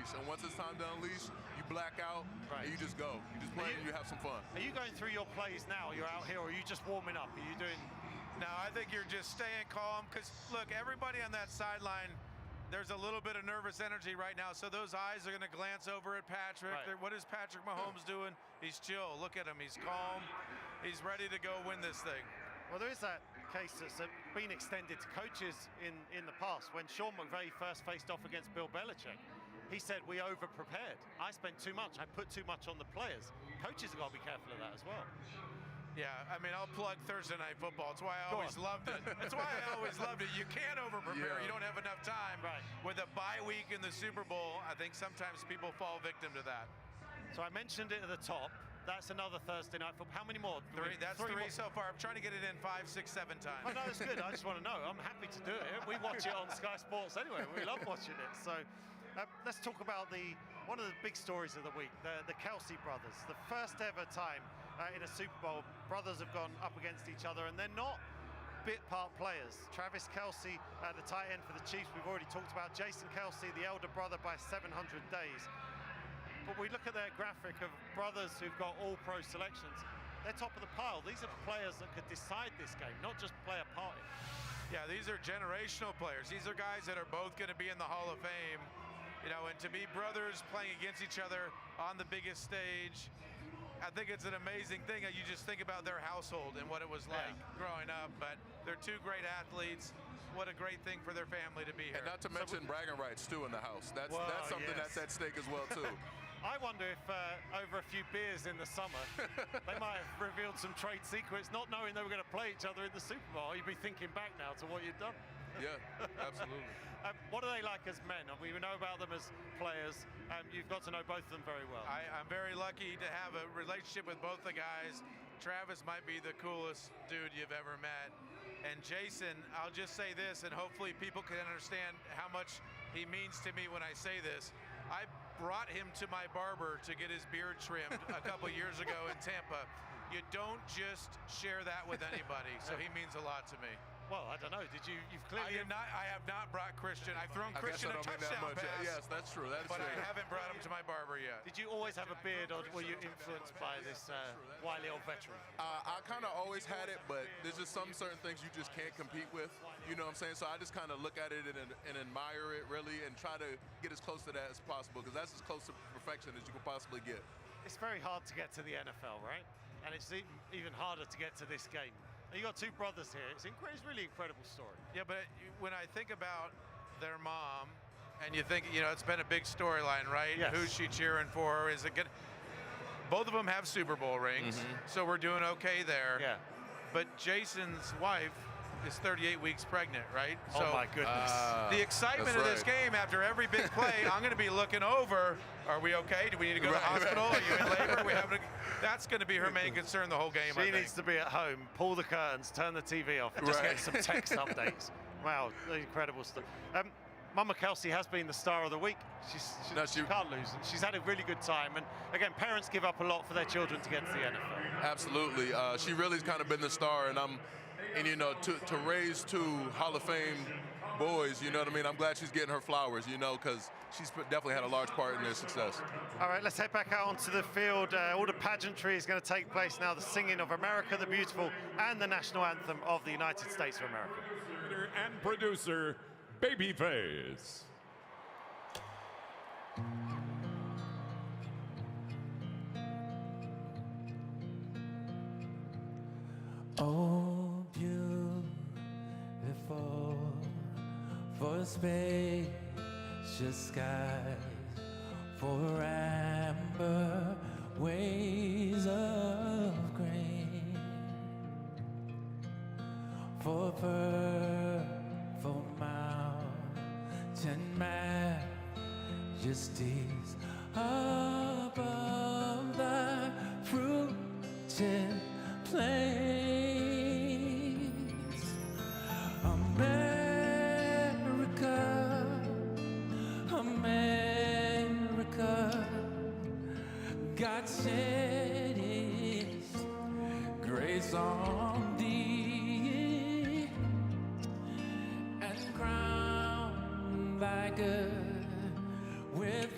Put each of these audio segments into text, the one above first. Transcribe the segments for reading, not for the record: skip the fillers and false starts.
unleash. And once it's time to unleash, you black out and you just go. You just play and you have some fun. Are you going through your plays now? You're out here, or are you just warming up? Are you doing? No, I think you're just staying calm, because look, everybody on that sideline, there's a little bit of nervous energy right now, so those eyes are going to glance over at Patrick. Right. What is Patrick Mahomes doing? He's chill. Look at him. He's calm. He's ready to go win this thing. Well, there is that case that's been extended to coaches in the past. When Sean McVay first faced off against Bill Belichick, he said, we over-prepared. I spent too much. I put too much on the players. Coaches have got to be careful of that as well. Yeah, I mean, I'll plug Thursday Night Football. It's why I always loved it. That's why I always loved it. You can't over-prepare. Yeah. You don't have enough time. Right. With a bye week in the Super Bowl, I think sometimes people fall victim to that. So I mentioned it at the top. That's another Thursday Night Football. How many more? Three. That's three more so far. I'm trying to get it in 5, 6, 7 times. Oh, no, that's good. I just want to know. I'm happy to do it. We watch it on Sky Sports anyway. We love watching it. So let's talk about one of the big stories of the week, the Kelsey brothers. The first ever time in a Super Bowl, brothers have gone up against each other, and they're not bit part players. Travis Kelsey, the tight end for the Chiefs, we've already talked about. Jason Kelsey, the elder brother by 700 days. But we look at their graphic of brothers who've got all-pro selections. They're top of the pile. These are players that could decide this game, not just play a part in it. Yeah, these are generational players. These are guys that are both going to be in the Hall of Fame. You know, and to be brothers playing against each other on the biggest stage, I think it's an amazing thing. You just think about their household and what it was like growing up. But they're two great athletes. What a great thing for their family to be here. And not to mention bragging rights, too, in the house. That's something that's at stake as well, too. I wonder if over a few beers in the summer, they might have revealed some trade secrets, not knowing they were going to play each other in the Super Bowl. You'd be thinking back now to what you'd done. Yeah, absolutely. What are they like as men? We know about them as players. You've got to know both of them very well. I'm very lucky to have a relationship with both the guys. Travis might be the coolest dude you've ever met. And Jason, I'll just say this, and hopefully people can understand how much he means to me when I say this. I brought him to my barber to get his beard trimmed a couple years ago in Tampa. You don't just share that with anybody, so he means a lot to me. Well, I don't know. Did you? You've clearly. I have not brought Christian. I've thrown Christian a touchdown pass. Yes, that's true. That's but true. I haven't brought him to my barber yet. Did you always have a beard, or were you influenced by this wily old veteran? I kind of always had it, but there's just some certain things you just can't compete with. You know what I'm saying? So I just kind of look at it and admire it, really, and try to get as close to that as possible, because that's as close to perfection as you can possibly get. It's very hard to get to the NFL, right? And it's even harder to get to this game. You got two brothers here. It's really incredible story. Yeah, but when I think about their mom, and you think, you know, it's been a big storyline, right? Yes. Who's she cheering for? Is it good? Both of them have Super Bowl rings, so we're doing okay there. Yeah. But Jason's wife is 38 weeks pregnant, right? Oh, so my goodness. The excitement of this game after every big play, I'm going to be looking over. Are we okay? Do we need to go to the hospital? Are you in labor? That's going to be her main concern the whole game, She needs to be at home, pull the curtains, turn the TV off, and just get some text updates. Wow, incredible stuff. Mama Kelsey has been the star of the week. She can't lose. And she's had a really good time. And again, parents give up a lot for their children to get to the NFL. Absolutely. She really's kind of been the star, and you know, to raise two Hall of Fame boys, you know what I mean? I'm glad she's getting her flowers, you know, because she's definitely had a large part in their success. All right, let's head back out onto the field. All the pageantry is going to take place now. The singing of America the Beautiful and the national anthem of the United States of America. And producer, Babyface. Oh, beautiful for spacious skies, for amber ways of grain, for purple mountain majesties above the fruited plains. America, America, God shed His grace on thee and crowned thy good with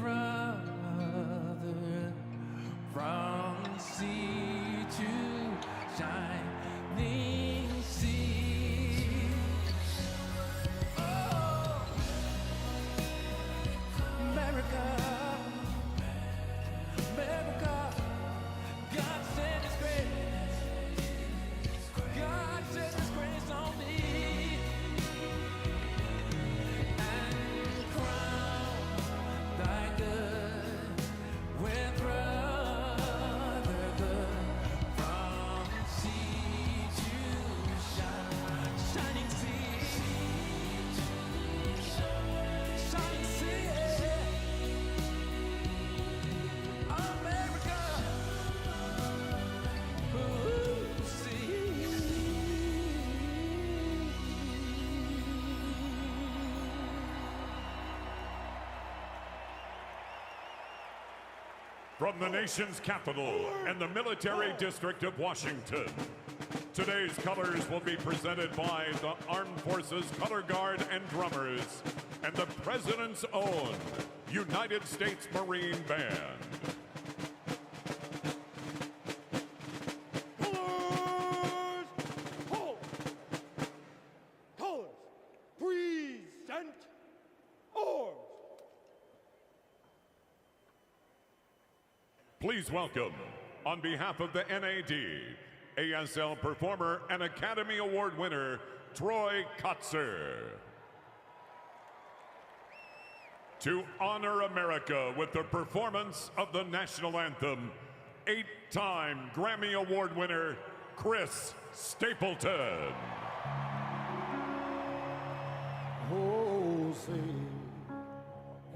from the nation's capital and the military district of Washington. Today's colors will be presented by the Armed Forces Color Guard and Drummers and the President's own United States Marine Band. Colors, hold. Colors, present arms. Please welcome, on behalf of the NAD, ASL performer and Academy Award winner, Troy Kotzer. To honor America with the performance of the national anthem, 8-time Grammy Award winner, Chris Stapleton. Oh, say,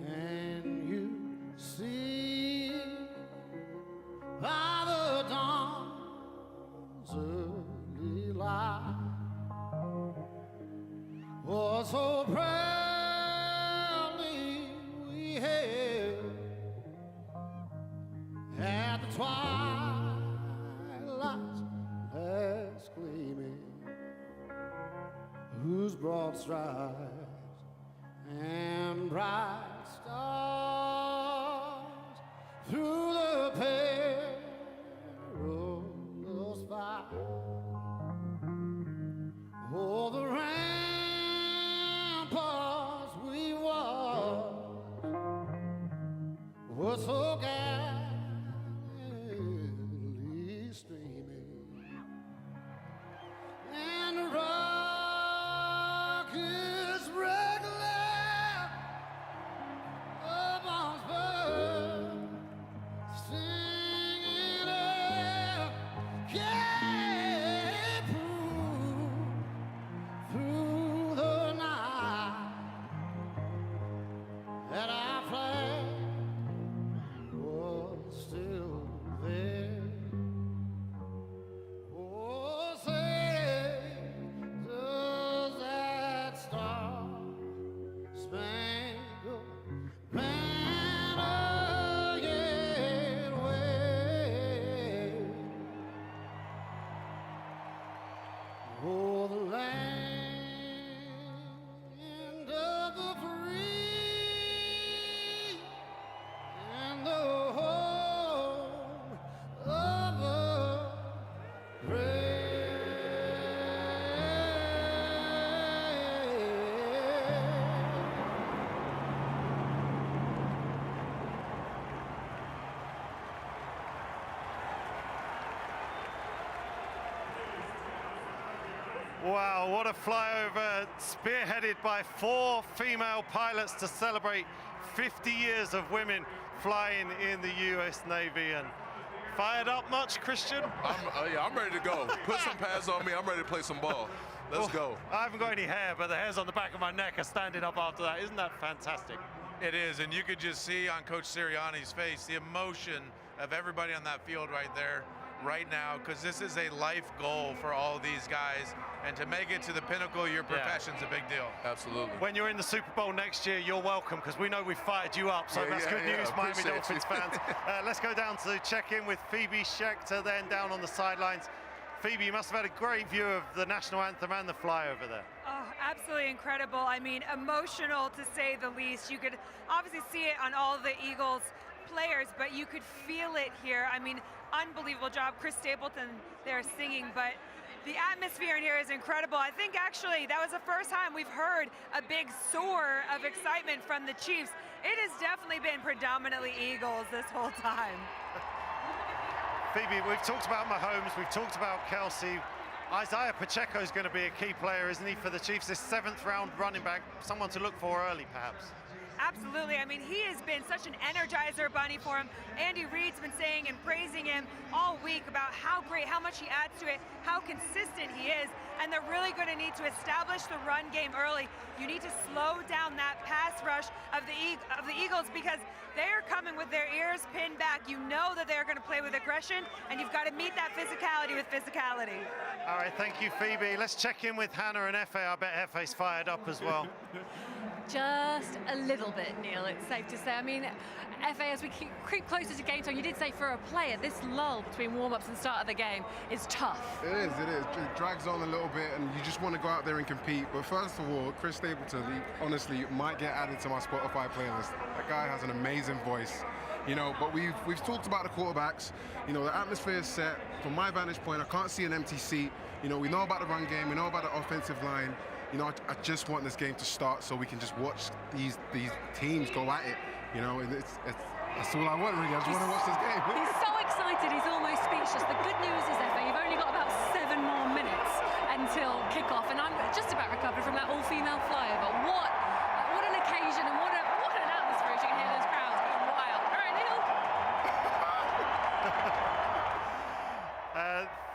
can you see by the dawn's early light was so proudly we hailed at the twilight's last gleaming, whose broad stripes and bright stars through the perilous fight. Oh, the ramparts we watched were so gallantly streaming, and the rockets regular upon spur, singing out, can't prove through the night that our flag was still there. Oh, say, does that star-spangled banner yet wave? Oh, the land of the free and the home of the Wow, what a flyover, spearheaded by 4 female pilots to celebrate 50 years of women flying in the US Navy. And fired up much, Christian? I'm ready to go. Put some pads on me. I'm ready to play some ball. Let's go. I haven't got any hair, but the hairs on the back of my neck are standing up after that. Isn't that fantastic? It is, and you could just see on Coach Sirianni's face the emotion of everybody on that field right there, right now, because this is a life goal for all of these guys, and to make it to the pinnacle of your profession is a big deal. Absolutely. When you're in the Super Bowl next year, you're welcome, because we know we fired you up, so that's good news, Miami Appreciate Dolphins you. fans. Let's go down to check in with Phoebe Schechter, then down on the sidelines. Phoebe, you must have had a great view of the national anthem and the flyover there. Oh, absolutely incredible. I mean, emotional to say the least. You could obviously see it on all of the Eagles players, but you could feel it here. I mean, unbelievable job, Chris Stapleton there singing, but the atmosphere in here is incredible. I think actually that was the first time we've heard a big soar of excitement from the Chiefs. It has definitely been predominantly Eagles this whole time. Phoebe, we've talked about Mahomes, we've talked about Kelsey. Isaiah Pacheco is going to be a key player, isn't he, for the Chiefs? This 7th round running back, someone to look for early, perhaps. Absolutely. I mean, he has been such an energizer bunny for him. Andy Reid's been saying and praising him all week about how great, how much he adds to it, how consistent he is, and they're really going to need to establish the run game early. You need to slow down that pass rush of the Eagles, because they're coming with their ears pinned back. You know that they're going to play with aggression, and you've got to meet that physicality with physicality. All right, thank you, Phoebe. Let's check in with Hannah and Efe. I bet Efe's fired up as well. Just a little bit, Neil, it's safe to say. I mean, FA, as we creep closer to game time, you did say for a player, this lull between warm-ups and start of the game is tough. It is. It drags on a little bit, and you just want to go out there and compete. But first of all, Chris Stapleton, he honestly might get added to my Spotify playlist. That guy has an amazing voice. You know, but we've talked about the quarterbacks. You know, the atmosphere is set. From my vantage point, I can't see an empty seat. You know, we know about the run game. We know about the offensive line. You know, I just want this game to start so we can just watch these teams go at it. You know, and that's all I want, really. I just want to watch this game. He's so excited, he's almost speechless. The good news is, FA, you've only got about 7 more minutes until kickoff, and I'm just about recovered from that all-female flyover. What an occasion, and what an atmosphere. As you can hear those crowds going wild. All right, Neil.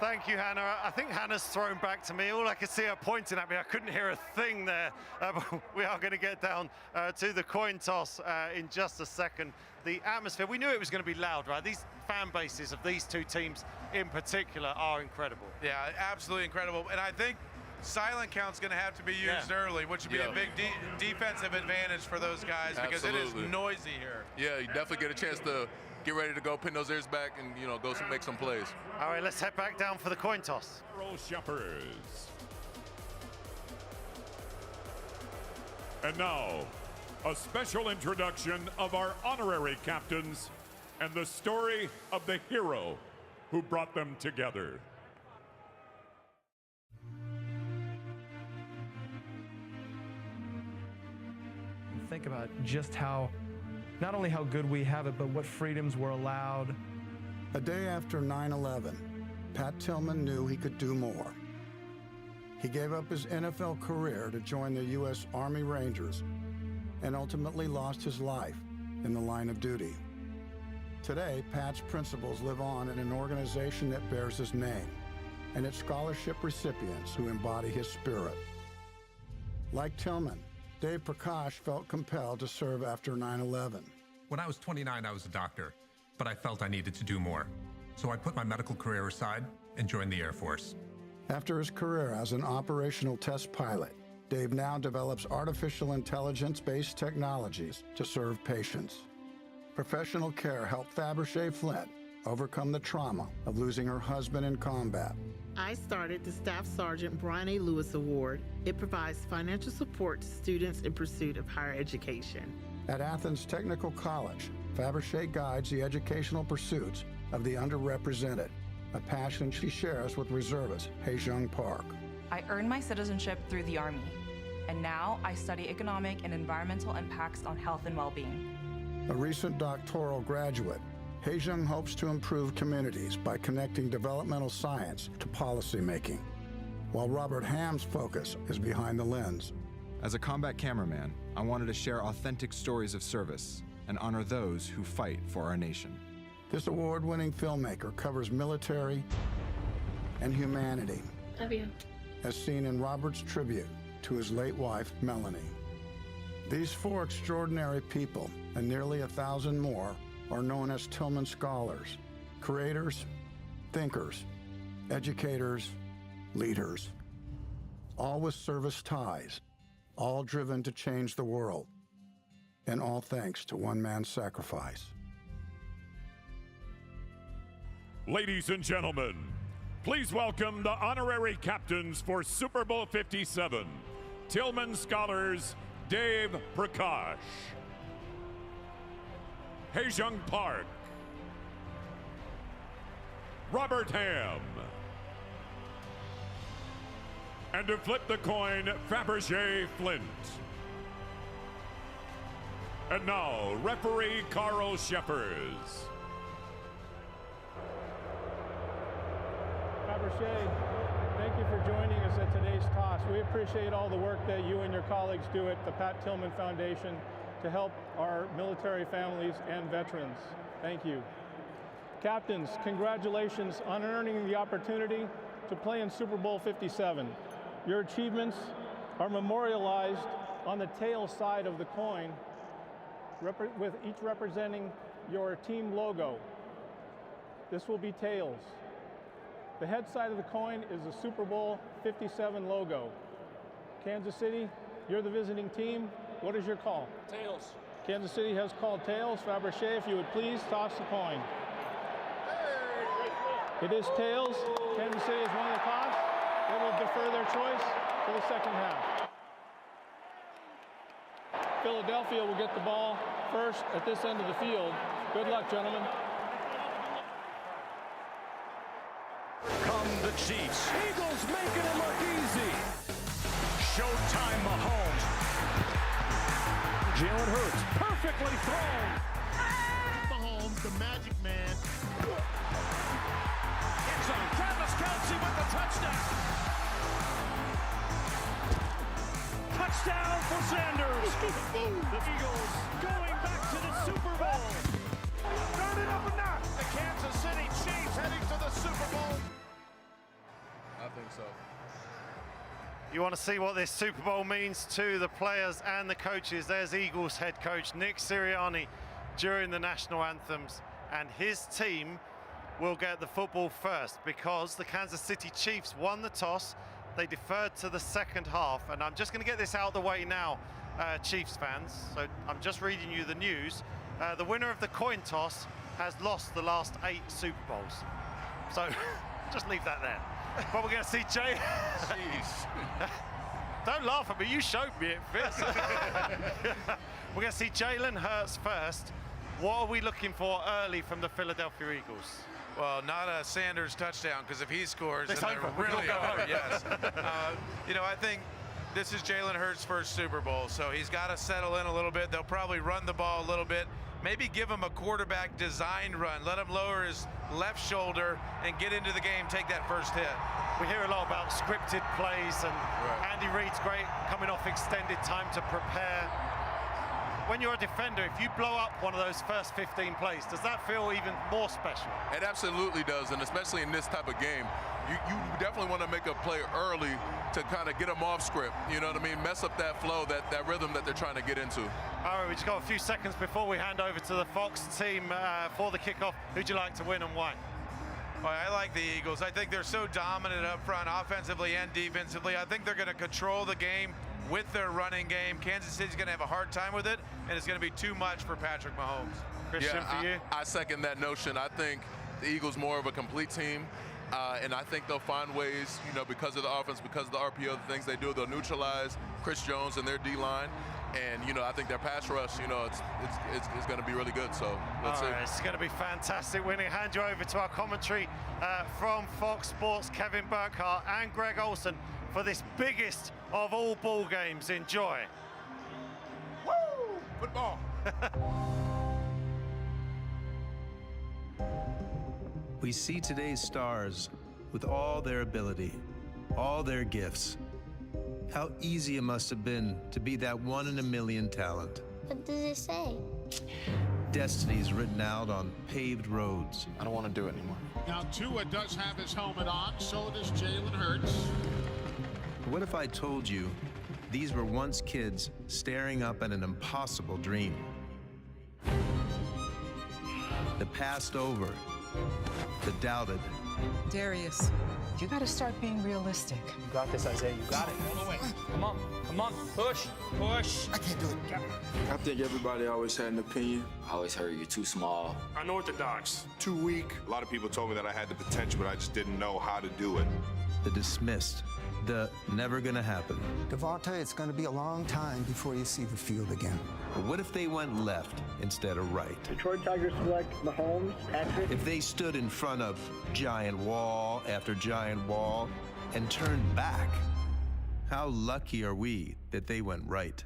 Thank you, Hannah. I think Hannah's thrown back to me. All I could see her pointing at me. I couldn't hear a thing there. But we are going to get down to the coin toss in just a second. The atmosphere, we knew it was going to be loud, right? These fan bases of these two teams in particular are incredible. Yeah, absolutely incredible. And I think silent count's going to have to be used early, which would be a big defensive advantage for those guys because it is noisy here. Yeah, you definitely get a chance to get ready to go, pin those ears back, and go make some plays. All right, let's head back down for the coin toss. Shepherds. And now, a special introduction of our honorary captains and the story of the hero who brought them together. Think about just how, not only how good we have it, but what freedoms were allowed. A day after 9/11, Pat Tillman knew he could do more. He gave up his NFL career to join the U.S. Army Rangers and ultimately lost his life in the line of duty. Today, Pat's principles live on in an organization that bears his name and its scholarship recipients who embody his spirit. Like Tillman, Dave Prakash felt compelled to serve after 9/11. When I was 29, I was a doctor, but I felt I needed to do more. So I put my medical career aside and joined the Air Force. After his career as an operational test pilot, Dave now develops artificial intelligence-based technologies to serve patients. Professional care helped Fabergé Flint overcome the trauma of losing her husband in combat. I started the Staff Sergeant Brian A. Lewis Award. It provides financial support to students in pursuit of higher education. At Athens Technical College, Fabergé guides the educational pursuits of the underrepresented, a passion she shares with reservist Haejung Park. I earned my citizenship through the Army, and now I study economic and environmental impacts on health and well-being. A recent doctoral graduate, Haejung hopes to improve communities by connecting developmental science to policymaking, while Robert Ham's focus is behind the lens. As a combat cameraman, I wanted to share authentic stories of service and honor those who fight for our nation. This award-winning filmmaker covers military and humanity. Love you. As seen in Robert's tribute to his late wife, Melanie. These 4 extraordinary people, and nearly 1,000 more, are known as Tillman Scholars, creators, thinkers, educators, leaders, all with service ties, all driven to change the world, and all thanks to one man's sacrifice. Ladies and gentlemen, please welcome the honorary captains for Super Bowl 57, Tillman Scholars, Dave Prakash, Haejung Park, Robert Ham, and to flip the coin, Fabergé Flint. And now, referee Carl Shepherds. Fabergé, thank you for joining us at today's toss. We appreciate all the work that you and your colleagues do at the Pat Tillman Foundation to help our military families and veterans. Thank you. Captains, congratulations on earning the opportunity to play in Super Bowl 57. Your achievements are memorialized on the tail side of the coin, with each representing your team logo. This will be tails. The head side of the coin is the Super Bowl 57 logo. Kansas City, you're the visiting team. What is your call? Tails. Kansas City has called tails. Fabergé, if you would please toss the coin. It is tails. Kansas City has won the toss. They will defer their choice to the second half. Philadelphia will get the ball first at this end of the field. Good luck, gentlemen. Come the Chiefs. Eagles making it look easy. Showtime Mahomes. Jalen Hurts, perfectly thrown. Mahomes, the magic man. End zone. Travis Kelce with the touchdown. Touchdown for Sanders. The Eagles going back to the Super Bowl. Turn it up a notch. The Kansas City Chiefs heading to the Super Bowl. I think so. You want to see what this Super Bowl means to the players and the coaches. There's Eagles head coach Nick Sirianni during the national anthems, and his team will get the football first because the Kansas City Chiefs won the toss. They deferred to the second half, and I'm just going to get this out of the way now, Chiefs fans. So I'm just reading you the news. The winner of the coin toss has lost the last 8 Super Bowls. So just leave that there. But we're going to see Jay. Jeez. Don't laugh at me. You showed me it, Fitz. We're going to see Jalen Hurts first. What are we looking for early from the Philadelphia Eagles? Well, not a Sanders touchdown, because if he scores, It's then over. they're really We'll go over. home. Yes. You know, I think this is Jalen Hurts' first Super Bowl, so he's got to settle in a little bit. They'll probably run the ball a little bit. Maybe give him a quarterback designed run. Let him lower his left shoulder and get into the game, take that first hit. We hear a lot about scripted plays, and Andy Reid's great coming off extended time to prepare. When you're a defender, if you blow up one of those first 15 plays, does that feel even more special? It absolutely does, and especially in this type of game, you definitely want to make a play early to kind of get them off script. You know what I mean? Mess up that flow, that rhythm that they're trying to get into. All right, we just got a few seconds before we hand over to the Fox team for the kickoff. Who'd you like to win and why? Well, I like the Eagles. I think they're so dominant up front, offensively and defensively. I think they're going to control the game with their running game. Kansas City's going to have a hard time with it, and it's going to be too much for Patrick Mahomes. Christian, for you? I second that notion. I think the Eagles more of a complete team, and I think they'll find ways, you know, because of the offense, because of the RPO, the things they do, they'll neutralize Chris Jones and their D-line. And, you know, I think their pass rush, you know, it's going to be really good. So let's see. All right, it's going to be fantastic. We're going to hand you over to our commentary from Fox Sports, Kevin Burkhardt and Greg Olsen, for this biggest of all ball games. Enjoy. Woo! Football. We see today's stars with all their ability, all their gifts. How easy it must have been to be that 1 in a million talent. What does it say? Destinies written out on paved roads. I don't want to do it anymore. Now Tua does have his helmet on, so does Jalen Hurts. What if I told you these were once kids staring up at an impossible dream? The passed over, the doubted. Darius, you gotta start being realistic. You got this, Isaiah. You got it. All the way. Come on, push. I can't do it. I think everybody always had an opinion. I always heard you're too small. Unorthodox. Too weak. A lot of people told me that I had the potential, but I just didn't know how to do it. The dismissed, the never gonna happen. Devontae, it's gonna be a long time before you see the field again. But what if they went left instead of right? Detroit Tigers select Mahomes, Patrick. If they stood in front of giant wall after giant wall and turned back, how lucky are we that they went right?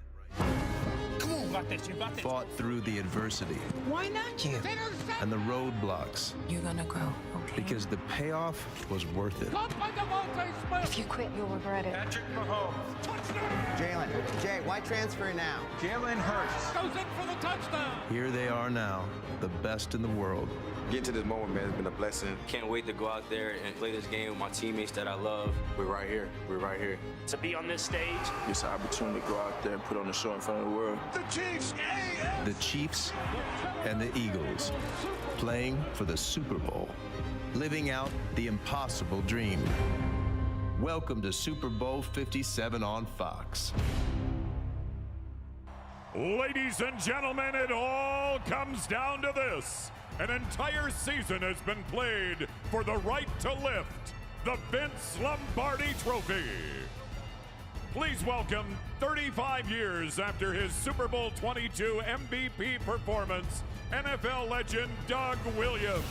Come on, you got this. Fought through the adversity. Why not you? And the roadblocks. You're gonna grow, okay? Because the payoff was worth it. If you quit, you'll regret it. Patrick Mahomes. Touchdown! Jalen. Jay, why transfer now? Jalen Hurts. Goes in for the touchdown. Here they are now, the best in the world. Getting to this moment, man, has been a blessing. Can't wait to go out there and play this game with my teammates that I love. We're right here. We're right here. To be on this stage. It's an opportunity to go out there and put on a show in front of the world. The Chiefs. The Chiefs and the Eagles playing for the Super Bowl, living out the impossible dream. Welcome to Super Bowl 57 on Fox. Ladies and gentlemen, it all comes down to this. An entire season has been played for the right to lift the Vince Lombardi Trophy. Please welcome, 35 years after his Super Bowl 22 MVP performance, NFL legend Doug Williams.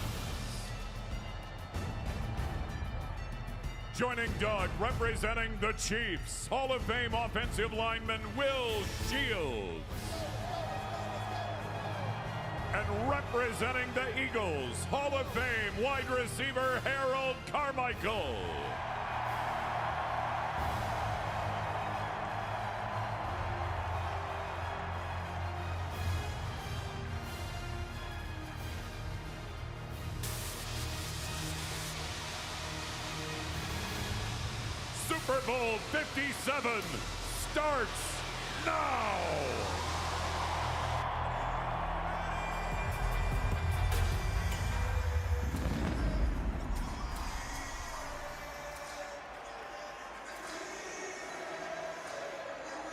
Joining Doug, representing the Chiefs, Hall of Fame offensive lineman Will Shields. And representing the Eagles, Hall of Fame wide receiver Harold Carmichael. Super Bowl 57 starts now.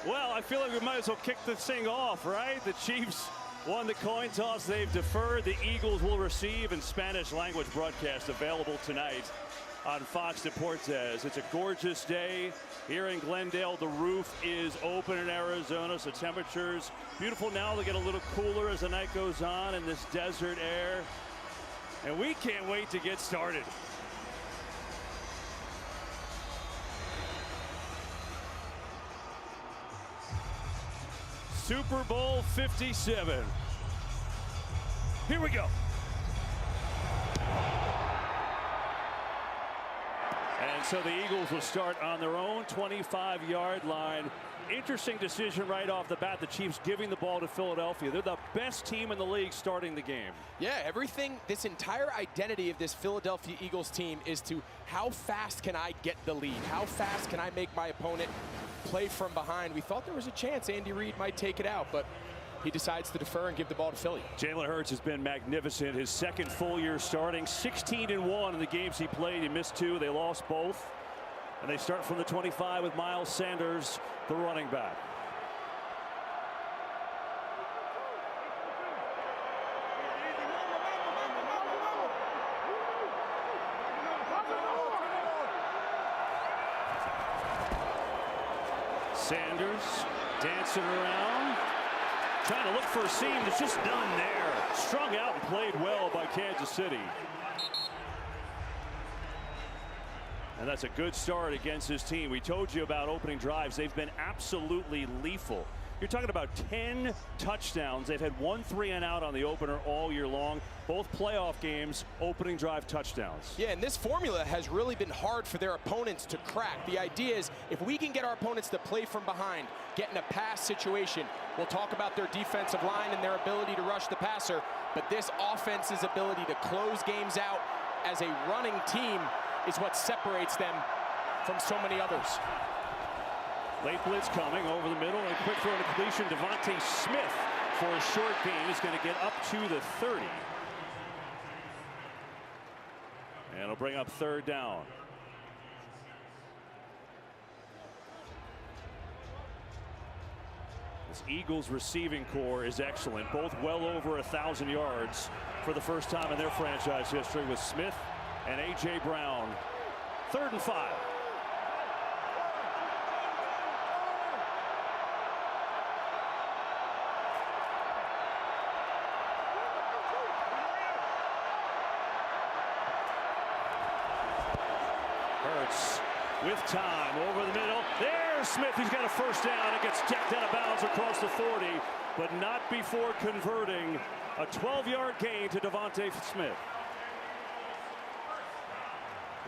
Well, I feel like we might as well kick this thing off, right? The Chiefs won the coin toss. They've deferred. The Eagles will receive, in Spanish language broadcast available tonight on Fox Deportes. It's a gorgeous day here in Glendale. The roof is open in Arizona, so temperatures beautiful now. They get a little cooler as the night goes on in this desert air. And we can't wait to get started. Super Bowl 57. Here we go. And so the Eagles will start on their own 25-yard line. Interesting decision right off the bat. The Chiefs giving the ball to Philadelphia. They're the best team in the league starting the game. Yeah, everything, this entire identity of this Philadelphia Eagles team is to how fast can I get the lead? How fast can I make my opponent play from behind? We thought there was a chance Andy Reid might take it out, but he decides to defer and give the ball to Philly. Jalen Hurts has been magnificent. His second full year starting, 16-1 in the games he played. He missed 2. They lost both. And they start from the 25 with Miles Sanders, the running back. Sanders dancing around, trying to look for a seam. There's just none there. Strung out and played well by Kansas City. And that's a good start against his team. We told you about opening drives. They've been absolutely lethal. You're talking about 10 touchdowns. They've had 1 3-and-out on the opener all year long. Both playoff games, opening drive touchdowns. Yeah, and this formula has really been hard for their opponents to crack. The idea is if we can get our opponents to play from behind, get in a pass situation, we'll talk about their defensive line and their ability to rush the passer, but this offense's ability to close games out as a running team is what separates them from so many others. Late blitz coming over the middle, and a quick throw to completion. Devontae Smith for a short gain is going to get up to the 30. And it'll bring up 3rd down. This Eagles receiving core is excellent, both well over 1,000 yards for the first time in their franchise history with Smith and A.J. Brown. 3rd and 5. Hurts with time over the middle. There's Smith. He's got a 1st down. It gets jacked out of bounds across the 40, but not before converting a 12-yard gain to Devontae Smith.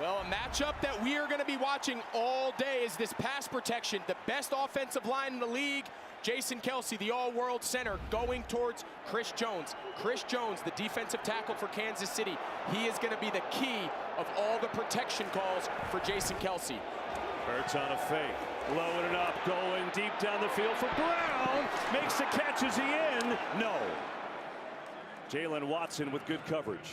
Well, a matchup that we are going to be watching all day is this pass protection. The best offensive line in the league, Jason Kelce, the all-world center, going towards Chris Jones. Chris Jones, the defensive tackle for Kansas City. He is going to be the key of all the protection calls for Jason Kelce. Hurts on a fake, blowing it up, going deep down the field for Brown. Makes the catch. Is he in? No. Jalen Watson with good coverage.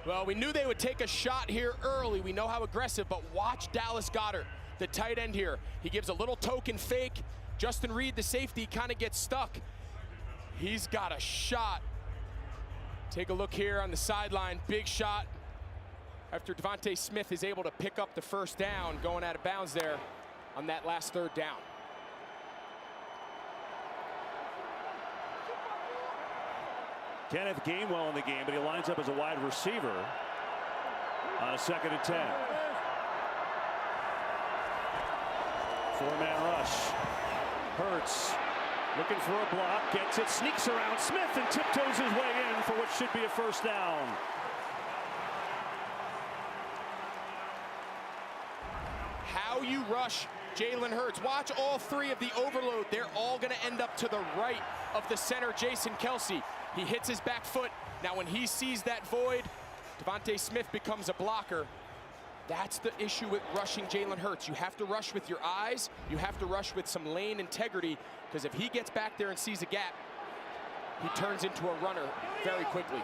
Well, we knew they would take a shot here early. We know how aggressive, but watch Dallas Goedert, the tight end here. He gives a little token fake. Justin Reed, the safety, kind of gets stuck. He's got a shot. Take a look here on the sideline, big shot. After Devontae Smith is able to pick up the first down, going out of bounds there on that last third down. Kenneth Gainwell in the game, but he lines up as a wide receiver on a 2nd and 10. 4-man rush. Hurts looking for a block, gets it, sneaks around Smith and tiptoes his way in for what should be a first down. How you rush Jalen Hurts. Watch all 3 of the overload. They're all going to end up to the right of the center, Jason Kelce. He hits his back foot. Now when he sees that void, Devontae Smith becomes a blocker. That's the issue with rushing Jalen Hurts. You have to rush with your eyes. You have to rush with some lane integrity, because if he gets back there and sees a gap, he turns into a runner very quickly.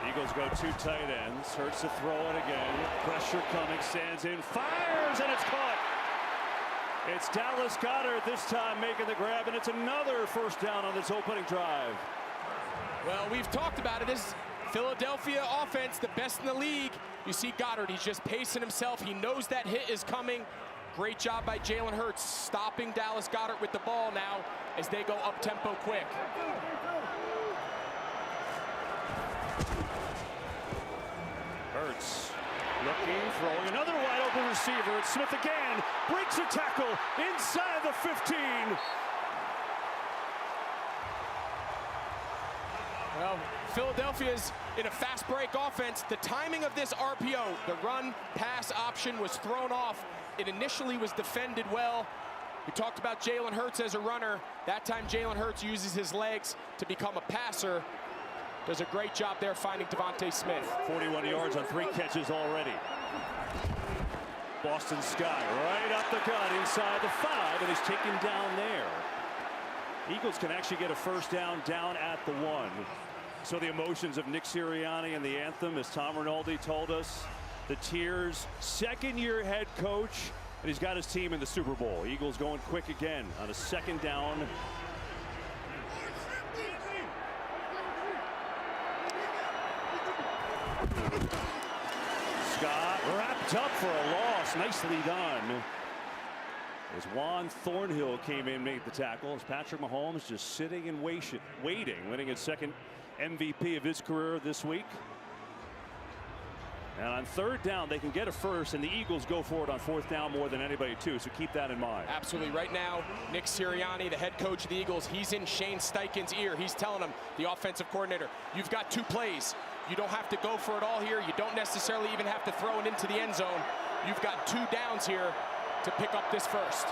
Eagles go 2 tight ends. Hurts to throw it again. Pressure coming, stands in, fires, and it's caught. It's Dallas Goedert this time making the grab, and it's another first down on this opening drive. Well, we've talked about it. This Philadelphia offense, the best in the league. You see Goedert, he's just pacing himself. He knows that hit is coming. Great job by Jalen Hurts stopping Dallas Goedert with the ball now as they go up-tempo quick. Hurts looking, throwing another wide open receiver. It's Smith again, breaks a tackle inside the 15. Well, Philadelphia's in a fast break offense. The timing of this RPO, the run-pass option was thrown off. It initially was defended well. We talked about Jalen Hurts as a runner. That time Jalen Hurts uses his legs to become a passer. Does a great job there finding Devontae Smith. 41 yards on 3 catches already. Boston Scott right up the gut inside the 5, and he's taken down there. Eagles can actually get a first down at the 1. So the emotions of Nick Sirianni and the anthem, as Tom Rinaldi told us, the tears, 2nd-year head coach, and he's got his team in the Super Bowl. Eagles going quick again on a 2nd down. Scott wrapped up for a loss. Nicely done. As Juan Thornhill came in, made the tackle. As Patrick Mahomes just sitting and waiting, winning his 2nd MVP of his career this week. And on 3rd down, they can get a first, and the Eagles go for it on 4th down more than anybody, too, so keep that in mind. Absolutely. Right now, Nick Sirianni, the head coach of the Eagles, he's in Shane Steichen's ear. He's telling him, the offensive coordinator, you've got 2 plays. You don't have to go for it all here. You don't necessarily even have to throw it into the end zone. You've got 2 downs here to pick up this first.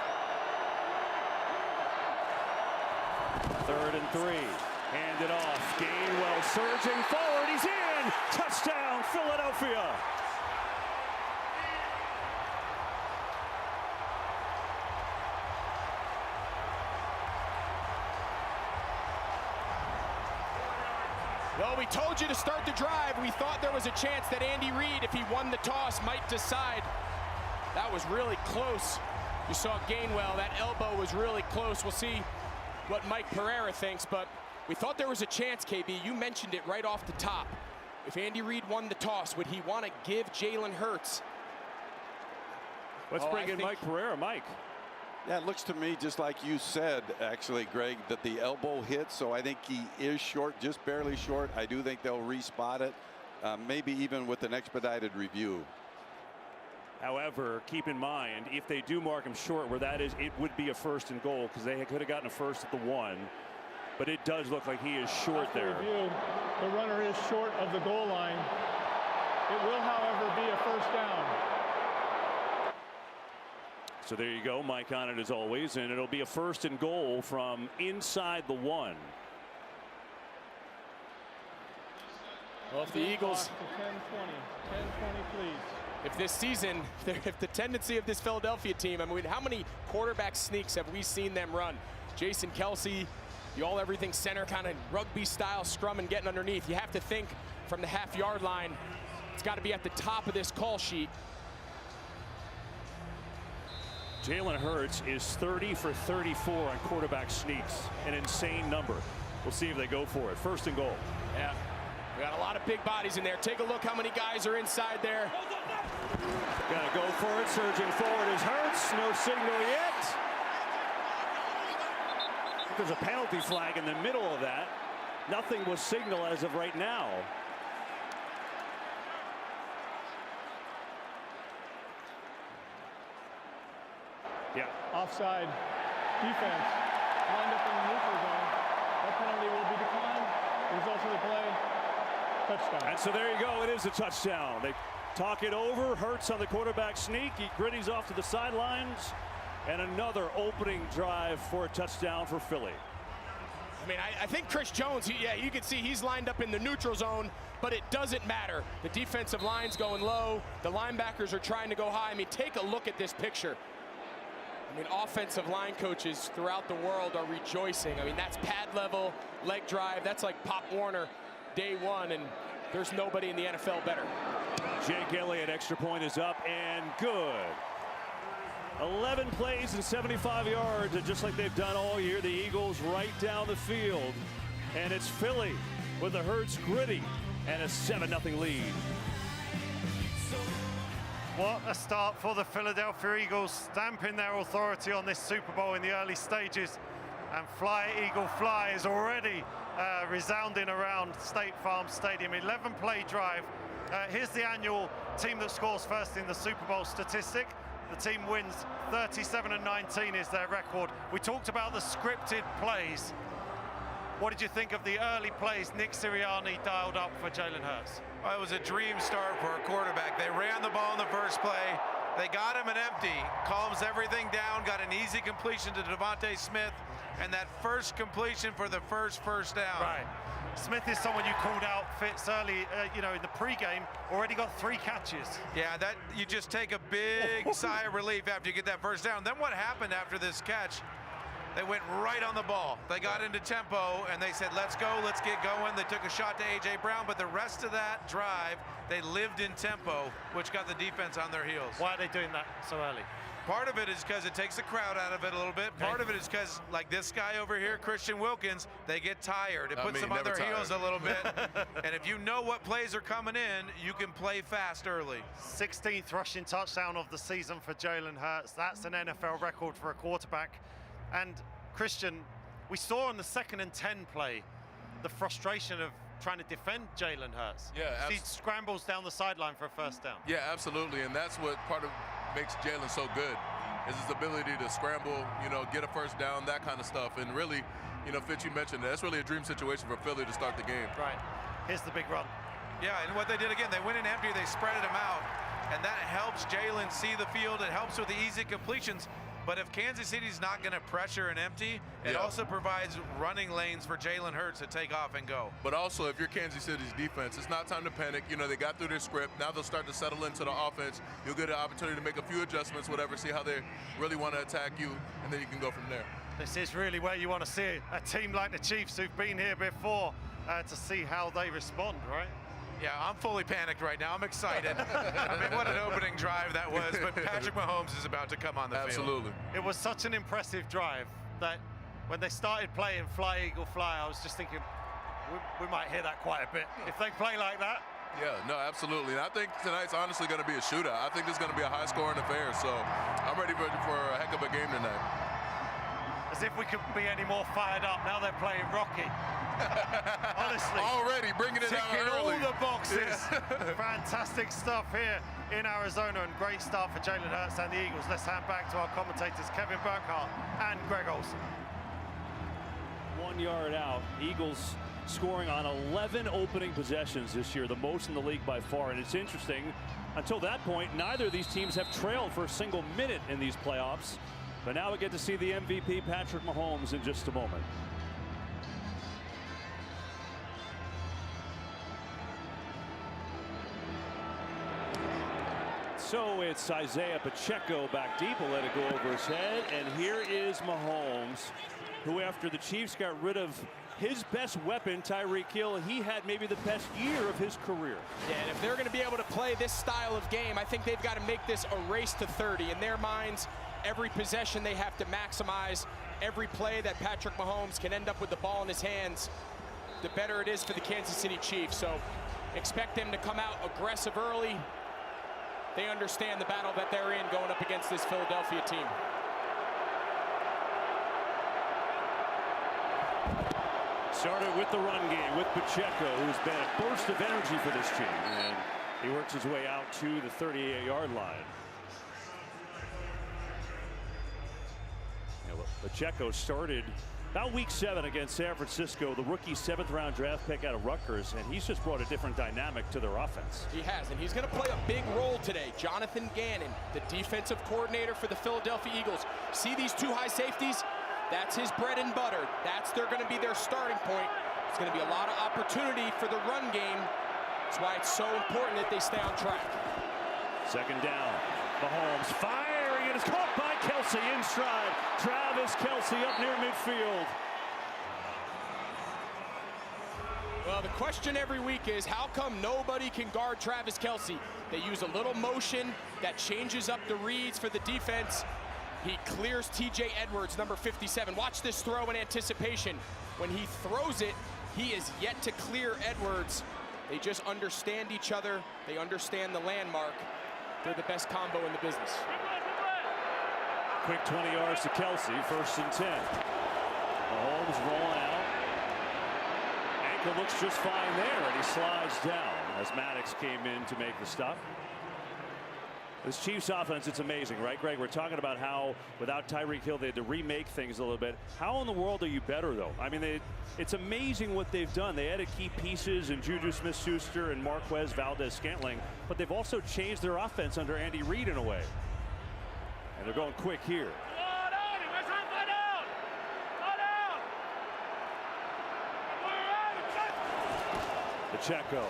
3rd and 3. Hand it off. Gainwell surging forward. He's in. Touchdown, Philadelphia. Well, we told you to start the drive. We thought there was a chance that Andy Reid, if he won the toss, might decide. That was really close. You saw Gainwell, that elbow was really close. We'll see what Mike Pereira thinks, but we thought there was a chance, KB. You mentioned it right off the top. If Andy Reid won the toss, would he want to give Jalen Hurts? Let's bring in Mike Pereira. Mike. Yeah, it looks to me just like you said, actually, Greg, that the elbow hit, so I think he is short, just barely short. I do think they'll respot it, maybe even with an expedited review. However, keep in mind, if they do mark him short where that is, it would be a 1st and goal, because they could have gotten a first at the 1. But it does look like he is short there. Review, the runner is short of the goal line. It will, however, be a first down. So there you go, Mike on it as always, and it'll be a 1st and goal from inside the 1. Well, if the Eagles... 10-20, please. If this season, if the tendency of this Philadelphia team, I mean, how many quarterback sneaks have we seen them run? Jason Kelce, the all-everything center, kind of rugby-style scrum and getting underneath. You have to think from the half-yard line. It's got to be at the top of this call sheet. Jalen Hurts is 30 for 34 on quarterback sneaks, an insane number. We'll see if they go for it. First and goal. Yeah, we got a lot of big bodies in there. Take a look how many guys are inside there. Gotta go for it. Surging forward is Hurts. No signal yet. There's a penalty flag in the middle of that. Nothing was signaled as of right now. Yeah. Offside defense. Lined up in the neutral zone. That penalty will be declined. Results of the play, touchdown. And so there you go. It is a touchdown. They talk it over. Hurts on the quarterback sneak. He gritties off to the sidelines. And another opening drive for a touchdown for Philly. I mean, I think Chris Jones, you can see he's lined up in the neutral zone, but it doesn't matter. The defensive line's going low. The linebackers are trying to go high. I mean, take a look at this picture. I mean, offensive line coaches throughout the world are rejoicing. I mean, that's pad level, leg drive. That's like Pop Warner day one, and there's nobody in the NFL better. Jake Elliott, extra point is up and good. 11 plays and 75 yards, and just like they've done all year, the Eagles right down the field. And it's Philly with a Hurts gritty and a 7-0 lead. What a start for the Philadelphia Eagles, stamping their authority on this Super Bowl in the early stages. And Fly, Eagle, Fly is already resounding around State Farm Stadium. 11-play drive. Here's the annual team that scores first in the Super Bowl statistic. The team wins 37-19 is their record. We talked about the scripted plays. What did you think of the early plays Nick Sirianni dialed up for Jalen Hurts? Well, it was a dream start for a quarterback. They ran the ball in the first play. They got him an empty, calms everything down, got an easy completion to Devontae Smith, and that first completion for the first down. Right. Smith is someone you called out, Fitz, early, in the pregame, already got 3 catches. Yeah, that you just take a big sigh of relief after you get that first down. Then what happened after this catch? They went right on the ball. They got into tempo, and they said, let's go, let's get going. They took a shot to A.J. Brown, but the rest of that drive, they lived in tempo, which got the defense on their heels. Why are they doing that so early? Part of it is because it takes the crowd out of it a little bit. Part of it is because, like this guy over here, Christian Wilkins, they get tired. It puts them on their heels a little bit. And if you know what plays are coming in, you can play fast early. 16th rushing touchdown of the season for Jalen Hurts. That's an NFL record for a quarterback. And Christian, we saw on the 2nd and 10 play the frustration of trying to defend Jalen Hurts. Yeah, he scrambles down the sideline for a first down. Yeah, absolutely, and that's what part of makes Jalen so good, is his ability to scramble, get a first down, that kind of stuff. And really, Fitz, you mentioned that's really a dream situation for Philly to start the game. Right. Here's the big run. Yeah, and what they did again, they went in empty, they spread him out, and that helps Jalen see the field. It helps with the easy completions. But if Kansas City's not going to pressure an empty, it also provides running lanes for Jalen Hurts to take off and go. But also, if you're Kansas City's defense, it's not time to panic. They got through their script. Now they'll start to settle into the offense. You'll get an opportunity to make a few adjustments, whatever, see how they really want to attack you, and then you can go from there. This is really where you want to see a team like the Chiefs, who've been here before, to see how they respond, right? Yeah, I'm fully panicked right now. I'm excited. I mean, what an opening drive that was. But Patrick Mahomes is about to come on the field. Absolutely. It was such an impressive drive that when they started playing Fly, Eagle, Fly, I was just thinking, we might hear that quite a bit. If they play like that. Yeah, no, absolutely. And I think tonight's honestly going to be a shootout. I think it's going to be a high-scoring affair. So I'm ready for a heck of a game tonight. As if we could be any more fired up. Now they're playing Rocky. Honestly. Already bringing it out early. All the boxes. Fantastic stuff here in Arizona, and great start for Jalen Hurts and the Eagles. Let's hand back to our commentators, Kevin Burkhardt and Greg Olson. 1 yard out. Eagles scoring on 11 opening possessions this year, the most in the league by far. And it's interesting, until that point, neither of these teams have trailed for a single minute in these playoffs. But now we get to see the MVP, Patrick Mahomes, in just a moment. So it's Isaiah Pacheco back deep. We'll let it go over his head. And here is Mahomes, who after the Chiefs got rid of his best weapon, Tyreek Hill, he had maybe the best year of his career. Yeah, and if they're going to be able to play this style of game, I think they've got to make this a race to 30. In their minds, every possession they have to maximize. Every play that Patrick Mahomes can end up with the ball in his hands, the better it is for the Kansas City Chiefs. So expect them to come out aggressive early. They understand the battle that they're in going up against this Philadelphia team. Started with the run game with Pacheco, who's been a burst of energy for this team. And he works his way out to the 38-yard line. Pacheco started about week 7 against San Francisco, the rookie 7th-round draft pick out of Rutgers, and he's just brought a different dynamic to their offense. He has, and he's going to play a big role today. Jonathan Gannon, the defensive coordinator for the Philadelphia Eagles. See these 2 high safeties? That's his bread and butter. They're going to be their starting point. It's going to be a lot of opportunity for the run game. That's why it's so important that they stay on track. Second down. Mahomes firing, and it's caught by Kelce in stride. Travis Kelce up near midfield. Well, the question every week is, how come nobody can guard Travis Kelce? They use a little motion that changes up the reads for the defense. He clears TJ Edwards, number 57. Watch this throw in anticipation. When he throws it, he is yet to clear Edwards. They just understand each other. They understand the landmark. They're the best combo in the business. Quick 20 yards to Kelce, 1st and 10. Mahomes rolling out. Ankle looks just fine there, and he slides down as Maddox came in to make the stop. This Chiefs offense, it's amazing, right, Greg? We're talking about how without Tyreek Hill, they had to remake things a little bit. How in the world are you better, though? I mean, it's amazing what they've done. They added key pieces in Juju Smith-Schuster and Marquez Valdez-Scantling, but they've also changed their offense under Andy Reid in a way. And they're going quick here. Pacheco.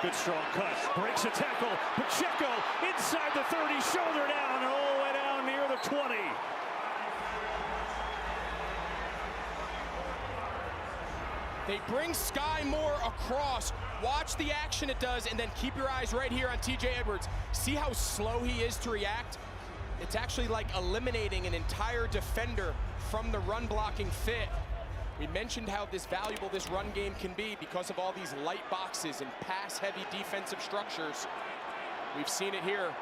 Good strong cut, breaks a tackle. Pacheco inside the 30, shoulder down, and all the way down near the 20. They bring Sky Moore across. Watch the action it does, and then keep your eyes right here on TJ Edwards. See how slow he is to react? It's actually like eliminating an entire defender from the run blocking fit. We mentioned how valuable this run game can be because of all these light boxes and pass-heavy defensive structures. We've seen it here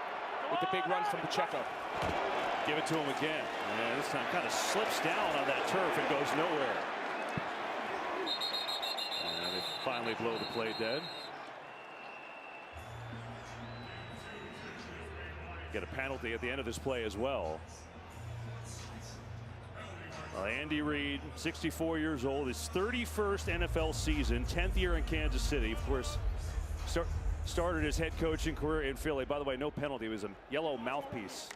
with the big run from Pacheco. Give it to him again. And this time kind of slips down on that turf and goes nowhere. And they finally blow the play dead. Get a penalty at the end of this play as well. Andy Reid, 64 years old, his 31st NFL season, 10th year in Kansas City. Of course, started his head coaching career in Philly. By the way, no penalty. It was a yellow mouthpiece.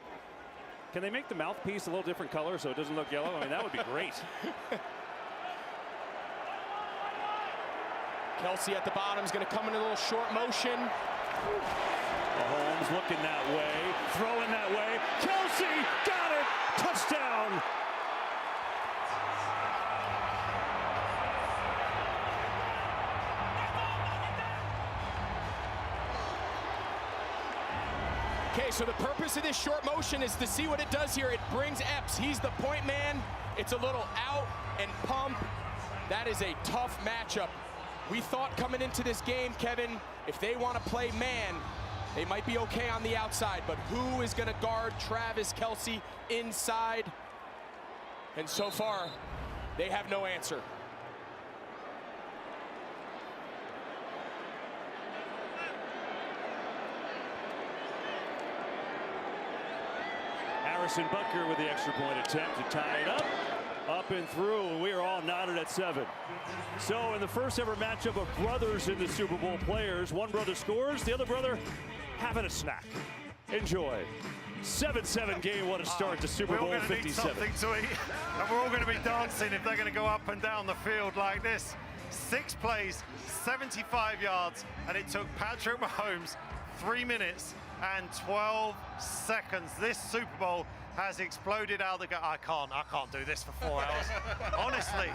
Can they make the mouthpiece a little different color so it doesn't look yellow? I mean, that would be great. Kelce at the bottom is going to come in a little short motion. Mahomes looking that way, throwing that way. Kelce got it! Touchdown! Okay, so the purpose of this short motion is to see what it does here. It brings Epps. He's the point man. It's a little out and pump. That is a tough matchup. We thought coming into this game, Kevin, if they want to play man, they might be okay on the outside, but who is going to guard Travis Kelce inside? And so far, they have no answer. Harrison Butker with the extra point attempt to tie it up and through, and we are all knotted at 7. So in the first ever matchup of brothers in the Super Bowl players, one brother scores, the other brother having a snack. Enjoy. 7-7 game, what a start to Super Bowl 57. We're all going to need something to eat, and we're all going to be dancing if they're going to go up and down the field like this. 6 plays, 75 yards, and it took Patrick Mahomes 3 minutes and 12 seconds. This Super Bowl has exploded out the I can't do this for 4 hours. Honestly,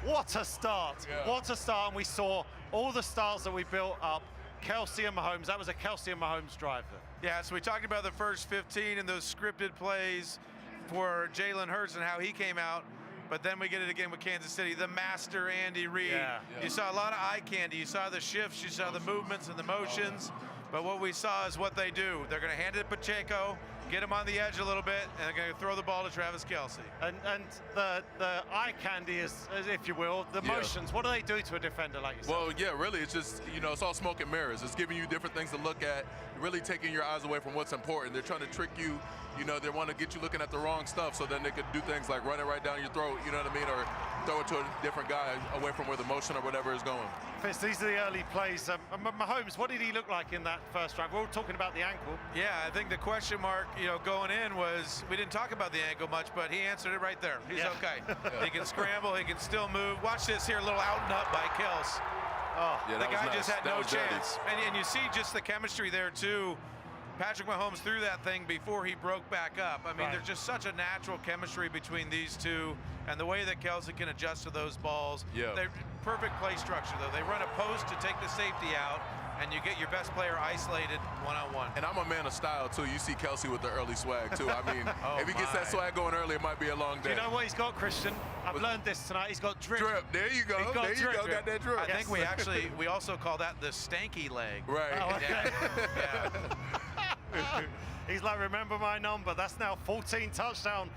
what a start. Yeah. What a start. And we saw all the stars that we built up. Kelce and Mahomes, that was a Kelce and Mahomes drive. Yeah, so we talked about the first 15 and those scripted plays. for Jalen Hurts and how he came out. But then we get it again with Kansas City, the master Andy Reid. Yeah. You saw a lot of eye candy. You saw the shifts, you saw the movements and the motions. But what we saw is what they do. They're going to hand it to Pacheco, get him on the edge a little bit, and they're going to throw the ball to Travis Kelce. And the eye candy is, if you will, the motions. What do they do to a defender like yourself? Well, yeah, really, it's just, it's all smoke and mirrors. It's giving you different things to look at, really taking your eyes away from what's important. They're trying to trick you. They want to get you looking at the wrong stuff, so then they could do things like run it right down your throat, you know what I mean, or throw it to a different guy away from where the motion or whatever is going. Fitz, these are the early plays. Mahomes, what did he look like in that first drive? We're all talking about the ankle. Yeah, I think the question mark, going in was, we didn't talk about the ankle much, but he answered it right there. He's okay. He can scramble, he can still move. Watch this here, a little out and up by Kels. Oh, yeah, the guy just had no chance. And you see just the chemistry there, too. Patrick Mahomes threw that thing before he broke back up. I mean, there's just such a natural chemistry between these two, and the way that Kelce can adjust to those balls. Yeah. They're perfect play structure, though. They run a post to take the safety out, and you get your best player isolated one-on-one. And I'm a man of style, too. You see Kelce with the early swag, too. I mean, if he gets that swag going early, it might be a long day. Do you know what he's got, Christian? I've learned this tonight. He's got drip. There you go. There you go. Got that drip. I think we also call that the stanky leg. Right. Oh, okay. Yeah. He's like, remember my number. That's now 14 touchdown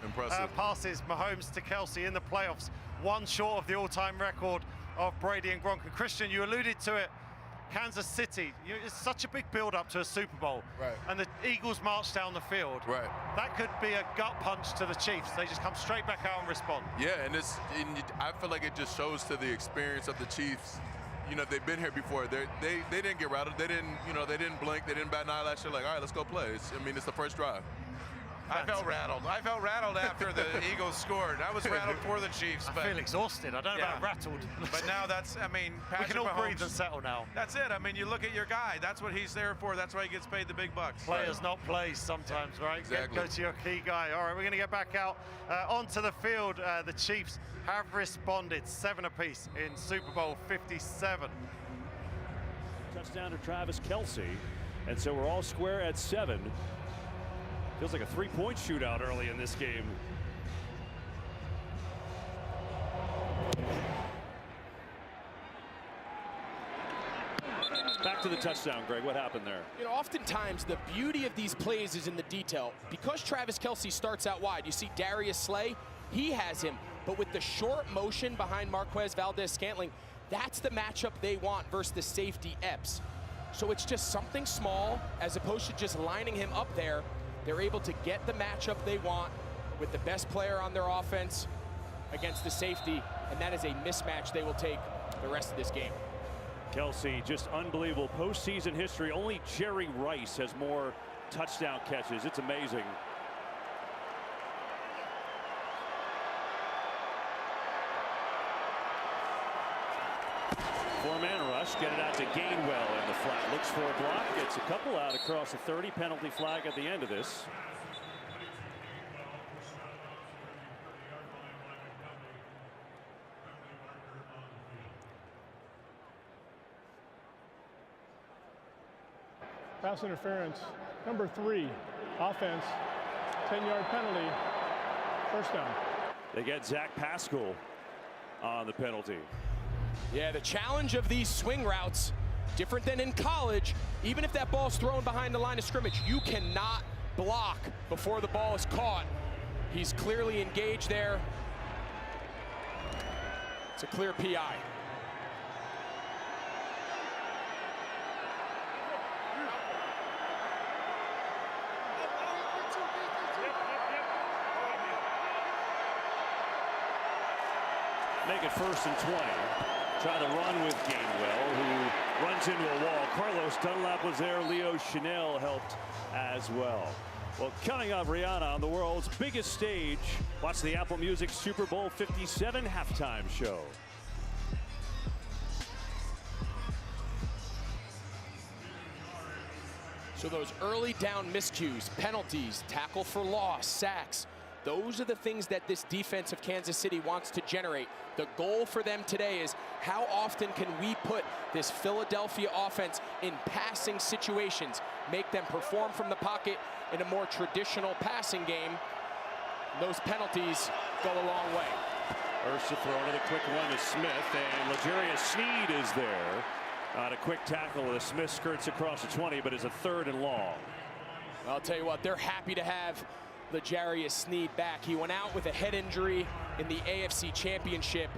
passes, Mahomes to Kelce in the playoffs. One short of the all-time record of Brady and Gronk. And Christian, you alluded to it. Kansas City, it's such a big build-up to a Super Bowl. Right. And the Eagles march down the field. Right. That could be a gut punch to the Chiefs. They just come straight back out and respond. Yeah, and I feel like it just shows to the experience of the Chiefs. They've been here before. They didn't get rattled. They didn't blink. They didn't bat an eyelash. They're like, all right, let's go play. It's the first drive. I felt rattled. I felt rattled after the Eagles scored. I was rattled for the Chiefs. I feel exhausted. I don't know about rattled. But now Patrick we can all Mahomes, breathe and settle now. That's it. I mean, you look at your guy. That's what he's there for. That's why he gets paid the big bucks. Players, not plays sometimes, right? Exactly. Go to your key guy. All right, we're going to get back out onto the field. The Chiefs have responded 7 apiece in Super Bowl 57. Touchdown to Travis Kelce, and so we're all square at 7. Feels like a 3-point shootout early in this game. Back to the touchdown, Greg. What happened there? Oftentimes the beauty of these plays is in the detail. Because Travis Kelce starts out wide, you see Darius Slay, he has him, but with the short motion behind Marquez Valdez-Scantling, that's the matchup they want versus the safety Epps. So it's just something small as opposed to just lining him up there. They're able to get the matchup they want with the best player on their offense against the safety, and that is a mismatch they will take the rest of this game. Kelce, just unbelievable postseason history. Only Jerry Rice has more touchdown catches. It's amazing. Four-man rush, get it out to Gainwell in the flat. Looks for a block, gets a couple out across the 30. Penalty flag at the end of this. Pass interference, number 3, offense, 10-yard penalty, first down. They get Zach Pascal on the penalty. Yeah, the challenge of these swing routes, different than in college. Even if that ball's thrown behind the line of scrimmage, you cannot block before the ball is caught. He's clearly engaged there. It's a clear PI. Make it 1st and 20. Try to run with Gainwell, who runs into a wall. Carlos Dunlap was there. Leo Chanel helped as well. Well, coming up, Rihanna on the world's biggest stage. Watch the Apple Music Super Bowl 57 halftime show. So those early down miscues, penalties, tackle for loss, sacks, those are the things that this defense of Kansas City wants to generate. The goal for them today is how often can we put this Philadelphia offense in passing situations, make them perform from the pocket in a more traditional passing game. those penalties go a long way. First to throw another quick one to Smith, and L'Jarius Sneed is there on a quick tackle with Smith skirts across the 20, but it's a 3rd and long. I'll tell you what, they're happy to have L'Jarius Sneed back. He went out with a head injury in the AFC Championship.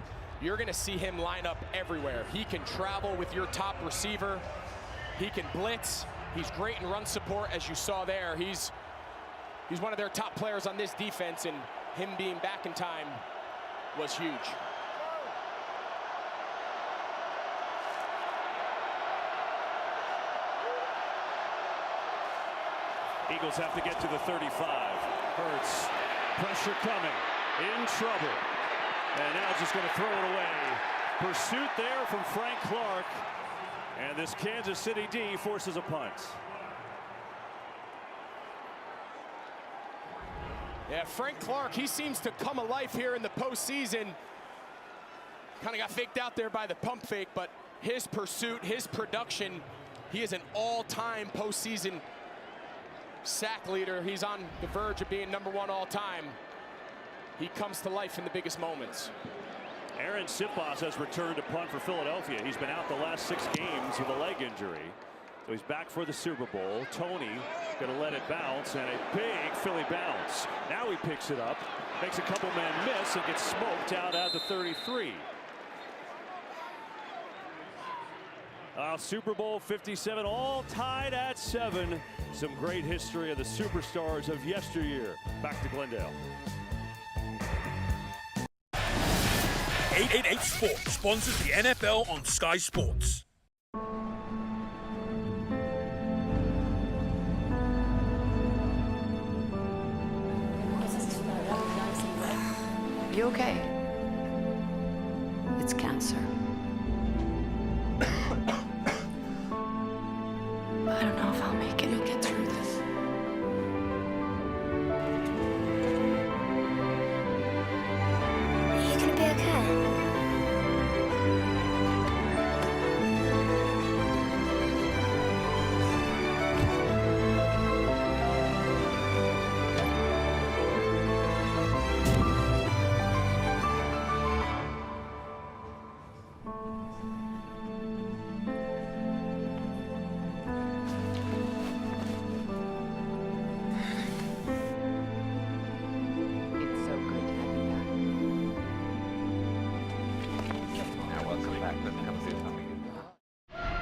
You're going to see him line up everywhere. He can travel with your top receiver. He can blitz. He's great in run support, as you saw there. He's one of their top players on this defense, and him being back in time was huge. Eagles have to get to the 35. Hurts, pressure coming, in trouble. And now just going to throw it away. Pursuit there from Frank Clark. And this Kansas City D forces a punt. Yeah, Frank Clark, he seems to come alive here in the postseason. Kind of got faked out there by the pump fake, but his pursuit, his production, he is an all-time postseason sack leader. He's on the verge of being #1 all-time. He comes to life in the biggest moments. Aaron Sipos has returned to punt for Philadelphia. He's been out the last 6 games with a leg injury. So he's back for the Super Bowl. Tony going to let it bounce, and a big Philly bounce. Now he picks it up, makes a couple men miss, and gets smoked out at the 33. Super Bowl 57, all tied at 7. Some great history of the superstars of yesteryear. Back to Glendale. 888 Sports sponsors the NFL on Sky Sports. You okay? It's cancer. I don't know if I'll make it. You'll get through this. Are you gonna be okay?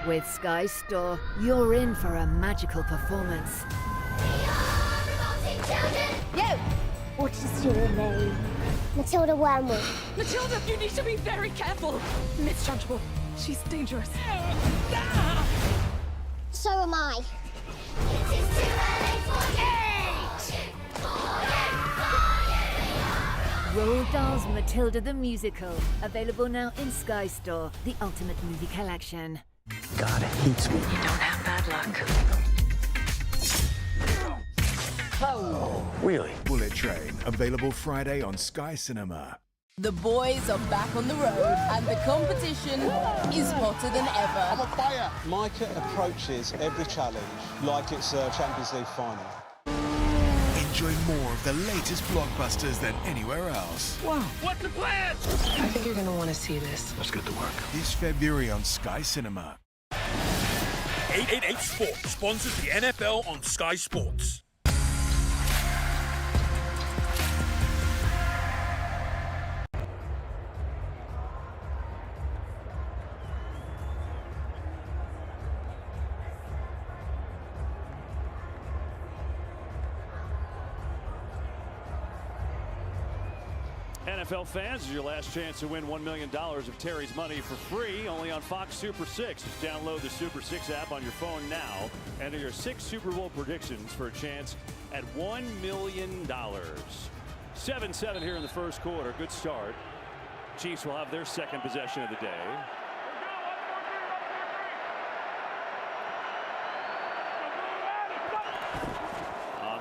With Sky Store, you're in for a magical performance. Yo! What is your name? Matilda Wormwood. Matilda, you need to be very careful. Miss Trunchbull, she's dangerous. So am I. Roald Dahl's Matilda the Musical. Available now in Sky Store, the ultimate movie collection. God hates me. You don't have bad luck. Oh, really? Bullet Train, available Friday on Sky Cinema. The boys are back on the road, and the competition is hotter than ever. I'm on fire! Micah approaches every challenge like it's a Champions League final. Enjoy more of the latest blockbusters than anywhere else. Wow, what's the plan? I think you're going to want to see this. Let's get to work. This February on Sky Cinema. 888 Sports sponsors the NFL on Sky Sports. NFL fans, this is your last chance to win $1 million of Terry's money for free, only on Fox Super 6. Just download the Super 6 app on your phone now. Enter your 6 Super Bowl predictions for a chance at $1 million. 7-7 here in the first quarter. Good start. Chiefs will have their second possession of the day.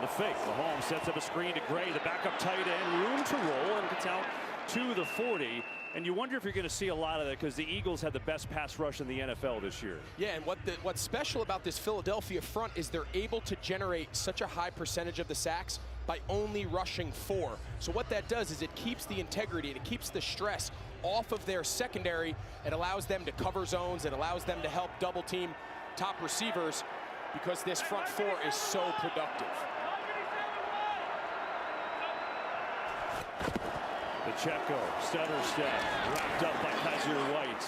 The fake. Mahomes sets up a screen to Gray, the backup tight end, room to roll, and gets out to the 40. And you wonder if you're going to see a lot of that because the Eagles had the best pass rush in the NFL this year. Yeah, and what's special about this Philadelphia front is they're able to generate such a high percentage of the sacks by only rushing 4. So what that does is it keeps the integrity and it keeps the stress off of their secondary. It allows them to cover zones. It allows them to help double team top receivers because this front 4 is so productive. Pacheco, stutter step, wrapped up by Kaiser White.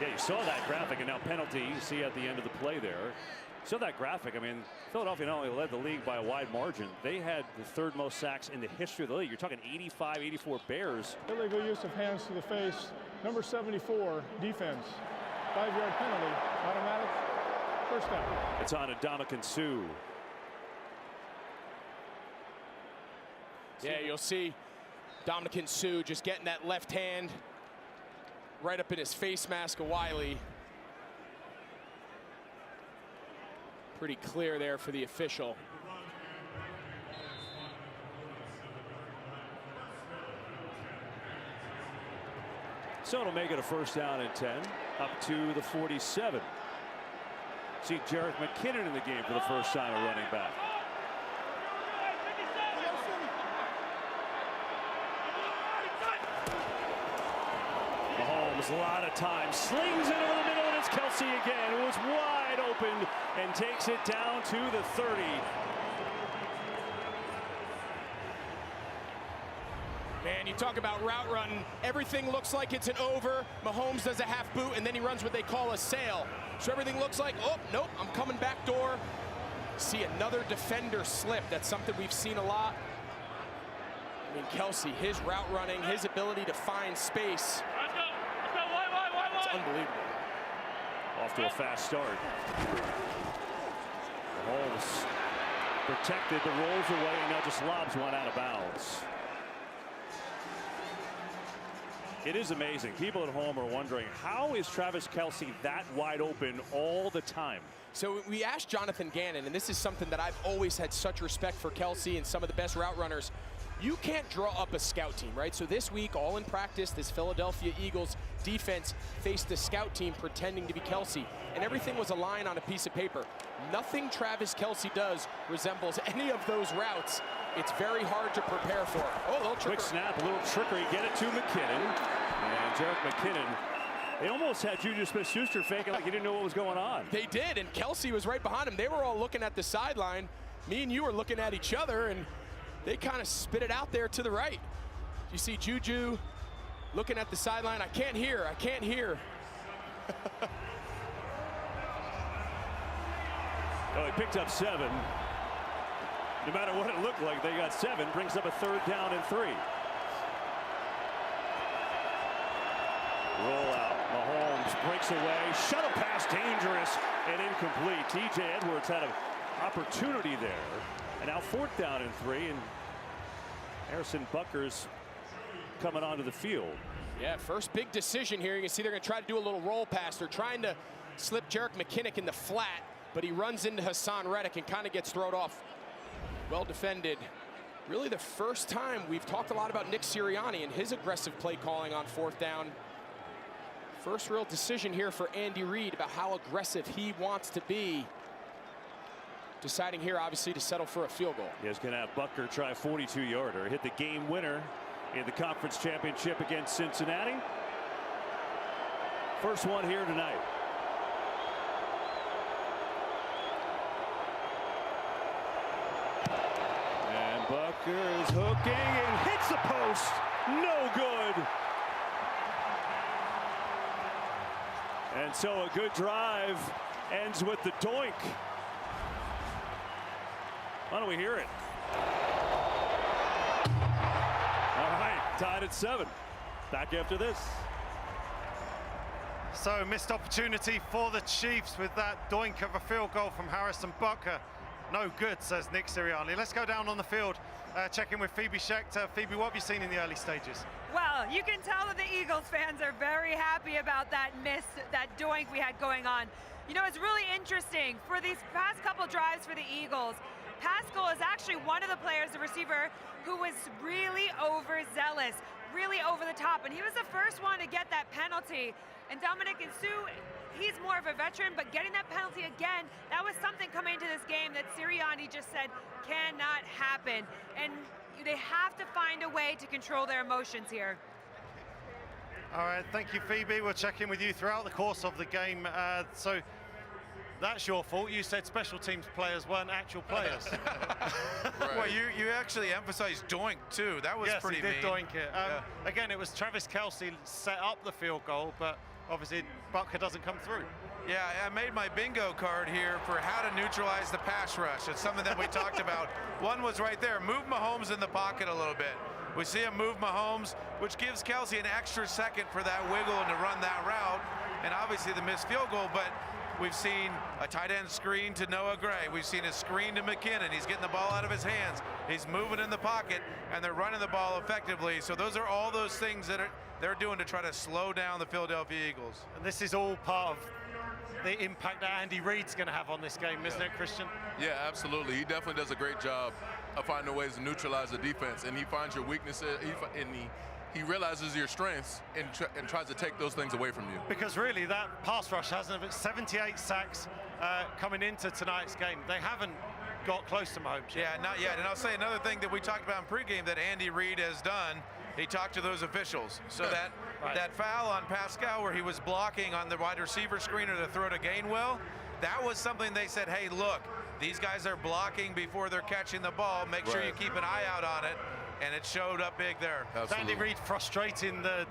Yeah, you saw that graphic, and now penalty you see at the end of the play there. So that graphic, I mean, Philadelphia not only led the league by a wide margin, they had the 3rd most sacks in the history of the league. You're talking 85, 84 Bears. Illegal use of hands to the face. Number 74, defense. 5-yard penalty, automatic first down. It's on Ndamukong Suh. Yeah, you'll see Ndamukong Suh just getting that left hand right up in his face mask of Wiley. Pretty clear there for the official. So it'll make it a first down and 10, up to the 47. See Jerick McKinnon in the game for the first time, a running back. Mahomes, a lot of time, slings it over the middle, and it's Kelsey again, who is wide open and takes it down to the 30. Man, you talk about route run. Everything looks like it's an over. Mahomes does a half boot, and then he runs what they call a sail. So everything looks like, oh, nope, I'm coming back door. See another defender slip. That's something we've seen a lot. I mean, Kelsey, his route running, his ability to find space. It's unbelievable. Off to a fast start. Mahomes protected, the rolls away, and now just lobs one out of bounds. It is amazing. People at home are wondering, how is Travis Kelce that wide open all the time? So we asked Jonathan Gannon, and this is something that I've always had such respect for Kelce and some of the best route runners. You can't draw up a scout team, right? So this week, all in practice, this Philadelphia Eagles defense faced a scout team pretending to be Kelce, and everything was a line on a piece of paper. Nothing Travis Kelce does resembles any of those routes. It's very hard to prepare for. Oh, a little trickery. Quick snap, a little trickery, get it to McKinnon. And Jerick McKinnon, they almost had Juju Smith-Schuster faking like he didn't know what was going on. They did, and Kelce was right behind him. They were all looking at the sideline. Me and you were looking at each other, and they kind of spit it out there to the right. You see Juju looking at the sideline. I can't hear. Oh, he picked up 7. No matter what it looked like, they got 7. Brings up a 3rd down and 3. Roll out. Mahomes breaks away. Shuttle pass, dangerous and incomplete. TJ Edwards had an opportunity there. And now 4th down and 3. And Harrison Butker's coming onto the field. Yeah, first big decision here. You can see they're going to try to do a little roll pass. They're trying to slip Jerick McKinnon in the flat, but he runs into Hassan Reddick and kind of gets thrown off. Well defended. Really the first time we've talked a lot about Nick Sirianni and his aggressive play calling on 4th down. First real decision here for Andy Reid about how aggressive he wants to be. Deciding here, obviously, to settle for a field goal. He's going to have Butker try a 42-yarder. Hit the game winner in the conference championship against Cincinnati. First one here tonight. And Butker is hooking and hits the post. No good. And so a good drive ends with the doink. Why don't we hear it? All right, tied at 7. Back after this. So missed opportunity for the Chiefs with that doink of a field goal from Harrison Butker. No good, says Nick Sirianni. Let's go down on the field, check in with Phoebe Schechter. Phoebe, what have you seen in the early stages? Well, you can tell that the Eagles fans are very happy about that miss, that doink we had going on. You know, it's really interesting. For these past couple drives for the Eagles, Pascal is actually one of the players, the receiver, who was really overzealous. really over the top, and he was the first one to get that penalty. And Dominic Sue, he's more of a veteran, but getting that penalty again, that was something coming into this game that Sirianni just said cannot happen. And they have to find a way to control their emotions here. All right, thank you, Phoebe. We'll check in with you throughout the course of the game. So that's your fault. You said special teams players weren't actual players. Right. Well, you actually emphasized doink too. That was yes, pretty he did mean. doink it. Again, it was Travis Kelce set up the field goal, but obviously Butker doesn't come through. Yeah, I made my bingo card here for how to neutralize the pass rush. It's something that we talked about. One was right there. Move Mahomes in the pocket a little bit. We see him move Mahomes, which gives Kelce an extra second for that wiggle and to run that route. And obviously the missed field goal, but we've seen a tight end screen to Noah Gray. We've seen a screen to McKinnon. He's getting the ball out of his hands. He's moving in the pocket, and they're running the ball effectively. So those are all those things that they're doing to try to slow down the Philadelphia Eagles. And this is all part of the impact that Andy Reid's going to have on this game, isn't it, Christian? Yeah, absolutely. He definitely does a great job of finding ways to neutralize the defense, and he finds your weaknesses, he realizes your strengths and tries to take those things away from you. Because really, that pass rush has 78 sacks coming into tonight's game. They haven't got close to Mahomes. Yeah, not yet. And I'll say another thing that we talked about in pregame that Andy Reid has done. He talked to those officials. So that that foul on Pascal where he was blocking on the wide receiver screen or the throw to Gainwell, that was something they said, hey, look, these guys are blocking before they're catching the ball. Make sure you keep an eye out on it. And it showed up big there. Andy Reid frustrating the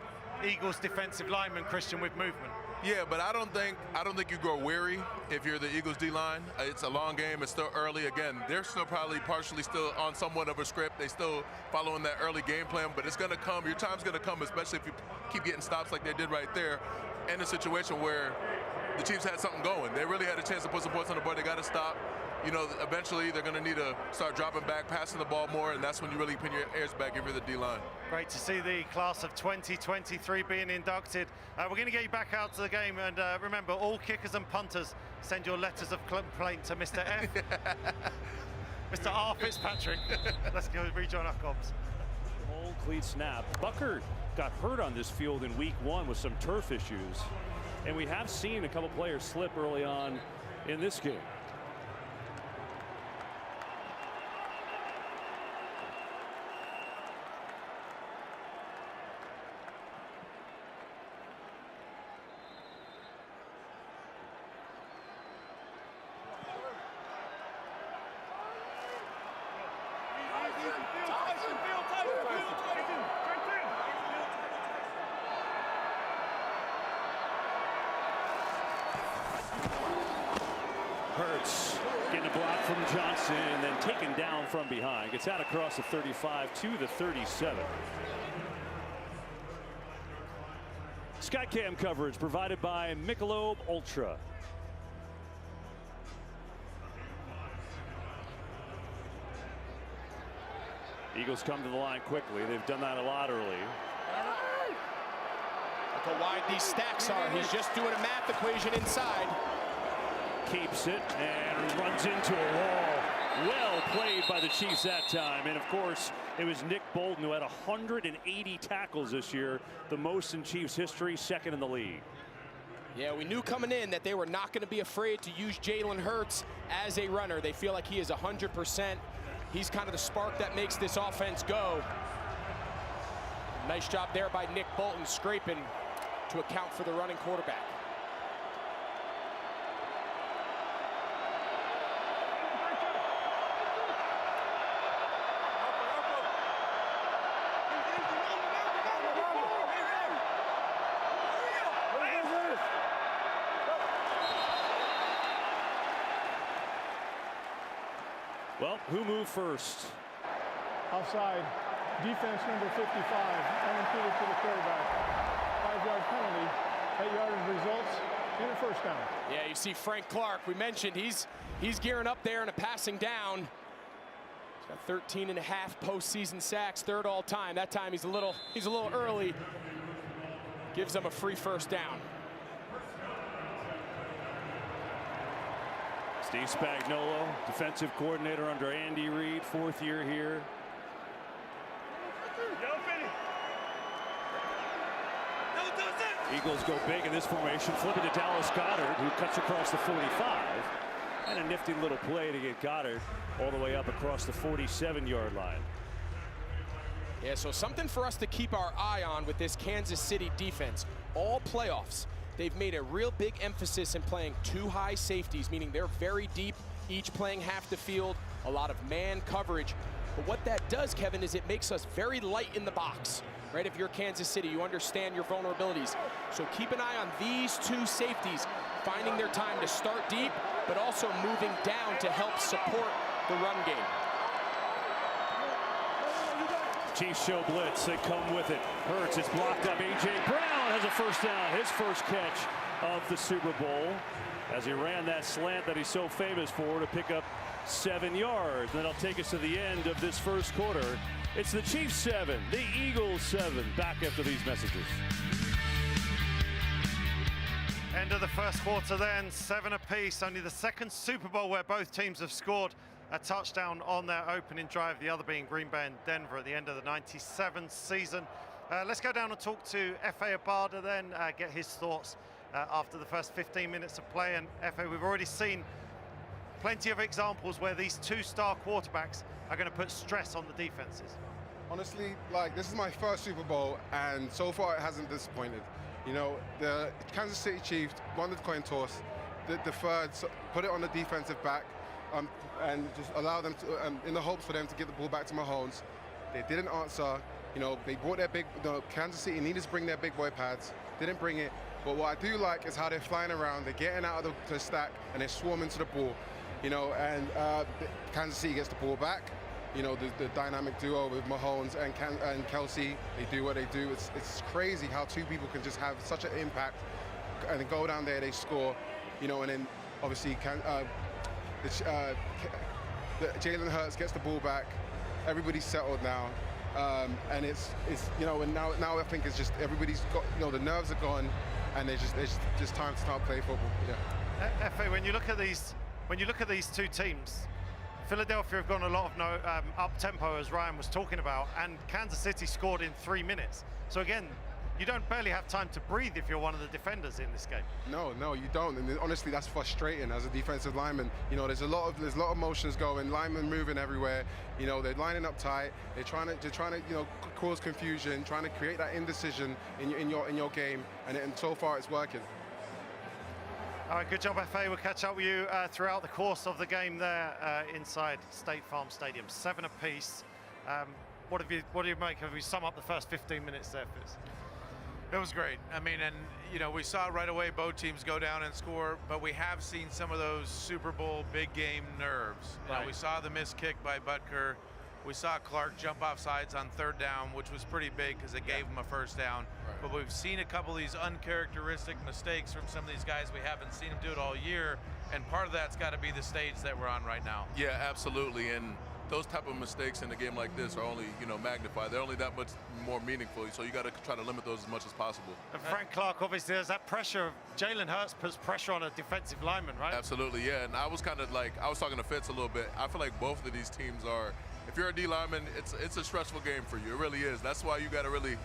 Eagles defensive lineman, Christian, with movement. Yeah, but I don't think you grow weary if you're the Eagles D-line. It's a long game. It's still early. Again, they're still probably partially still on somewhat of a script. They still following that early game plan, but it's going to come. Your time's going to come, especially if you keep getting stops like they did right there in a situation where the Chiefs had something going. They really had a chance to put some points on the board. They got to stop. You know, eventually they're going to need to start dropping back, passing the ball more, and that's when you really pin your ears back if you're the D-line. Great to see the class of 2023 being inducted. We're going to get you back out to the game, and remember, all kickers and punters send your letters of complaint to Mr. F. Mr. R. Fitzpatrick. Let's go rejoin our comms. Whole cleat snap. Butker got hurt on this field in week 1 with some turf issues, and we have seen a couple players slip early on in this game. Hurts getting a block from Johnson and then taken down from behind. Gets out across the 35 to the 37. Skycam coverage provided by Michelob Ultra. Eagles come to the line quickly. They've done that a lot early. Look how wide these stacks are. He's just doing a math equation inside. Keeps it and runs into a wall. Well played by the Chiefs that time. And of course, it was Nick Bolton who had 180 tackles this year, the most in Chiefs history, second in the league. Yeah, we knew coming in that they were not going to be afraid to use Jalen Hurts as a runner. They feel like he is 100%. He's kind of the spark that makes this offense go. Nice job there by Nick Bolton, scraping to account for the running quarterback. Well, who moved first? Offside. Defense number 55, unimpeded to the quarterback. 5-yard penalty. 8 yardage results in a first down. Yeah, you see Frank Clark. We mentioned he's gearing up there in a passing down. He's got 13 and a half postseason sacks, third all time. That time he's a little early. Gives them a free first down. Steve Spagnuolo, defensive coordinator under Andy Reid, 4th year here. Eagles go big in this formation, flip it to Dallas Goedert, who cuts across the 45. And a nifty little play to get Goedert all the way up across the 47-yard line. Yeah, so something for us to keep our eye on with this Kansas City defense. All playoffs, they've made a real big emphasis in playing two high safeties, meaning they're very deep, each playing half the field, a lot of man coverage. But what that does, Kevin, is it makes us very light in the box, right? If you're Kansas City, you understand your vulnerabilities. So keep an eye on these two safeties, finding their time to start deep, but also moving down to help support the run game. Chiefs show blitz, they come with it. Hurts, it's blocked up. A.J. Brown has a first down, his first catch of the Super Bowl, as he ran that slant that he's so famous for to pick up 7 yards. That'll take us to the end of this first quarter. It's the Chiefs 7, the Eagles 7. Back after these messages. End of the first quarter then, 7 apiece. Only the second Super Bowl where both teams have scored a touchdown on their opening drive, the other being Green Bay and Denver at the end of the 97 season. Let's go down and talk to F.A. Abada then, get his thoughts after the first 15 minutes of play. And F.A., we've already seen plenty of examples where these two star quarterbacks are going to put stress on the defenses. Honestly, like, this is my first Super Bowl, and so far it hasn't disappointed. You know, the Kansas City Chiefs won the coin toss, deferred, put it on the defensive back, and just allow them to, in the hopes for them to get the ball back to Mahomes. They didn't answer. You know, they brought their Kansas City needed to bring their big boy pads, didn't bring it. But what I do like is how they're flying around, they're getting out of the stack, and they're swarming to the ball. You know, and Kansas City gets the ball back. You know, the dynamic duo with Mahomes and Kelsey, they do what they do. It's crazy how two people can just have such an impact, and then go down there, they score. You know, and then obviously Jalen Hurts gets the ball back. Everybody's settled now, and it's you know, and now I think it's just everybody's got, you know, the nerves are gone, and it's just time to start playing football. Yeah. F.A., when you look at these two teams, Philadelphia have gone a lot of up tempo, as Ryan was talking about, and Kansas City scored in 3 minutes. So again, you don't barely have time to breathe if you're one of the defenders in this game. No, you don't. And honestly, that's frustrating as a defensive lineman. You know, there's a lot of motions going, linemen moving everywhere. You know, they're lining up tight. They're trying to you know, cause confusion, trying to create that indecision in your game. And so far, it's working. All right, good job, F.A. We'll catch up with you throughout the course of the game there inside State Farm Stadium. 7 apiece. What do you make of? We sum up the first 15 minutes there, Fitz? It was great. I mean, and you know, we saw right away both teams go down and score, but we have seen some of those Super Bowl big game nerves. You know, we saw the missed kick by Butker. We saw Clark jump off sides on 3rd down, which was pretty big because it gave him a first down. But we've seen a couple of these uncharacteristic mistakes from some of these guys. We haven't seen them do it all year, and part of that's got to be the stage that we're on right now. Yeah, absolutely. And those type of mistakes in a game like this are only, you know, magnified. They're only that much more meaningful, so you got to try to limit those as much as possible. And Frank Clark, obviously, there's that pressure. Jalen Hurts puts pressure on a defensive lineman, right? Absolutely, yeah. And I was kind of like, I was talking to Fitz a little bit. I feel like both of these teams are, if you're a D lineman, it's a stressful game for you. It really is. That's why you got to really,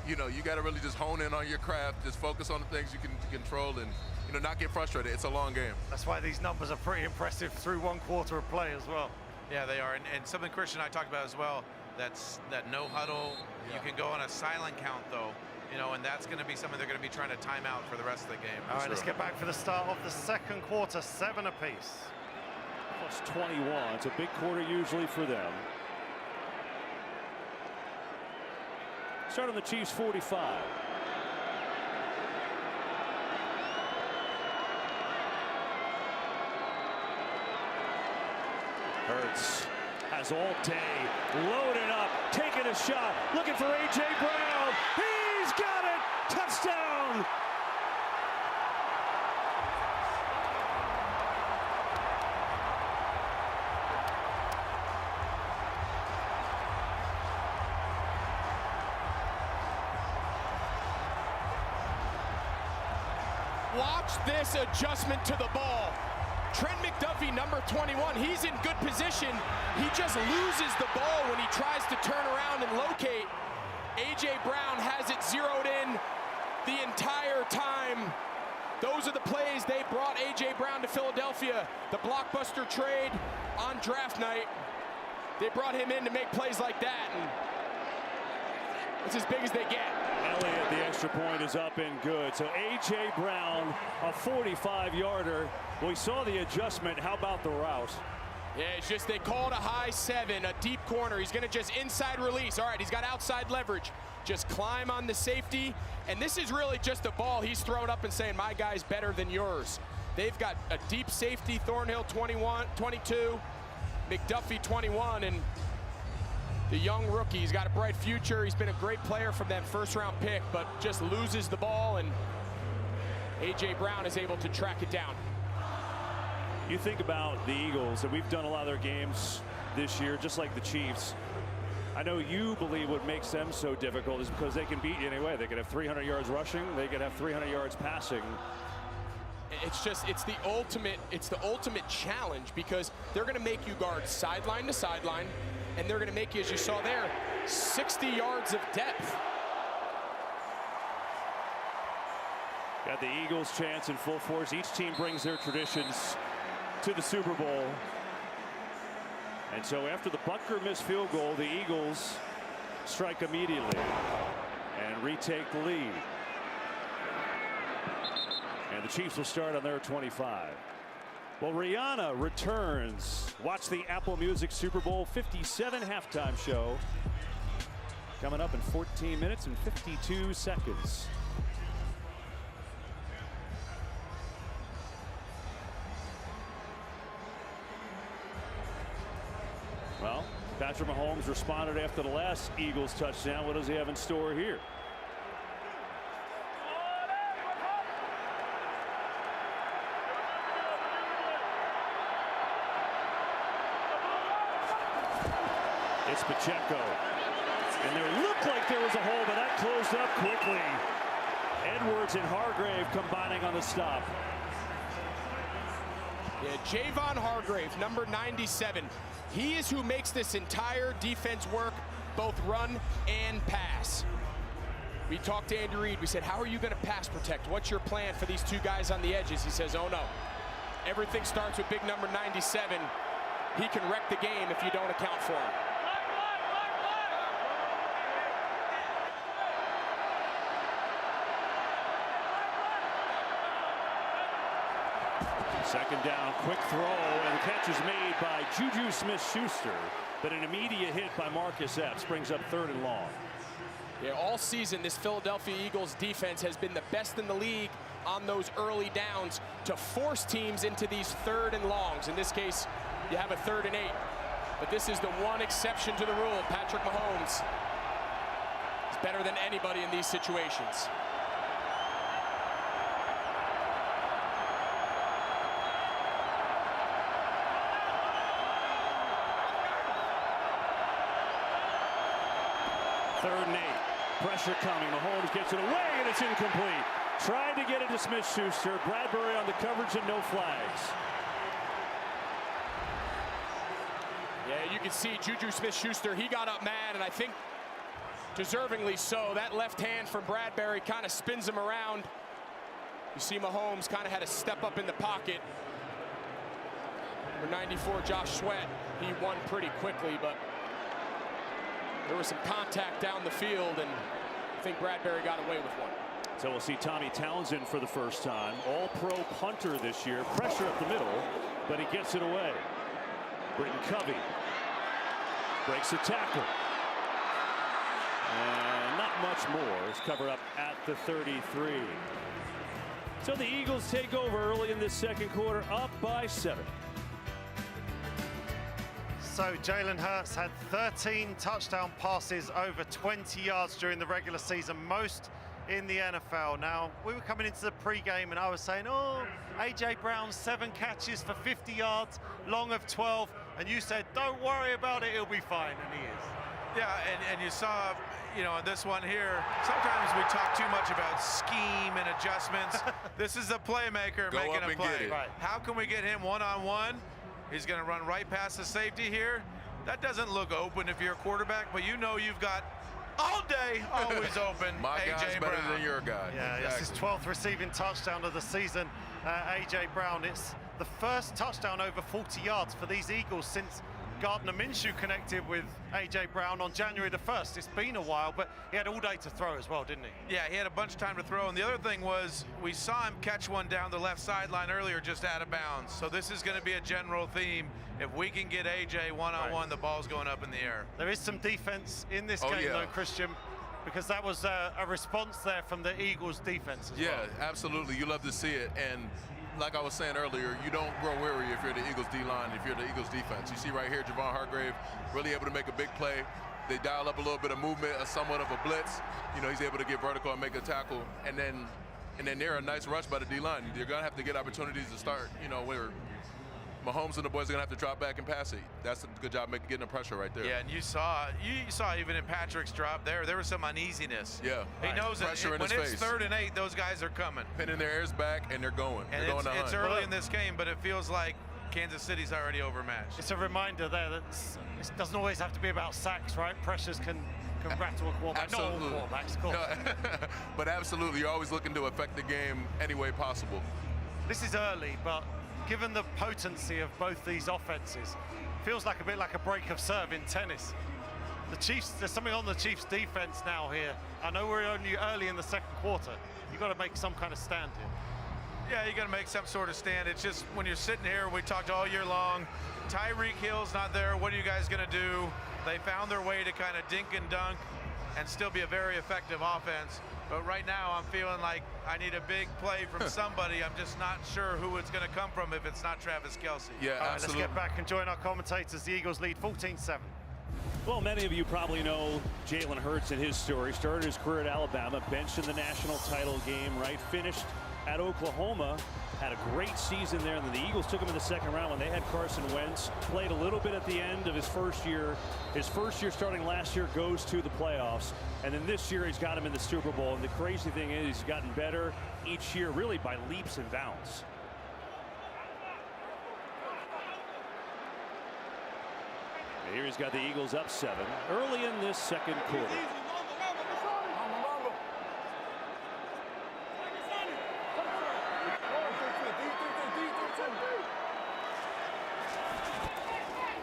you know, you got to really just hone in on your craft, just focus on the things you can control, and, you know, not get frustrated. It's a long game. That's why these numbers are pretty impressive through 1 quarter of play as well. Yeah, they are, and something Christian and I talked about as well, that's that no huddle. You can go on a silent count though, you know, and that's going to be something they're going to be trying to time out for the rest of the game. All right, let's get back for the start of the second quarter, 7 apiece. Plus 21, it's a big quarter usually for them. Start on the Chiefs 45. Hurts has all day, loaded up, taking a shot, looking for A.J. Brown. He's got it! Touchdown! Watch this adjustment to the ball. Trent McDuffie, number 21, he's in good position. He just loses the ball when he tries to turn around and locate. A.J. Brown has it zeroed in. the entire time. Those are the plays they brought A.J. Brown to Philadelphia. The blockbuster trade on draft night. They brought him in to make plays like that, and it's as big as they get. Elliott, the extra point is up and good. So A.J. Brown, a 45-yarder. We saw the adjustment. How about the route? Yeah, it's just they called a high 7, a deep corner. He's going to just inside release. All right, he's got outside leverage. Just climb on the safety. And this is really just a ball he's throwing up and saying, my guy's better than yours. They've got a deep safety, Thornhill 21, 22, McDuffie 21, and the young rookie. He's got a bright future. He's been a great player from that first-round pick, but just loses the ball, and A.J. Brown is able to track it down. You think about the Eagles, and we've done a lot of their games this year, just like the Chiefs. I know you believe what makes them so difficult is because they can beat you anyway. They could have 300 yards rushing. They could have 300 yards passing. It's the ultimate challenge because they're going to make you guard sideline to sideline, and they're going to make you, as you saw there, 60 yards of depth. Got the Eagles' chance in full force. Each team brings their traditions to the Super Bowl. And so after the Butker missed field goal, the Eagles strike immediately and retake the lead. And the Chiefs will start on their 25. Well, Rihanna returns. Watch the Apple Music Super Bowl 57 halftime show coming up in 14 minutes and 52 seconds. Well, Patrick Mahomes responded after the last Eagles touchdown. What does he have in store here? It's Pacheco. And there looked like there was a hole, but that closed up quickly. Edwards and Hargrave combining on the stop. Yeah, Javon Hargrave, number 97. He is who makes this entire defense work, both run and pass. We talked to Andy Reid. We said, how are you going to pass protect? What's your plan for these two guys on the edges? He says, oh no. Everything starts with big number 97. He can wreck the game if you don't account for him. Second down, quick throw, and the catch is made by Juju Smith-Schuster, but an immediate hit by Marcus Epps brings up 3rd and long. Yeah, all season, this Philadelphia Eagles defense has been the best in the league on those early downs to force teams into these 3rd and longs. In this case, you have a 3rd and 8. But this is the one exception to the rule. Patrick Mahomes is better than anybody in these situations. Third and 8. Pressure coming. Mahomes gets it away, and it's incomplete. Tried to get it to Smith-Schuster. Bradbury on the coverage and no flags. Yeah, you can see Juju Smith-Schuster, he got up mad, and I think deservingly so. That left hand from Bradbury kind of spins him around. You see Mahomes kind of had to step up in the pocket. Number 94, Josh Sweat, he won pretty quickly, but there was some contact down the field, and I think Bradbury got away with one. So we'll see Tommy Townsend for the first time. All-pro punter this year. Pressure up the middle, but he gets it away. Britton Covey breaks a tackle. And not much more. It's covered up at the 33. So the Eagles take over early in this second quarter, up by 7. So Jalen Hurts had 13 touchdown passes over 20 yards during the regular season, most in the NFL. Now, we were coming into the pregame and I was saying, oh, A.J. Brown, 7 catches for 50 yards, long of 12. And you said, don't worry about it, he'll be fine, and he is. Yeah, and you saw, you know, this one here, sometimes we talk too much about scheme and adjustments. This is a playmaker making a play. Right. How can we get him one-on-one? He's going to run right past the safety here. That doesn't look open if you're a quarterback, but you know you've got all day, always open. My guy's A.J. better Brown. than your guy. Yeah, exactly. It's his 12th receiving touchdown of the season, A.J. Brown. It's the first touchdown over 40 yards for these Eagles since Gardner Minshew connected with A.J. Brown on January the 1st. It's been a while, but he had all day to throw as well, didn't he? Yeah, he had a bunch of time to throw. And the other thing was we saw him catch one down the left sideline earlier just out of bounds. So this is going to be a general theme. If we can get A.J. one-on-one, the ball's going up in the air. There is some defense in this game, though, Christian, because that was a response there from the Eagles defense as well. Yeah, absolutely. You love to see it. And like I was saying earlier, you don't grow weary if you're the Eagles D-line, if you're the Eagles defense. You see right here, Javon Hargrave really able to make a big play. They dial up a little bit of movement, somewhat of a blitz. You know, he's able to get vertical and make a tackle. And then they're a nice rush by the D-line. You're going to have to get opportunities to start, you know, where Mahomes and the boys are going to have to drop back and pass it. That's a good job getting the pressure right there. Yeah, and you saw even in Patrick's drop there was some uneasiness. Yeah. He knows pressure that in when his it's face. 3rd and 8, those guys are coming. Pinning their ears back, and they're going. And they're going to it's hunt. early in this game, but it feels like Kansas City's already overmatched. It's a reminder there that it doesn't always have to be about sacks, right? Pressures can rattle a quarterback. Absolutely. Not all quarterbacks, of course. No, but absolutely, you're always looking to affect the game any way possible. This is early, but given the potency of both these offenses, feels like a bit like a break of serve in tennis. The Chiefs, there's something on the Chiefs defense now here. I know we're only early in the second quarter. You've got to make some kind of stand here. Yeah, you got to make some sort of stand. It's just when you're sitting here, we talked all year long, Tyreek Hill's not there. What are you guys going to do? They found their way to kind of dink and dunk and still be a very effective offense. But right now, I'm feeling like I need a big play from somebody. I'm just not sure who it's going to come from if it's not Travis Kelce. Yeah, all right, absolutely. Let's get back and join our commentators. The Eagles lead 14-7. Well, many of you probably know Jalen Hurts and his story. Started his career at Alabama, benched in the national title game, right? Finished at Oklahoma, had a great season there, and then the Eagles took him in the second round when they had Carson Wentz. Played a little bit at the end of his first year. His first year starting last year goes to the playoffs, and then this year he's got him in the Super Bowl. And the crazy thing is he's gotten better each year, really by leaps and bounds. Here he's got the Eagles up 7 early in this second quarter.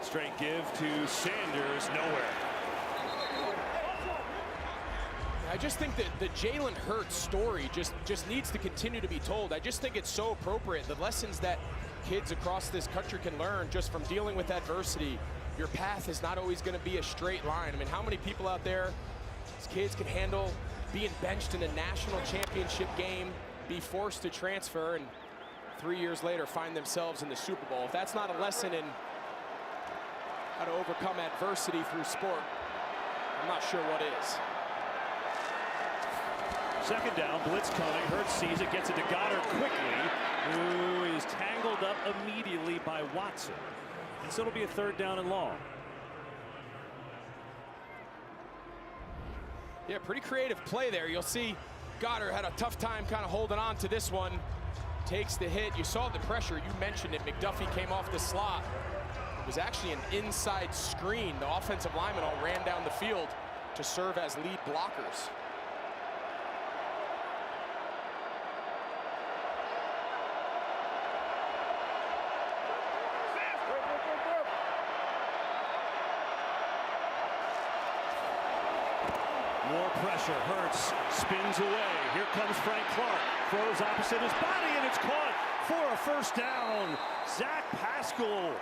Straight give to Sanders, nowhere. I just think that the Jalen Hurts story just needs to continue to be told. I just think it's so appropriate. The lessons that kids across this country can learn just from dealing with adversity. Your path is not always going to be a straight line. I mean, how many people out there, these kids can handle being benched in a national championship game, be forced to transfer, and 3 years later find themselves in the Super Bowl? If that's not a lesson in how to overcome adversity through sport, I'm not sure what is. Second down, blitz coming. Hurts sees it, gets it to Goddard quickly, who is tangled up immediately by Watson. And so it'll be a 3rd down and long. Yeah, pretty creative play there. You'll see Goddard had a tough time kind of holding on to this one. Takes the hit. You saw the pressure. You mentioned it. McDuffie came off the slot. It was actually an inside screen. The offensive linemen all ran down the field to serve as lead blockers. More pressure. Hurts spins away. Here comes Frank Clark. Throws opposite his body, and it's caught for a 1st down. Zach Pascal.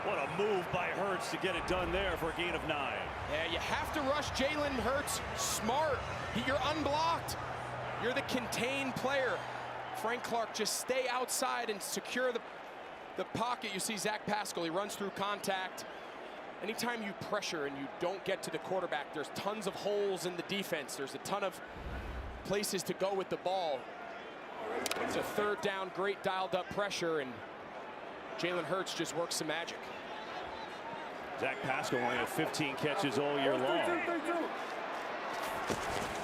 What a move by Hurts to get it done there for a gain of 9. Yeah, you have to rush Jalen Hurts smart. You're unblocked. You're the contained player. Frank Clark, just stay outside and secure the pocket. You see Zach Pascal, he runs through contact. Anytime you pressure and you don't get to the quarterback, there's tons of holes in the defense. There's a ton of places to go with the ball. It's a 3rd down, great dialed up pressure, and Jalen Hurts just works some magic. Zach Pascal only had 15 catches all year long.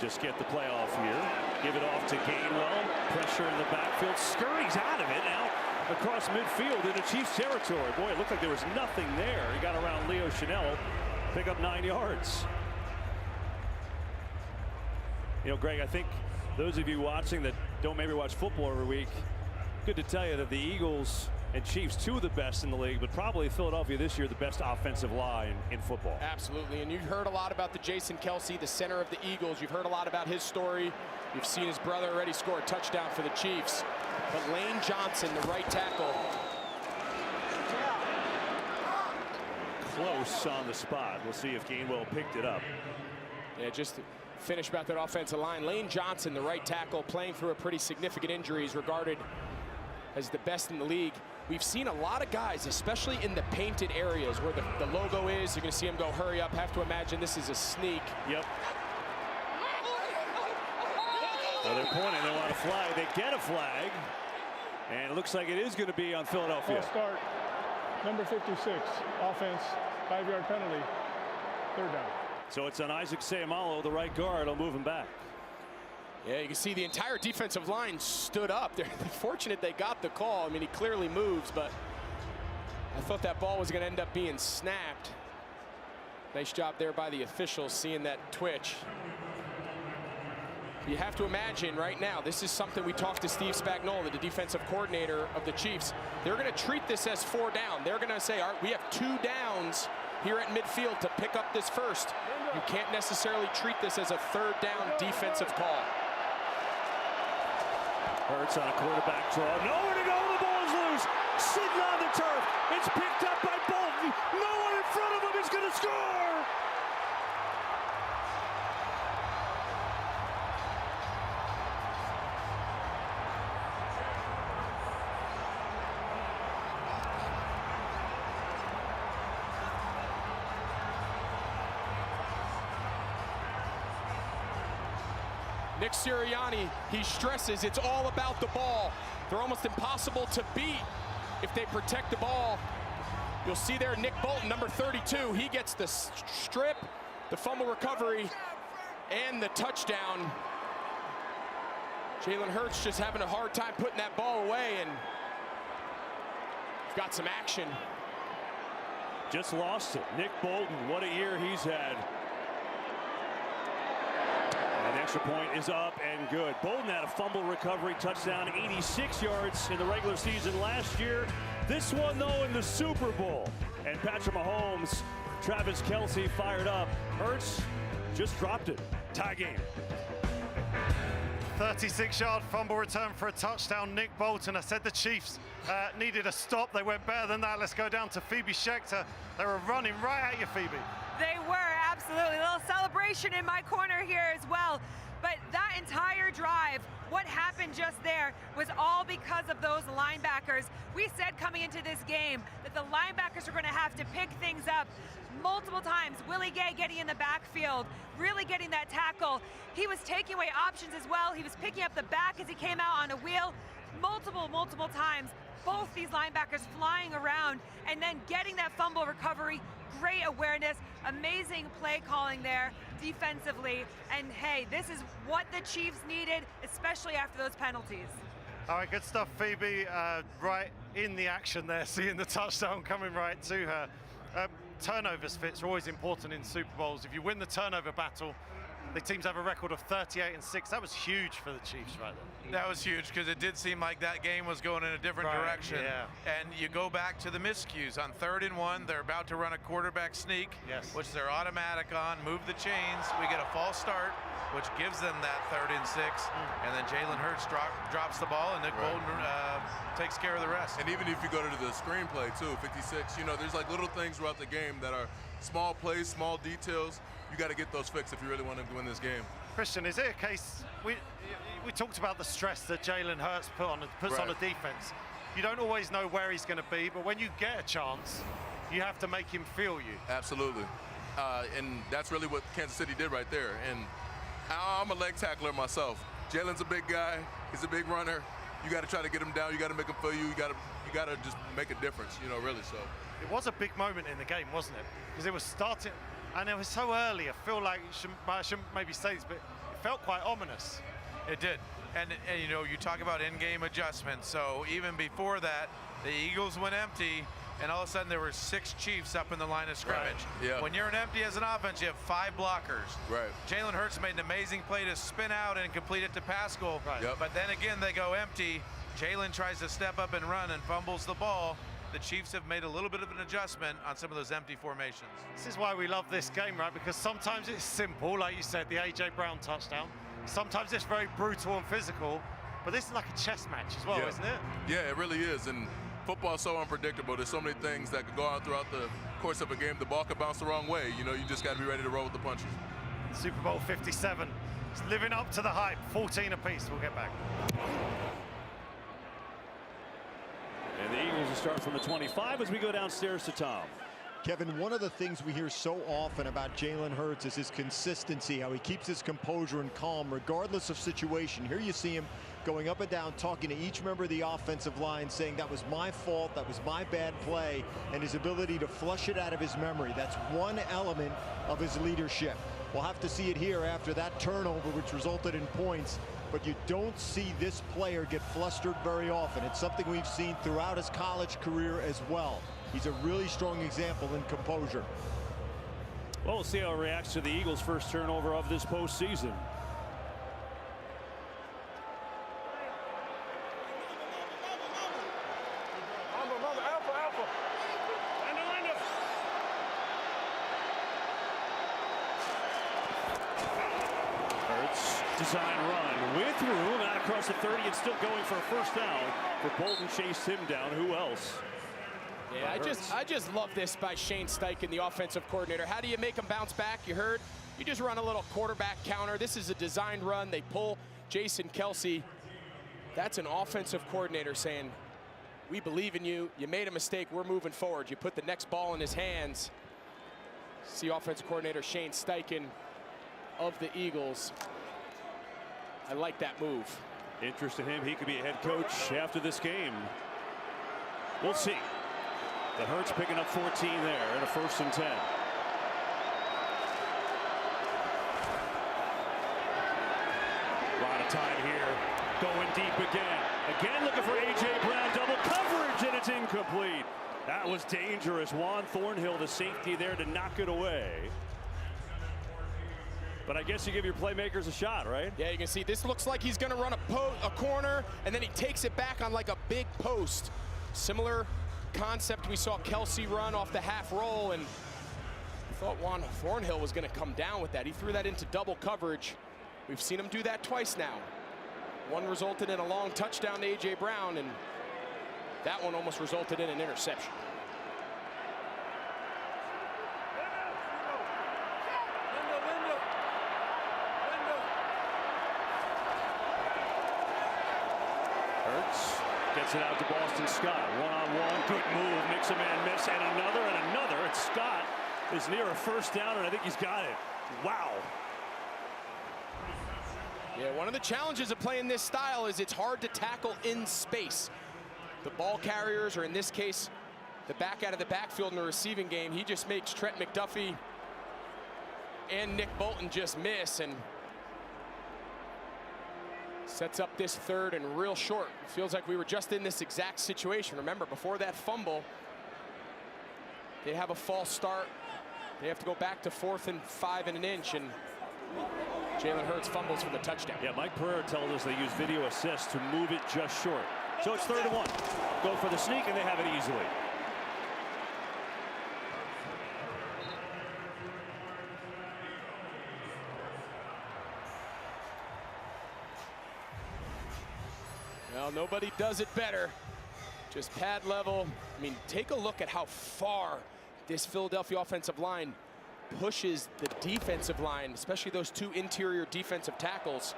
Just get the play off here. Give it off to Gainwell. Pressure in the backfield. Scurries out of it now across midfield into Chiefs territory. Boy, it looked like there was nothing there. He got around Leo Chanel, pick up 9 yards. You know, Greg, I think those of you watching that don't maybe watch football every week, good to tell you that the Eagles and Chiefs, two of the best in the league, but probably Philadelphia this year, the best offensive line in football. Absolutely, and you've heard a lot about the Jason Kelce, the center of the Eagles. You've heard a lot about his story. You've seen his brother already score a touchdown for the Chiefs. But Lane Johnson, the right tackle. Close on the spot. We'll see if Gainwell picked it up. Yeah, just to finish about that offensive line. Lane Johnson, the right tackle, playing through a pretty significant injury, is regarded as the best in the league. We've seen a lot of guys, especially in the painted areas where the logo is. You're going to see him go hurry up. Have to imagine this is a sneak. Yep. Well, they're pointing. They want a flag. They get a flag. And it looks like it is going to be on Philadelphia. False start. Number 56. Offense. 5-yard penalty. 3rd down. So it's on Isaac Seumalo, the right guard. I'll move him back. Yeah, you can see the entire defensive line stood up. They're fortunate they got the call. I mean, he clearly moves, but I thought that ball was going to end up being snapped. Nice job there by the officials seeing that twitch. You have to imagine right now, this is something we talked to Steve Spagnuolo, the defensive coordinator of the Chiefs. They're going to treat this as 4 down. They're going to say, all right, we have 2 downs here at midfield to pick up this first. You can't necessarily treat this as a 3rd down defensive call. Hurts on a quarterback draw. Nowhere to go. The ball is loose. Sitting on the turf. It's picked up by Bolton. No one in front of him is going to score. Nick Sirianni, he stresses it's all about the ball. They're almost impossible to beat if they protect the ball. You'll see there Nick Bolton, number 32, he gets the strip, the fumble recovery, and the touchdown. Jalen Hurts just having a hard time putting that ball away, and got some action. Just lost it. Nick Bolton, what a year he's had. And the extra point is up and good. Bolton had a fumble recovery touchdown, 86 yards in the regular season last year. This one, though, in the Super Bowl. And Patrick Mahomes, Travis Kelce fired up. Hurts just dropped it. Tie game. 36-yard fumble return for a touchdown. Nick Bolton. I said the Chiefs needed a stop. They went better than that. Let's go down to Phoebe Schechter. They were running right at you, Phoebe. They were, absolutely. A little celebration in my corner here as well. But that entire drive, what happened just there was all because of those linebackers. We said coming into this game that the linebackers are going to have to pick things up multiple times. Willie Gay getting in the backfield, really getting that tackle. He was taking away options as well. He was picking up the back as he came out on a wheel multiple times. Both these linebackers flying around and then getting that fumble recovery. Great awareness, amazing play calling there defensively. And hey, this is what the Chiefs needed, especially after those penalties. All right, good stuff, Phoebe. Right in the action there, seeing the touchdown coming right to her. Turnovers, Fitz, are always important in Super Bowls. If you win the turnover battle, the teams have a record of 38-6. That was huge for the Chiefs right there. That was huge because it did seem like that game was going in a different direction. Yeah. And you go back to the miscues. On 3rd and 1, they're about to run a quarterback sneak, which they're automatic on, move the chains. We get a false start, which gives them that 3rd and 6. And then Jalen Hurts drops the ball, and Nick Bolton takes care of the rest. And even if you go to the screenplay, too, 56, you know, there's like little things throughout the game that are small plays, small details. You got to get those fixed if you really want to win this game. Christian, is it a case, we talked about the stress that Jalen Hurts puts on the defense. You don't always know where he's going to be, but when you get a chance, you have to make him feel you. Absolutely. And that's really what Kansas City did right there. And I'm a leg tackler myself. Jalen's a big guy. He's a big runner. You got to try to get him down. You got to make him feel you. You got to just make a difference, you know, really. So it was a big moment in the game, wasn't it? Because it was starting. And it was so early. I feel like I shouldn't maybe say this, but it felt quite ominous. It did. And you know, you talk about in-game adjustments. So even before that, the Eagles went empty. and all of a sudden there were 6 Chiefs up in the line of scrimmage. Right. Yeah. When you're an empty as an offense, you have 5 blockers. Right. Jalen Hurts made an amazing play to spin out and complete it to Pascal. Right. Yep. But then again, they go empty. Jalen tries to step up and run and fumbles the ball. The Chiefs have made a little bit of an adjustment on some of those empty formations. This is why we love this game, right? Because sometimes it's simple, like you said, the A.J. Brown touchdown. Sometimes it's very brutal and physical, but this is like a chess match as well, Yeah. isn't it? Yeah, it really is. And football's so unpredictable. There's so many things that could go on throughout the course of a game. The ball could bounce the wrong way. You know, you just got to be ready to roll with the punches. Super Bowl 57. It's living up to the hype. 14 apiece. We'll get back. And the Eagles will start from the 25 as we go downstairs to Tom. Kevin, one of the things we hear so often about Jalen Hurts is his consistency, how he keeps his composure and calm regardless of situation. Here you see him going up and down, talking to each member of the offensive line, saying that was my fault, that was my bad play, and his ability to flush it out of his memory. That's one element of his leadership. We'll have to see it here after that turnover, which resulted in points. But you don't see this player get flustered very often. It's something we've seen throughout his college career as well. He's a really strong example in composure. Well, we'll see how it reacts to the Eagles' first turnover of this postseason. Design run with room out across the 30 and still going for a first down. For Bolden chased him down. Who else? Yeah, I just love this by Shane Steichen, the offensive coordinator. How do you make them bounce back? You heard, you just run a little quarterback counter. This is a designed run. They pull Jason Kelce. That's an offensive coordinator saying, we believe in you. You made a mistake. We're moving forward. You put the next ball in his hands. See offensive coordinator Shane Steichen of the Eagles. I like that move. Interest in him. He could be a head coach after this game. We'll see. The Hurts picking up 14 there and a 1st and 10. A lot of time here. Going deep again. Again looking for A.J. Brown. Double coverage, and it's incomplete. That was dangerous. Juan Thornhill, the safety there to knock it away. But I guess you give your playmakers a shot, right? Yeah, you can see this looks like he's going to run a corner, and then he takes it back on like a big post. Similar concept we saw Kelce run off the half roll, and I thought Juan Thornhill was going to come down with that. He threw that into double coverage. We've seen him do that twice now. One resulted in a long touchdown to A.J. Brown, and that one almost resulted in an interception. Gets it out to Boston Scott. One-on-one, good move, makes a man miss, and another, and another. And Scott is near a first down, and I think he's got it. Wow. Yeah, one of the challenges of playing this style is it's hard to tackle in space. The ball carriers, or in this case, the back out of the backfield in the receiving game, he just makes Trent McDuffie and Nick Bolton just miss, and sets up this 3rd and real short. It feels like we were just in this exact situation. Remember, before that fumble, they have a false start. They have to go back to 4th and 5 and an inch, and Jalen Hurts fumbles for the touchdown. Yeah, Mike Pereira tells us they use video assist to move it just short. So it's 3rd and 1. Go for the sneak, and they have it easily. Well, nobody does it better. Just pad level. I mean, take a look at how far this Philadelphia offensive line pushes the defensive line, especially those 2 interior defensive tackles,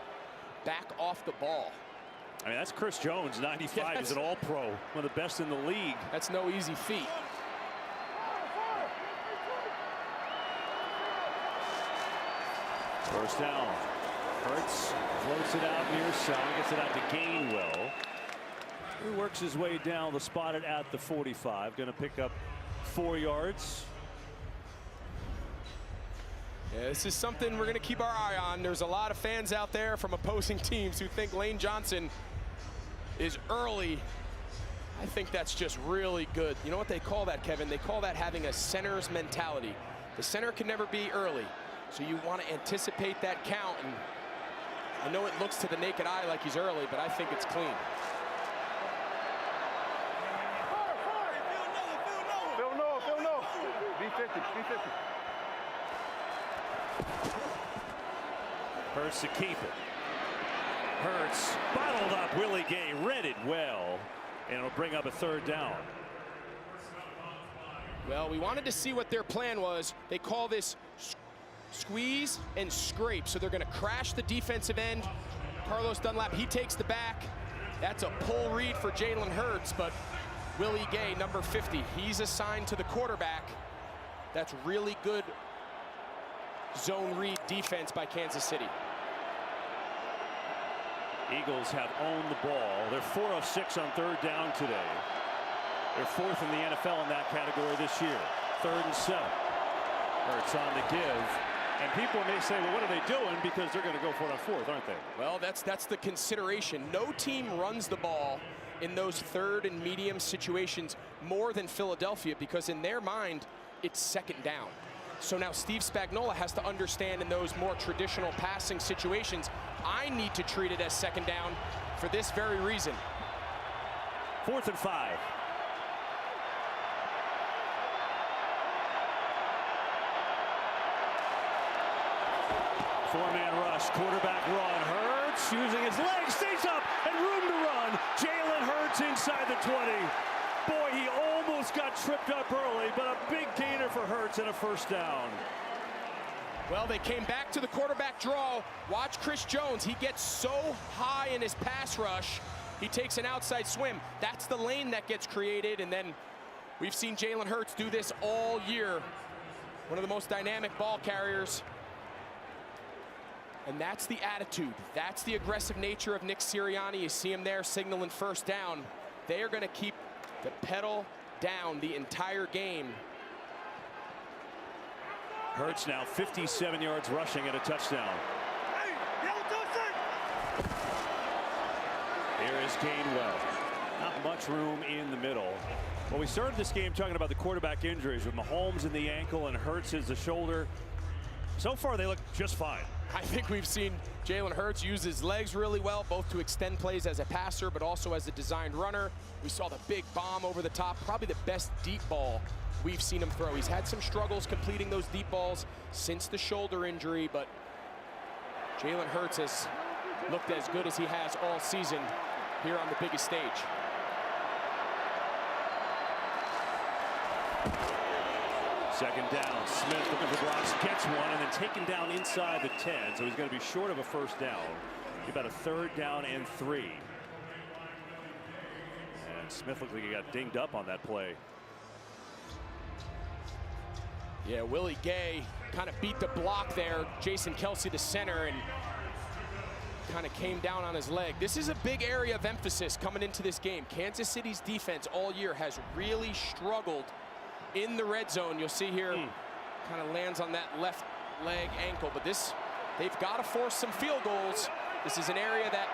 back off the ball. I mean, that's Chris Jones, 95. Yeah, he's an all-pro, one of the best in the league. That's no easy feat. First down. Hurts floats it out near side, gets it out to Gainwell, who works his way down the spotted at the 45. Going to pick up 4 yards. Yeah, this is something we're going to keep our eye on. There's a lot of fans out there from opposing teams who think Lane Johnson is early I think that's just really good. You know what they call that, Kevin? They call that having a center's mentality. The center can never be early, so you want to anticipate that count. And I know it looks to the naked eye like he's early, but I think it's clean. Phil, no. B50. Hurts to keep it. Hurts bottled up. Willie Gay read it well, and it'll bring up a 3rd down. Well, we wanted to see what their plan was. They call this squeeze and scrape. So they're going to crash the defensive end. Carlos Dunlap, he takes the back. That's a pull read for Jalen Hurts, but Willie Gay, number 50, he's assigned to the quarterback. That's really good zone read defense by Kansas City. Eagles have owned the ball. They're 4 of 6 on 3rd down today. They're 4th in the NFL in that category this year. 3rd and 7. Hurts on the give. And people may say, well, what are they doing? Because they're going to go for it on 4th, aren't they? Well, that's the consideration. No team runs the ball in those 3rd and medium situations more than Philadelphia, because in their mind, it's 2nd down. So now Steve Spagnuolo has to understand in those more traditional passing situations, I need to treat it as 2nd down for this very reason. 4th and 5. Four-man rush, quarterback run. Hurts using his legs, stays up, and room to run. Jalen Hurts inside the 20. Boy, he almost got tripped up early, but a big gainer for Hurts and a 1st down. Well, they came back to the quarterback draw. Watch Chris Jones. He gets so high in his pass rush, he takes an outside swim. That's the lane that gets created, and then we've seen Jalen Hurts do this all year. One of the most dynamic ball carriers. And that's the attitude. That's the aggressive nature of Nick Sirianni. You see him there signaling 1st down. They are going to keep the pedal down the entire game. Hurts now 57 yards rushing and a touchdown. Here is Gainwell. Not much room in the middle. Well, we started this game talking about the quarterback injuries with Mahomes in the ankle and Hurts is the shoulder. So far, they look just fine. I think we've seen Jalen Hurts use his legs really well, both to extend plays as a passer, but also as a designed runner. We saw the big bomb over the top, probably the best deep ball we've seen him throw. He's had some struggles completing those deep balls since the shoulder injury, but Jalen Hurts has looked as good as he has all season here on the biggest stage. Second down. Smith looking for blocks, gets one, and then taken down inside the 10. So he's going to be short of a 1st down. About a 3rd down and 3. And Smith looked like he got dinged up on that play. Yeah, Willie Gay kind of beat the block there. Jason Kelsey, the center, and kind of came down on his leg. This is a big area of emphasis coming into this game. Kansas City's defense all year has really struggled in the red zone. You'll see here, kind of lands on that left leg ankle, but they've got to force some field goals. This is an area that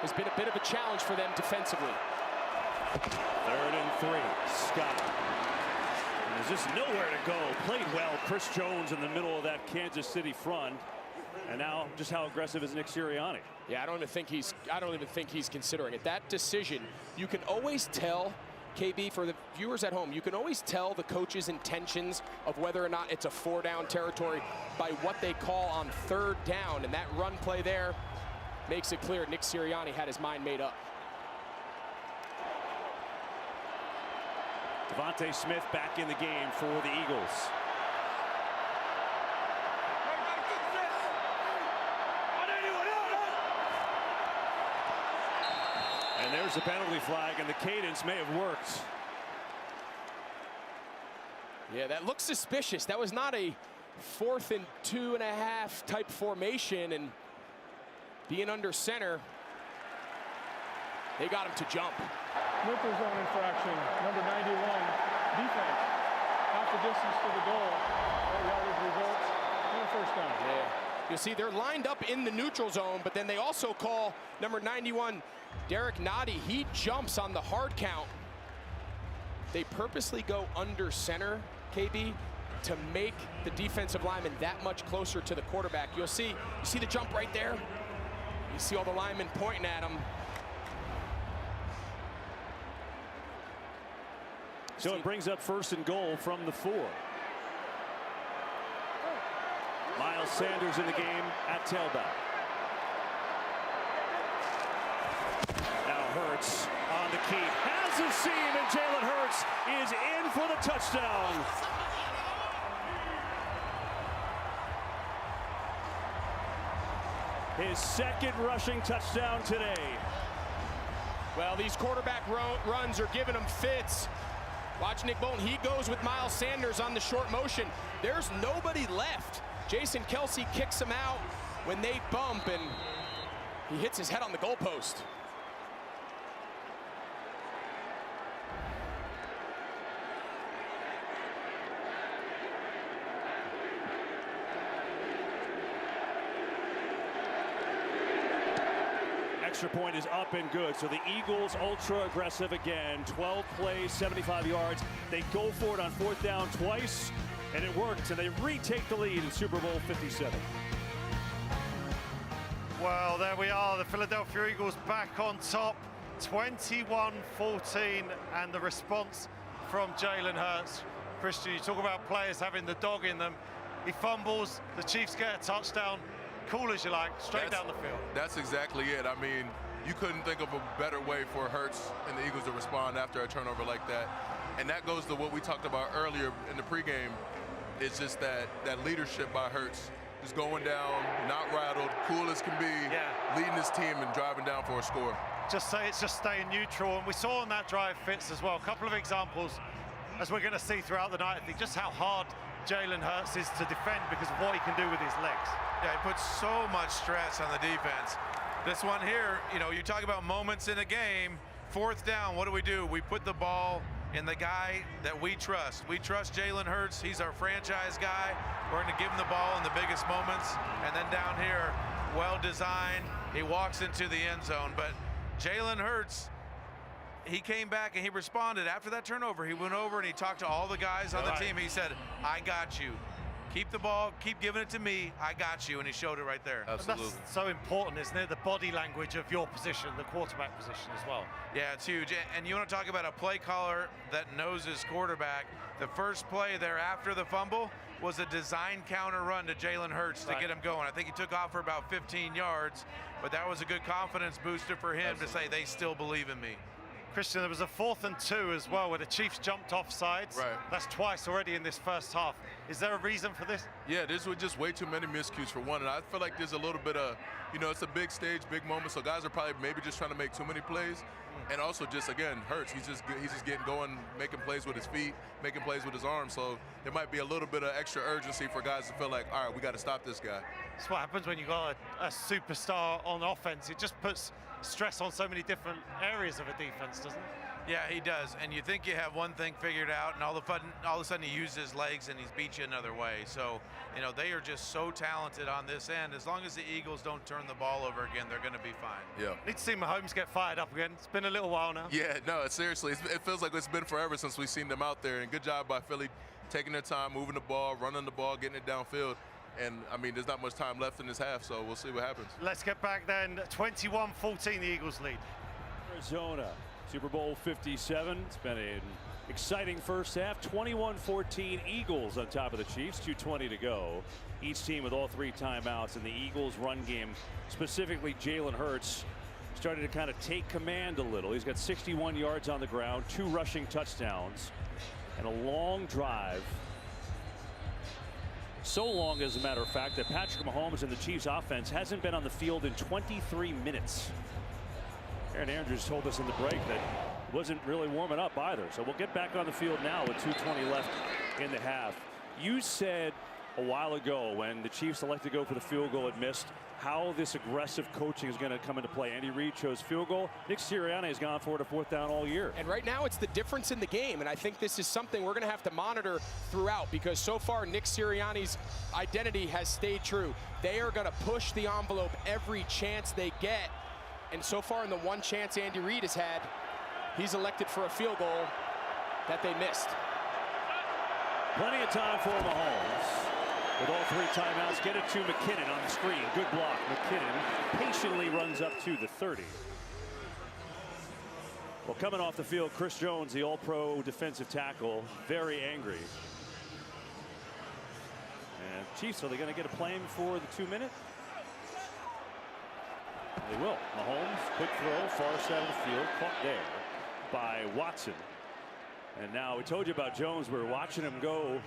has been a bit of a challenge for them defensively. 3rd and 3, Scott. And there's just nowhere to go. Played well, Chris Jones in the middle of that Kansas City front. And now, just how aggressive is Nick Sirianni? Yeah, I don't even think he's considering it. That decision, you can always tell, KB, for the viewers at home, you can always tell the coach's intentions of whether or not it's a 4-down territory by what they call on 3rd down. And that run play there makes it clear Nick Sirianni had his mind made up. Devontae Smith back in the game for the Eagles. And there's the penalty flag, and the cadence may have worked. Yeah, that looks suspicious. That was not a 4th and 2.5 type formation, and being under center, they got him to jump. Neutral zone infraction, number 91, defense. Half the distance to the goal. That yardage results in a 1st down. Yeah. You see, they're lined up in the neutral zone, but then they also call number 91, Derek Noddy. He jumps on the hard count. they purposely go under center, KB, to make the defensive lineman that much closer to the quarterback. You see the jump right there? You see all the linemen pointing at him. So it brings up 1st and goal from the 4. Miles Sanders in the game at tailback. Now Hurts on the keep. Has a seam, and Jalen Hurts is in for the touchdown. His 2nd rushing touchdown today. Well, these quarterback runs are giving him fits. Watch Nick Bolton. He goes with Miles Sanders on the short motion. There's nobody left. Jason Kelce kicks him out when they bump, and he hits his head on the goalpost. Extra point is up and good. So the Eagles ultra aggressive again. 12 plays, 75 yards. They go for it on 4th down twice, and it worked. And they retake the lead in Super Bowl 57. Well, there we are. The Philadelphia Eagles back on top, 21-14, and the response from Jalen Hurts. Christian, you talk about players having the dog in them. He fumbles, the Chiefs get a touchdown. Cool as you like, straight down the field. That's exactly it. I mean, you couldn't think of a better way for Hurts and the Eagles to respond after a turnover like that. And that goes to what we talked about earlier in the pregame. It's just that leadership by Hurts. Just going down, not rattled, cool as can be, leading his team and driving down for a score. Just staying neutral. And we saw on that drive Fitz as well. A couple of examples, as we're going to see throughout the night, I think, just how hard Jalen Hurts is to defend because of what he can do with his legs. Yeah, he puts so much stress on the defense. This one here, you talk about moments in a game, 4th down, what do? We put the ball in the guy that we trust. We trust Jalen Hurts. He's our franchise guy. We're going to give him the ball in the biggest moments. And then down here, well designed. He walks into the end zone. But Jalen Hurts, he came back and he responded after that turnover. He went over and he talked to all the guys on the team. He said, I got you. Keep the ball, keep giving it to me. I got you, and he showed it right there. Absolutely. And that's so important, isn't it? The body language of your position, the quarterback position as well. Yeah, it's huge. And you want to talk about a play caller that knows his quarterback. The first play there after the fumble was a design counter run to Jalen Hurts to get him going. I think he took off for about 15 yards, but that was a good confidence booster for him to say they still believe in me. Christian, there was a 4th and 2 as well where the Chiefs jumped off sides. Right. That's twice already in this first half. Is there a reason for this? Yeah, this was just way too many miscues for one. And I feel like there's a little bit of, it's a big stage, big moment. So guys are probably maybe just trying to make too many plays. And also just, again, Hurts, he's just getting going, making plays with his feet, making plays with his arms. So there might be a little bit of extra urgency for guys to feel like, all right, we got to stop this guy. That's what happens when you got a superstar on offense. It just puts stress on so many different areas of a defense, doesn't it? Yeah, he does. And you think you have one thing figured out, and all of a sudden he uses his legs and he's beat you another way. So, they are just so talented on this end. As long as the Eagles don't turn the ball over again, they're going to be fine. Yeah. Need to see Mahomes get fired up again. It's been a little while now. Yeah, no, seriously. It feels like it's been forever since we've seen them out there. And good job by Philly taking their time, moving the ball, running the ball, getting it downfield. And, there's not much time left in this half, so we'll see what happens. Let's get back then. 21-14, the Eagles lead. Arizona, Super Bowl 57. It's been an exciting first half. 21-14, Eagles on top of the Chiefs. 2:20 to go. Each team with all 3 timeouts. And the Eagles' run game, specifically Jalen Hurts, started to kind of take command a little. He's got 61 yards on the ground, 2 rushing touchdowns, and a long drive. So long, as a matter of fact, that Patrick Mahomes and the Chiefs offense hasn't been on the field in 23 minutes. Aaron Andrews told us in the break that he wasn't really warming up either. So we'll get back on the field now with 2:20 left in the half. You said a while ago when the Chiefs elected to go for the field goal and missed, how this aggressive coaching is going to come into play. Andy Reid chose field goal. Nick Sirianni has gone for it a 4th down all year. And right now it's the difference in the game. And I think this is something we're going to have to monitor throughout, because so far Nick Sirianni's identity has stayed true. They are going to push the envelope every chance they get. And so far in the one chance Andy Reid has had, he's elected for a field goal. that they missed. Plenty of time for Mahomes. With all 3 timeouts, get it to McKinnon on the screen. Good block. McKinnon patiently runs up to the 30. Well, coming off the field, Chris Jones, the all-pro defensive tackle, very angry. And Chiefs, are they going to get a plan for the 2-minute? They will. Mahomes, quick throw, far side of the field, caught there by Watson. And now we told you about Jones. We're watching him go.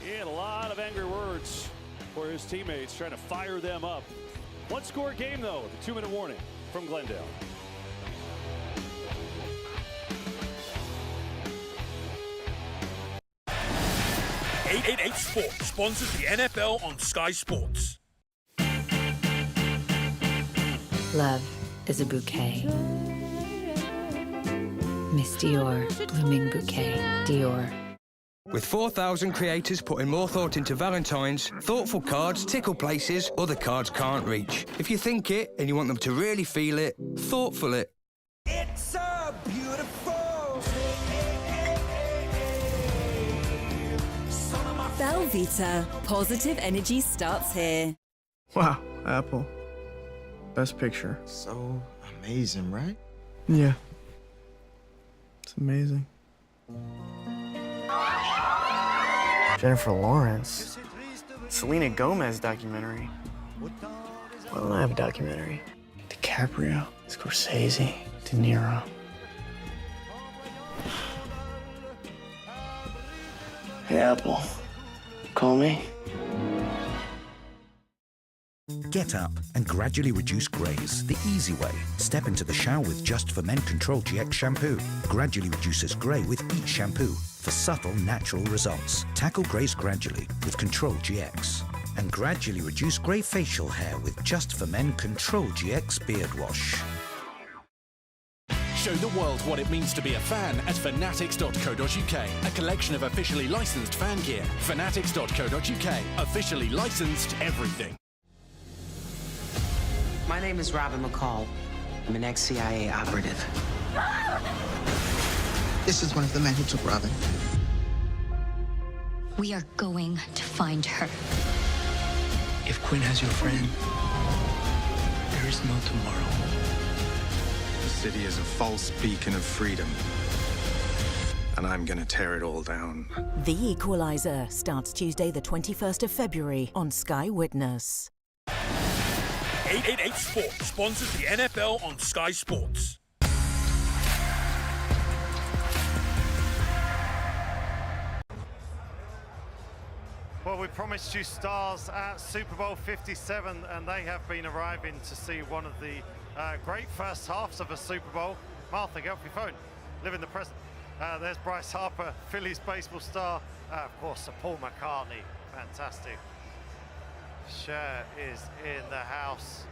He had a lot of angry words for his teammates, trying to fire them up. 1-score game, though. The 2-minute warning from Glendale. .888 Sports sponsors the NFL on Sky Sports. Love is a bouquet. Miss Dior, blooming bouquet, Dior. With 4,000 creators putting more thought into Valentine's, thoughtful cards tickle places other cards can't reach. If you think it and you want them to really feel it, thoughtful it. It's so beautiful. Belvita, positive energy starts here. Wow, Apple. Best picture. So amazing, right? Yeah. It's amazing. Jennifer Lawrence. Selena Gomez documentary. Why don't I have a documentary? DiCaprio, Scorsese, De Niro. Hey, Apple. Call me. Get up and gradually reduce greys the easy way. Step into the shower with Just for Men Control GX shampoo. Gradually reduces grey with each shampoo for subtle, natural results. Tackle greys gradually with Control GX. And gradually reduce grey facial hair with Just for Men Control GX Beard Wash. Show the world what it means to be a fan at fanatics.co.uk, a collection of officially licensed fan gear. Fanatics.co.uk, officially licensed everything. My name is Robin McCall. I'm an ex-CIA operative. This is one of the men who took Robin. We are going to find her. If Quinn has your friend, there is no tomorrow. The city is a false beacon of freedom, and I'm gonna tear it all down. The Equalizer starts Tuesday, the 21st of February on Sky Witness. 888 Sports sponsors the NFL on Sky Sports. Well, we promised you stars at Super Bowl 57, and they have been arriving to see one of the great first halves of a Super Bowl. Martha, get off your phone. Live in the present. There's Bryce Harper, Phillies baseball star. Of course, Sir Paul McCartney. Fantastic. Cher is in the house.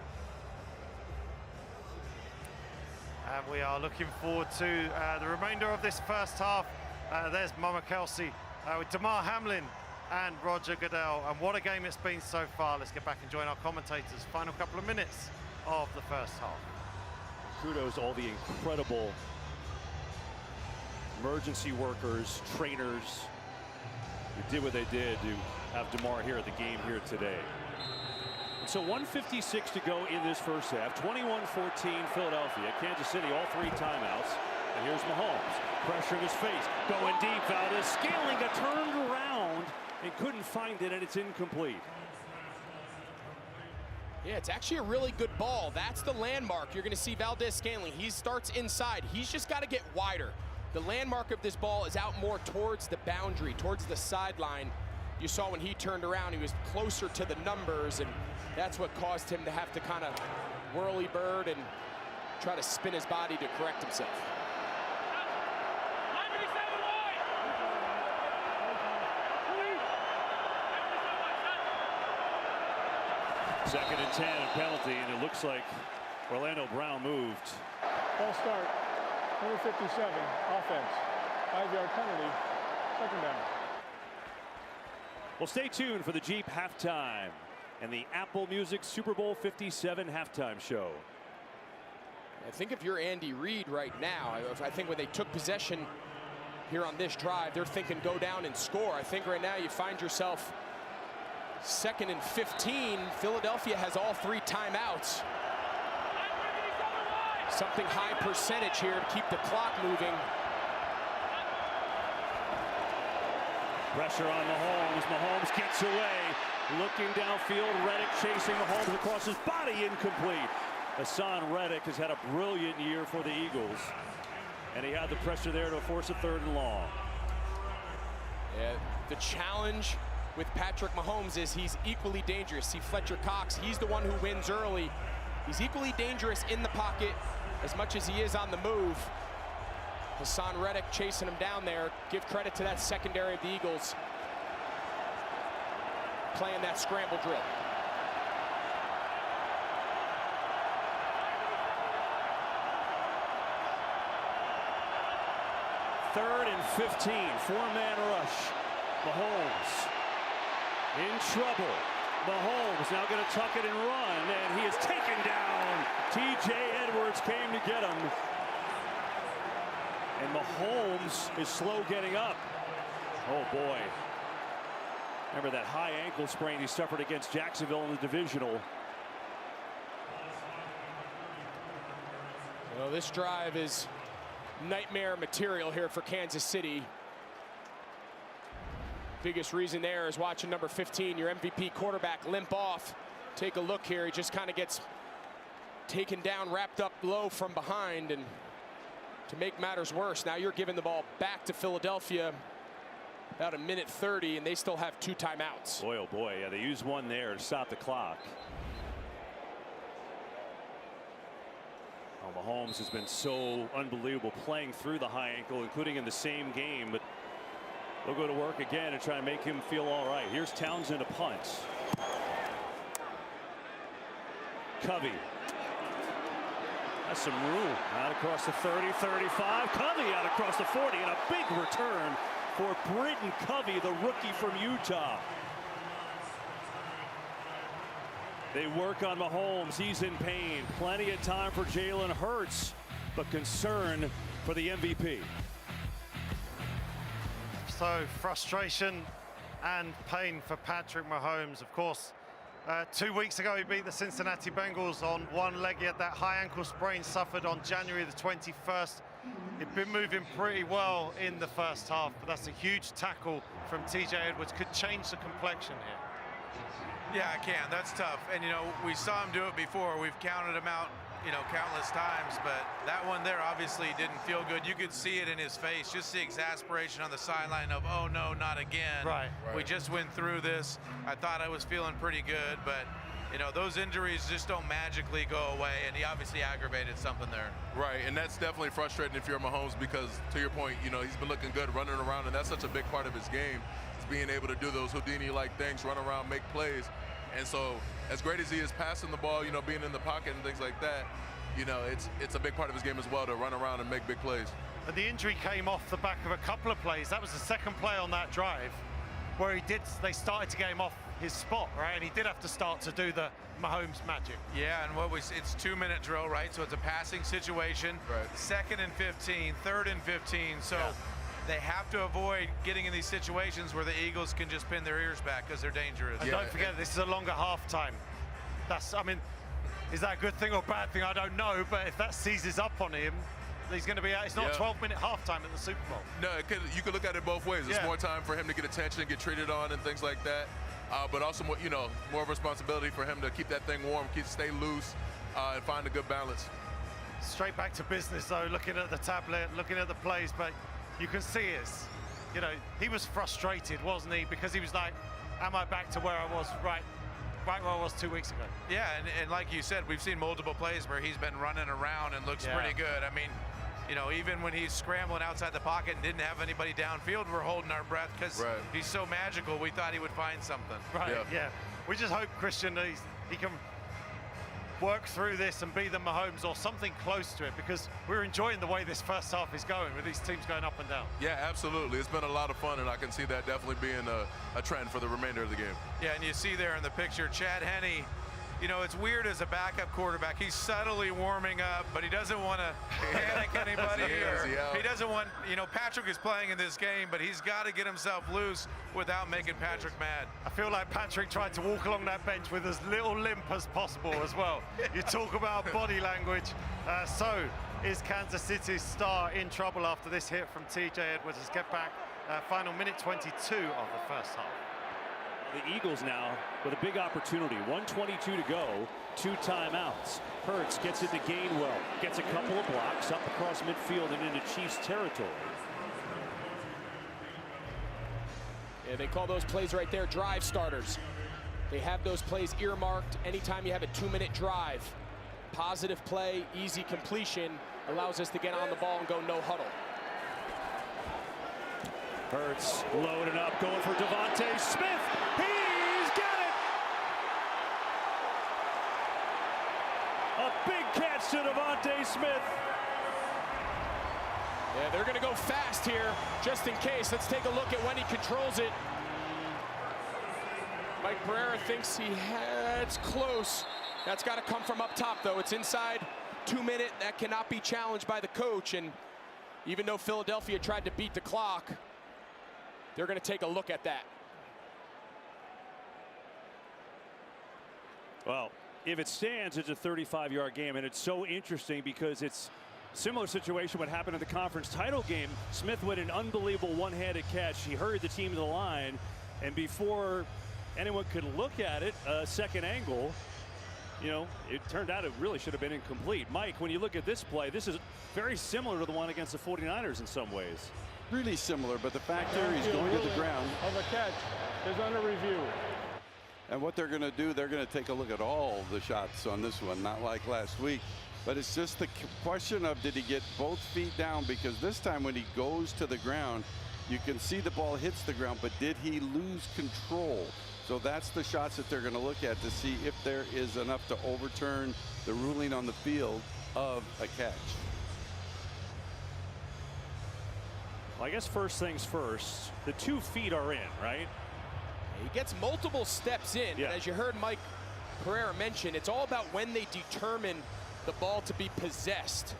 And we are looking forward to the remainder of this first half. There's Mama Kelsey with Damar Hamlin and Roger Goodell. And what a game it's been so far. Let's get back and join our commentators. Final couple of minutes of the first half. Kudos to all the incredible emergency workers, trainers who did what they did to have Damar here at the game here today. So 1:56 to go in this first half. 21-14 Philadelphia. Kansas City, all 3 timeouts. And here's Mahomes. Pressure in his face. Going deep. Valdez-Scantling got turned around and couldn't find it, and it's incomplete. Yeah, it's actually a really good ball. That's the landmark. You're going to see Valdez-Scantling. He starts inside. He's just got to get wider. The landmark of this ball is out more towards the boundary, towards the sideline. You saw when he turned around, he was closer to the numbers, and that's what caused him to have to kind of whirly bird and try to spin his body to correct himself. Second and 10, a penalty, and it looks like Orlando Brown moved. Ball start, number 57, offense. 5-yard penalty, second down. Well, stay tuned for the Jeep halftime and the Apple Music Super Bowl 57 halftime show. I think if you're Andy Reid right now, I think when they took possession here on this drive. They're thinking go down and score. I think right now you find yourself 2nd and 15. Philadelphia has all 3 timeouts. Something high percentage here to keep the clock moving. Pressure on Mahomes. Mahomes gets away. Looking downfield. Reddick chasing Mahomes across his body. Incomplete. Hassan Reddick has had a brilliant year for the Eagles. And he had the pressure there to force a 3rd and long. Yeah, the challenge with Patrick Mahomes is he's equally dangerous. See Fletcher Cox, he's the one who wins early. He's equally dangerous in the pocket as much as he is on the move. Hassan Reddick chasing him down there. Give credit to that secondary of the Eagles playing that scramble drill. Third and 15, 4-man rush. Mahomes in trouble. Mahomes now going to tuck it and run, and he is taken down. T.J. Edwards came to get him. And Mahomes is slow getting up. Oh, boy. Remember that high ankle sprain he suffered against Jacksonville in the divisional. Well, this drive is nightmare material here for Kansas City. Biggest reason there is watching number 15, your MVP quarterback, limp off. Take a look here. He just kind of gets taken down, wrapped up low from behind. And to make matters worse, now you're giving the ball back to Philadelphia. About 1:30, and they still have 2 timeouts. Boy, oh boy, yeah, they used one there to stop the clock. Oh, Mahomes has been so unbelievable playing through the high ankle, including in the same game, but they'll go to work again and try to make him feel all right. Here's Townsend to punt. Covey. That's some room. Out across the 30, 35. Covey out across the 40, and a big return for Britton Covey, the rookie from Utah. They work on Mahomes. He's in pain. Plenty of time for Jalen Hurts, but concern for the MVP. So frustration and pain for Patrick Mahomes. Of course, 2 weeks ago he beat the Cincinnati Bengals on one leg. He had that high ankle sprain suffered on January the 21st. He'd been moving pretty well in the first half, but that's a huge tackle from T.J. Edwards. Could change the complexion here. Yeah, it can. That's tough. And, you know, we saw him do it before. We've counted him out, you know, countless times, but that one there obviously didn't feel good. You could see it in his face, just the exasperation on the sideline of, oh no, not again. Right. We just went through this. I thought I was feeling pretty good, but you know, those injuries just don't magically go away, and he obviously aggravated something there. Right, and that's definitely frustrating if you're Mahomes because, to your point, you know, he's been looking good running around, and that's such a big part of his game, is being able to do those Houdini-like things, run around, make plays. And so, as great as he is passing the ball, you know, being in the pocket and things like that, you know, it's a big part of his game as well to run around and make big plays. But the injury came off the back of a couple of plays. That was the second play on that drive where they started to get him off his spot, right? And he did have to start to do the Mahomes magic. Yeah, and it's 2-minute drill, right? So it's a passing situation. Right. 2nd and 15, 3rd and 15. So they have to avoid getting in these situations where the Eagles can just pin their ears back because they're dangerous. And don't forget, this is a longer halftime. I mean, is that a good thing or bad thing? I don't know, but if that seizes up on him, he's going to be out. It's not a 12-minute halftime at the Super Bowl. No, you could look at it both ways. It's more time for him to get attention, get treated on, and things like that. But also, more responsibility for him to keep that thing warm, stay loose, and find a good balance. Straight back to business, though, looking at the tablet, looking at the plays, but you can see he was frustrated, wasn't he? Because he was like, am I back to where I was right where I was 2 weeks ago? Yeah, and like you said, we've seen multiple plays where he's been running around and looks pretty good. I mean, you know, even when he's scrambling outside the pocket and didn't have anybody downfield, we're holding our breath because he's so magical. We thought he would find something. Right, yeah. We just hope, Christian, that he can work through this and be the Mahomes or something close to it, because we're enjoying the way this first half is going with these teams going up and down. Yeah, absolutely. It's been a lot of fun, and I can see that definitely being a trend for the remainder of the game. Yeah, and you see there in the picture, Chad Henne, you know, it's weird as a backup quarterback. He's subtly warming up, but he doesn't want to panic anybody or Easy out. He doesn't want, you know, Patrick is playing in this game, but he's got to get himself loose without making Patrick mad. I feel like Patrick tried to walk along that bench with as little limp as possible as well. You talk about body language. So is Kansas City's star in trouble after this hit from TJ Edwards? Let's get back. Final minute 22 of the first half. The Eagles now with a big opportunity. 1:22 to go, 2 timeouts. Hurts gets it to Gainwell, gets a couple of blocks up across midfield and into Chiefs territory. Yeah, they call those plays right there drive starters. They have those plays earmarked anytime you have a 2-minute drive. Positive play, easy completion, allows us to get on the ball and go no huddle. Hurts loading up, going for Devontae Smith. He's got it! A big catch to Devontae Smith. Yeah, they're going to go fast here, just in case. Let's take a look at when he controls it. Mike Pereira thinks it's close. That's got to come from up top, though. It's inside 2 minutes. That cannot be challenged by the coach. And even though Philadelphia tried to beat the clock, they're going to take a look at that. Well, if it stands, it's a 35-yard game, and it's so interesting because it's similar situation what happened in the conference title game. Smith with an unbelievable one-handed catch. He hurried the team to the line, and before anyone could look at it, a second angle, you know, it turned out it really should have been incomplete. Mike, when you look at this play, this is very similar to the one against the 49ers in some ways. Really similar, but the fact here he's going to the ground. Of a catch is under review. And what they're going to do, they're going to take a look at all the shots on this one, not like last week. But it's just the question of did he get both feet down, because this time when he goes to the ground, you can see the ball hits the ground, but did he lose control? So that's the shots that they're going to look at to see if there is enough to overturn the ruling on the field of a catch. Well, I guess first things first, the 2 feet are in, right? He gets multiple steps in, yeah. But as you heard Mike Pereira mention, it's all about when they determine the ball to be possessed.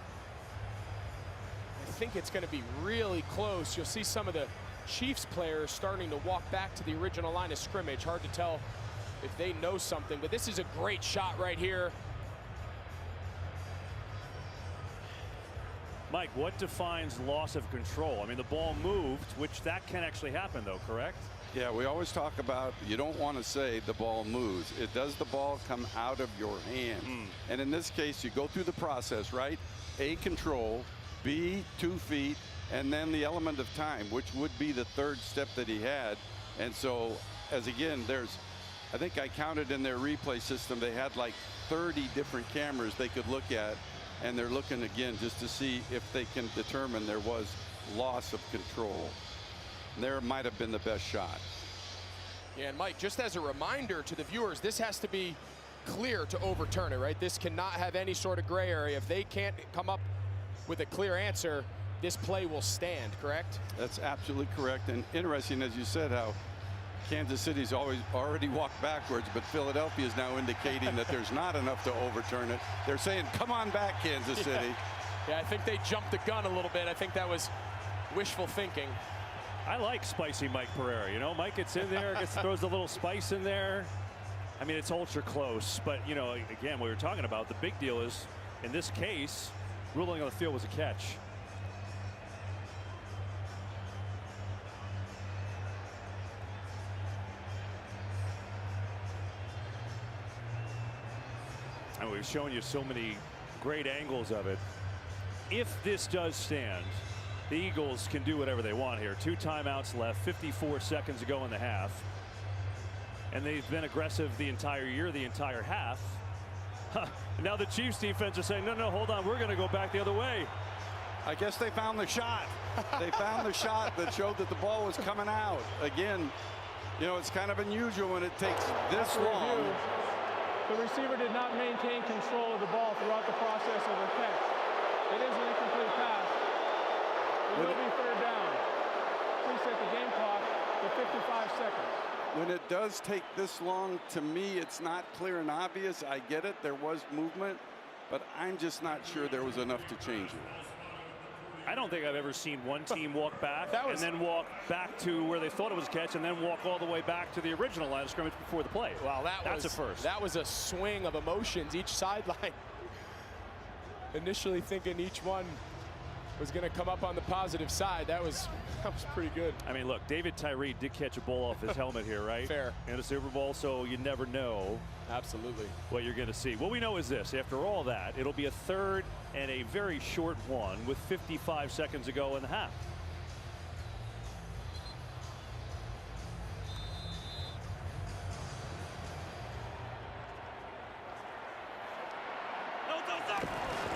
I think it's going to be really close. You'll see some of the Chiefs players starting to walk back to the original line of scrimmage. Hard to tell if they know something, but this is a great shot right here. Mike, what defines loss of control? I mean, the ball moved, which that can actually happen, though, correct? Yeah, we always talk about you don't want to say the ball moves. It does the ball come out of your hand. And in this case, you go through the process, right? A, control, B, 2 feet, and then the element of time, which would be the third step that he had. And so, as again, I think I counted in their replay system, they had like 30 different cameras they could look at. And they're looking again just to see if they can determine there was loss of control. And there might have been the best shot. Yeah, and Mike, just as a reminder to the viewers, this has to be clear to overturn it, right? This cannot have any sort of gray area. If they can't come up with a clear answer, this play will stand, correct? That's absolutely correct. And interesting, as you said, how Kansas City's already walked backwards, but Philadelphia is now indicating that there's not enough to overturn it. They're saying, come on back, Kansas City. Yeah, I think they jumped the gun a little bit. I think that was wishful thinking. I like spicy Mike Pereira. You know, Mike gets in there, throws a little spice in there. I mean, it's ultra close, but, you know, again, what we were talking about, the big deal is, in this case, ruling on the field was a catch. And we've shown you so many great angles of it. If this does stand, the Eagles can do whatever they want here. 2 timeouts left, 54 seconds to go in the half. And they've been aggressive the entire year, the entire half. Now the Chiefs defense is saying, no, hold on, we're going to go back the other way. I guess they found the shot. They found the shot that showed that the ball was coming out. Again, you know, it's kind of unusual when it takes this long. The receiver did not maintain control of the ball throughout the process of the catch. It is an incomplete pass. It will be third down. Please set the game clock to 55 seconds. When it does take this long, to me, it's not clear and obvious. I get it. There was movement, but I'm just not sure there was enough to change it. I don't think I've ever seen one team walk back and then walk back to where they thought it was a catch and then walk all the way back to the original line of scrimmage before the play. Wow, that's a first. That was a swing of emotions. Each sideline initially thinking each one was going to come up on the positive side. That was pretty good. I mean, look, David Tyree did catch a ball off his helmet here, right? Fair. In a Super Bowl, so you never know. Absolutely. What you're going to see. What we know is this. After all that, it'll be a third and a very short one with 55 seconds to go in the half.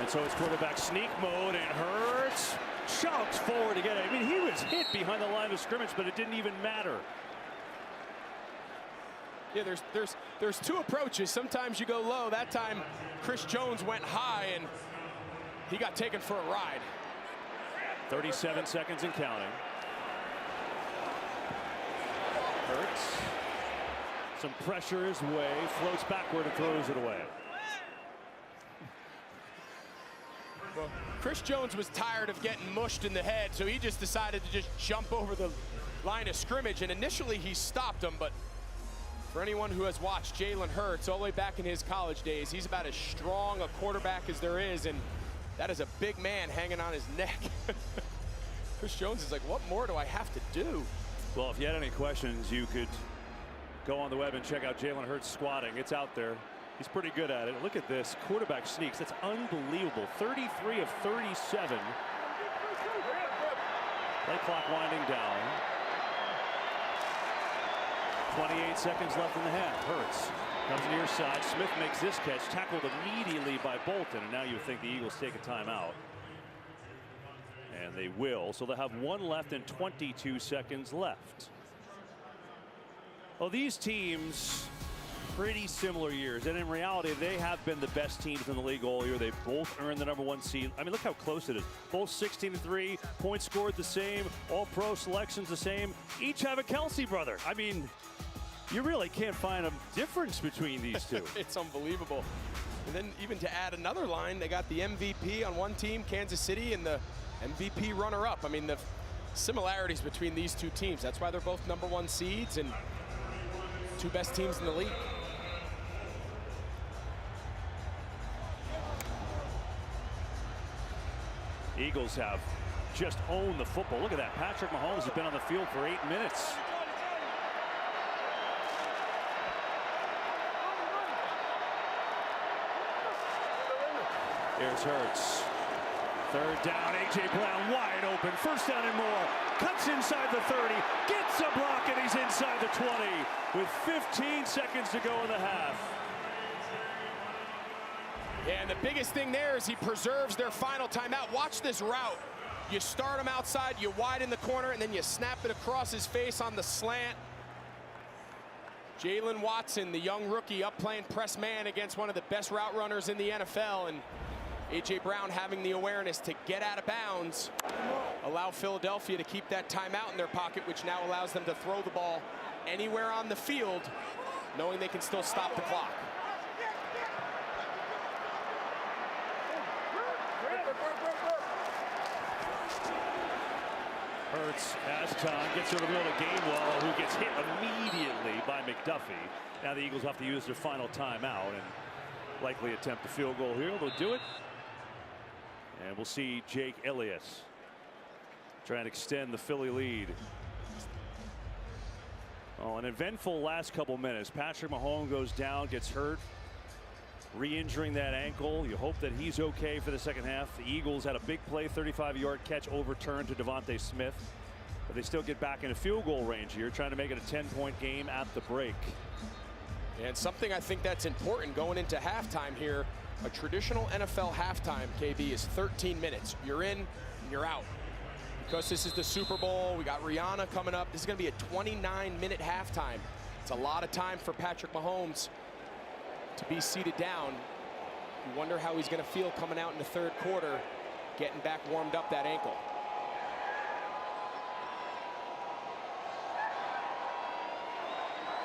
And so it's quarterback sneak mode, and Hurts chunks forward to get it. I mean, he was hit behind the line of scrimmage, but it didn't even matter. Yeah, there's two approaches. Sometimes you go low. That time, Chris Jones went high, and he got taken for a ride. 37 seconds and counting. Hurts. Some pressure his way, floats backward and throws it away. Well, Chris Jones was tired of getting mushed in the head, so he just decided to just jump over the line of scrimmage, and initially he stopped him, but for anyone who has watched Jalen Hurts all the way back in his college days, he's about as strong a quarterback as there is, and that is a big man hanging on his neck. Chris Jones is like, what more do I have to do? Well, if you had any questions, you could go on the web and check out Jalen Hurts squatting. It's out there. He's pretty good at it. Look at this. Quarterback sneaks. That's unbelievable. 33 of 37. Play clock winding down. 28 seconds left in the half. Hurts comes near side. Smith makes this catch, tackled immediately by Bolton, and now you would think the Eagles take a timeout. And they will, so they'll have one left and 22 seconds left. Well, these teams, pretty similar years, and in reality, they have been the best teams in the league all year. They've both earned the #1 seed. I mean, look how close it is. Both 16-3, points scored the same, all-pro selections the same. Each have a Kelsey brother. I mean, you really can't find a difference between these two. It's unbelievable. And then even to add another line, they got the MVP on one team, Kansas City, and the MVP runner-up. I mean, the similarities between these two teams. That's why they're both #1 seeds and two best teams in the league. Eagles have just owned the football. Look at that. Patrick Mahomes has been on the field for 8 minutes. Here's Hurts. Third down, A.J. Brown wide open. First down and more. Cuts inside the 30. Gets a block, and he's inside the 20 with 15 seconds to go in the half. Yeah, and the biggest thing there is he preserves their final timeout. Watch this route. You start him outside, you widen the corner, and then you snap it across his face on the slant. Jalen Watson, the young rookie, up playing press man against one of the best route runners in the NFL, and A.J. Brown having the awareness to get out of bounds, allow Philadelphia to keep that timeout in their pocket, which now allows them to throw the ball anywhere on the field, knowing they can still stop the clock. Hurts has time, gets to the middle of Gainwell, who gets hit immediately by McDuffie. Now the Eagles have to use their final timeout and likely attempt a field goal here. They'll do it. And we'll see Jake Elliott try and extend the Philly lead. Oh, an eventful last couple minutes. Patrick Mahomes goes down, gets hurt, re-injuring that ankle. You hope that he's okay for the second half. The Eagles had a big play, 35-yard catch overturned to Devontae Smith, but they still get back into field goal range here, trying to make it a 10-point game at the break. And something I think that's important going into halftime here, a traditional NFL halftime, KB, is 13 minutes. You're in and you're out. Because this is the Super Bowl, we got Rihanna coming up. This is going to be a 29-minute halftime. It's a lot of time for Patrick Mahomes to be seated down. You wonder how he's going to feel coming out in the third quarter, getting back warmed up that ankle.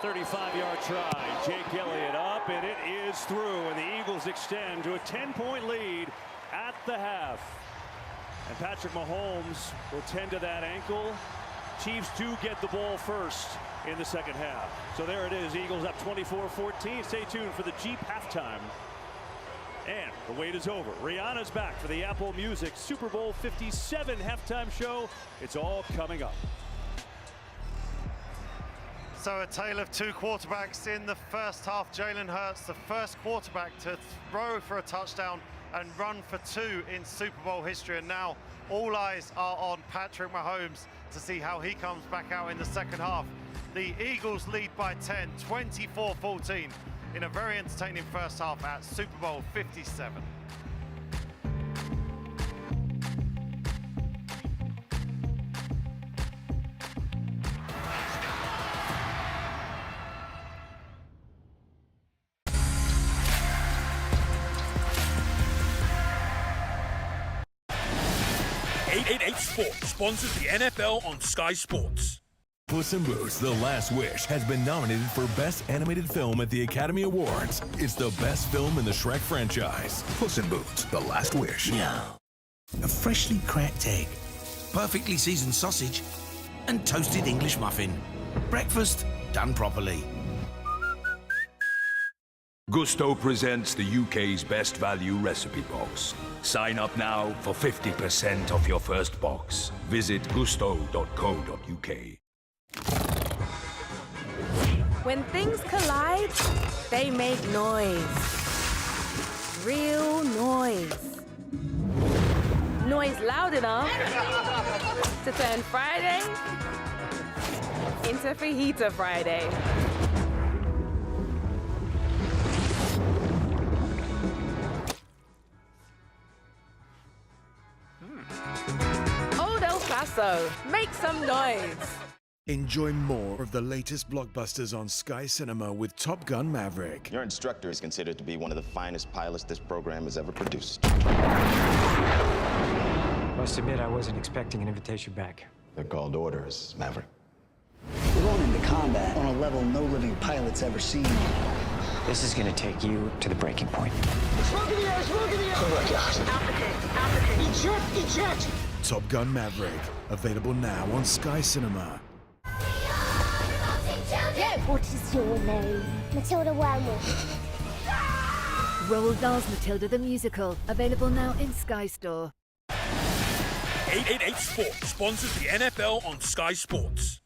.35-yard try. Jake Elliott up, and it is through, and the Eagles extend to a 10-point lead at the half. And Patrick Mahomes will tend to that ankle. Chiefs do get the ball first in the second half. So there it is, Eagles up 24-14. Stay tuned for the Jeep halftime. And the wait is over. Rihanna's back for the Apple Music Super Bowl 57 halftime show. It's all coming up. So a tale of two quarterbacks in the first half. Jalen Hurts, the first quarterback to throw for a touchdown and run for two in Super Bowl history. And now all eyes are on Patrick Mahomes to see how he comes back out in the second half. The Eagles lead by 10, 24-14 in a very entertaining first half at Super Bowl 57. Sports sponsors the NFL on Sky Sports. Puss in Boots: The Last Wish has been nominated for Best Animated Film at the Academy Awards. It's the best film in the Shrek franchise. Puss in Boots: The Last Wish. No. A freshly cracked egg, perfectly seasoned sausage, and toasted English muffin. Breakfast done properly. Gusto presents the UK's best value recipe box. Sign up now for 50% off your first box. Visit gusto.co.uk. When things collide, they make noise. Real noise. Noise loud enough to turn Friday into Fajita Friday. Old El Paso, make some noise. Enjoy more of the latest blockbusters on Sky Cinema with Top Gun Maverick. Your instructor is considered to be one of the finest pilots this program has ever produced. Must admit, I wasn't expecting an invitation back. They're called orders, Maverick. We're going into combat on a level no living pilot's ever seen. This is gonna take you to the breaking point. Smoke in the air! Smoke in the air! Oh my God! Altitude! Eject! Eject! Top Gun Maverick, available now on Sky Cinema. What is your name? Matilda Wormwood. Roald Dahl's Matilda the Musical, available now in Sky Store. 888 Sports sponsors the NFL on Sky Sports.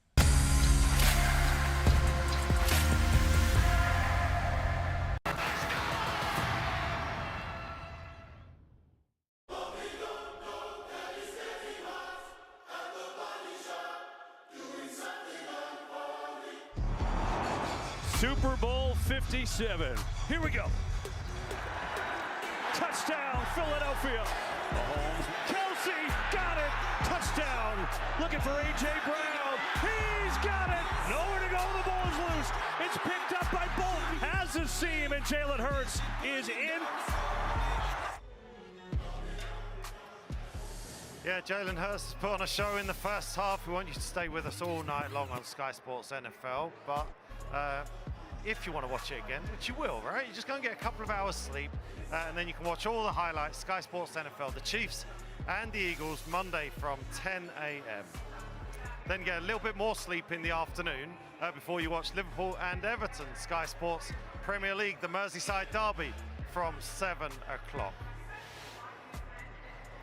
Super Bowl 57. Here we go. Touchdown, Philadelphia. Mahomes, Kelsey, got it. Touchdown. Looking for A.J. Brown. He's got it. Nowhere to go. The ball is loose. It's picked up by Bolton. Has a seam, and Jalen Hurts is in. Yeah, Jalen Hurts has put on a show in the first half. We want you to stay with us all night long on Sky Sports NFL, but if you want to watch it again, which you will, right? You just go and get a couple of hours sleep, and then you can watch all the highlights, Sky Sports NFL, the Chiefs and the Eagles, Monday from 10 a.m. Then get a little bit more sleep in the afternoon before you watch Liverpool and Everton, Sky Sports Premier League, the Merseyside Derby from 7 o'clock.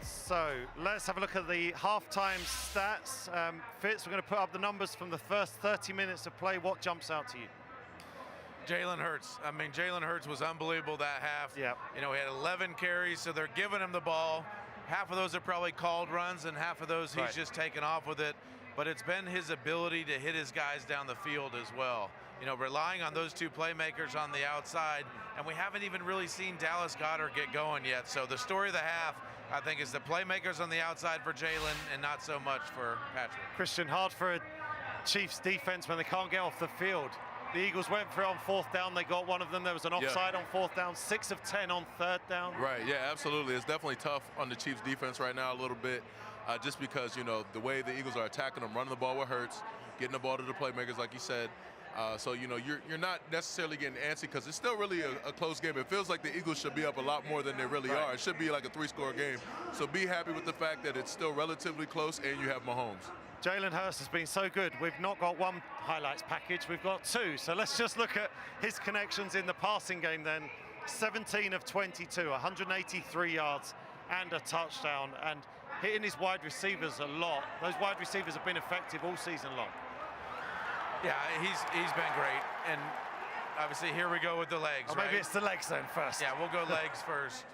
So let's have a look at the halftime stats. Fitz, we're going to put up the numbers from the first 30 minutes of play. What jumps out to you? Jalen Hurts. I mean, Jalen Hurts was unbelievable that half. Yeah. You know, he had 11 carries, so they're giving him the ball. Half of those are probably called runs, and half of those he's just taken off with it. But it's been his ability to hit his guys down the field as well. You know, relying on those two playmakers on the outside, and we haven't even really seen Dallas Goedert get going yet. So the story of the half, I think, is the playmakers on the outside for Jalen and not so much for Patrick. Christian, hard for a Chiefs defense when they can't get off the field. The Eagles went for it on fourth down. They got one of them. There was an offside on fourth down, 6 of 10 on third down. Right, yeah, absolutely. It's definitely tough on the Chiefs defense right now a little bit, just because, you know, the way the Eagles are attacking them, running the ball with Hurts, getting the ball to the playmakers, like you said. So, you know, you're not necessarily getting antsy because it's still really a close game. It feels like the Eagles should be up a lot more than they really are. It should be like a 3-score game. So be happy with the fact that it's still relatively close and you have Mahomes. Jalen Hurts has been so good. We've not got one highlights package, we've got 2. So let's just look at his connections in the passing game then. 17 of 22, 183 yards and a touchdown, and hitting his wide receivers a lot. Those wide receivers have been effective all season long. Yeah, he's been great, and obviously here we go with the legs, Maybe it's the legs then first. Yeah, we'll go legs first.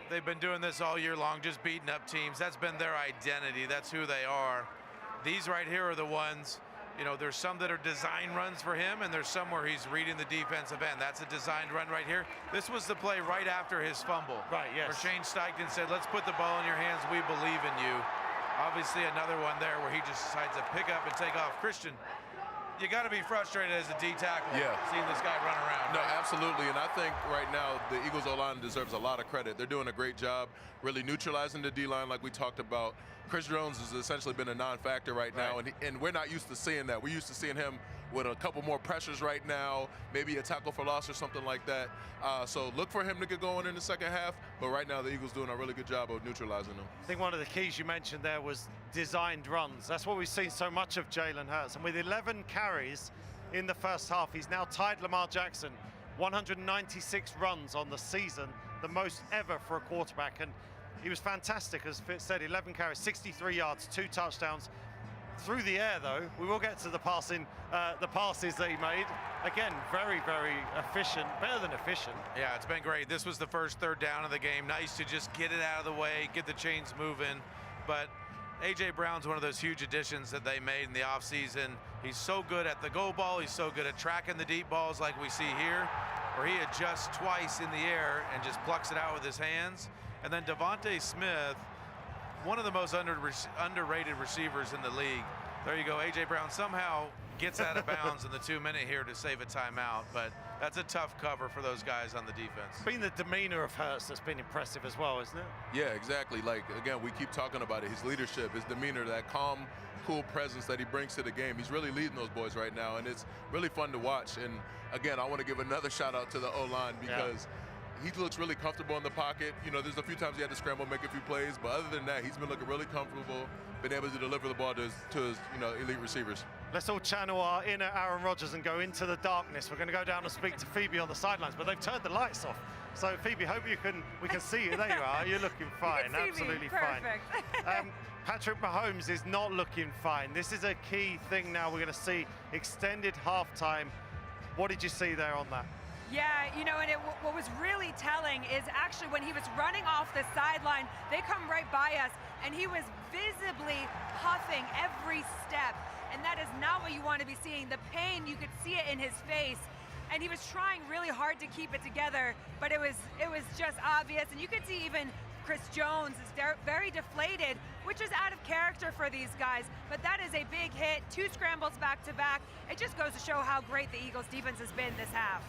They've been doing this all year long, just beating up teams. That's been their identity. That's who they are. These right here are the ones, you know, there's some that are design runs for him, and there's some where he's reading the defensive end. That's a designed run right here. This was the play right after his fumble. Right, yes. Where Shane Steichen said, let's put the ball in your hands. We believe in you. Obviously another one there where he just decides to pick up and take off. Christian, you got to be frustrated as a D tackle seeing this guy run around. No, absolutely, and I think right now the Eagles O-line deserves a lot of credit. They're doing a great job really neutralizing the D-line like we talked about. Chris Jones has essentially been a non-factor right now, and we're not used to seeing that. We're used to seeing him with a couple more pressures right now, maybe a tackle for loss or something like that. So look for him to get going in the second half, but right now the Eagles doing a really good job of neutralizing them. I think one of the keys you mentioned there was designed runs. That's what we've seen so much of Jalen Hurts, and with 11 carries in the first half, he's now tied Lamar Jackson, 196 runs on the season, the most ever for a quarterback, and he was fantastic, as Fitz said, 11 carries, 63 yards, 2 touchdowns. Through the air, though, we will get to the passes that he made. Again, very, very efficient, better than efficient. Yeah, it's been great. This was the first third down of the game. Nice to just get it out of the way, get the chains moving. But A.J. Brown's one of those huge additions that they made in the offseason. He's so good at the go ball. He's so good at tracking the deep balls like we see here, where he adjusts twice in the air and just plucks it out with his hands. And then Devontae Smith, one of the most underrated receivers in the league. There you go, A.J. Brown somehow gets out of bounds in the 2-minute here to save a timeout, but that's a tough cover for those guys on the defense. It's been the demeanor of Hurts that's been impressive as well, isn't it? Yeah, exactly. Like, again, we keep talking about it. His leadership, his demeanor, that calm, cool presence that he brings to the game. He's really leading those boys right now, and it's really fun to watch. And again, I want to give another shout out to the O-line because he looks really comfortable in the pocket. You know, there's a few times he had to scramble, make a few plays, but other than that, he's been looking really comfortable, been able to deliver the ball to his elite receivers. Let's all channel our inner Aaron Rodgers and go into the darkness. We're going to go down and speak to Phoebe on the sidelines, but they've turned the lights off. So Phoebe, hope we can see you. There you are. You're looking fine, absolutely fine. Patrick Mahomes is not looking fine. This is a key thing now. We're going to see extended halftime. What did you see there on that? Yeah, you know, and what was really telling is actually when he was running off the sideline, they come right by us, and he was visibly huffing every step, and that is not what you want to be seeing. The pain, you could see it in his face, and he was trying really hard to keep it together, but it was just obvious, and you could see even Chris Jones is very deflated, which is out of character for these guys, but that is a big hit, 2 scrambles back-to-back. It just goes to show how great the Eagles' defense has been this half.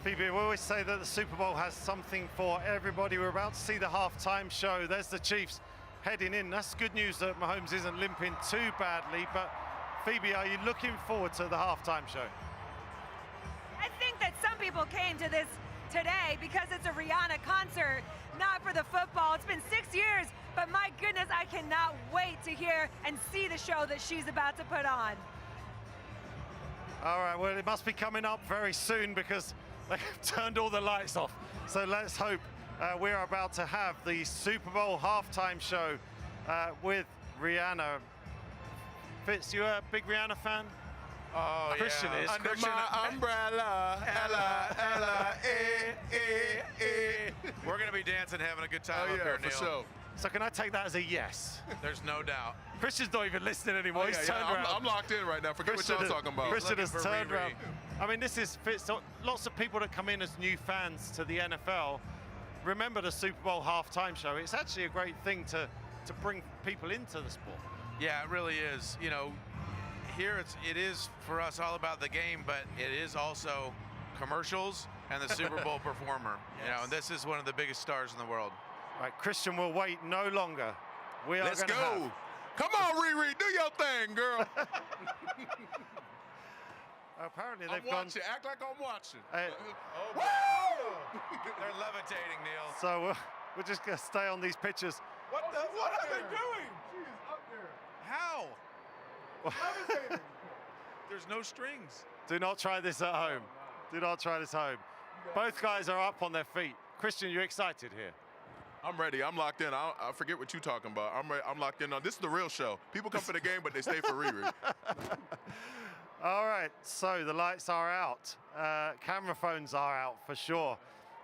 Phoebe, we always say that the Super Bowl has something for everybody. We're about to see the halftime show. There's the Chiefs heading in. That's good news that Mahomes isn't limping too badly, but Phoebe, are you looking forward to the halftime show? I think that some people came to this today because it's a Rihanna concert, not for the football. It's been 6 years, but my goodness, I cannot wait to hear and see the show that she's about to put on. All right, well, it must be coming up very soon because they've turned all the lights off. So let's hope we're about to have the Super Bowl halftime show with Rihanna. Fitz, you a big Rihanna fan? Oh, Christian yeah. is. Under Christian, my umbrella, Ella, We're going to be dancing, having a good time up here, Neil. for sure. So can I take that as a yes? There's no doubt. Christian's not even listening anymore. He's turned around. I'm locked in right now. Forget what y'all talking about. Christian has turned Riri. around. I mean, this is Fitz. Lots of people that come in as new fans to the NFL remember the Super Bowl halftime show. It's actually a great thing to bring people into the sport. Yeah, it really is. You know, here it is for us all about the game, but it is also commercials and the Super Bowl performer. Yes. You know, and this is one of the biggest stars in the world. All right, Christian will wait no longer. Let's go. Come on, Riri, do your thing, girl. Apparently I'm they've gone. watching. Act like I'm watching. They're levitating, Neil. So we're just going to stay on these pictures. What are they doing? She's up there. How? There's no strings. Do not try this at home. Do not try this at home. Both guys are up on their feet. Christian, you excited here? I'm ready. I'm locked in. I forget what you're talking about. I'm ready. I'm locked in. This is the real show. People come for the game, but they stay for Riri. All right, so the lights are out. Camera phones are out for sure.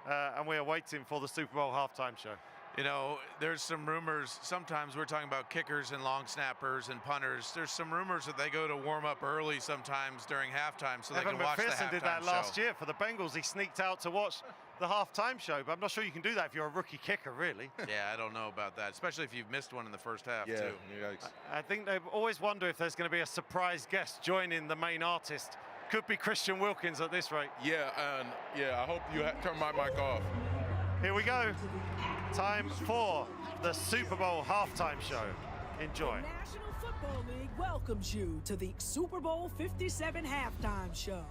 And we are waiting for the Super Bowl halftime show. You know, there's some rumors. Sometimes we're talking about kickers and long snappers and punters. There's some rumors that they go to warm up early sometimes during halftime so they can watch the halftime show. McPherson did that last year for the Bengals. He sneaked out to watch the halftime show, but I'm not sure you can do that if you're a rookie kicker, really. Yeah, I don't know about that, especially if you've missed one in the first half, too. I think they always wonder if there's going to be a surprise guest joining the main artist. Could be Christian Wilkins at this rate. Yeah, and I hope you turn my mic off. Here we go. Time for the Super Bowl halftime show. Enjoy. The National Football League welcomes you to the Super Bowl 57 halftime show.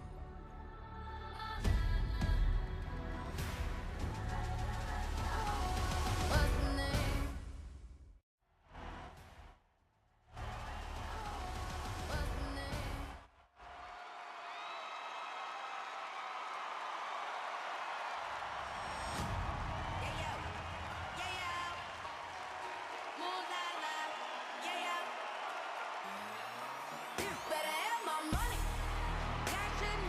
Better have my money. Cash in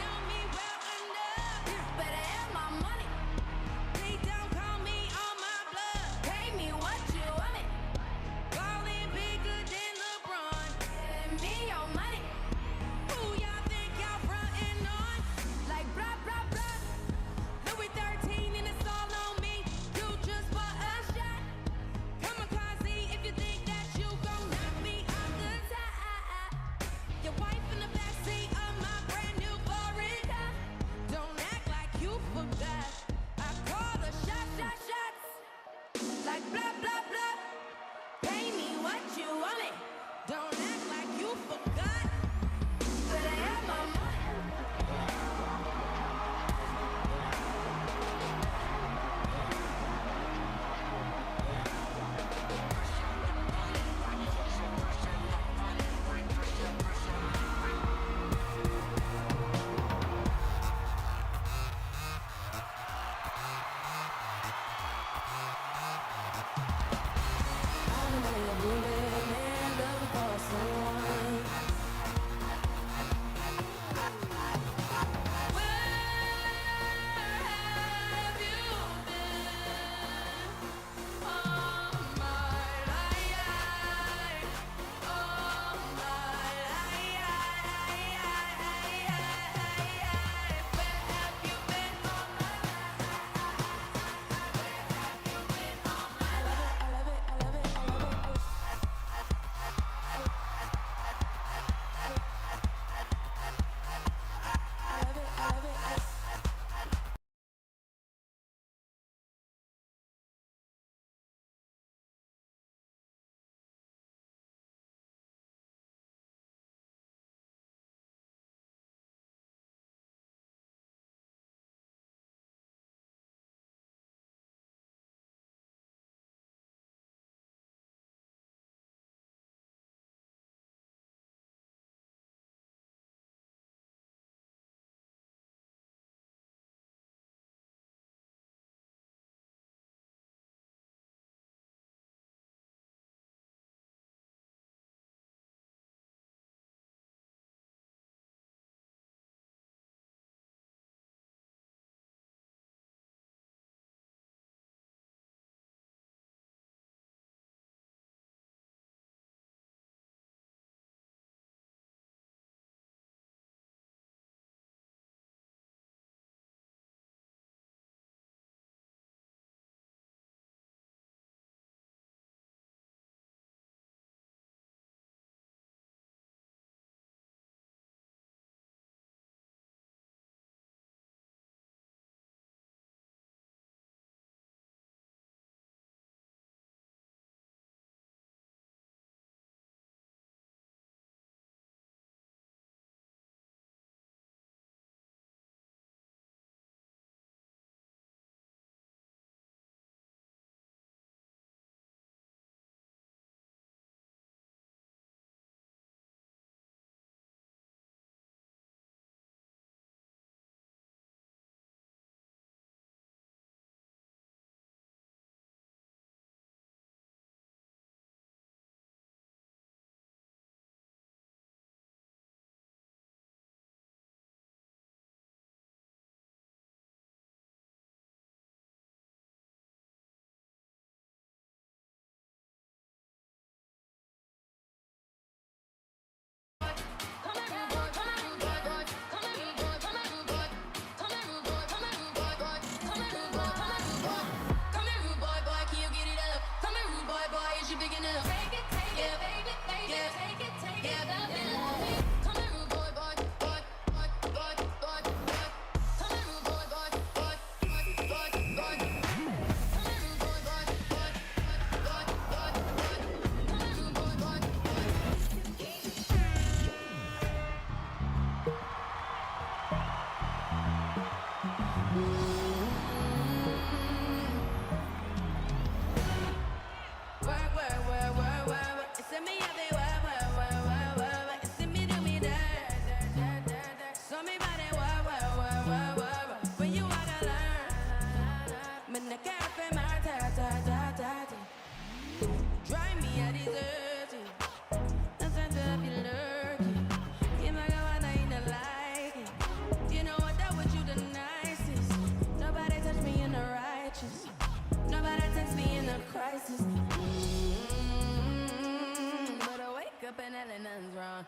I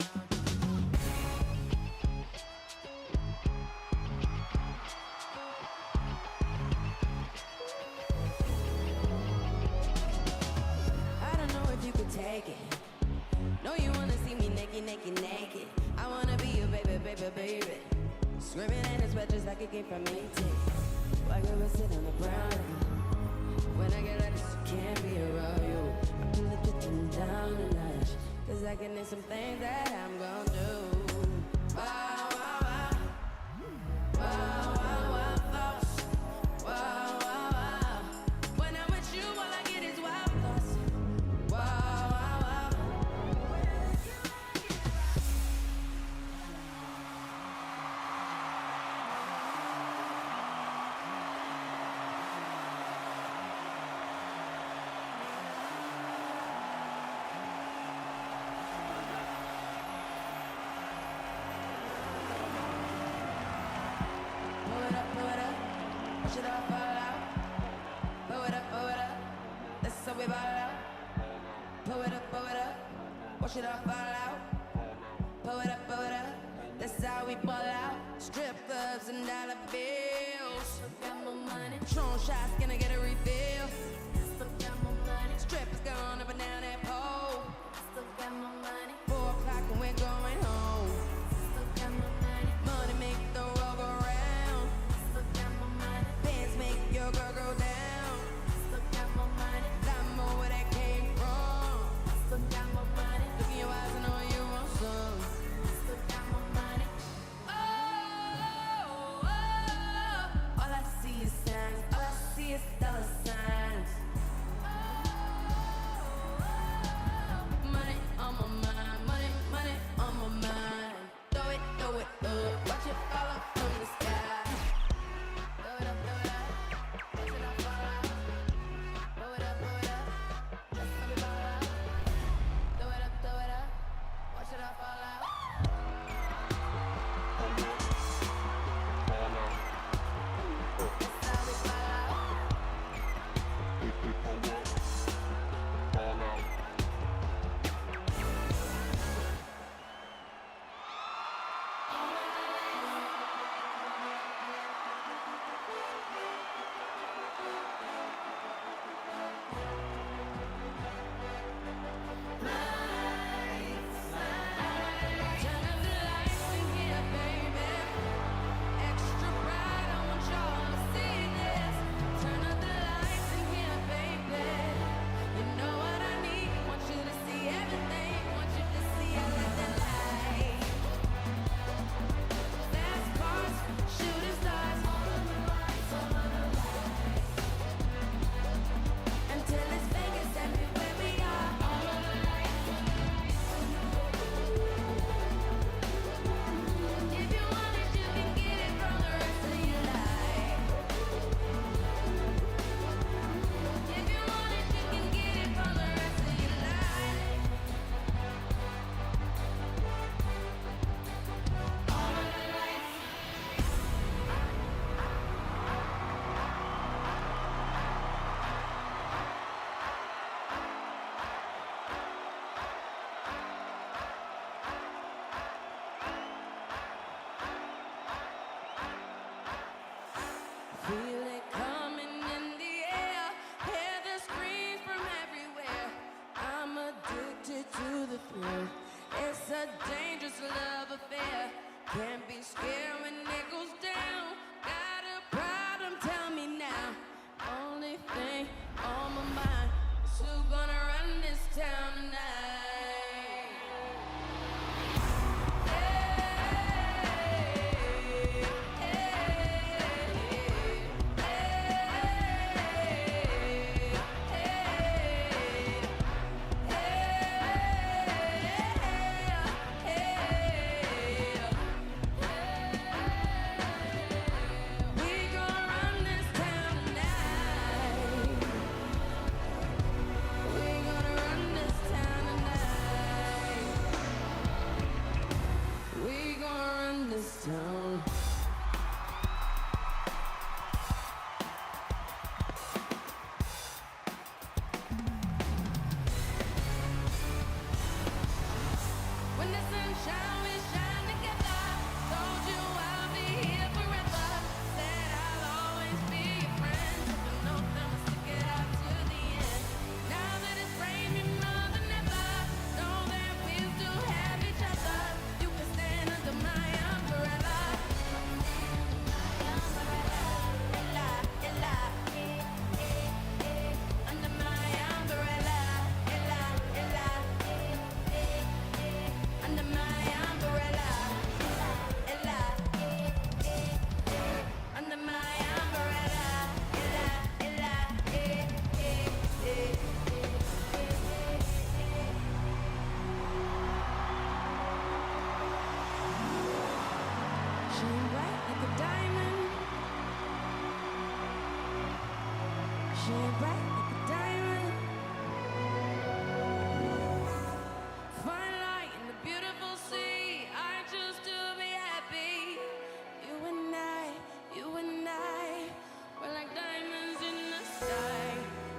don't know if you could take it. No, you wanna see me naked, naked, naked. I wanna be your baby, baby, baby. Screaming in his sweat just like it came from me. Like we were sitting on the ground. When I get like this, you can't be around you. Pull the kitchen down a notch. Cause I can name some things that I'm gonna do. Wow, wow, wow. Wow, wow, wow, thoughts. Wow, wow, wow. When I'm with you, all I get is wild thoughts. Wow, wow, wow. Pull it up, watch it all fall out. Pull it up, that's how we ball out. Pull it up, watch it all fall out. Pull it up, that's how we ball out. Strip clubs and dollar bills. Got more money. Tron shots, gonna get a refill. Still got more money. Strippers going up and down that pole. Still got more money. 4 o'clock and we're going home. Still got more money. Money make the world go round. Still got more money. Bands make your girl go down. Still got more money. Got more where that came from. Still got more money. Look in your eyes and know you want some. Still got more money. Oh, oh, oh. All I see is signs. All I see is dollar signs. Money on my mind, money on my mind. Throw it up, watch it fall up from the sky. Throw it up, watch it all fall out. Throw it up, that's how we ball out. Throw it up, watch it all fall out. That's how we ball out. Turn up the lights in here, baby. Extra bright, I want y'all to see this. Turn up the lights in here, baby. You know what I need. Want you to see everything. Want you to see I let the light. Fast cars, shooting stars. Until it's Vegas and we where we are. If you want it, you can get it from the rest of your life. If you want it, you can get it from the rest of your life. All of the lights. Feel it coming in the air. Hear the screams from everywhere. I'm addicted to the thrill. It's a dangerous love affair. Can't be scared when it goes down. Got a problem? Tell me now. Only thing on my mind is who's gonna run this town tonight. When the sun Shine bright like a diamond. Fine light in the beautiful sea. I choose to be happy. You and I, we're like diamonds in the sky.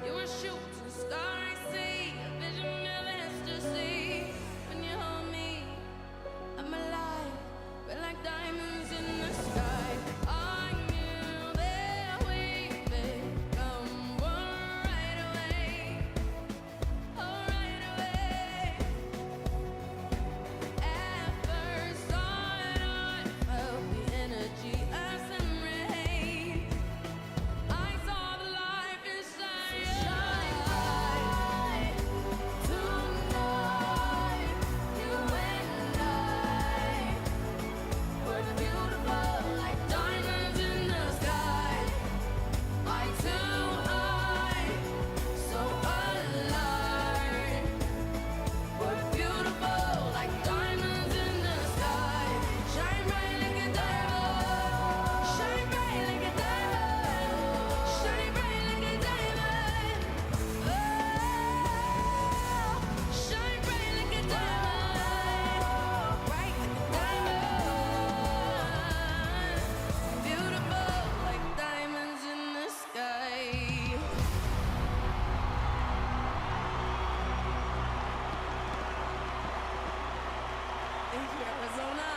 You will shoot to the starry sea, a vision of ecstasy. When you hold me, I'm alive. We're like diamonds in the sky. I knew that we become one right away. Oh, right away. At first sight, I felt the energy of some rain. I saw the life inside you. Shine bright tonight. You and I, we're beautiful like diamonds in the sky. Eye to eye, so alive. We're beautiful like diamonds in the sky. Shine bright like a diamond. Shine bright like a diamond. Shine bright like a diamond. Oh, shine bright like a diamond. Bright like a diamond. Beautiful like diamonds in the sky. Thank you, Arizona.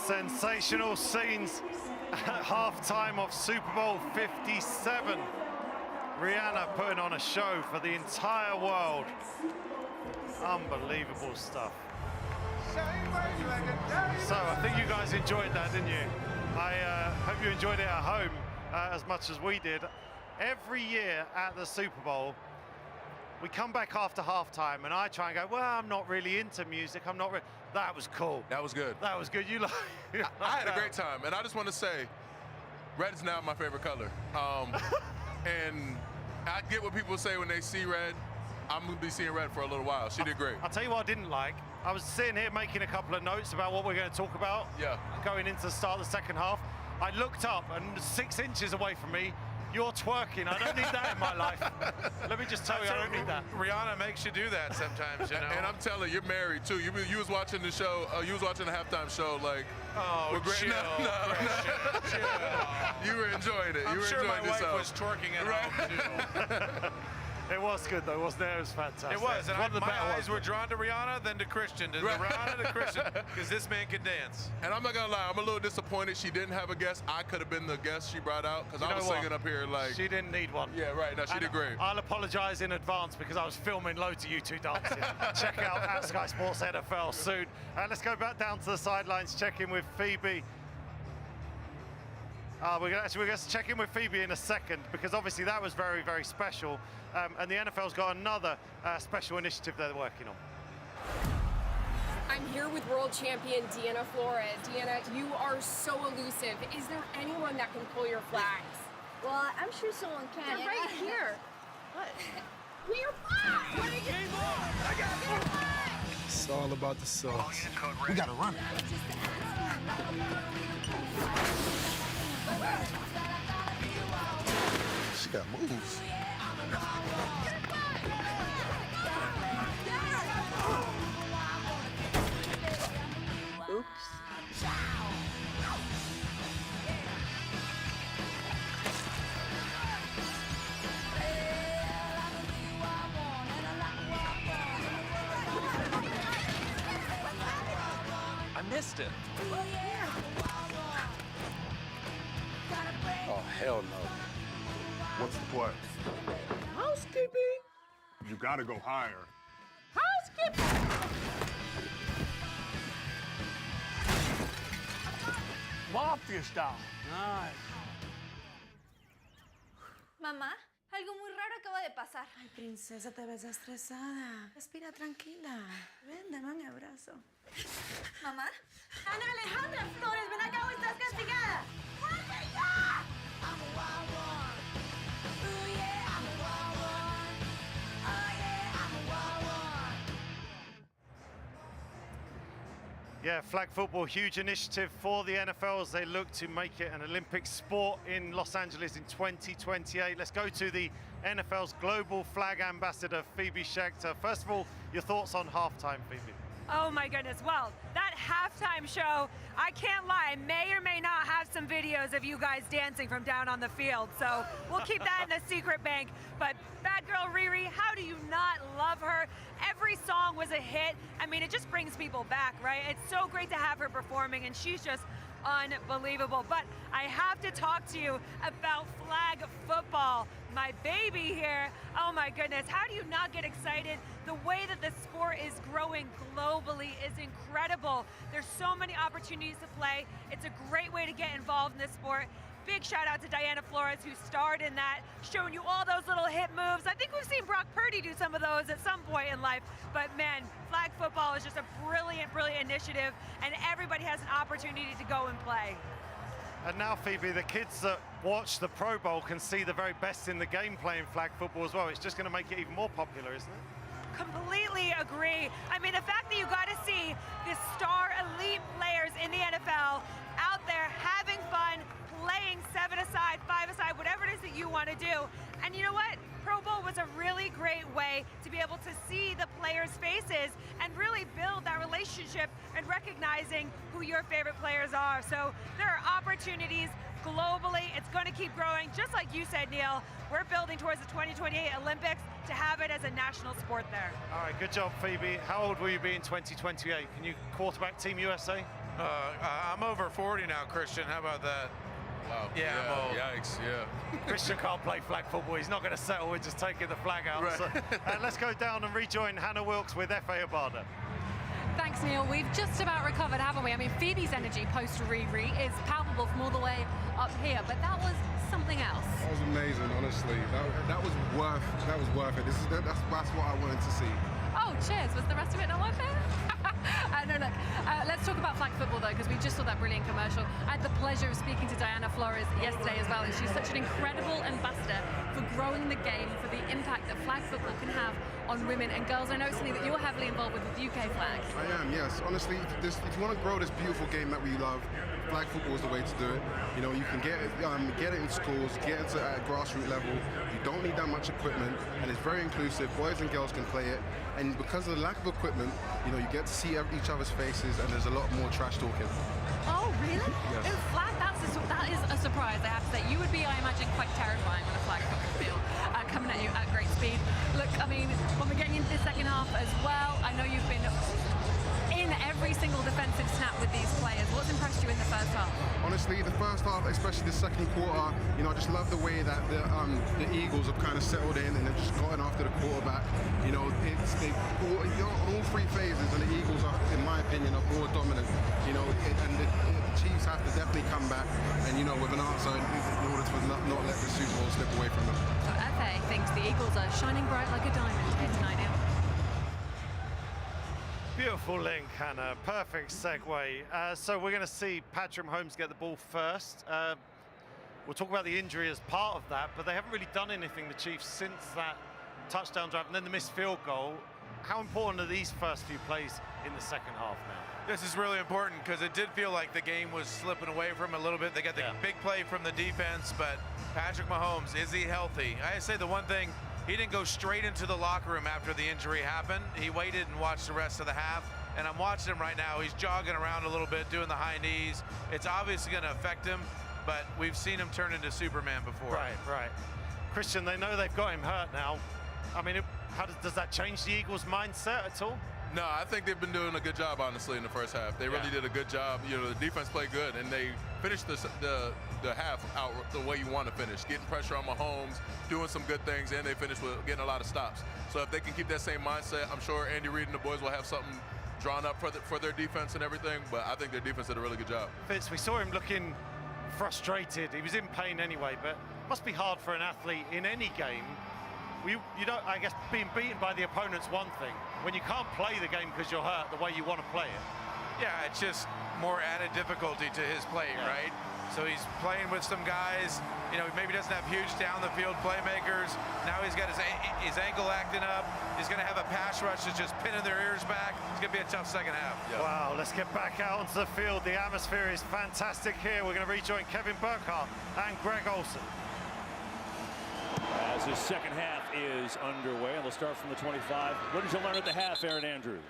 Sensational scenes at halftime of Super Bowl 57. Rihanna putting on a show for the entire world. Unbelievable stuff. So I think you guys enjoyed that, didn't you? I hope you enjoyed it at home as much as we did. Every year at the Super Bowl, we come back after halftime and I try and go, well, I'm not really into music. I'm not. That was cool. That was good. That was good. You like? I had a great time, and I just want to say, red is now my favorite color. And I get what people say when they see red. I'm gonna be seeing red for a little while. She did great. I'll tell you what I didn't like. I was sitting here making a couple of notes about what we're going to talk about. Yeah. Going into the start of the second half. I looked up and 6 inches away from me, you're twerking. I don't need that in my life. Let me just tell you, I don't need that. Rihanna makes you do that sometimes, you know. And I'm telling you, you're married too. You was watching the show. You was watching the halftime show, like. Oh, with chill. Chill. You were enjoying it. I'm You were sure enjoying my wife yourself. was twerking at home too. It was good though, wasn't it? It was fantastic. It was, and One of the my better eyes ones. were drawn to Rihanna, then to Christian, to Rihanna to Christian, because this man can dance. And I'm not gonna lie, I'm a little disappointed she didn't have a guest. I could have been the guest she brought out, because I was singing up here like. She didn't need one. Yeah, right. No, she did great. I'll apologise in advance because I was filming loads of you two dancing. Check out at Sky Sports NFL soon. Let's go back down to the sidelines, check in with Phoebe. We're going to check in with Phoebe in a second because obviously that was very, very special. And the NFL's got another special initiative they're working on. I'm here with world champion Deanna Flores. Deanna, you are so elusive. Is there anyone that can pull your flags? Well, I'm sure someone can. They're right here. What? We're flags! What did you I got it. It's all about the sauce. We gotta run. She got moves. Oops. missed it. Oh, hell no. What's the play? Housekeeping. You gotta go higher. Housekeeping. Mafia style. Nice. Mamá, algo muy raro acaba de pasar. Ay, princesa, te ves estresada. Respira tranquila. Ven, dame un abrazo. ¿Mamá? Ana Alejandra Flores, ven acá o estás castigada. ¡Vuelve ya! Yeah, flag football, huge initiative for the NFL as they look to make it an Olympic sport in Los Angeles in 2028. Let's go to the NFL's global flag ambassador, Phoebe Schechter. First of all, your thoughts on halftime, Phoebe? Oh my goodness, well, that halftime show, I can't lie, I may or may not have some videos of you guys dancing from down on the field, so we'll keep that in the secret bank. But Bad Girl Riri, how do you not love her? Every song was a hit. I mean, it just brings people back, right? It's so great to have her performing, and she's just unbelievable. But I have to talk to you about flag football. My baby here, oh my goodness, how do you not get excited? The way that the sport is growing globally is incredible. There's so many opportunities to play. It's a great way to get involved in this sport. Big shout out to Diana Flores, who starred in that, showing you all those little hip moves. I think we've seen Brock Purdy do some of those at some point in life. But man, flag football is just a brilliant, brilliant initiative, and everybody has an opportunity to go and play. And now, Phoebe, the kids that watch the Pro Bowl can see the very best in the game playing flag football as well. It's just going to make it even more popular, isn't it? Completely agree. I mean, the fact that you got to see the star elite players in the NFL out there having fun, playing 7-a-side, 5-a-side, whatever it is that you want to do. And you know what? Pro Bowl was a really great way to be able to see the players' faces and really build that relationship and recognizing who your favorite players are. So there are opportunities globally. It's going to keep growing. Just like you said, Neil, we're building towards the 2028 Olympics to have it as a national sport there. All right, good job, Phoebe. How old will you be in 2028? Can you quarterback Team USA? I'm over 40 now, Christian. How about that? Wow. Yeah, I'm old. Yikes, yeah. Christian can't play flag football. He's not going to settle with just taking the flag out. Right. So, let's go down and rejoin Hannah Wilkes with F.A. Abada. Thanks, Neil. We've just about recovered, haven't we? I mean, Phoebe's energy post-Riri is palpable from all the way up here, but that was something else. That was amazing, honestly. That was worth it. That's what I wanted to see. Oh, cheers. Was the rest of it not worth it? No, look, let's talk about flag football, though, because we just saw that brilliant commercial. I had the pleasure of speaking to Diana Flores yesterday as well, and she's such an incredible ambassador for growing the game, for the impact that flag football can have on women and girls. I know it's something that you're heavily involved with UK flags. I am, yes. Honestly, if you want to grow this beautiful game that we love, flag football is the way to do it. You know, you can get it in schools, get it at a grassroots level. You don't need that much equipment, and it's very inclusive. Boys and girls can play it, and because of the lack of equipment, you know, you get to see each other's faces, and there's a lot more trash talking. Oh, really? Yes. In flag, that is a surprise, I have to say. You would be, I imagine, quite terrifying on a flag football field, coming at you at great speed. Look, I mean, when we're getting into the second half as well, I know you've been in every single defensive snap with these players. What's impressed you in the first half? Honestly, the first half, especially the second quarter, you know, I just love the way that the Eagles have kind of settled in and they've just gotten after the quarterback. You know, on all three phases, and the Eagles are, in my opinion, are more dominant. You know, and the Chiefs have to definitely come back, and you know, with an answer in order to not let the Super Bowl slip away from them. So FA thinks the Eagles are shining bright like a diamond here tonight, Neil. Beautiful link, Hannah. Perfect segue. So we're going to see Patrick Mahomes get the ball first. We'll talk about the injury as part of that, but they haven't really done anything, the Chiefs, since that touchdown drive and then the missed field goal. How important are these first few plays in the second half now? This is really important because it did feel like the game was slipping away from a little bit. They got the big play from the defense, but Patrick Mahomes, is he healthy? I say the one thing, he didn't go straight into the locker room after the injury happened. He waited and watched the rest of the half, and I'm watching him right now. He's jogging around a little bit, doing the high knees. It's obviously going to affect him, but we've seen him turn into Superman before. Right. Christian, they know they've got him hurt now. I mean, does that change the Eagles' mindset at all? No, I think they've been doing a good job, honestly, in the first half. They really did a good job. You know, the defense played good, and they finished the half out the way you want to finish, getting pressure on Mahomes, doing some good things, and they finished with getting a lot of stops. So if they can keep that same mindset, I'm sure Andy Reid and the boys will have something drawn up for their defense and everything, but I think their defense did a really good job. Fitz, we saw him looking frustrated. He was in pain anyway, but it must be hard for an athlete in any game. You don't, I guess, being beaten by the opponent's one thing. When you can't play the game because you're hurt the way you want to play it. Yeah, it's just more added difficulty to his playing, right? So he's playing with some guys, you know, maybe doesn't have huge down the field playmakers. Now he's got his ankle acting up. He's going to have a pass rush that's just pinning their ears back. It's going to be a tough second half. Yeah. Wow, let's get back out onto the field. The atmosphere is fantastic here. We're going to rejoin Kevin Burkhardt and Greg Olsen. As his second half is underway, and we'll start from the 25. What did you learn at the half, Aaron Andrews?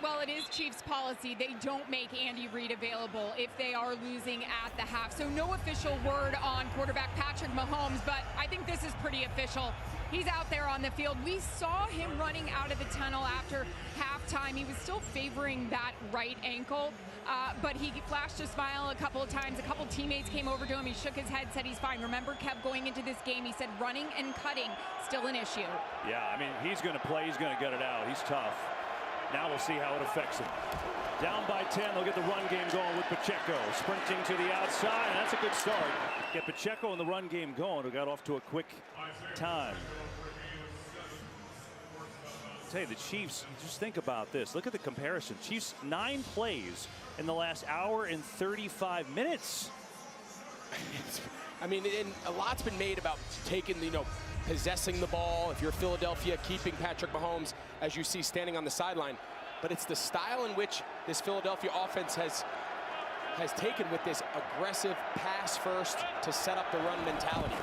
Well, it is Chiefs policy. They don't make Andy Reid available if they are losing at the half. So no official word on quarterback Patrick Mahomes, but I think this is pretty official. He's out there on the field. We saw him running out of the tunnel after halftime. He was still favoring that right ankle, but he flashed a smile a couple of times. A couple teammates came over to him. He shook his head, said he's fine. Remember, Kev, going into this game, he said running and cutting, still an issue. Yeah, I mean, he's going to play. He's going to get it out. He's tough. Now we'll see how it affects him. Down by 10, they'll get the run game going with Pacheco. Sprinting to the outside, and that's a good start. Get Pacheco and the run game going, who got off to a quick time. I'll tell you, the Chiefs, just think about this. Look at the comparison. Chiefs, 9 plays in the last hour and 35 minutes. I mean, and a lot's been made about taking, possessing the ball. If you're Philadelphia, keeping Patrick Mahomes, as you see, standing on the sideline. But it's the style in which this Philadelphia offense has taken with this aggressive pass first to set up the run mentality.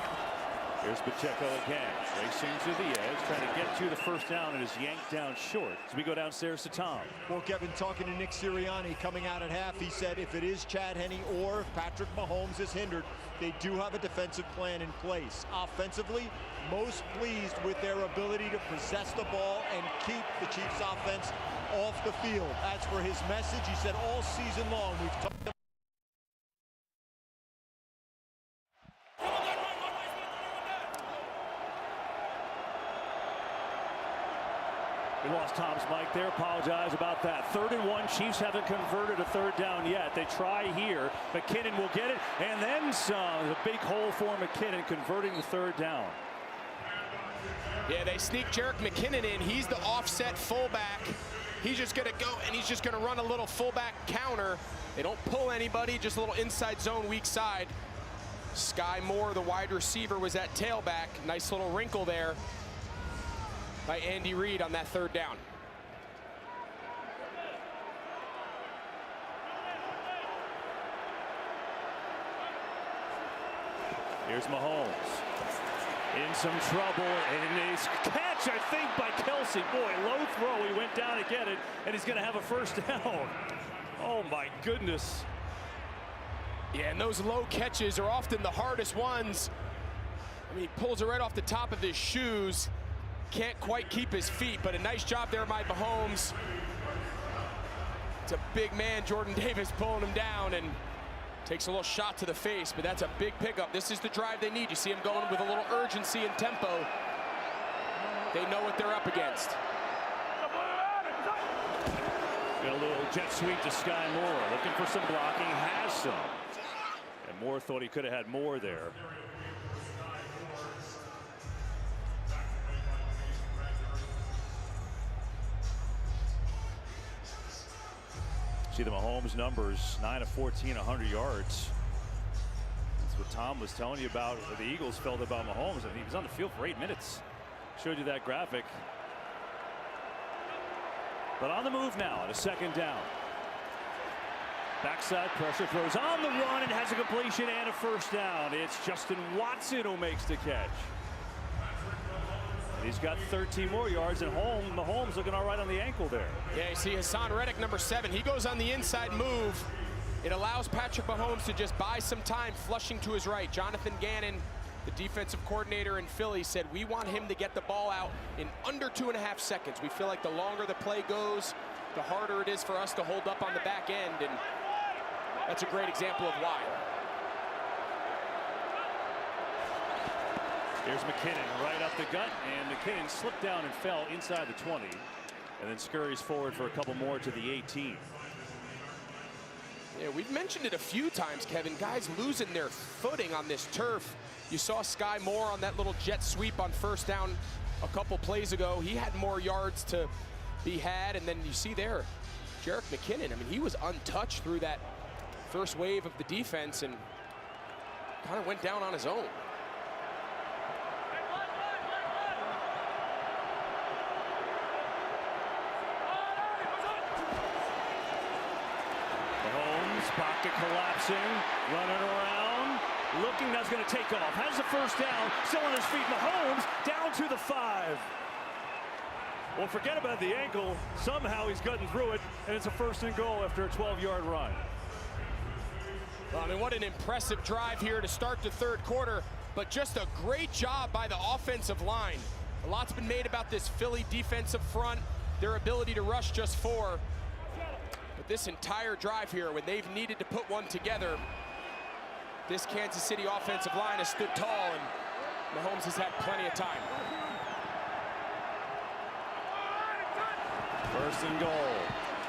Here's Pacheco again, racing to the edge, trying to get to the first down, and is yanked down short. So we go downstairs to Tom. Well, Kevin, talking to Nick Sirianni coming out at half, he said if it is Chad Henne or if Patrick Mahomes is hindered, they do have a defensive plan in place. Offensively, most pleased with their ability to possess the ball and keep the Chiefs offense off the field. As for his message, he said all season long, we've talked about we lost Tom's mic there. Apologize about that. 3rd and 1. Chiefs haven't converted a third down yet. They try here. McKinnon will get it, and then some. A big hole for McKinnon, converting the third down. Yeah, they sneak Jerick McKinnon in. He's the offset fullback. He's just going to go, and he's just going to run a little fullback counter. They don't pull anybody, just a little inside zone, weak side. Sky Moore, the wide receiver, was at tailback. Nice little wrinkle there by Andy Reid on that third down. Here's Mahomes. In some trouble, and his catch, I think, by Kelsey. Boy, low throw. He went down to get it, and he's going to have a first down. Oh, my goodness. Yeah, and those low catches are often the hardest ones. I mean, he pulls it right off the top of his shoes. Can't quite keep his feet, but a nice job there by Mahomes. It's a big man, Jordan Davis, pulling him down, and takes a little shot to the face, but that's a big pickup. This is the drive they need. You see him going with a little urgency and tempo. They know what they're up against. Got a little jet sweep to Sky Moore, looking for some blocking, has some. And Moore thought he could have had more there. See the Mahomes numbers, 9 of 14, 100 yards. That's what Tom was telling you about, what the Eagles felt about Mahomes. I mean, he was on the field for 8 minutes. Showed you that graphic. But on the move now, at a second down. Backside pressure, throws on the run and has a completion and a first down. It's Justin Watson who makes the catch. He's got 13 more yards at home. Mahomes looking all right on the ankle there. Yeah, you see Hassan Reddick, number 7. He goes on the inside move. It allows Patrick Mahomes to just buy some time, flushing to his right. Jonathan Gannon the defensive coordinator in Philly said, we want him to get the ball out in under 2.5 seconds. We feel like the longer the play goes, the harder it is for us to hold up on the back end, and that's a great example of why. Here's McKinnon right up the gut, and McKinnon slipped down and fell inside the 20, and then scurries forward for a couple more to the 18. Yeah, we've mentioned it a few times, Kevin. Guys losing their footing on this turf. You saw Sky Moore on that little jet sweep on first down a couple plays ago. He had more yards to be had, and then you see there, Jerick McKinnon. I mean, he was untouched through that first wave of the defense and kind of went down on his own. Pocket collapsing, running around, looking, that's going to take off. Has the first down, still on his feet. Mahomes down to the 5. Well, forget about the ankle. Somehow he's gotten through it, and it's a 1st and goal after a 12-yard run. Well, I mean, what an impressive drive here to start the 3rd quarter, but just a great job by the offensive line. A lot's been made about this Philly defensive front, their ability to rush just 4. But this entire drive here, when they've needed to put one together, this Kansas City offensive line has stood tall, and Mahomes has had plenty of time. 1st and goal.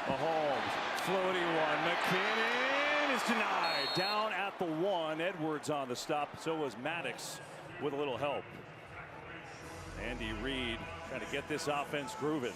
Mahomes, floating one. McKinnon is denied. Down at the 1. Edwards on the stop. So was Maddox with a little help. Andy Reid trying to get this offense grooving.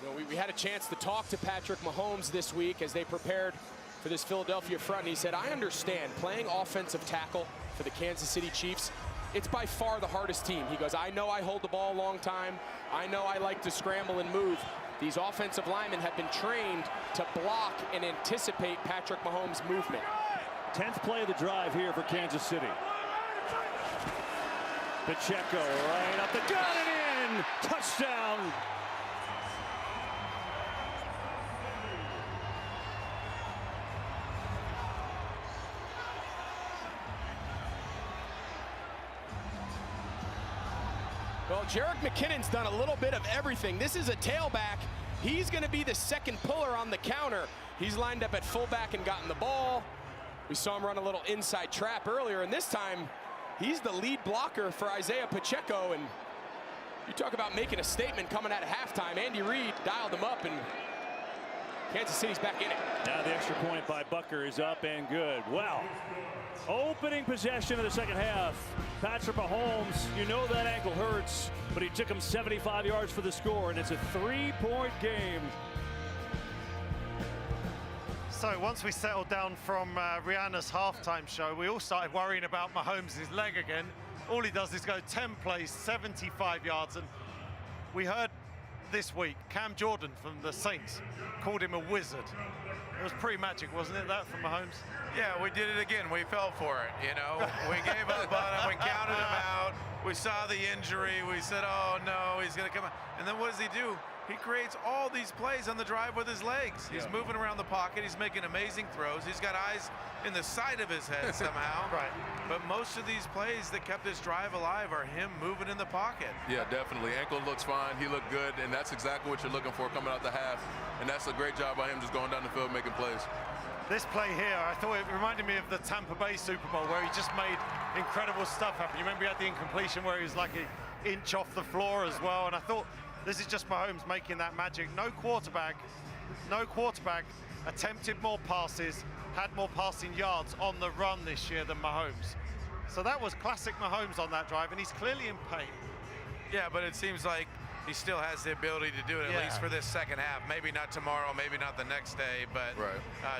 You know, we had a chance to talk to Patrick Mahomes this week as they prepared for this Philadelphia front. And he said, I understand playing offensive tackle for the Kansas City Chiefs, it's by far the hardest team. He goes, I know I hold the ball a long time. I know I like to scramble and move. These offensive linemen have been trained to block and anticipate Patrick Mahomes' movement. 10th play of the drive here for Kansas City. Pacheco right up the gut and in. Touchdown. Well, Jerick McKinnon's done a little bit of everything. This is a tailback. He's going to be the second puller on the counter. He's lined up at fullback and gotten the ball. We saw him run a little inside trap earlier, and this time he's the lead blocker for Isaiah Pacheco. And you talk about making a statement coming out of halftime. Andy Reid dialed him up, and Kansas City's back in it. Now the extra point by Bucker is up and good. Well, opening possession of the second half. Patrick Mahomes, you know that ankle hurts, but he took him 75 yards for the score, and it's a 3-point game. So once we settled down from Rihanna's halftime show, we all started worrying about Mahomes' leg again. All he does is go 10 plays, 75 yards, and we heard this week Cam Jordan from the Saints called him a wizard. It was pretty magic, wasn't it, that from Mahomes? Yeah, we did it again. We fell for it, you know. We gave up on him. We counted him out. We saw the injury. We said, oh, no, he's going to come out. And then what does he do? He creates all these plays on the drive with his legs. He's moving around the pocket. He's making amazing throws. He's got eyes in the side of his head somehow. Right. But most of these plays that kept this drive alive are him moving in the pocket. Yeah, definitely. Ankle looks fine. He looked good, and that's exactly what you're looking for coming out the half. And that's a great job by him just going down the field making plays. This play here, I thought it reminded me of the Tampa Bay Super Bowl where he just made incredible stuff happen. You remember he had the incompletion where he was like an inch off the floor as well, and I thought this is just Mahomes making that magic. No quarterback attempted more passes, had more passing yards on the run this year than Mahomes. So that was classic Mahomes on that drive, and he's clearly in pain. Yeah, but it seems like he still has the ability to do it, at least for this second half. Maybe not tomorrow, maybe not the next day, but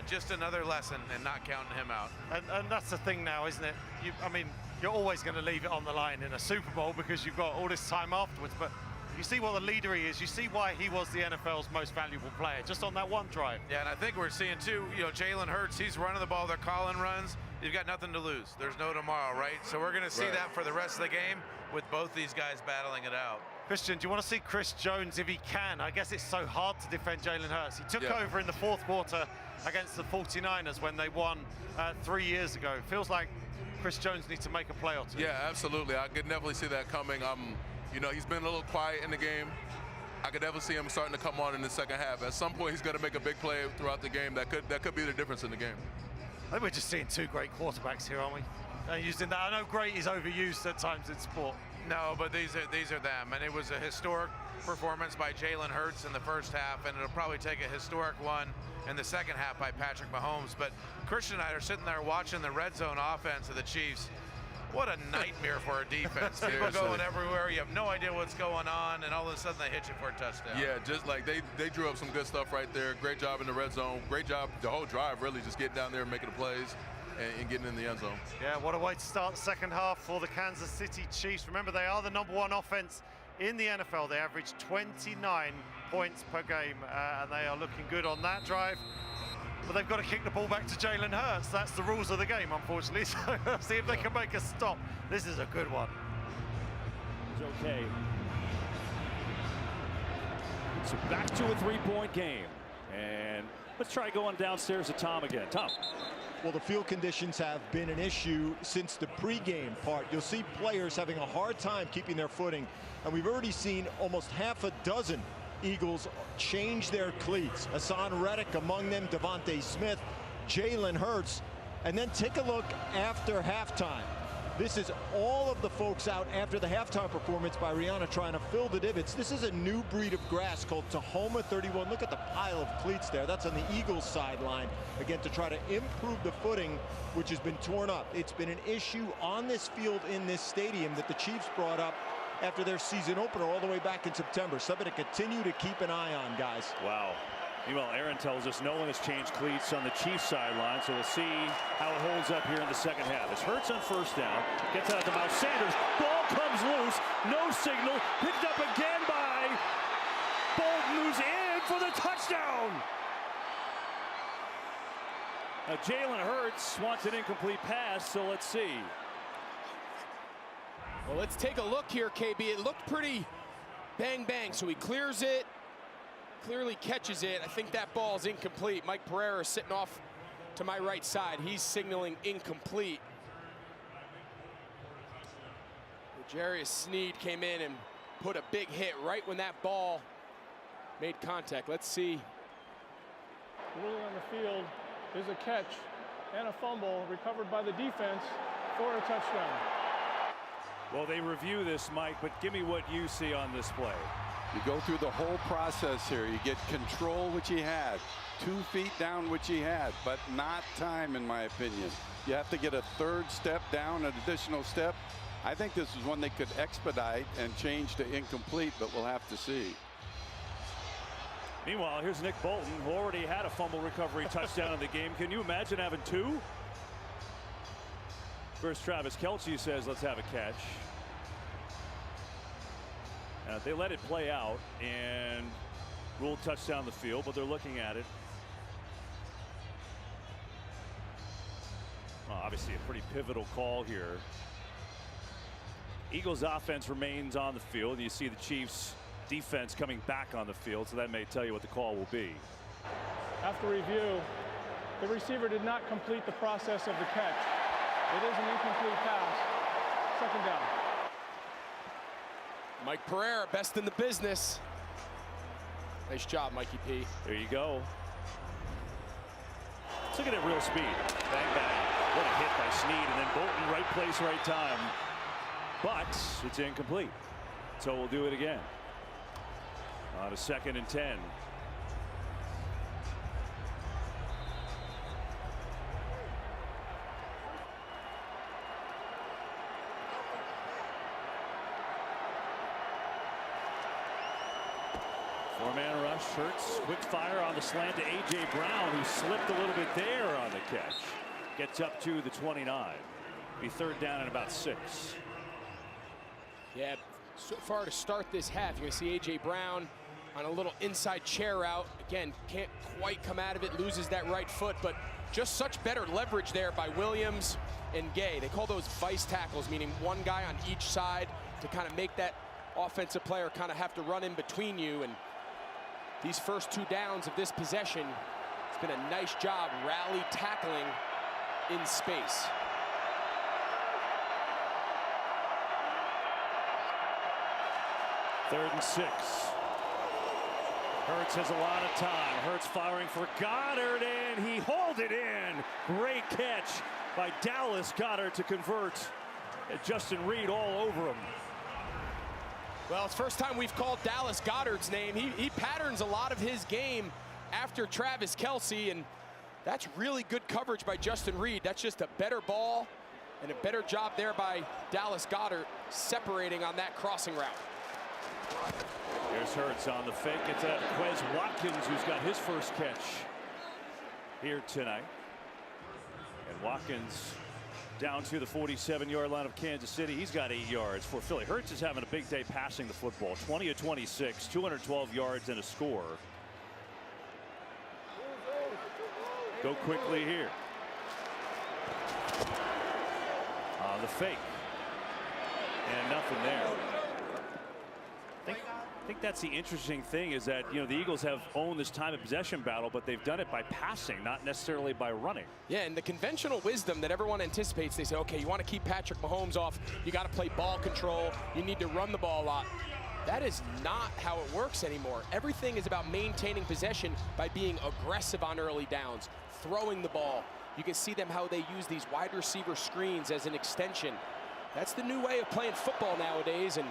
just another lesson and not counting him out. And that's the thing now, isn't it? I mean, you're always going to leave it on the line in a Super Bowl because you've got all this time afterwards, but you see what the leader he is. You see why he was the NFL's most valuable player, just on that one drive. Yeah, and I think we're seeing, too, you know, Jalen Hurts, he's running the ball. They're calling runs. You've got nothing to lose. There's no tomorrow, right? So we're going to see that for the rest of the game with both these guys battling it out. Christian, do you want to see Chris Jones if he can? I guess it's so hard to defend Jalen Hurts. He took over in the fourth quarter against the 49ers when they won 3 years ago. It feels like Chris Jones needs to make a play or two. Yeah, absolutely. I could definitely see that coming. You know, he's been a little quiet in the game. I could definitely see him starting to come on in the second half. At some point, he's going to make a big play throughout the game. That could be the difference in the game. I think we're just seeing two great quarterbacks here, aren't we? Using that. I know great is overused at times in sport. No, but these are them, and it was a historic performance by Jalen Hurts in the first half, and it'll probably take a historic one in the second half by Patrick Mahomes. But Christian and I are sitting there watching the red zone offense of the Chiefs. What a nightmare for our defense. People going everywhere, you have no idea what's going on, and all of a sudden they hit you for a touchdown. Yeah, just like they drew up some good stuff right there. Great job in the red zone. Great job the whole drive, really, just getting down there and making the plays and getting in the end zone. Yeah, what a way to start the second half for the Kansas City Chiefs. Remember, they are the #1 offense in the NFL. They average 29 points per game, and they are looking good on that drive. But they've got to kick the ball back to Jalen Hurts. That's the rules of the game, unfortunately. So see if they can make a stop. This is a good one. It's okay. So back to a three-point game. And let's try going downstairs to Tom again. Tom. Well, the field conditions have been an issue since the pregame part. You'll see players having a hard time keeping their footing. And we've already seen almost half a dozen Eagles change their cleats. Hassan Reddick among them, Devontae Smith, Jalen Hurts. And then take a look after halftime. This is all of the folks out after the halftime performance by Rihanna trying to fill the divots. This is a new breed of grass called Tahoma 31. Look at the pile of cleats there. That's on the Eagles sideline. Again, to try to improve the footing, which has been torn up. It's been an issue on this field in this stadium that the Chiefs brought up after their season opener all the way back in September. Something to continue to keep an eye on, guys. Wow. Meanwhile, Aaron tells us no one has changed cleats on the Chiefs sideline, so we'll see how it holds up here in the second half. As Hurts on first down, gets out to Miles Sanders, ball comes loose, no signal, picked up again by Bolton, who's in for the touchdown. Now Jalen Hurts wants an incomplete pass, so let's see. Well, let's take a look here, KB. It looked pretty bang, so he clears it, clearly catches it. I think that ball's incomplete. Mike Pereira sitting off to my right side. He's signaling incomplete. Jarius Sneed came in and put a big hit right when that ball made contact. Let's see. Ruling on the field is a catch and a fumble recovered by the defense for a touchdown. Well, they review this, Mike, but give me what you see on this play. You go through the whole process here. You get control, which he had, 2 feet down, which he had, but not time, in my opinion. You have to get a third step down, an additional step. I think this is one they could expedite and change to incomplete, but we'll have to see. Meanwhile, here's Nick Bolton, who already had a fumble recovery touchdown in the game. Can you imagine having 2? First, Travis Kelce says, let's have a catch. They let it play out and ruled touchdown the field, but they're looking at it. Well, obviously a pretty pivotal call here. Eagles offense remains on the field. You see the Chiefs defense coming back on the field, so that may tell you what the call will be. After review, the receiver did not complete the process of the catch. It is an incomplete pass. Second down. Mike Pereira, best in the business. Nice job, Mikey P. There you go. Let's look at it real speed. Bang, bang. What a hit by Sneed, and then Bolton, right place, right time. But it's incomplete. So we'll do it again. On a 2nd and 10. Four-man rush. Hurts, quick fire on the slant to A.J. Brown, who slipped a little bit there on the catch. Gets up to the 29. Be third down and about 6. Yeah, so far to start this half, you're going to see A.J. Brown on a little inside chair route. Again, can't quite come out of it, loses that right foot, but just such better leverage there by Williams and Gay. They call those vice tackles, meaning one guy on each side to kind of make that offensive player kind of have to run in between you. And these first 2 downs of this possession, it's been a nice job rally tackling in space. Third and 6. Hurts has a lot of time. Hurts firing for Goddard, and he hauled it in. Great catch by Dallas Goedert to convert. Justin Reed all over him. Well, it's first time we've called Dallas Goedert's name. He patterns a lot of his game after Travis Kelce, and that's really good coverage by Justin Reed. That's just a better ball and a better job there by Dallas Goedert separating on that crossing route. Here's Hurts on the fake. It's Quez Watkins who's got his first catch here tonight. And Watkins down to the 47-yard line of Kansas City. He's got 8 yards for Philly. Hurts is having a big day passing the football. 20 of 26, 212 yards and a score. Go quickly here. On the fake. And nothing there. I think that's the interesting thing is that, the Eagles have owned this time of possession battle, but they've done it by passing, not necessarily by running. Yeah, and the conventional wisdom that everyone anticipates, they say, okay, you want to keep Patrick Mahomes off, you got to play ball control, you need to run the ball a lot. That is not how it works anymore. Everything is about maintaining possession by being aggressive on early downs, throwing the ball. You can see them how they use these wide receiver screens as an extension. That's the new way of playing football nowadays, and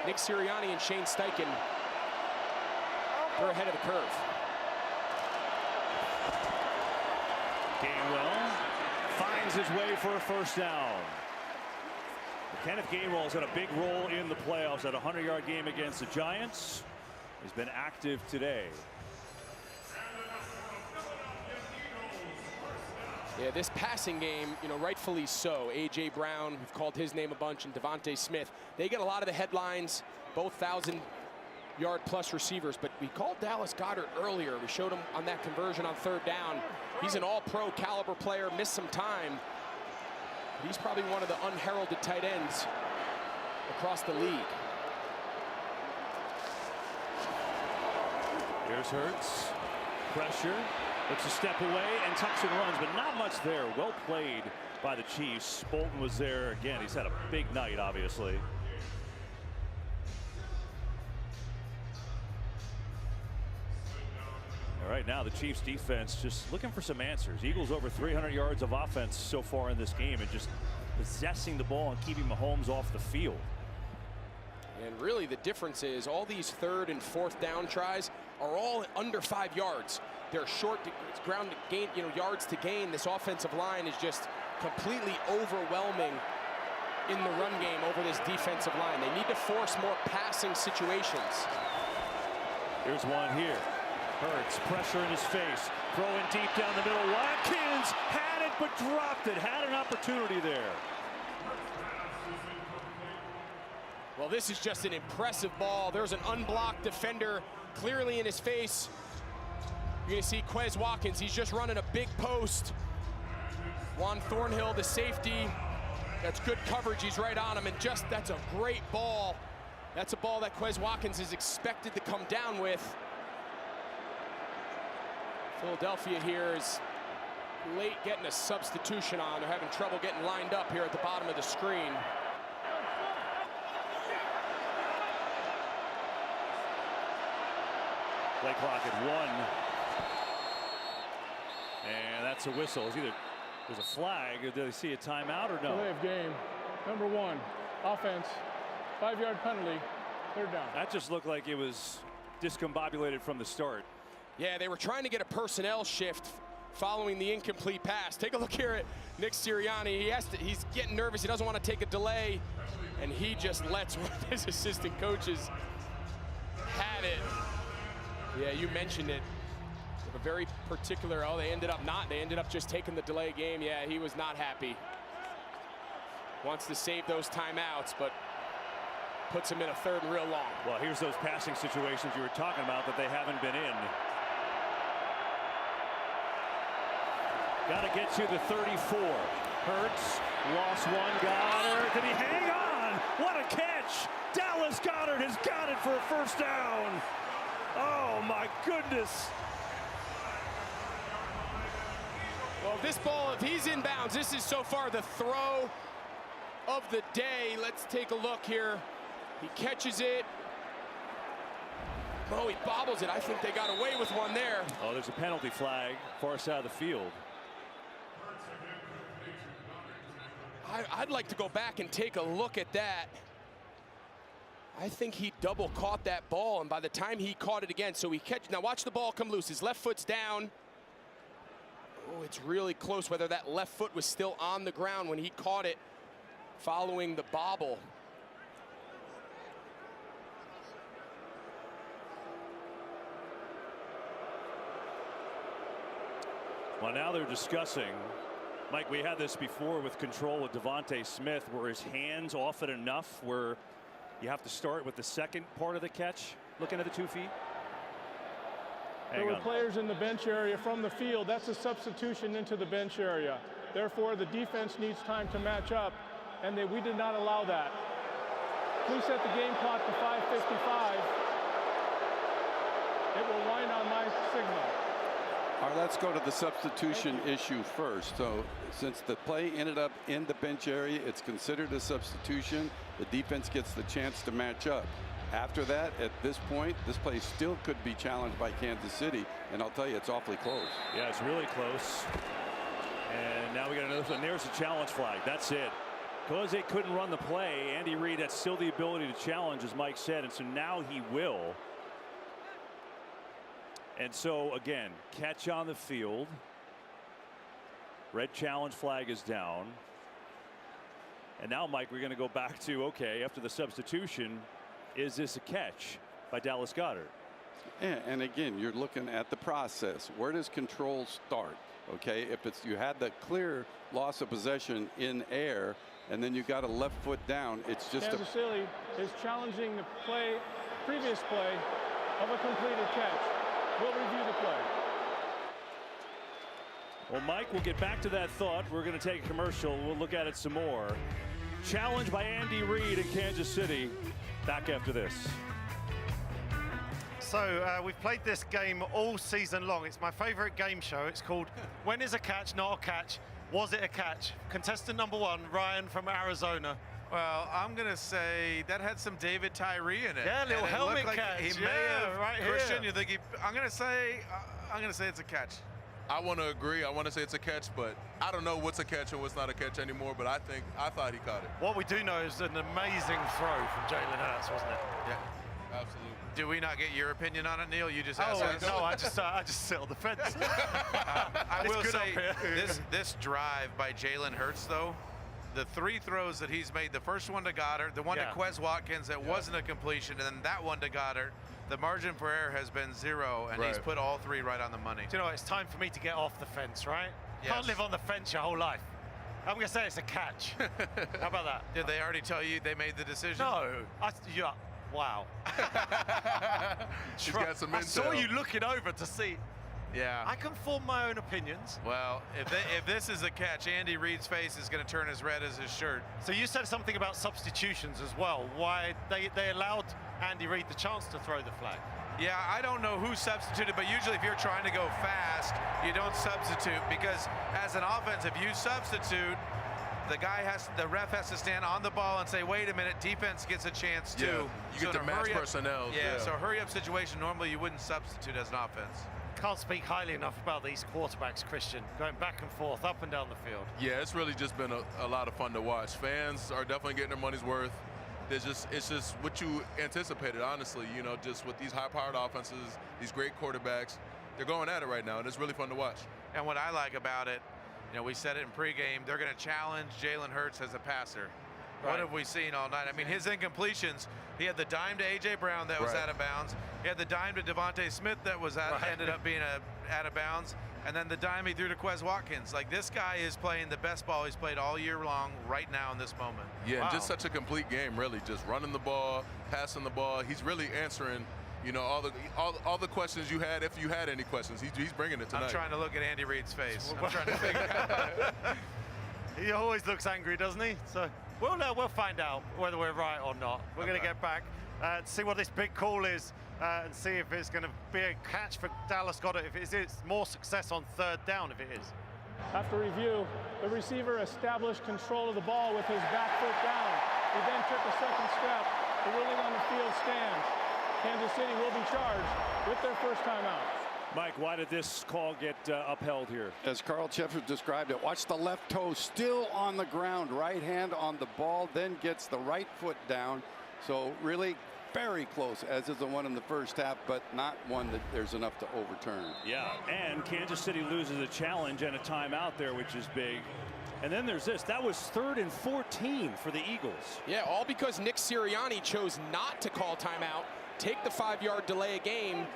Nick Sirianni and Shane Steichen, they're ahead of the curve. Gainwell finds his way for a first down. Kenneth Gainwell has had a big role in the playoffs at a 100-yard game against the Giants. He's been active today. Yeah, this passing game, rightfully so. A.J. Brown, we've called his name a bunch, and Devontae Smith. They get a lot of the headlines, both 1,000-yard-plus receivers. But we called Dallas Goedert earlier. We showed him on that conversion on third down. He's an all-pro caliber player, missed some time. But he's probably one of the unheralded tight ends across the league. Here's Hurts. Pressure. Looks a step away and tucks and runs, but not much there. Well played by the Chiefs. Bolton was there again. He's had a big night, obviously. All right, now the Chiefs defense just looking for some answers. Eagles over 300 yards of offense so far in this game and just possessing the ball and keeping Mahomes off the field. And really the difference is all these third and fourth down tries are all under 5 yards. They're short ground to gain, yards to gain. This offensive line is just completely overwhelming in the run game over this defensive line. They need to force more passing situations. Here's one here. Hurts, pressure in his face. Throwing deep down the middle. Watkins had it but dropped it. Had an opportunity there. Well, this is just an impressive ball. There's an unblocked defender clearly in his face. You're going to see Quez Watkins. He's just running a big post. Juan Thornhill, the safety. That's good coverage. He's right on him. And that's a great ball. That's a ball that Quez Watkins is expected to come down with. Philadelphia here is late getting a substitution on. They're having trouble getting lined up here at the bottom of the screen. Play clock at 1. And that's a whistle. There's a flag. Did they see a timeout or no? Delay of game. Number 1, offense, 5-yard penalty, third down. That just looked like it was discombobulated from the start. Yeah, they were trying to get a personnel shift following the incomplete pass. Take a look here at Nick Sirianni. He's getting nervous. He doesn't want to take a delay, and he just lets one of his assistant coaches have it. Yeah, you mentioned it. A very particular, they ended up just taking the delay game. Yeah, he was not happy. Wants to save those timeouts, but puts him in a third and real long. Well, here's those passing situations you were talking about that they haven't been in. Got to get to the 34. Hurts, lost one, Goddard. Did he hang on? What a catch! Dallas Goedert has got it for a first down. Oh, my goodness. Well, this ball, if he's inbounds, this is so far the throw of the day. Let's take a look here. He catches it. Oh, he bobbles it. I think they got away with one there. Oh, there's a penalty flag, far side of the field. I'd like to go back and take a look at that. I think he double caught that ball, and by the time he caught it again, so he catch. Now watch the ball come loose. His left foot's down. Oh, it's really close whether that left foot was still on the ground when he caught it following the bobble. Well, now they're discussing. Mike, we had this before with control with Devontae Smith, where his hands often enough where you have to start with the second part of the catch, looking at the 2 feet. There were players in the bench area from the field. That's a substitution into the bench area. Therefore, the defense needs time to match up, and we did not allow that. Please set the game clock to 5:55. It will wind on my signal. All right, let's go to the substitution issue first. So since the play ended up in the bench area, it's considered a substitution. The defense gets the chance to match up. After that, at this point, this play still could be challenged by Kansas City, and I'll tell you, it's awfully close. Yeah, it's really close. And now we got another one. There's a challenge flag. That's it. Because they couldn't run the play, Andy Reid had still the ability to challenge, as Mike said, and so now he will. And so, again, catch on the field. Red challenge flag is down. And now, Mike, we're going to go back to, okay, after the substitution, is this a catch by Dallas Goedert? Yeah, and again, you're looking at the process. Where does control start? Okay, if it's you had the clear loss of possession in air, and then you got a left foot down, it's just Kansas City is challenging the previous play of a completed catch. We'll review the play. Well, Mike, we'll get back to that thought. We're going to take a commercial. We'll look at it some more. Challenge by Andy Reid in Kansas City. Back after this. So we've played this game all season long. It's my favorite game show. It's called When is a Catch Not a Catch? Was it a catch? Contestant number 1, Ryan from Arizona. Well, I'm going to say that had some David Tyree in it. Yeah, little helmet like catch. He may have, right Christian, here. you think I'm going to say it's a catch. I want to agree. I want to say it's a catch, but I don't know what's a catch and what's not a catch anymore, but I thought he caught it. What we do know is an amazing throw from Jalen Hurts, wasn't it? Yeah, absolutely. Do we not get your opinion on it, Neil? You just asked us. No, I just sit on the fence. I will say this drive by Jalen Hurts, though, the 3 throws that he's made, the first one to Goddard, the one to Quez Watkins that wasn't a completion, and then that one to Goddard, the margin for error has been 0, and he's put all 3 right on the money. Do you know, it's time for me to get off the fence, right? Yes. Can't live on the fence your whole life. I'm going to say it's a catch. How about that? Did they already tell you they made the decision? No. Wow. He's got some intel. I saw you looking over to see. Yeah. I can form my own opinions. Well, if this is a catch, Andy Reid's face is going to turn as red as his shirt. So you said something about substitutions as well. Why they allowed Andy Reid the chance to throw the flag. Yeah, I don't know who substituted, but usually if you're trying to go fast, you don't substitute, because as an offense, if you substitute, the ref has to stand on the ball and say, wait a minute, defense gets a chance too. Yeah, you get to match personnel. Yeah, so a hurry-up situation, normally you wouldn't substitute as an offense. Can't speak highly enough about these quarterbacks, Christian, going back and forth, up and down the field. Yeah, it's really just been a lot of fun to watch. Fans are definitely getting their money's worth. It's just what you anticipated, honestly. You know, just with these high-powered offenses, these great quarterbacks, they're going at it right now, and it's really fun to watch. And what I like about it, you know, we said it in pregame, they're going to challenge Jalen Hurts as a passer. Right. What have we seen all night? I mean, his incompletions, he had the dime to A.J. Brown that was out of bounds. He had the dime to Devontae Smith that was ended up being out of bounds. And then the dime he threw to Quez Watkins. Like, this guy is playing the best ball he's played all year long right now in this moment. Yeah, and just such a complete game, really. Just running the ball, passing the ball. He's really answering, you know, all the questions you had, if you had any questions. He's bringing it tonight. I'm trying to look at Andy Reid's face. I'm trying to figure out. He always looks angry, doesn't he? So we'll find out whether we're right or not. We're going to get back to see what this big call is and see if it's going to be a catch for Dallas Goedert. If it's more success on 3rd down, if it is. After review, the receiver established control of the ball with his back foot down. He then took a second step. The ruling on the field stands. Kansas City will be charged with their first timeout. Mike, why did this call get upheld here? As Carl Shepard described it, watch the left toe still on the ground, right hand on the ball, then gets the right foot down. So really very close, as is the one in the first half, but not one that there's enough to overturn. Yeah, and Kansas City loses a challenge and a timeout there, which is big. And then there's this. That was 3rd and 14 for the Eagles. Yeah, all because Nick Sirianni chose not to call timeout, take the 5-yard delay a game,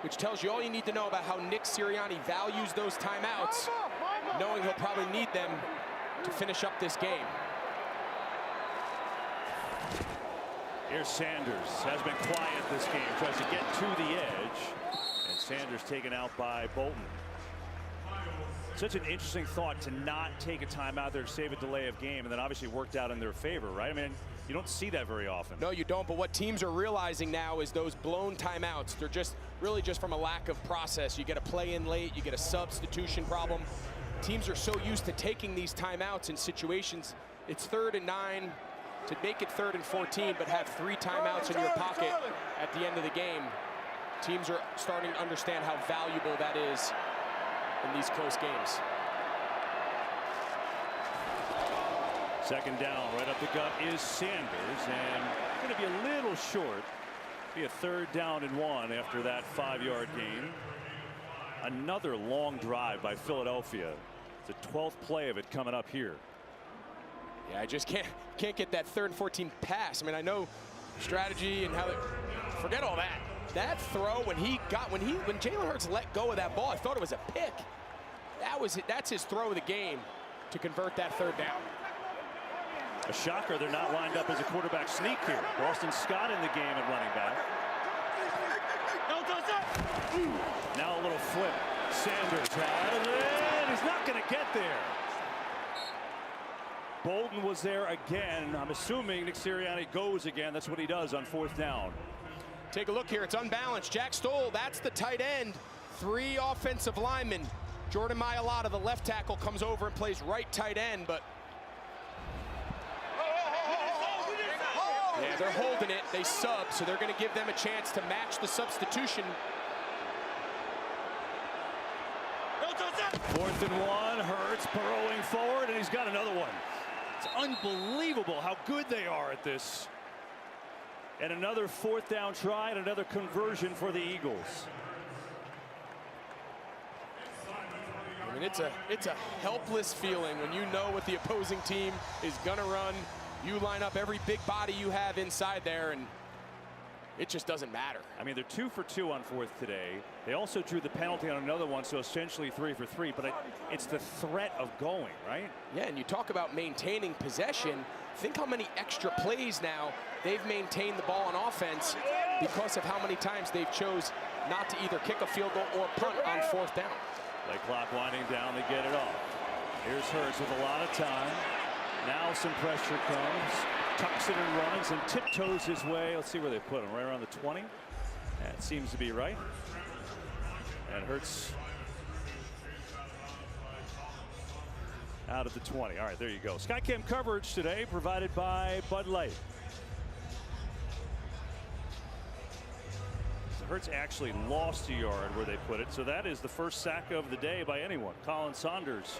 which tells you all you need to know about how Nick Sirianni values those timeouts, knowing he'll probably need them to finish up this game. Here's Sanders, has been quiet this game, tries to get to the edge, and Sanders taken out by Bolton. Such an interesting thought to not take a timeout there to save a delay of game, and then obviously worked out in their favor, right? I mean, you don't see that very often. No, you don't, but what teams are realizing now is those blown timeouts, they're just really just from a lack of process. You get a play in late, you get a substitution problem. Teams are so used to taking these timeouts in situations. It's 3rd and 9 to make it 3rd and 14, but have 3 timeouts in your pocket at the end of the game. Teams are starting to understand how valuable that is in these close games. Second down, right up the gut is Sanders, and going to be a little short. Be a 3rd down and 1 after that 5-yard gain. Another long drive by Philadelphia. It's the 12th play of it coming up here. Yeah, I just can't get that 3rd and 14 pass. I mean, I know strategy and how they forget all that. That throw when Jalen Hurts let go of that ball, I thought it was a pick. That's his throw of the game to convert that 3rd down. A shocker they're not lined up as a quarterback sneak here. Boston Scott in the game at running back. Now a little flip. Sanders has it. He's not going to get there. Bolton was there again. I'm assuming Nick Sirianni goes again. That's what he does on 4th down. Take a look here. It's unbalanced. Jack Stoll, that's the tight end. 3 offensive linemen. Jordan Mailata, the left tackle, comes over and plays right tight end, but yeah, they're holding it. They sub, so they're going to give them a chance to match the substitution. 4th and 1. Hurts burrowing forward, and he's got another one. It's unbelievable how good they are at this. And another 4th down try and another conversion for the Eagles. I mean, it's a helpless feeling when you know what the opposing team is going to run. You line up every big body you have inside there, and it just doesn't matter. I mean, they're 2 for 2 on 4th today. They also drew the penalty on another one, so essentially 3 for 3. But it's the threat of going, right? Yeah, and you talk about maintaining possession. Think how many extra plays now they've maintained the ball on offense because of how many times they've chose not to either kick a field goal or punt on 4th down. Play clock winding down, they get it off. Here's Hurts with a lot of time. Now some pressure comes. Tucks it and runs and tiptoes his way. Let's see where they put him. Right around the 20. That seems to be right. And Hurts out at the 20. All right, there you go. Skycam coverage today provided by Bud Light. So Hurts actually lost a yard where they put it. So that is the first sack of the day by anyone. Colin Saunders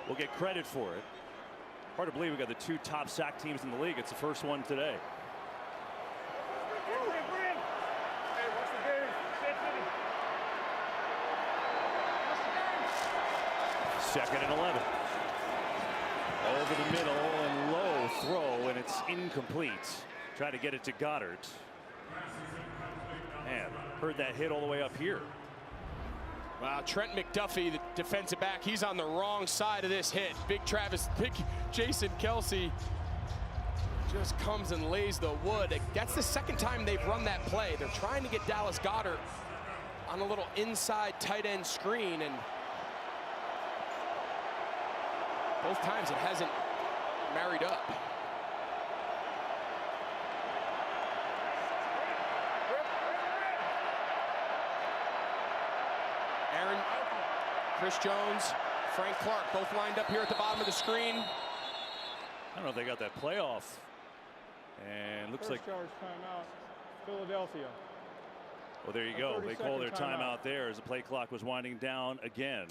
will get credit for it. Hard to believe we got the 2 top sack teams in the league. It's the first one today. Second and 11. Over the middle and low throw, and it's incomplete. Try to get it to Goddard. Man, heard that hit all the way up here. Wow, Trent McDuffie, the defensive back, he's on the wrong side of this hit. Big Jason Kelce just comes and lays the wood. That's the second time they've run that play. They're trying to get Dallas Goedert on a little inside tight end screen, and both times it hasn't married up. Chris Jones Frank Clark, both lined up here at the bottom of the screen. I don't know if they got that playoff. And looks like First charge timeout, Philadelphia. Well, there you go. They call their timeout there as the play clock was winding down again.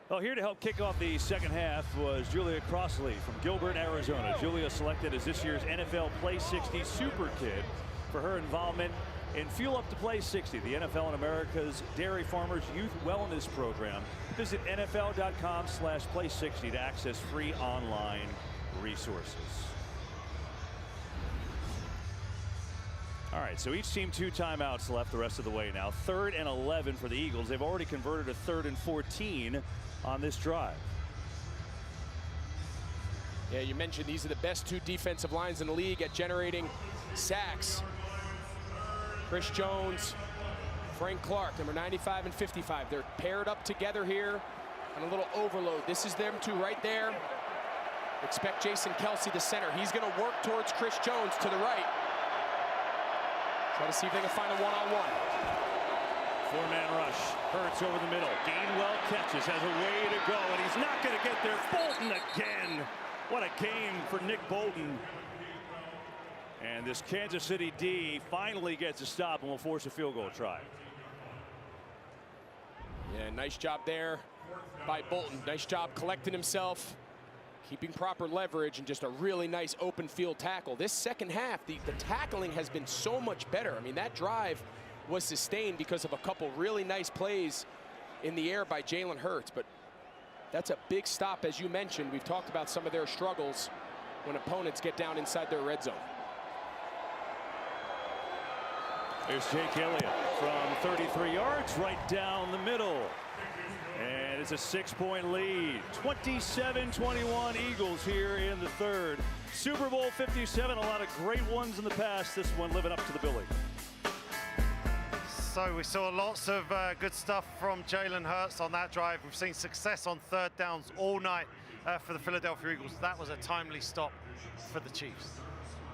Well, here to help kick off the second half was Julia Crossley from Gilbert, Arizona. Julia selected as this year's NFL Play 60 Super Kid for her involvement in Fuel Up to Play 60, the NFL and America's Dairy Farmers Youth Wellness Program. Visit NFL.com/play60 to access free online resources. All right, so each team 2 timeouts left the rest of the way now. 3rd and 11 for the Eagles. They've already converted a 3rd and 14 on this drive. Yeah, you mentioned these are the best 2 defensive lines in the league at generating sacks. Chris Jones, Frank Clark, number 95 and 55. They're paired up together here on a little overload. This is them 2 right there. Expect Jason Kelce, the center. He's going to work towards Chris Jones to the right. Try to see if they can find a one-on-one. 4-man rush. Hurts over the middle. Gainwell catches, has a way to go, and he's not going to get there. Bolton again. What a game for Nick Bolton. And this Kansas City D finally gets a stop and will force a field goal try. Yeah, nice job there by Bolton. Nice job collecting himself, keeping proper leverage, and just a really nice open field tackle. This second half, the tackling has been so much better. I mean, that drive was sustained because of a couple really nice plays in the air by Jalen Hurts. But that's a big stop, as you mentioned. We've talked about some of their struggles when opponents get down inside their red zone. There's Jake Elliott from 33 yards right down the middle. And it's a 6-point lead. 27-21 Eagles here in the 3rd. Super Bowl 57, a lot of great ones in the past. This one living up to the billing. So we saw lots of good stuff from Jalen Hurts on that drive. We've seen success on 3rd downs all night for the Philadelphia Eagles. That was a timely stop for the Chiefs.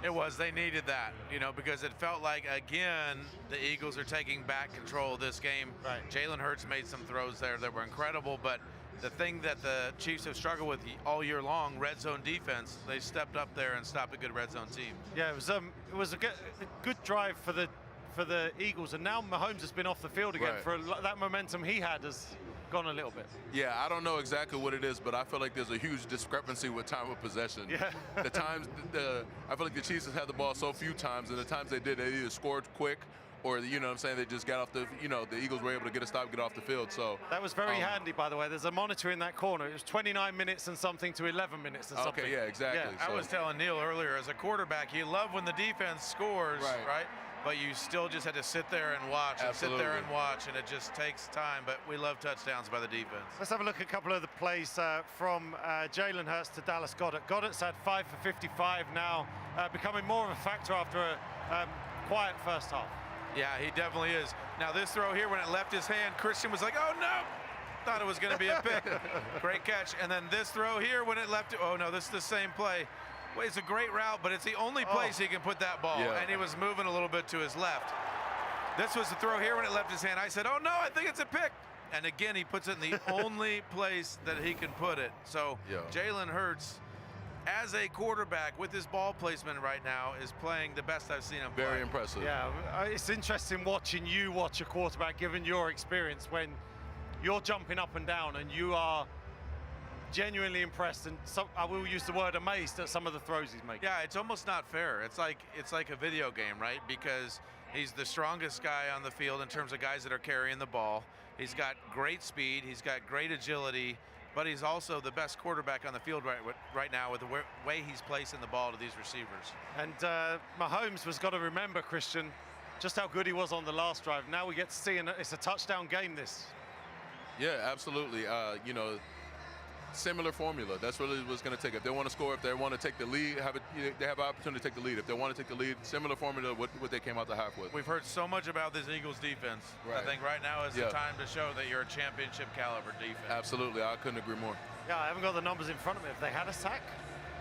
It was. They needed that, you know, because it felt like, again, the Eagles are taking back control of this game. Right. Jalen Hurts made some throws there that were incredible, but the thing that the Chiefs have struggled with all year long, red zone defense, they stepped up there and stopped a good red zone team. Yeah, it was a good drive for the Eagles, and now Mahomes has been off the field again. Right. For that momentum he had has gone a little bit. Yeah, I don't know exactly what it is, but I feel like there's a huge discrepancy with time of possession. Yeah. The times, I feel like the Chiefs have had the ball so few times, and the times they did, they either scored quick or, you know what I'm saying, they just got off the, the Eagles were able to get a stop, get off the field. So that was very handy, by the way. There's a monitor in that corner. It was 29 minutes and something to 11 minutes and something. Okay, yeah, exactly. Yeah, so. I was telling Neil earlier, as a quarterback, you love when the defense scores, right? But you still just had to sit there and watch and sit there and watch, and it just takes time. But we love touchdowns by the defense. Let's have a look at a couple of the plays from Jalen Hurts to Dallas Goedert. Goedert's had 5 for 55 now, becoming more of a factor after a quiet first half. Yeah, he definitely is. Now this throw here, when it left his hand, Christian was like, oh no! Thought it was going to be a pick. Great catch. And then this throw here, when it left, oh no, this is the same play. Well, it's a great route, but it's the only place he can put that ball, and he was moving a little bit to his left. This was the throw here when it left his hand. I said, oh no, I think it's a pick. And again, he puts it in the only place that he can put it. So Jalen Hurts, as a quarterback with his ball placement right now, is playing the best I've seen him play. Very impressive. Yeah, it's interesting watching you watch a quarterback, given your experience, when you're jumping up and down and you are genuinely impressed, and I will use the word amazed at some of the throws he's making. Yeah, it's almost not fair. It's like a video game, right? Because he's the strongest guy on the field in terms of guys that are carrying the ball. He's got great speed, he's got great agility, but he's also the best quarterback on the field right now with the way he's placing the ball to these receivers. And Mahomes was got to remember, Christian, just how good he was on the last drive. Now we get to see, and it's a touchdown game, this. Yeah, absolutely. Similar formula. That's really what's going to take. If they want to score, if they want to take the lead, they have an opportunity to take the lead. If they want to take the lead, similar formula what they came out the half with. We've heard so much about this Eagles defense. Right. I think right now is the time to show that you're a championship caliber defense. Absolutely. I couldn't agree more. Yeah, I haven't got the numbers in front of me. If they had a sack?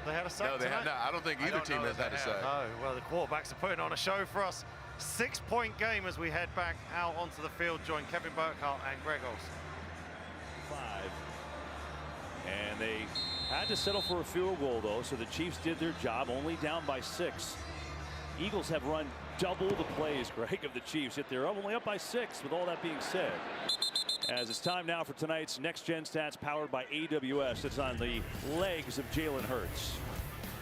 They had a sack tonight? No, I don't think either team has had a sack. Oh, well, the quarterbacks are putting on a show for us. 6-point game as we head back out onto the field. Join Kevin Burkhardt and Greg Olsen. And they had to settle for a field goal, though, so the Chiefs did their job, only down by 6. Eagles have run double the plays, Greg, of the Chiefs, yet they're only up by 6. With all that being said, as it's time now for tonight's Next Gen Stats powered by AWS. It's on the legs of Jalen Hurts.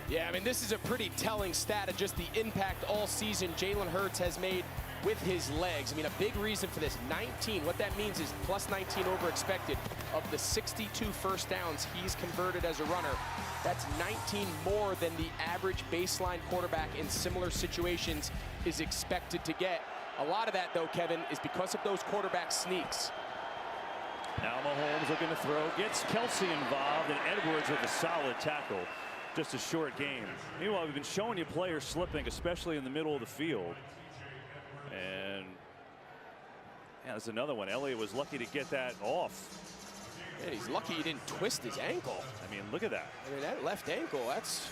Yeah, I mean, this is a pretty telling stat of just the impact all season Jalen Hurts has made with his legs. I mean, a big reason for this, 19. What that means is plus 19 over expected. Of the 62 first downs he's converted as a runner, that's 19 more than the average baseline quarterback in similar situations is expected to get. A lot of that, though, Kevin, is because of those quarterback sneaks. Now Mahomes looking to throw, gets Kelsey involved, and Edwards with a solid tackle. Just a short game. Meanwhile, we've been showing you players slipping, especially in the middle of the field. And yeah, there's another one. Elliott was lucky to get that off. Yeah, he's lucky he didn't twist his ankle. I mean, look at that. I mean, that left ankle, it's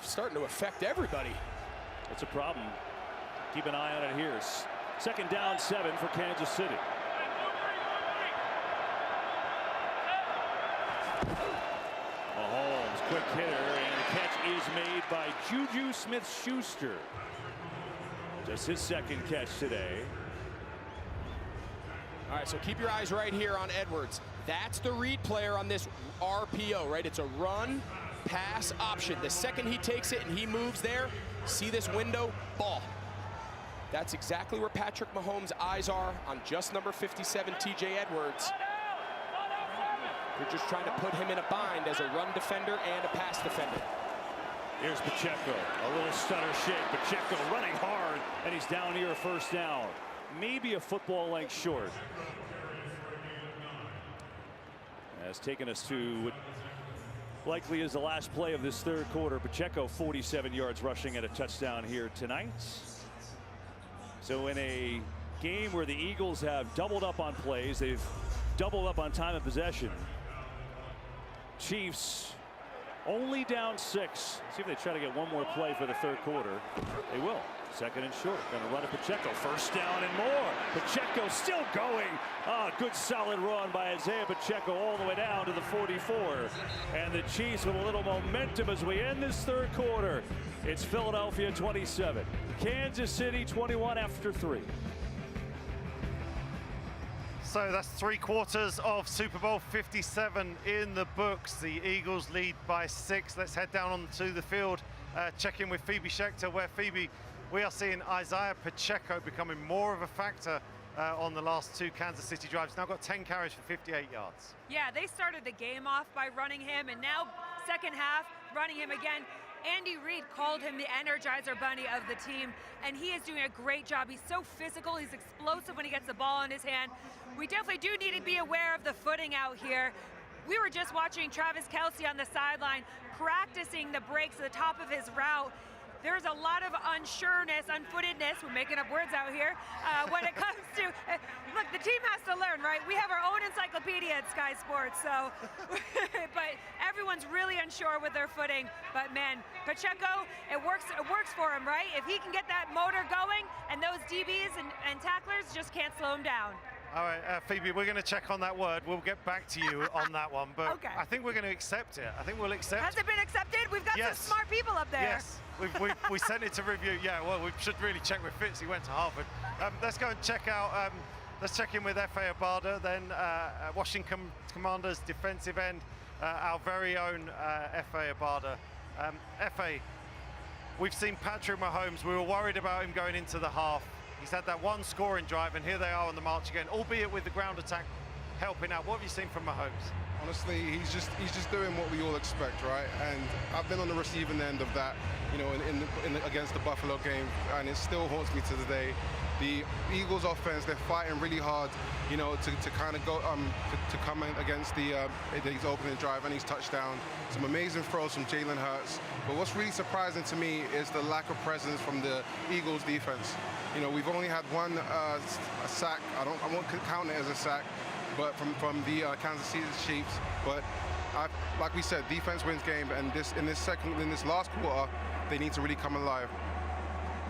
starting to affect everybody. It's a problem. Keep an eye on it here. Second down 7 for Kansas City. Mahomes, quick hitter, and the catch is made by Juju Smith-Schuster. Just his second catch today. All right, so keep your eyes right here on Edwards. That's the read player on this RPO, right? It's a run, pass option. The second he takes it and he moves there, see this window, ball. That's exactly where Patrick Mahomes' eyes are on just number 57, TJ Edwards. They're just trying to put him in a bind as a run defender and a pass defender. Here's Pacheco, a little stutter shake. Pacheco running hard, and he's down near a first down. Maybe a football length short. Has taken us to what likely is the last play of this third quarter. Pacheco 47 yards rushing and a touchdown here tonight. So in a game where the Eagles have doubled up on plays, they've doubled up on time of possession. Chiefs only down 6. See if they try to get one more play for the third quarter. They will. Second and short. Going to run it Pacheco. First down and more. Pacheco still going. Good solid run by Isaiah Pacheco all the way down to the 44. And the Chiefs with a little momentum as we end this third quarter. It's Philadelphia 27. Kansas City 21 after 3. So that's 3 quarters of Super Bowl 57 in the books. The Eagles lead by 6. Let's head down onto the field. Check in with Phoebe Schechter, where Phoebe, we are seeing Isaiah Pacheco becoming more of a factor on the last 2 Kansas City drives. Now got 10 carries for 58 yards. Yeah, they started the game off by running him, and now second half, running him again. Andy Reid called him the Energizer Bunny of the team, and he is doing a great job. He's so physical, he's explosive when he gets the ball in his hand. We definitely do need to be aware of the footing out here. We were just watching Travis Kelce on the sideline practicing the breaks at the top of his route. There's a lot of unsureness, unfootedness, we're making up words out here, when it comes to, look, the team has to learn, right? We have our own encyclopedia at Sky Sports, so, but everyone's really unsure with their footing. But man, Pacheco, it works for him, right? If he can get that motor going, and those DBs and tacklers just can't slow him down. All right, Phoebe, we're going to check on that word. We'll get back to you on that one, but okay. I think we're going to accept it. I think we'll accept. Has it been accepted? We've got some smart people up there. Yes, we sent it to review. Yeah, well, we should really check with Fitz. He went to Harvard. Let's go and check out. Let's check in with Efe Abada, then Washington Commanders defensive end, our very own Efe Abada. Efe, we've seen Patrick Mahomes. We were worried about him going into the half. He's had that one scoring drive, and here they are on the march again, albeit with the ground attack helping out. What have you seen from Mahomes? Honestly, he's just doing what we all expect, right? And I've been on the receiving end of that, you know, against the Buffalo game, and it still haunts me to the day. The Eagles offense, they're fighting really hard, you know, to kind of go to come in against his opening drive and his touchdown. Some amazing throws from Jalen Hurts. But what's really surprising to me is the lack of presence from the Eagles defense. You know, we've only had one sack. I won't count it as a sack, but from the Kansas City Chiefs. But like we said, defense wins game, and in this last quarter, they need to really come alive.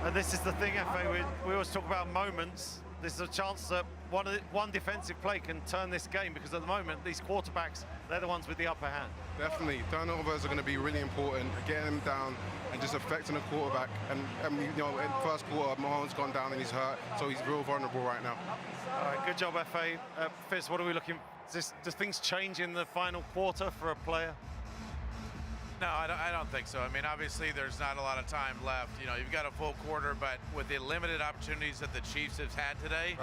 And this is the thing, Efe, we always talk about moments. this is a chance that one defensive play can turn this game, because at the moment these quarterbacks, they're the ones with the upper hand. Definitely, turnovers are going to be really important. Getting them down and just affecting the quarterback. And you know, in the first quarter, Mahomes gone down and he's hurt, so he's real vulnerable right now. All right, good job, FA. Fizz, what are we looking? Does things change in the final quarter for a player? No, I don't think so. I mean, obviously, there's not a lot of time left. You know, you've got a full quarter, but with the limited opportunities that the Chiefs have had today,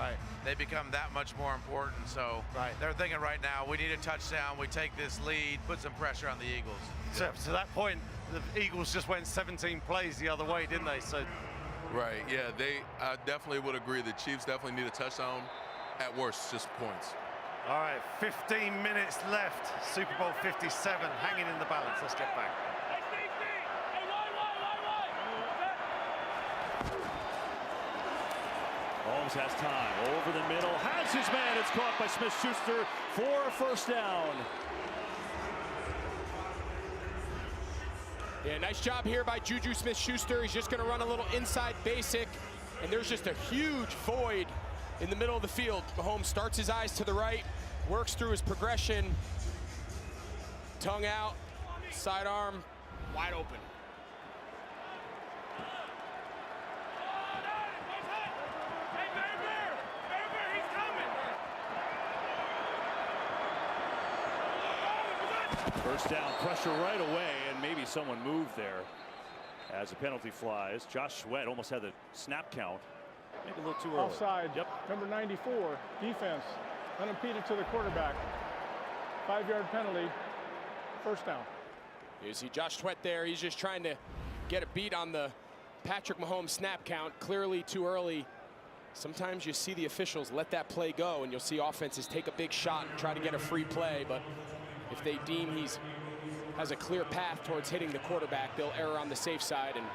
they become that much more important. So they're thinking right now, we need a touchdown. We take this lead, put some pressure on the Eagles. So to that point, the Eagles just went 17 plays the other way, didn't they? So. Right, yeah, I definitely would agree. The Chiefs definitely need a touchdown. At worst, just points. All right, 15 minutes left. Super Bowl 57 hanging in the balance. Let's get back. Mahomes has time. Over the middle. Has his man. It's caught by Smith-Schuster for a first down. Yeah, nice job here by Juju Smith-Schuster. He's just going to run a little inside basic, and there's just a huge void in the middle of the field. Mahomes starts his eyes to the right, works through his progression, tongue out, sidearm, wide open. First down, pressure right away, and maybe someone moved there as the penalty flies. Josh Sweat almost had the snap count. Maybe a little too early. Offside. Yep. Number 94, defense, unimpeded to the quarterback. 5-yard penalty, first down. You see Josh Sweat there. He's just trying to get a beat on the Patrick Mahomes snap count. Clearly too early. Sometimes you see the officials let that play go, and you'll see offenses take a big shot and try to get a free play. But if they deem has a clear path towards hitting the quarterback, they'll err on the safe side and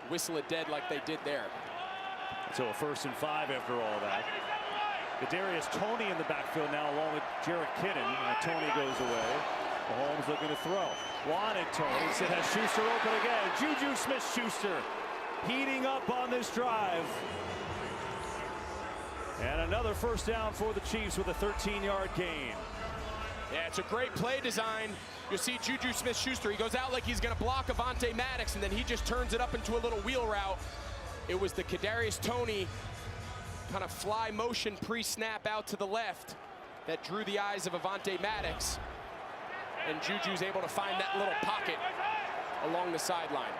whistle it dead like they did there. So a 1st and 5 after all that. Kadarius Toney in the backfield now along with Jarrett Kittten. And Toney goes away. Mahomes looking to throw. Wanted Toney. Said has Schuster open again. Juju Smith-Schuster heating up on this drive. And another first down for the Chiefs with a 13-yard gain. Yeah, it's a great play design. You'll see Juju Smith-Schuster. He goes out like he's going to block Avonte Maddox, and then he just turns it up into a little wheel route. It was the Kadarius Toney kind of fly motion pre-snap out to the left that drew the eyes of Avonte Maddox. And Juju's able to find that little pocket along the sideline.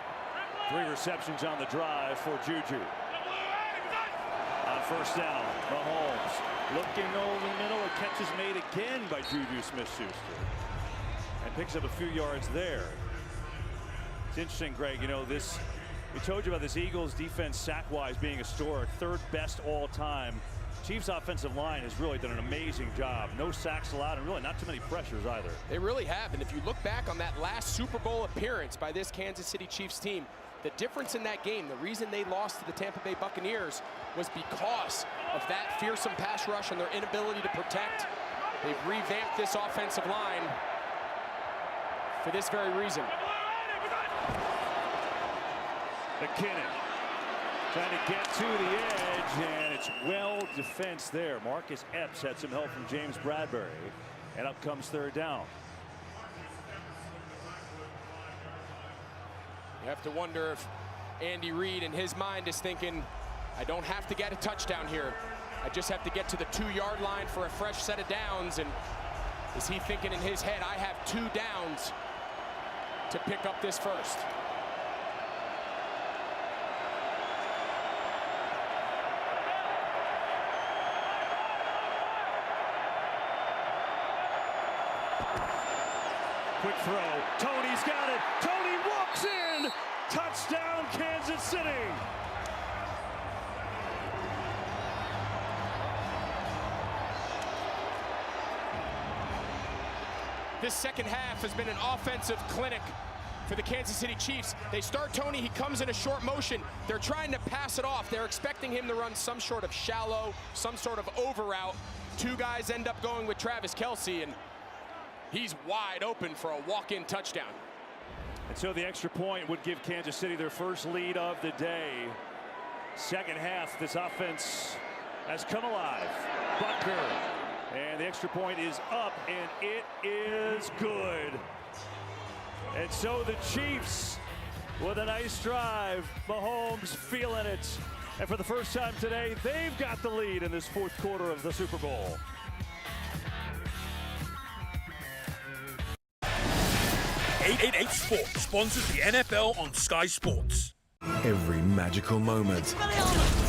3 receptions on the drive for Juju. On first down, Mahomes looking over the middle. A catch is made again by Juju Smith-Schuster. And picks up a few yards there. It's interesting, Greg, you know, we told you about this Eagles defense sack-wise being historic, 3rd best all time. Chiefs offensive line has really done an amazing job. No sacks allowed, and really not too many pressures either. They really have, and if you look back on that last Super Bowl appearance by this Kansas City Chiefs team, the difference in that game, the reason they lost to the Tampa Bay Buccaneers was because of that fearsome pass rush and their inability to protect. They've revamped this offensive line for this very reason. McKinnon trying to get to the edge, and it's well defense there. Marcus Epps had some help from James Bradbury, and up comes 3rd down. You have to wonder if Andy Reid in his mind is thinking, I don't have to get a touchdown here. I just have to get to the 2-yard line for a fresh set of downs. And is he thinking in his head, I have 2 downs to pick up this first? Quick throw. Toney's got it. Toney walks in. Touchdown, Kansas City. This second half has been an offensive clinic for the Kansas City Chiefs. They start Toney, he comes in a short motion. They're trying to pass it off. They're expecting him to run some sort of shallow, some sort of over route. 2 guys end up going with Travis Kelce, and he's wide open for a walk-in touchdown. And so the extra point would give Kansas City their first lead of the day. Second half, this offense has come alive. Butker, and the extra point is up, and it is good. And so the Chiefs with a nice drive. Mahomes feeling it. And for the first time today, they've got the lead in this fourth quarter of the Super Bowl. .888 Sports sponsors the NFL on Sky Sports. Every magical moment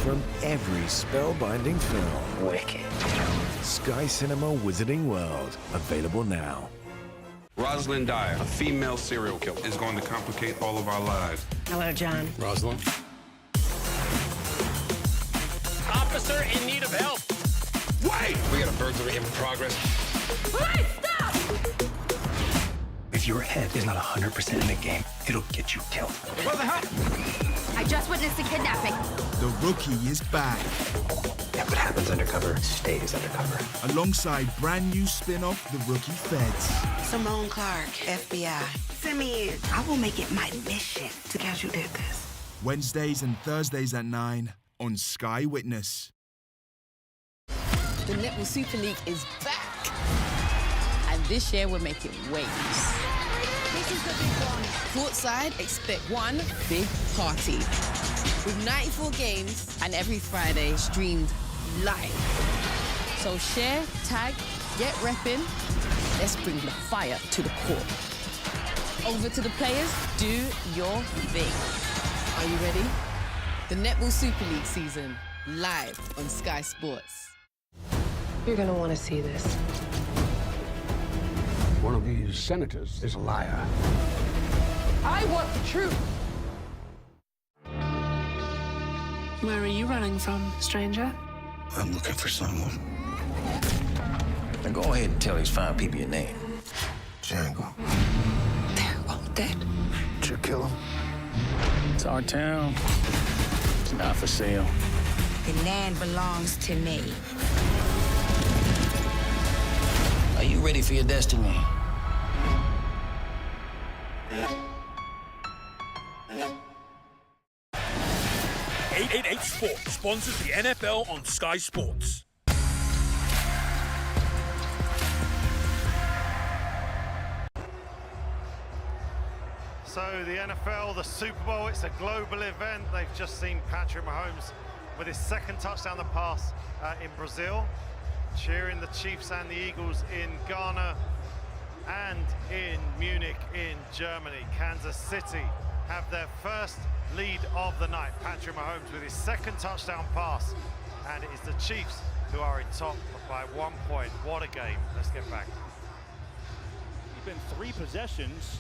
from every spellbinding film. Wicked. Sky Cinema Wizarding World. Available now. Rosalind Dyer, a female serial killer, is going to complicate all of our lives. Hello, John. Rosalind? Officer in need of help. Wait! We got a burglary in progress. Wait, stop! If your head is not 100% in the game, it'll get you killed. What the hell? I just witnessed a kidnapping. The Rookie is back. What happens undercover stays undercover. Alongside brand new spin-off, The Rookie Feds. Simone Clark, FBI. Send me in. I will make it my mission to catch who did this. Wednesdays and Thursdays at 9 on Sky Witness. The Netball Super League is back. And this year we're making waves. This is the big one. Courtside, expect one big party. With 94 games and every Friday streamed live. So share, tag, get reppin'. Let's bring the fire to the court. Over to the players, do your thing. Are you ready? The Netball Super League season, live on Sky Sports. You're gonna want to see this. One of these senators is a liar. I want the truth. Where are you running from, stranger? I'm looking for someone. Now go ahead and tell these fine people your name. Django. They're all dead. Did you kill him? It's our town. It's not for sale. The land belongs to me. Are you ready for your destiny? .888 Sports sponsors the NFL on Sky Sports. So the NFL, the Super Bowl, it's a global event. They've just seen Patrick Mahomes with his second touchdown the pass in Brazil, cheering the Chiefs and the Eagles in Ghana and in Munich in Germany. Kansas City have their first lead of the night. Patrick Mahomes with his second touchdown pass, and it is the Chiefs who are in top by 1 point. What a game. Let's get back. It's been 3 possessions,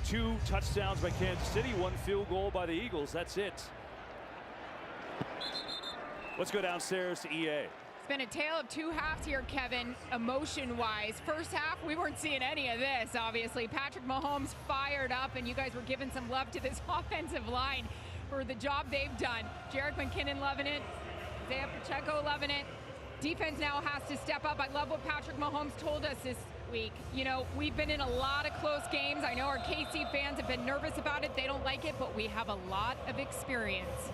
2 touchdowns by Kansas City, 1 field goal by the Eagles. That's it. Let's go downstairs to EA. It's been a tale of 2 halves here, Kevin, emotion-wise. First half, we weren't seeing any of this, obviously. Patrick Mahomes fired up, and you guys were giving some love to this offensive line for the job they've done. Jerick McKinnon loving it. Isaiah Pacheco loving it. Defense now has to step up. I love what Patrick Mahomes told us this week. You know, we've been in a lot of close games. I know our KC fans have been nervous about it. They don't like it, but we have a lot of experience.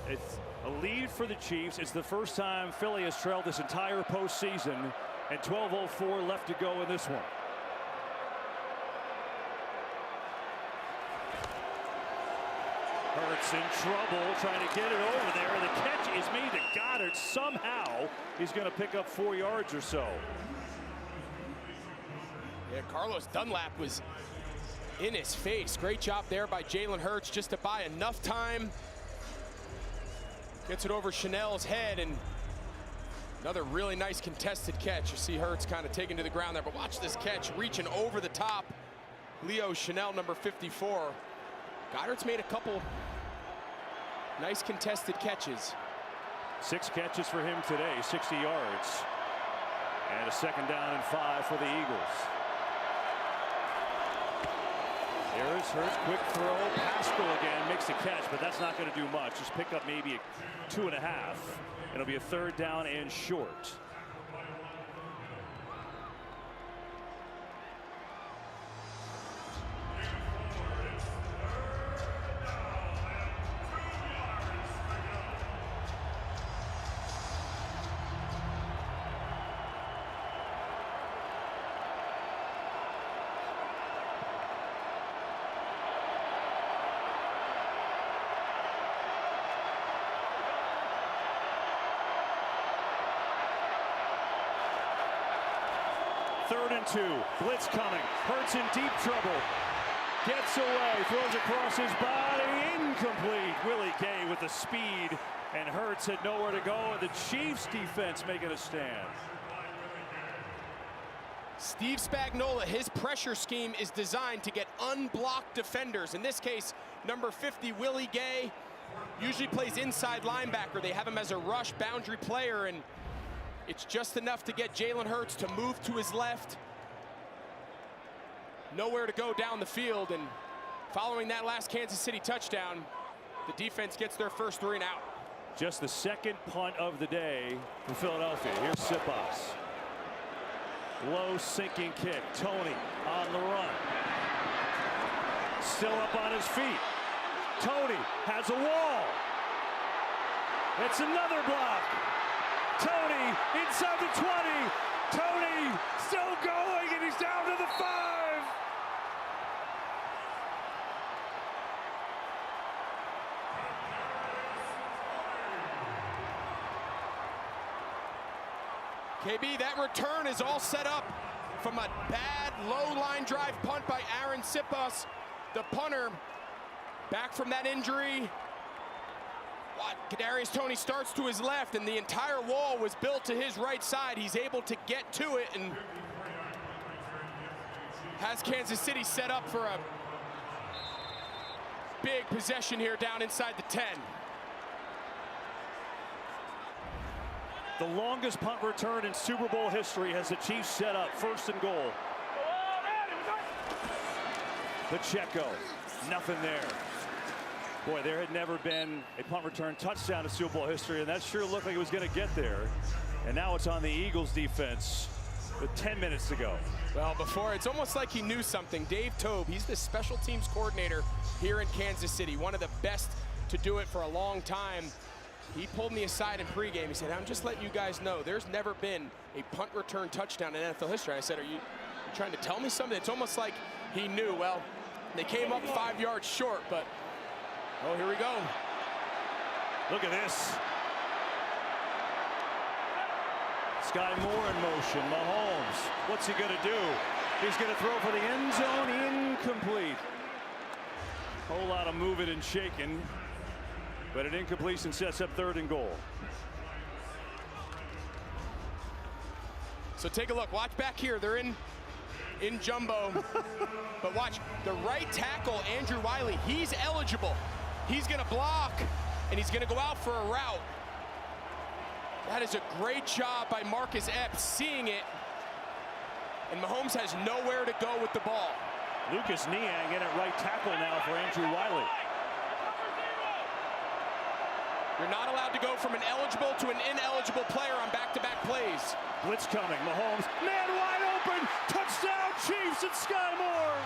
It's a lead for the Chiefs. It's the first time Philly has trailed this entire postseason, and 12:04 left to go in this one. Hurts in trouble, trying to get it over there. The catch is made to Goddard. Somehow, he's going to pick up 4 yards or so. Yeah, Carlos Dunlap was in his face. Great job there by Jalen Hurts just to buy enough time. Gets it over Chanel's head, and another really nice contested catch. You see Hurts kind of taken to the ground there, but watch this catch, reaching over the top. Leo Chanel, number 54. Goddard's made a couple nice contested catches. 6 catches for him today, 60 yards. And a 2nd down and 5 for the Eagles. There's Hurts, quick throw. Pascal again makes the catch, but that's not going to do much. Just pick up maybe 2.5. It'll be a 3rd down and short. 3rd and 2. Blitz coming. Hurts in deep trouble. Gets away. Throws across his body. Incomplete. Willie Gay with the speed. And Hurts had nowhere to go. And the Chiefs defense making a stand. Steve Spagnuolo, his pressure scheme is designed to get unblocked defenders. In this case, number 50, Willie Gay, usually plays inside linebacker. They have him as a rush boundary player, and it's just enough to get Jalen Hurts to move to his left. Nowhere to go down the field, and following that last Kansas City touchdown, the defense gets their first 3 and out. Just the second punt of the day for Philadelphia. Here's Siposs. Low sinking kick. Tony on the run. Still up on his feet. Tony has a wall. It's another block. Tony inside the 20. Tony still going, and he's down to the 5. KB, that return is all set up from a bad low line drive punt by Aaron Siposs, the punter, back from that injury. Kadarius Toney starts to his left, and the entire wall was built to his right side. He's able to get to it and has Kansas City set up for a big possession here down inside the 10. The longest punt return in Super Bowl history has the Chiefs set up 1st and goal. Pacheco, nothing there. Boy, there had never been a punt return touchdown in Super Bowl history, and that sure looked like it was going to get there. And now it's on the Eagles defense with 10 minutes to go. Well, before, it's almost like he knew something. Dave Tobe, he's the special teams coordinator here in Kansas City, one of the best to do it for a long time. He pulled me aside in pregame. He said, I'm just letting you guys know, there's never been a punt return touchdown in NFL history. I said, are you trying to tell me something? It's almost like he knew. Well, they came up 5 yards short, but, oh, here we go. Look at this. Sky Moore in motion. Mahomes, what's he going to do? He's going to throw for the end zone. Incomplete. Whole lot of moving and shaking, but an incompletion sets up 3rd and goal. So take a look. Watch back here. They're in jumbo. But watch, the right tackle, Andrew Wiley, he's eligible. He's going to block, and he's going to go out for a route. That is a great job by Marcus Epps seeing it. And Mahomes has nowhere to go with the ball. Lucas Niang in at right tackle now for Andrew Wiley. You're not allowed to go from an eligible to an ineligible player on back-to-back plays. Blitz coming. Mahomes, man wide open. Touchdown Chiefs at Sky Moore.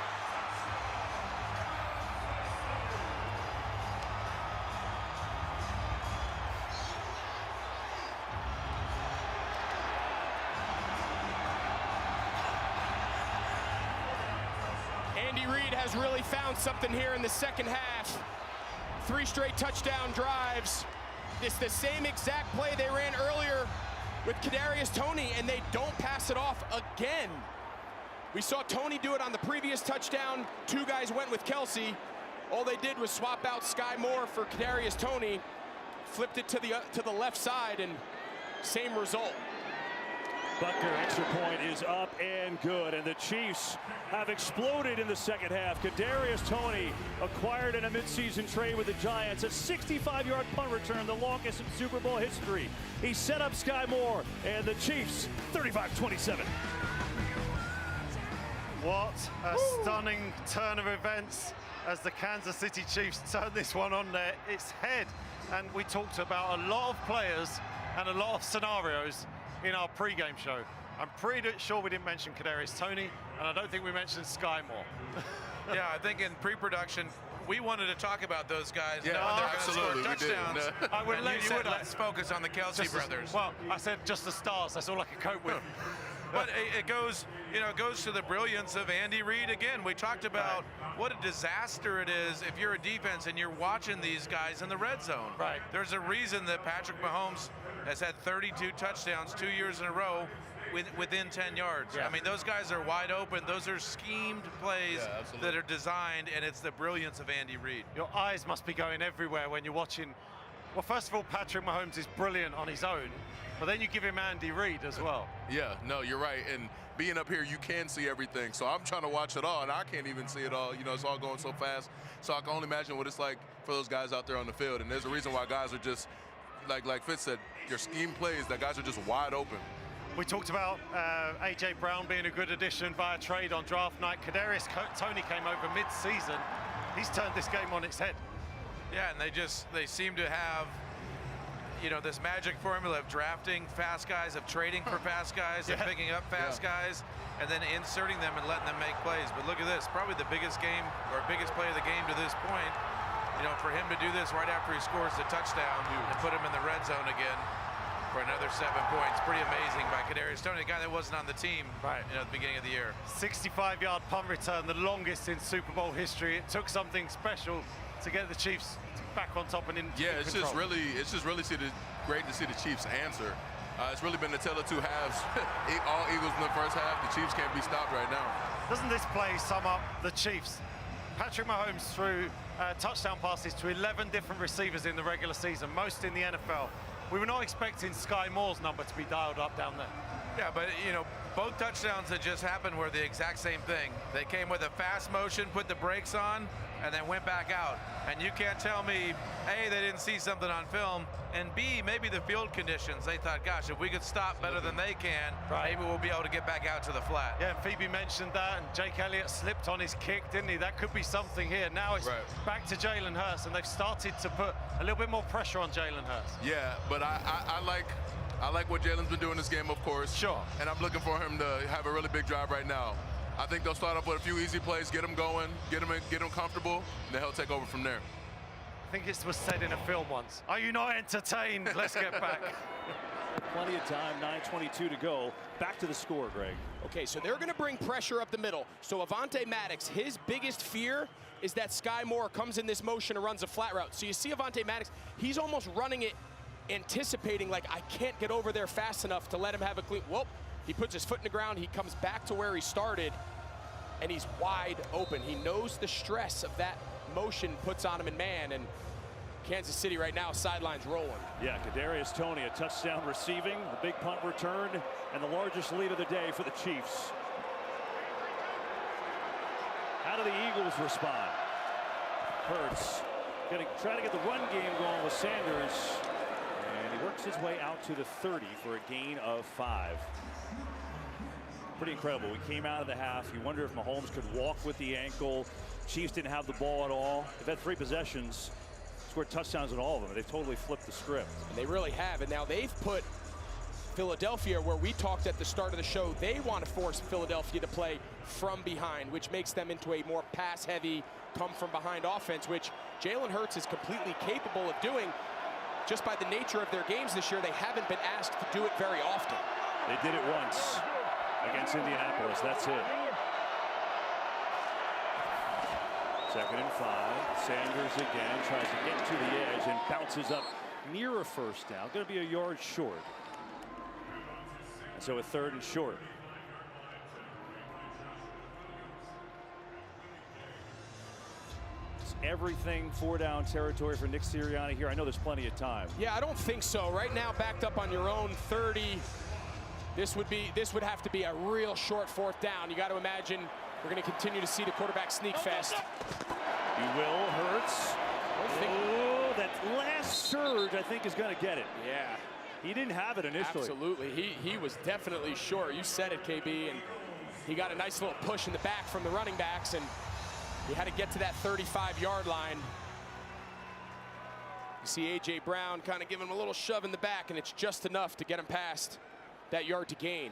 Andy Reid has really found something here in the second half. 3 straight touchdown drives. It's the same exact play they ran earlier with Kadarius Toney, and they don't pass it off again. We saw Toney do it on the previous touchdown. 2 guys went with Kelsey. All they did was swap out Sky Moore for Kadarius Toney, flipped it to the left side, and same result. Butker, extra point is up and good, and the Chiefs have exploded in the second half. Kadarius Toney acquired in a midseason trade with the Giants, a 65-yard punt return, the longest in Super Bowl history. He set up Sky Moore, and the Chiefs 35-27. What a stunning turn of events as the Kansas City Chiefs turn this one on its head. And we talked about a lot of players and a lot of scenarios in our pre-game show. I'm pretty sure we didn't mention Kadarius Toney, and I don't think we mentioned Sky Moore. Yeah, I think in pre-production, we wanted to talk about those guys. Yeah, knowing they're absolutely, gonna score touchdowns. we did. I would And let you you said, would let's focus on the Kelsey brothers. Well, I said just the stars. That's all I could cope with. But it goes, it goes to the brilliance of Andy Reid again. We talked about what a disaster it is if you're a defense and you're watching these guys in the red zone. Right. There's a reason that Patrick Mahomes has had 32 touchdowns 2 years in a row, within 10 yards. Yeah. I mean, those guys are wide open. Those are schemed plays that are designed, and it's the brilliance of Andy Reid. Your eyes must be going everywhere when you're watching. Well, first of all, Patrick Mahomes is brilliant on his own, but then you give him Andy Reid as well. Yeah, no, you're right. And being up here, you can see everything. So I'm trying to watch it all, and I can't even see it all. You know, it's all going so fast. So I can only imagine what it's like for those guys out there on the field. And there's a reason why guys are just, like Fitz said, your scheme plays, that guys are just wide open. We talked about A.J. Brown being a good addition via trade on draft night. Kadarius Toney came over mid-season. He's turned this game on its head. Yeah, and they seem to have, you know, this magic formula of drafting fast guys, of trading for fast guys, of picking up fast guys, and then inserting them and letting them make plays. But look at this, probably the biggest game or biggest play of the game to this point. You know, for him to do this right after he scores the touchdown and put him in the red zone again for another 7 points. Pretty amazing by Kadarius Toney, a guy that wasn't on the team you know, at the beginning of the year. 65-yard punt return, the longest in Super Bowl history. It took something special to get the Chiefs back on top and in it's just really great to see the Chiefs answer. It's really been the tale of two halves. All Eagles in the first half. The Chiefs can't be stopped right now. Doesn't this play sum up the Chiefs? Patrick Mahomes threw touchdown passes to 11 different receivers in the regular season, most in the NFL. We were not expecting Sky Moore's number to be dialed up down there. Yeah, but you know, both touchdowns that just happened were the exact same thing. They came with a fast motion, put the brakes on, and then went back out. And you can't tell me, A, they didn't see something on film, and B, maybe the field conditions. They thought, gosh, if we could stop better than they can, maybe we'll be able to get back out to the flat. Yeah, and Phoebe mentioned that, and Jake Elliott slipped on his kick, didn't he? That could be something here. Now it's back to Jalen Hurts, and they've started to put a little bit more pressure on Jalen Hurts. Yeah, but I like what Jalen's been doing this game, of course. Sure. And I'm looking for him to have a really big drive right now. I think they'll start off with a few easy plays, get him going, get him comfortable, and then he'll take over from there. I think it was said in a film once. Are you not entertained? Let's get back. Plenty of time, 9:22 to go. Back to the score, Greg. Okay, so they're going to bring pressure up the middle. So Avonte Maddox, his biggest fear is that Sky Moore comes in this motion and runs a flat route. So you see Avonte Maddox, he's almost running it, anticipating like, I can't get over there fast enough to let him have a clean. Whoop, he puts his foot in the ground, he comes back to where he started, and he's wide open. He knows the stress of that motion puts on him in man, and Kansas City right now, sidelines rolling. Yeah, Kadarius Toney, a touchdown receiving, the big punt return, and the largest lead of the day for the Chiefs. How do the Eagles respond? Hurts trying to get the run game going with Sanders, and he works his way out to the 30 for a gain of 5. Pretty incredible. We came out of the half. You wonder if Mahomes could walk with the ankle. Chiefs didn't have the ball at all. They've had 3 possessions, scored touchdowns in all of them. They've totally flipped the script. And they really have. And now they've put Philadelphia, where we talked at the start of the show, they want to force Philadelphia to play from behind, which makes them into a more pass-heavy, come-from-behind offense, which Jalen Hurts is completely capable of doing. Just by the nature of their games this year, they haven't been asked to do it very often. They did it once against Indianapolis. That's it. 2nd and 5. Sanders again tries to get to the edge and bounces up near a first down. Going to be a yard short. And so a 3rd and short. It's everything 4-down territory for Nick Sirianni here. I know there's plenty of time. Yeah, I don't think so. Right now, backed up on your own 30. This would have to be a real short 4th down. You got to imagine we're going to continue to see the quarterback sneak fest. You will, Hurts. Oh, that last surge, I think, is going to get it. Yeah. He didn't have it initially. Absolutely. He was definitely short. You said it, KB, and he got a nice little push in the back from the running backs, and he had to get to that 35-yard line. You see A.J. Brown kind of giving him a little shove in the back, and it's just enough to get him past that yard to gain.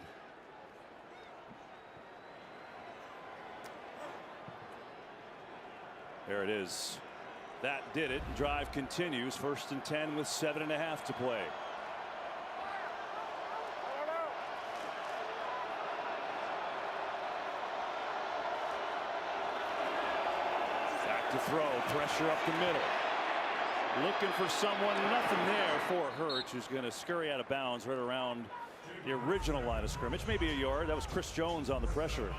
There it is. That did it. Drive continues. 1st and 10 with 7.5 to play. Back to throw. Pressure up the middle. Looking for someone. Nothing there for Hurts, who's going to scurry out of bounds right around the original line of scrimmage, maybe a yard. That was Chris Jones on the pressure.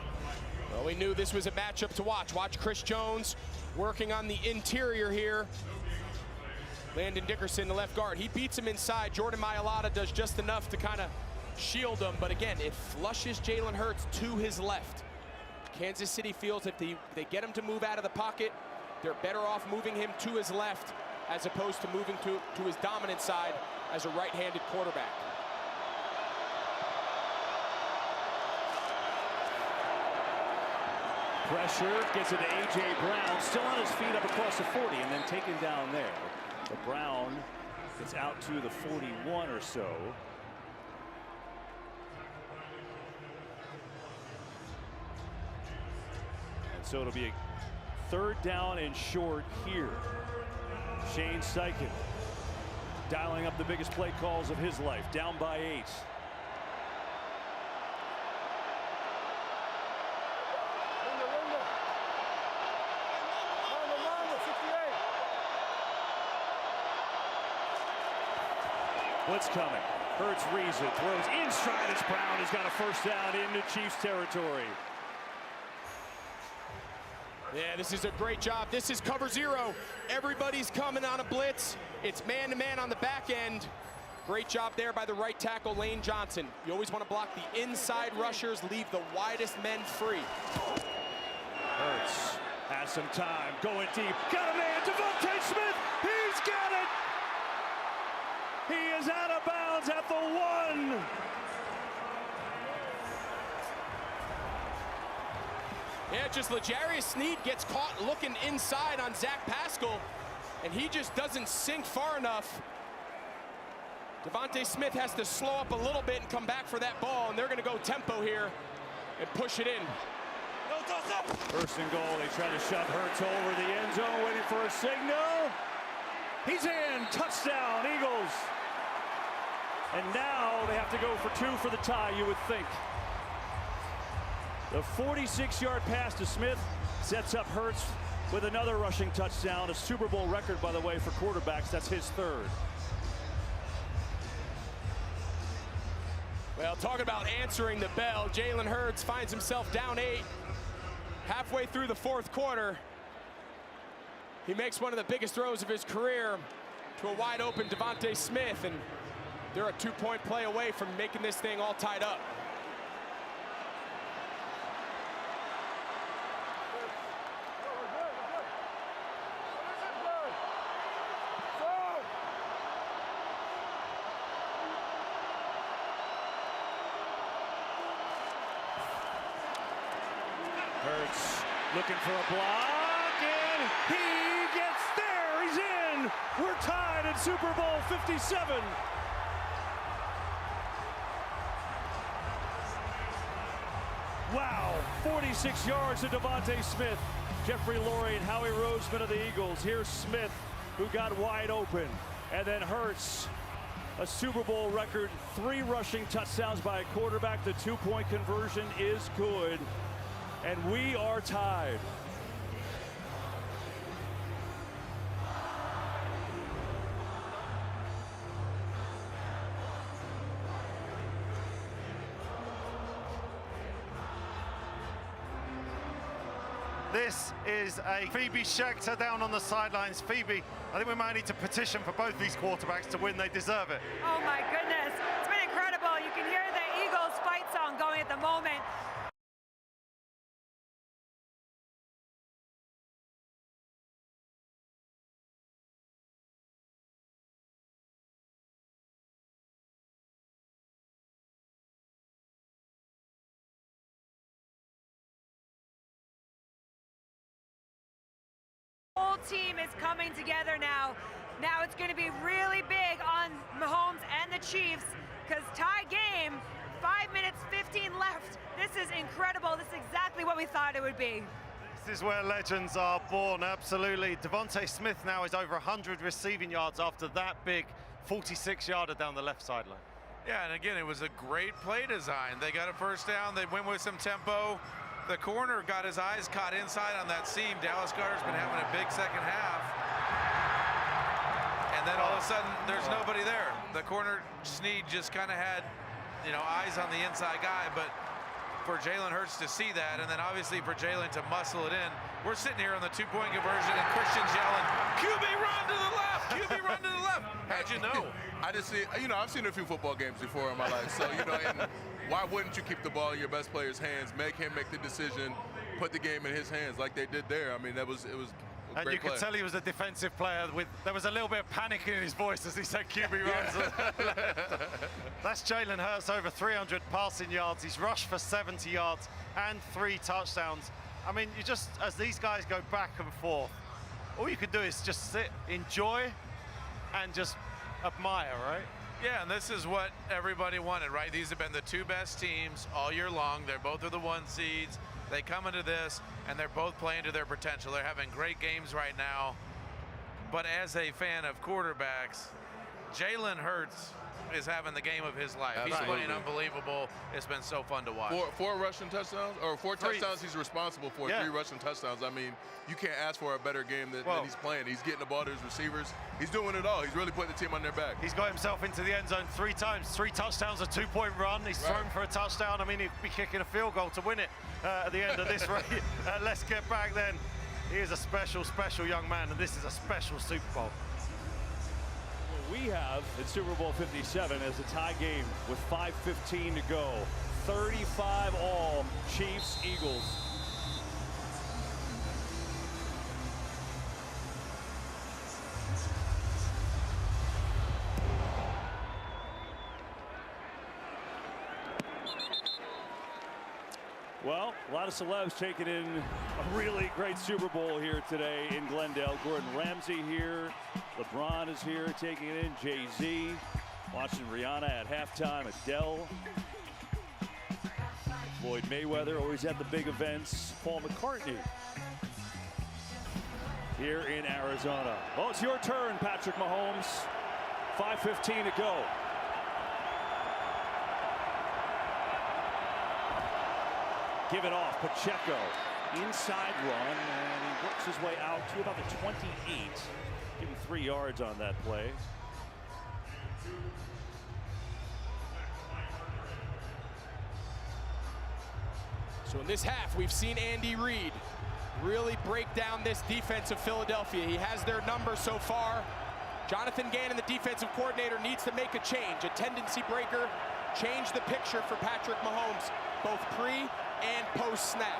Well, we knew this was a matchup to watch. Watch Chris Jones working on the interior here. Landon Dickerson, the left guard, he beats him inside. Jordan Mailata does just enough to kind of shield him, but again, it flushes Jalen Hurts to his left. Kansas City feels if they get him to move out of the pocket, they're better off moving him to his left as opposed to moving to his dominant side as a right-handed quarterback. Pressure gets it to A.J. Brown, still on his feet up across the 40, and then taken down there. But Brown gets out to the 41 or so. And so it'll be a third down and short here. Shane Steichen dialing up the biggest play calls of his life, down by 8. Blitz coming. Hurts reads it, throws in stride as Brown has got a first down into Chiefs territory. Yeah, this is a great job. This is cover 0. Everybody's coming on a blitz. It's man-to-man on the back end. Great job there by the right tackle, Lane Johnson. You always want to block the inside rushers, leave the widest men free. Hurts has some time, going deep. Got a man, Devontae Smith. He's got it. He is out of bounds at the 1. Yeah, just L'Jarius Sneed gets caught looking inside on Zach Pascal, and he just doesn't sink far enough. Devontae Smith has to slow up a little bit and come back for that ball, and they're going to go tempo here and push it in. First and goal, they try to shove Hurts over the end zone, waiting for a signal. He's in, touchdown, Eagles. And now they have to go for 2 for the tie, you would think. The 46-yard pass to Smith sets up Hurts with another rushing touchdown, a Super Bowl record, by the way, for quarterbacks. That's his 3rd. Well, talking about answering the bell, Jalen Hurts finds himself down 8. Halfway through the 4th quarter, he makes one of the biggest throws of his career to a wide open Devontae Smith, and they're a 2-point play away from making this thing all tied up. Hurts looking for a block, and he gets there. He's in. We're tied at Super Bowl 57. Wow, 46 yards to Devontae Smith. Jeffrey Lurie and Howie Roseman of the Eagles. Here's Smith, who got wide open. And then Hurts, a Super Bowl record, 3 rushing touchdowns by a quarterback. The 2-point conversion is good. And we are tied. This is a Phoebe Schechter down on the sidelines. Phoebe, I think we might need to petition for both these quarterbacks to win. They deserve it. Oh my goodness, it's been incredible. You can hear the Eagles fight song going at the moment. Whole team is coming together now. Now it's going to be really big on Mahomes and the Chiefs because tie game, 5 minutes, 15 left. This is incredible. This is exactly what we thought it would be. This is where legends are born, absolutely. Devontae Smith now is over 100 receiving yards after that big 46-yarder down the left sideline. Yeah, and again, it was a great play design. They got a first down. They went with some tempo. The corner got his eyes caught inside on that seam. Dallas Goedert's been having a big second half. And then all of a sudden, there's nobody there. The corner, Sneed, just kind of had eyes on the inside guy, but for Jalen Hurts to see that, and then obviously for Jalen to muscle it in. We're sitting here on the two-point conversion, and Christian's yelling, QB run to the left, QB run to the left. How'd you know? I just see, I've seen a few football games before in my life, so, and why wouldn't you keep the ball in your best player's hands, make him make the decision, put the game in his hands like they did there? I mean, it was and you could tell he was a defensive player. There was a little bit of panic in his voice as he said QB runs. That's Jalen Hurts, over 300 passing yards. He's rushed for 70 yards and 3 touchdowns. I mean, you just, as these guys go back and forth, all you can do is just sit, enjoy, and just admire, right? Yeah, and this is what everybody wanted, right? These have been the 2 best teams all year long. They're both the 1 seeds. They come into this, and they're both playing to their potential. They're having great games right now. But as a fan of quarterbacks, Jalen Hurts is having the game of his life. Absolutely. He's playing unbelievable. It's been so fun to watch. 4 rushing touchdowns, or 4 touchdowns he's responsible for, 3 rushing touchdowns. I mean, you can't ask for a better game than he's playing. He's getting the ball to his receivers. He's doing it all. He's really putting the team on their back. He's got himself into the end zone 3 times. 3 touchdowns, a 2-point run. He's thrown for a touchdown. I mean, he'd be kicking a field goal to win it at the end of this race. Let's get back then. He is a special, special young man, and this is a special Super Bowl. We have in Super Bowl 57 as a tie game with 5:15 to go. 35 all, Chiefs, Eagles. Well, a lot of celebs taking in a really great Super Bowl here today in Glendale. Gordon Ramsay here. LeBron is here taking it in. Jay-Z. Watching Rihanna at halftime. Adele. Floyd Mayweather, always at the big events. Paul McCartney here in Arizona. Oh, it's your turn, Patrick Mahomes. 5:15 to go. Give it off, Pacheco. Inside run, and he works his way out to about the 28. Give him 3 yards on that play. So in this half, we've seen Andy Reid really break down this defense of Philadelphia. He has their number so far. Jonathan Gannon, the defensive coordinator, needs to make a change, a tendency breaker, change the picture for Patrick Mahomes, both pre and post snap.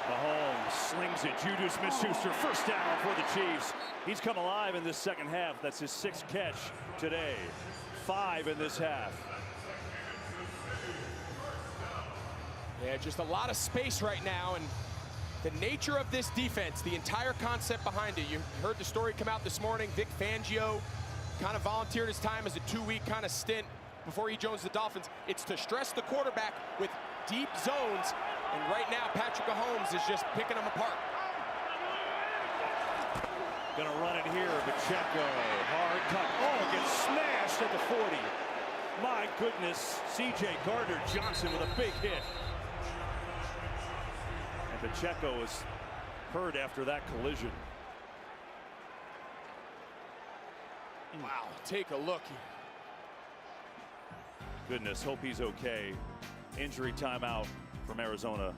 Mahomes slings it. Juju Smith-Schuster, first down for the Chiefs. He's come alive in this second half. That's his 6th catch today. 5 in this half. Yeah, just a lot of space right now, and the nature of this defense, the entire concept behind it. You heard the story come out this morning. Vic Fangio kind of volunteered his time as a 2-week kind of stint before he joins the Dolphins. It's to stress the quarterback with deep zones, and right now Patrick Mahomes is just picking them apart. Gonna run it here, Pacheco, hard cut. Oh, gets smashed at the 40. My goodness, C.J. Gardner-Johnson with a big hit. And Pacheco is hurt after that collision. Wow, take a look. Goodness, hope he's okay. Injury timeout from Arizona.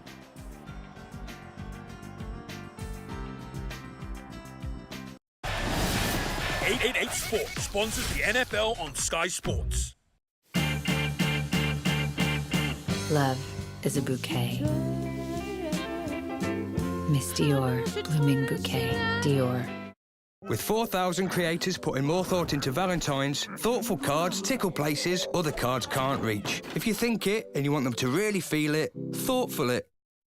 .888 Sports sponsors the NFL on Sky Sports. Love is a bouquet. Miss Dior, blooming bouquet, Dior. With 4,000 creators putting more thought into Valentine's, thoughtful cards tickle places other cards can't reach. If you think it and you want them to really feel it, thoughtful it.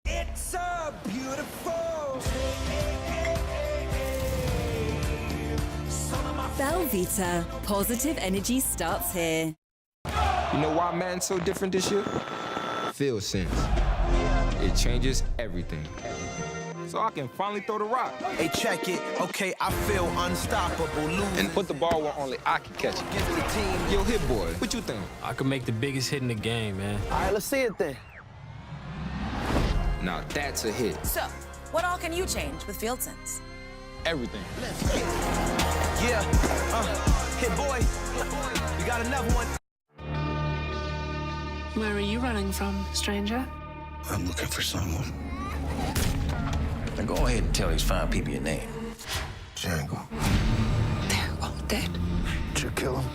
It's a beautiful Belvita, positive energy starts here. You know why Madden's so different this year? Field sense. It changes everything. So I can finally throw the rock. Hey, check it. Okay, I feel unstoppable. And put the ball where only I can catch it. Give the team. Yo, hit boy, what you think? I could make the biggest hit in the game, man. All right, let's see it then. Now that's a hit. So, what all can you change with FieldSense? everything. Yeah, hit boy, we got another one. Where are you running from, stranger? I'm looking for someone. Now go ahead and tell these fine people your name. Django. They're all dead. Did you kill him?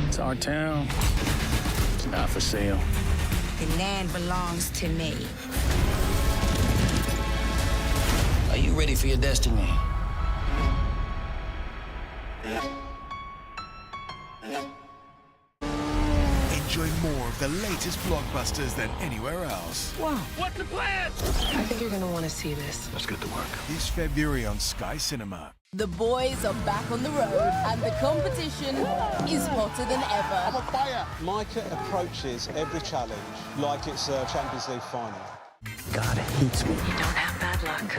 It's our town. It's not for sale. The land belongs to me. Are you ready for your destiny? Enjoy more of the latest blockbusters than anywhere else. Wow. What's the plan? I think you're gonna want to see this. Let's get to work. This February on Sky Cinema. The boys are back on the road, and the competition is hotter than ever. I'm on fire. Micah approaches every challenge like it's a Champions League final. God hates me. You don't have bad luck.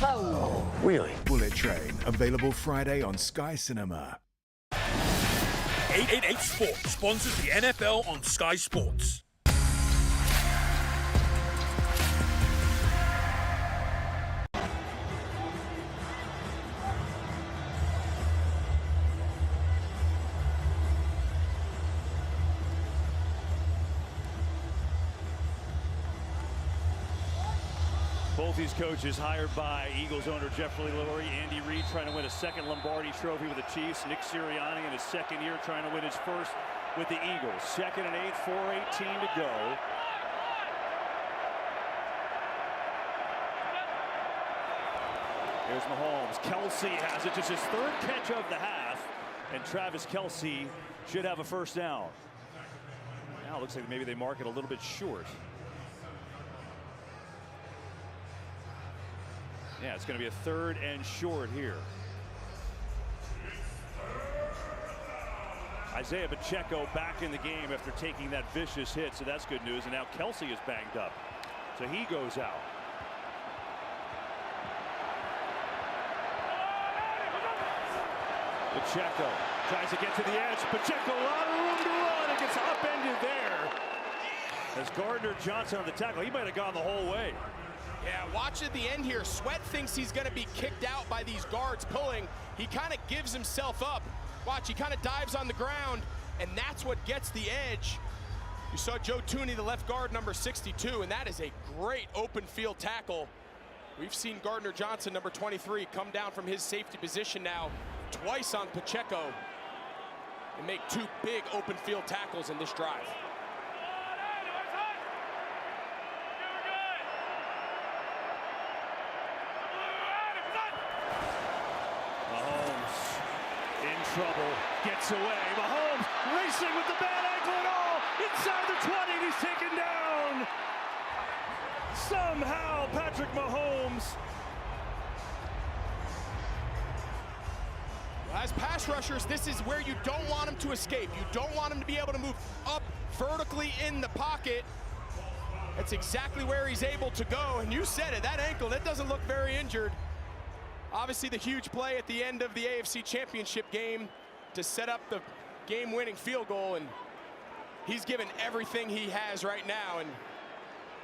Oh, really? Bullet Train, available Friday on Sky Cinema. 888 Sports sponsors the NFL on Sky Sports. Both these coaches hired by Eagles owner Jeffrey Lurie. Andy Reid trying to win a second Lombardi Trophy with the Chiefs. Nick Sirianni in his second year trying to win his first with the Eagles. 2nd and 8, 4:18 to go. Here's Mahomes. Kelsey has it, just his 3rd catch of the half. And Travis Kelsey should have a first down. Now it looks like maybe they mark it a little bit short. Yeah, it's going to be a 3rd and short here. Isaiah Pacheco back in the game after taking that vicious hit, so that's good news. And now Kelsey is banged up, so he goes out. Pacheco tries to get to the edge. Pacheco, a lot of room to run. It gets upended there. As Gardner Johnson on the tackle, he might have gone the whole way. Yeah, watch at the end here. Sweat thinks he's going to be kicked out by these guards pulling. He kind of gives himself up. Watch, he kind of dives on the ground, and that's what gets the edge. You saw Joe Tooney, the left guard, number 62, and that is a great open field tackle. We've seen Gardner Johnson, number 23, come down from his safety position now twice on Pacheco and make 2 big open field tackles in this drive. Trouble, gets away. Mahomes racing with the bad ankle and all. Inside the 20, and he's taken down. Somehow, Patrick Mahomes. As pass rushers, this is where you don't want him to escape. You don't want him to be able to move up vertically in the pocket. That's exactly where he's able to go. And you said it, that ankle, that doesn't look very injured. Obviously the huge play at the end of the AFC Championship game to set up the game-winning field goal, and he's given everything he has right now, and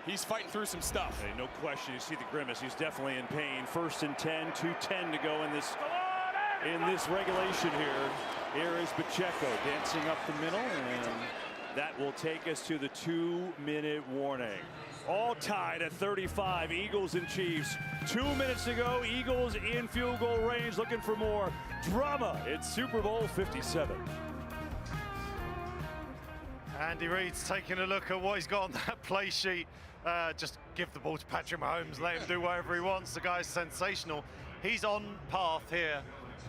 he's fighting through some stuff. Hey, no question, you see the grimace, he's definitely in pain. 1st and 10, 2:10 to go in this regulation here. Here is Pacheco dancing up the middle, and that will take us to the 2-minute warning. All tied at 35, Eagles and Chiefs. 2 minutes to go, Eagles in field goal range, looking for more drama. It's Super Bowl 57. Andy Reid's taking a look at what he's got on that play sheet. Just give the ball to Patrick Mahomes, let him do whatever he wants. The guy's sensational. He's on path here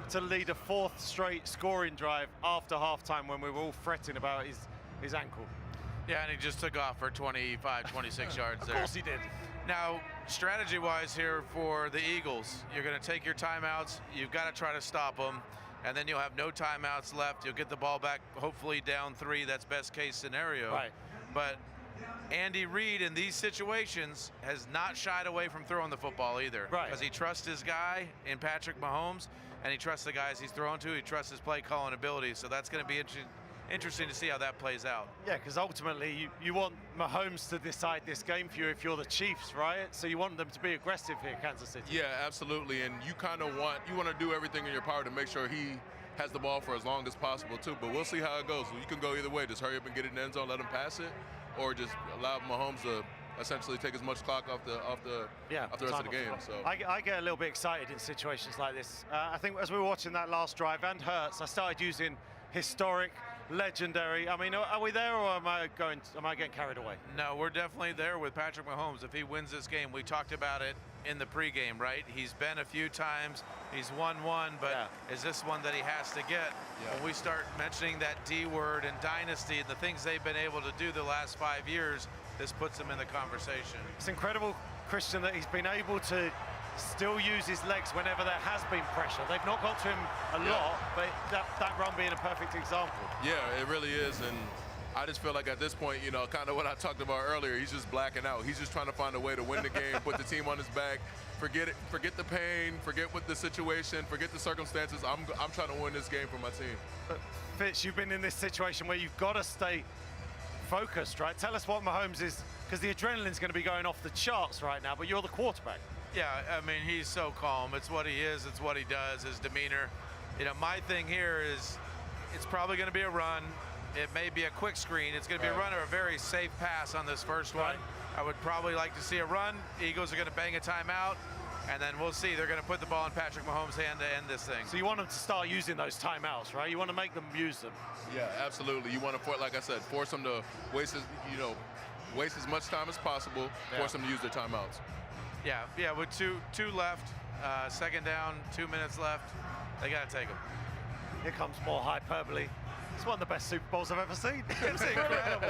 to lead a 4th straight scoring drive after halftime when we were all fretting about his ankle. Yeah, and he just took off for 25, 26 yards there. Of course he did. Now, strategy-wise here for the Eagles, you're going to take your timeouts. You've got to try to stop them, and then you'll have no timeouts left. You'll get the ball back, hopefully down 3. That's best-case scenario. Right. But Andy Reid in these situations has not shied away from throwing the football either. Right. Because he trusts his guy in Patrick Mahomes, and he trusts the guys he's throwing to. He trusts his play-calling ability. So that's going to be interesting to see how that plays out. Yeah, because ultimately you want Mahomes to decide this game for you if you're the Chiefs, right? So you want them to be aggressive here, Kansas City. Yeah, absolutely. And you kind of want to do everything in your power to make sure he has the ball for as long as possible too. But we'll see how it goes. You can go either way. Just hurry up and get it in the end zone, let him pass it, or just allow Mahomes to essentially take as much clock off the rest of the game. So I get a little bit excited in situations like this. I think as we were watching that last drive and Hurts, I started using historic, legendary. I mean, are we there, or am I getting carried away? No, we're definitely there with Patrick Mahomes. If he wins this game, we talked about it in the pregame, right? He's been a few times, he's won one, but is this one that he has to get? When we start mentioning that D word and dynasty and the things they've been able to do the last 5 years, this puts him in the conversation. It's incredible, Christian, that he's been able to still use his legs whenever there has been pressure. They've not got to him a lot, but that run being a perfect example. Yeah, it really is. And I just feel like at this point, kind of what I talked about earlier, he's just blacking out. He's just trying to find a way to win the game, put the team on his back, forget the pain, forget what the situation, forget the circumstances. I'm trying to win this game for my team. But Fitz, you've been in this situation where you've got to stay focused, right? Tell us what Mahomes is, because the adrenaline's going to be going off the charts right now, but you're the quarterback. Yeah, I mean, he's so calm. It's what he is. It's what he does, his demeanor. My thing here is it's probably going to be a run. It may be a quick screen. It's going to be a run or a very safe pass on this first one. I would probably like to see a run. Eagles are going to bang a timeout, and then we'll see. They're going to put the ball in Patrick Mahomes' hand to end this thing. So you want them to start using those timeouts, right? You want to make them use them. Yeah, absolutely. You want to, like I said, force them to waste as much time as possible, force them to use their timeouts. Yeah, with two left, second down, 2 minutes left, they got to take them. Here comes more hyperbole. It's one of the best Super Bowls I've ever seen. It's incredible.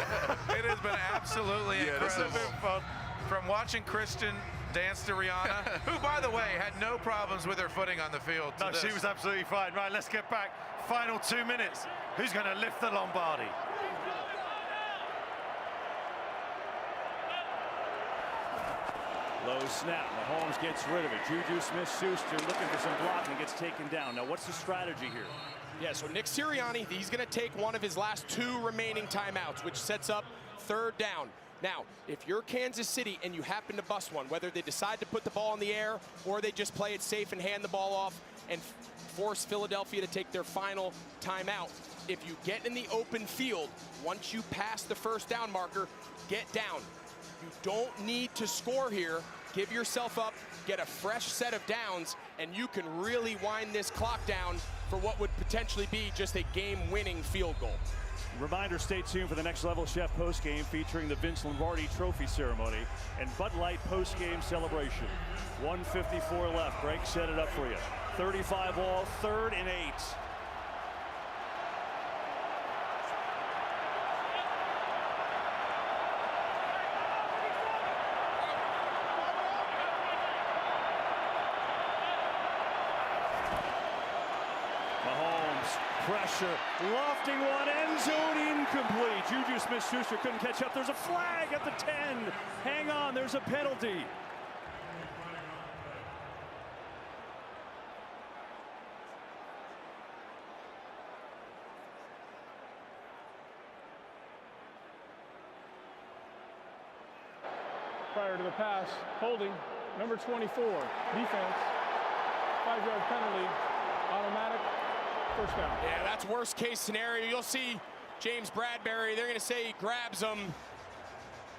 It has been absolutely incredible. This has been fun. From watching Christian dance to Rihanna, who, by the way, had no problems with her footing on the field. No, she was absolutely fine. Right, let's get back. Final 2 minutes. Who's going to lift the Lombardi? Low snap. Mahomes gets rid of it. Juju Smith-Schuster looking for some blocking, gets taken down. Now, what's the strategy here? Yeah, so Nick Sirianni, he's going to take one of his last 2 remaining timeouts, which sets up 3rd down. Now, if you're Kansas City and you happen to bust one, whether they decide to put the ball in the air or they just play it safe and hand the ball off and force Philadelphia to take their final timeout, if you get in the open field, once you pass the 1st down marker, get down. You don't need to score here. Give yourself up, get a fresh set of downs, and you can really wind this clock down for what would potentially be just a game-winning field goal. Reminder, stay tuned for the Next Level Chef postgame featuring the Vince Lombardi Trophy ceremony and Bud Light postgame celebration. 1:54 left. Greg set it up for you. 35 all, 3rd and 8. Pressure, lofting one, end zone incomplete. Juju Smith-Schuster couldn't catch up. There's a flag at the 10. Hang on, there's a penalty. Prior to the pass, holding, number 24, defense, 5-yard penalty, automatic. 1st down. Yeah, that's worst case scenario. You'll see James Bradbury. They're going to say he grabs him.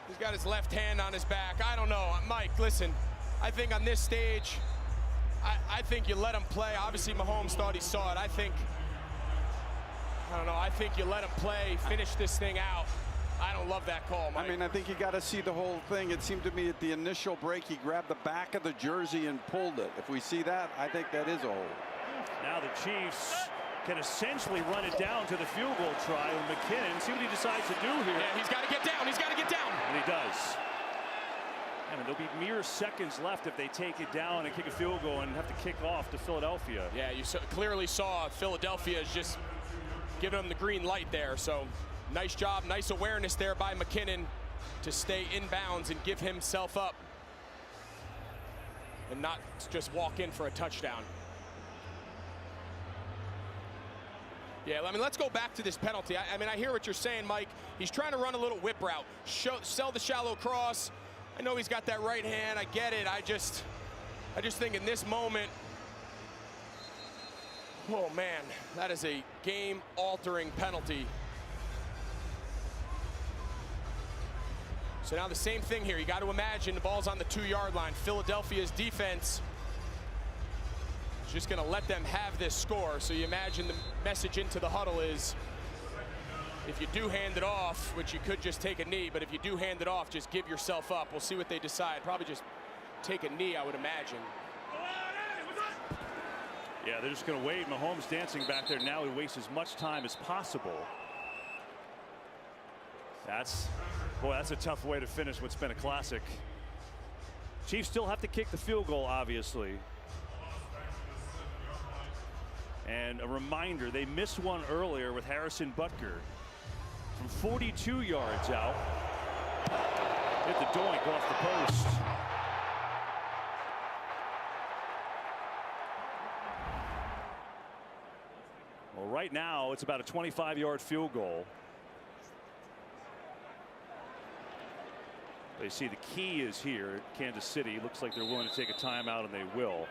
He's got his left hand on his back. I don't know. Mike, listen, I think on this stage, I think you let him play. Obviously, Mahomes thought he saw it. I think you let him play, finish this thing out. I don't love that call, Mike. I mean, I think you got to see the whole thing. It seemed to me at the initial break, he grabbed the back of the jersey and pulled it. If we see that, I think that is a hold. Now the Chiefs can essentially run it down to the field goal try with McKinnon. See what he decides to do here. Yeah, he's got to get down. He's got to get down. And he does. And there'll be mere seconds left if they take it down and kick a field goal and have to kick off to Philadelphia. Yeah, you clearly saw Philadelphia is just giving them the green light there. So nice job, nice awareness there by McKinnon to stay in bounds and give himself up and not just walk in for a touchdown. Yeah, I mean, let's go back to this penalty. I mean, I hear what you're saying, Mike. He's trying to run a little whip route, sell the shallow cross. I know he's got that right hand. I get it. I just think in this moment, oh man, that is a game-altering penalty. So now the same thing here. You got to imagine the ball's on the 2-yard line. Philadelphia's defense is just going to let them have this score. So you imagine the message into the huddle is, if you do hand it off, which you could just take a knee, but if you do hand it off, just give yourself up. We'll see what they decide. Probably just take a knee, I would imagine. Yeah, they're just going to wait. Mahomes dancing back there now. He wastes as much time as possible. Boy, that's a tough way to finish what's been a classic. Chiefs still have to kick the field goal, obviously. And a reminder, they missed one earlier with Harrison Butker from 42 yards out. Hit the doink off the post. Well, right now it's about a 25-yard field goal. They see the key is here at Kansas City. Looks like they're willing to take a timeout, and they will.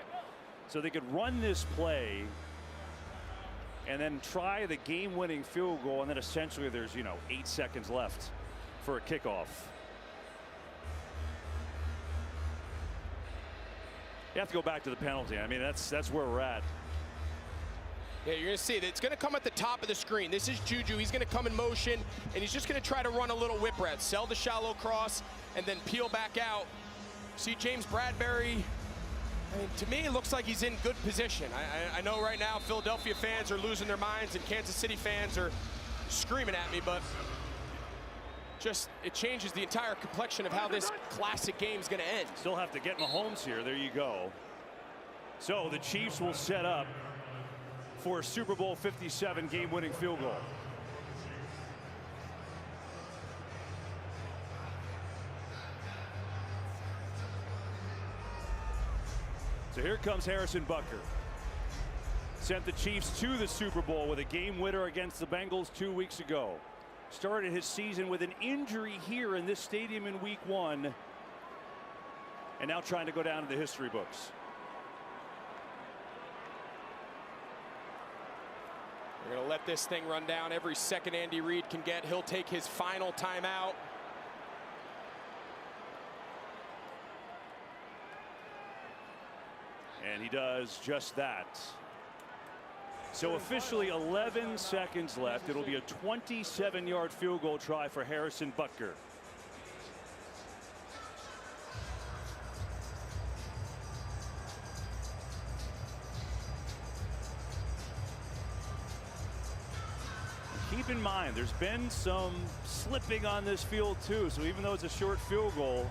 So they could run this play and then try the game-winning field goal, and then essentially there's 8 seconds left for a kickoff. You have to go back to the penalty. I mean, that's where we're at. Yeah, you're going to see that it's going to come at the top of the screen. This is Juju. He's going to come in motion, and he's just going to try to run a little whip route, sell the shallow cross, and then peel back out. See James Bradbury. I mean, to me, it looks like he's in good position. I know right now Philadelphia fans are losing their minds and Kansas City fans are screaming at me, but just it changes the entire complexion of how this classic game is going to end. Still have to get Mahomes here. There you go. So the Chiefs will set up for a Super Bowl 57 game-winning field goal. So here comes Harrison Butker. Sent the Chiefs to the Super Bowl with a game winner against the Bengals 2 weeks ago. Started his season with an injury here in this stadium in week 1. And now trying to go down to the history books. We're going to let this thing run down every second Andy Reid can get. He'll take his final timeout. And he does just that. So officially 11 seconds left. It'll be a 27-yard field goal try for Harrison Butker. Keep in mind, there's been some slipping on this field too. So even though it's a short field goal,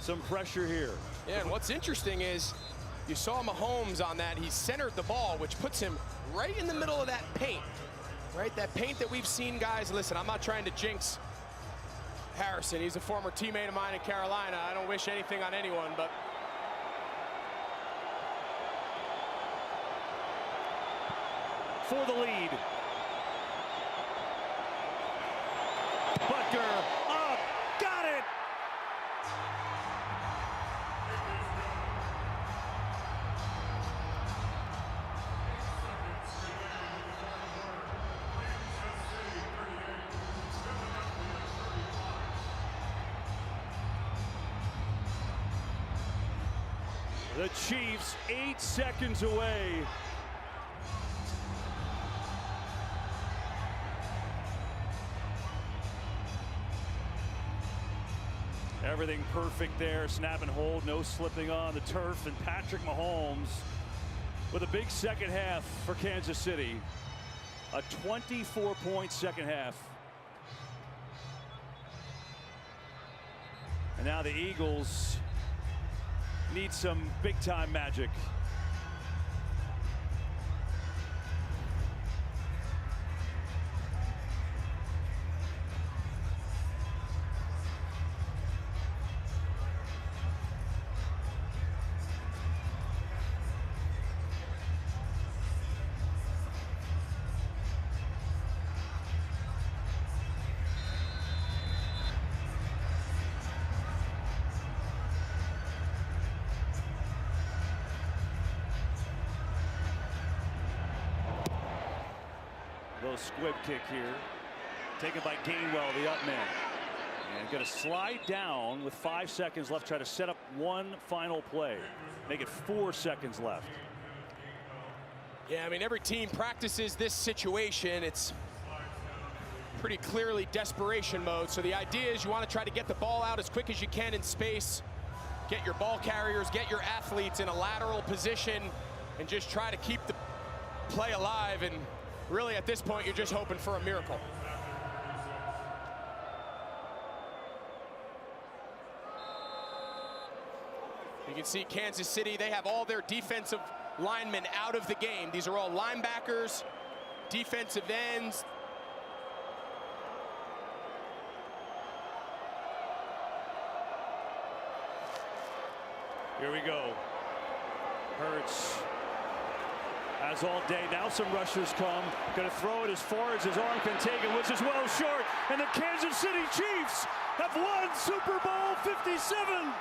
some pressure here. Yeah, and what's interesting is you saw Mahomes on that. He centered the ball, which puts him right in the middle of that paint. Right, that paint that we've seen, guys. Listen, I'm not trying to jinx Harrison. He's a former teammate of mine in Carolina. I don't wish anything on anyone, but for the lead. Butker up, got it. The Chiefs 8 seconds away. Everything perfect there. Snap and hold, no slipping on the turf. And Patrick Mahomes with a big second half for Kansas City. A 24-point second half. And now the Eagles need some big-time magic. Little squib kick here. Taken by Gainwell, the up man. And going to slide down with 5 seconds left. Try to set up one final play. Make it 4 seconds left. Yeah, I mean, every team practices this situation. It's pretty clearly desperation mode. So the idea is you want to try to get the ball out as quick as you can in space. Get your ball carriers, get your athletes in a lateral position, and just try to keep the play alive. And really, at this point, you're just hoping for a miracle. You can see Kansas City, they have all their defensive linemen out of the game. These are all linebackers, defensive ends. Here we go. Hurts as all day. Now some rushers come. Going to throw it as far as his arm can take it, which is well short. And the Kansas City Chiefs have won Super Bowl 57.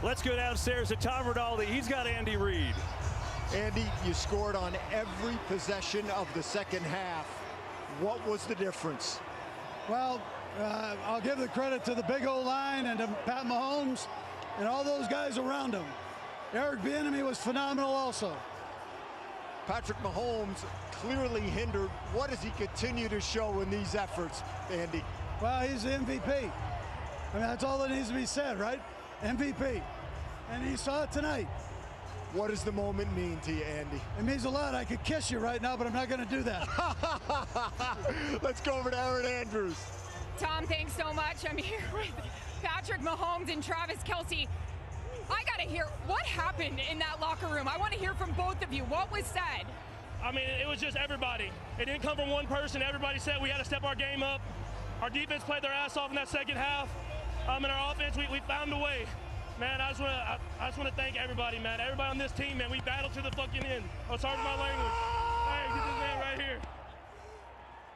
Let's go downstairs to Tom Rinaldi. He's got Andy Reid. Andy, you scored on every possession of the second half. What was the difference? Well, I'll give the credit to the big old line and to Pat Mahomes and all those guys around him. Eric Bieniemy was phenomenal also. Patrick Mahomes clearly hindered. What does he continue to show in these efforts, Andy? Well, he's the MVP. I mean, that's all that needs to be said, right? MVP. And he saw it tonight. What does the moment mean to you, Andy? It means a lot. I could kiss you right now, but I'm not going to do that. Let's go over to Aaron Andrews. Tom, thanks so much. I'm here with Patrick Mahomes and Travis Kelce. I got to hear, what happened in that locker room? I want to hear from both of you. What was said? I mean, it was just everybody. It didn't come from one person. Everybody said we had to step our game up. Our defense played their ass off in that second half. In our offense, we found a way. Man, I just want to thank everybody, man. Everybody on this team, man. We battled to the fucking end. Oh, sorry for my language. Hey, get this man right here.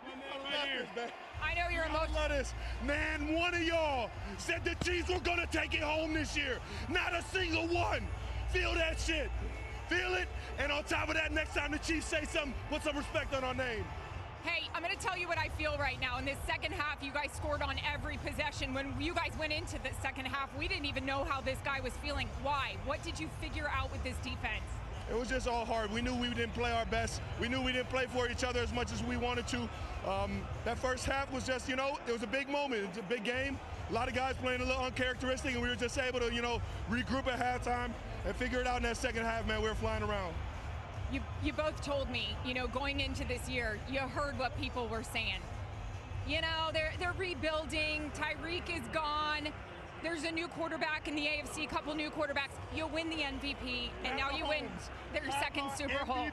My man right here. I know you're emotional. Let us, man, one of y'all said the Chiefs were going to take it home this year. Not a single one. Feel that shit. Feel it. And on top of that, next time the Chiefs say something, put some respect on our name. Hey, I'm going to tell you what I feel right now. In this second half, you guys scored on every possession. When you guys went into the second half, we didn't even know how this guy was feeling. Why? What did you figure out with this defense? It was just all hard. We knew we didn't play our best. We knew we didn't play for each other as much as we wanted to. That first half was just, it was a big moment. It was a big game. A lot of guys playing a little uncharacteristic, and we were just able to, regroup at halftime and figure it out in that second half, man. We were flying around. You both told me, going into this year, you heard what people were saying. They're rebuilding. Tyreek is gone. There's a new quarterback in the AFC, a couple new quarterbacks. You win the MVP, and now you win their second Super Bowl.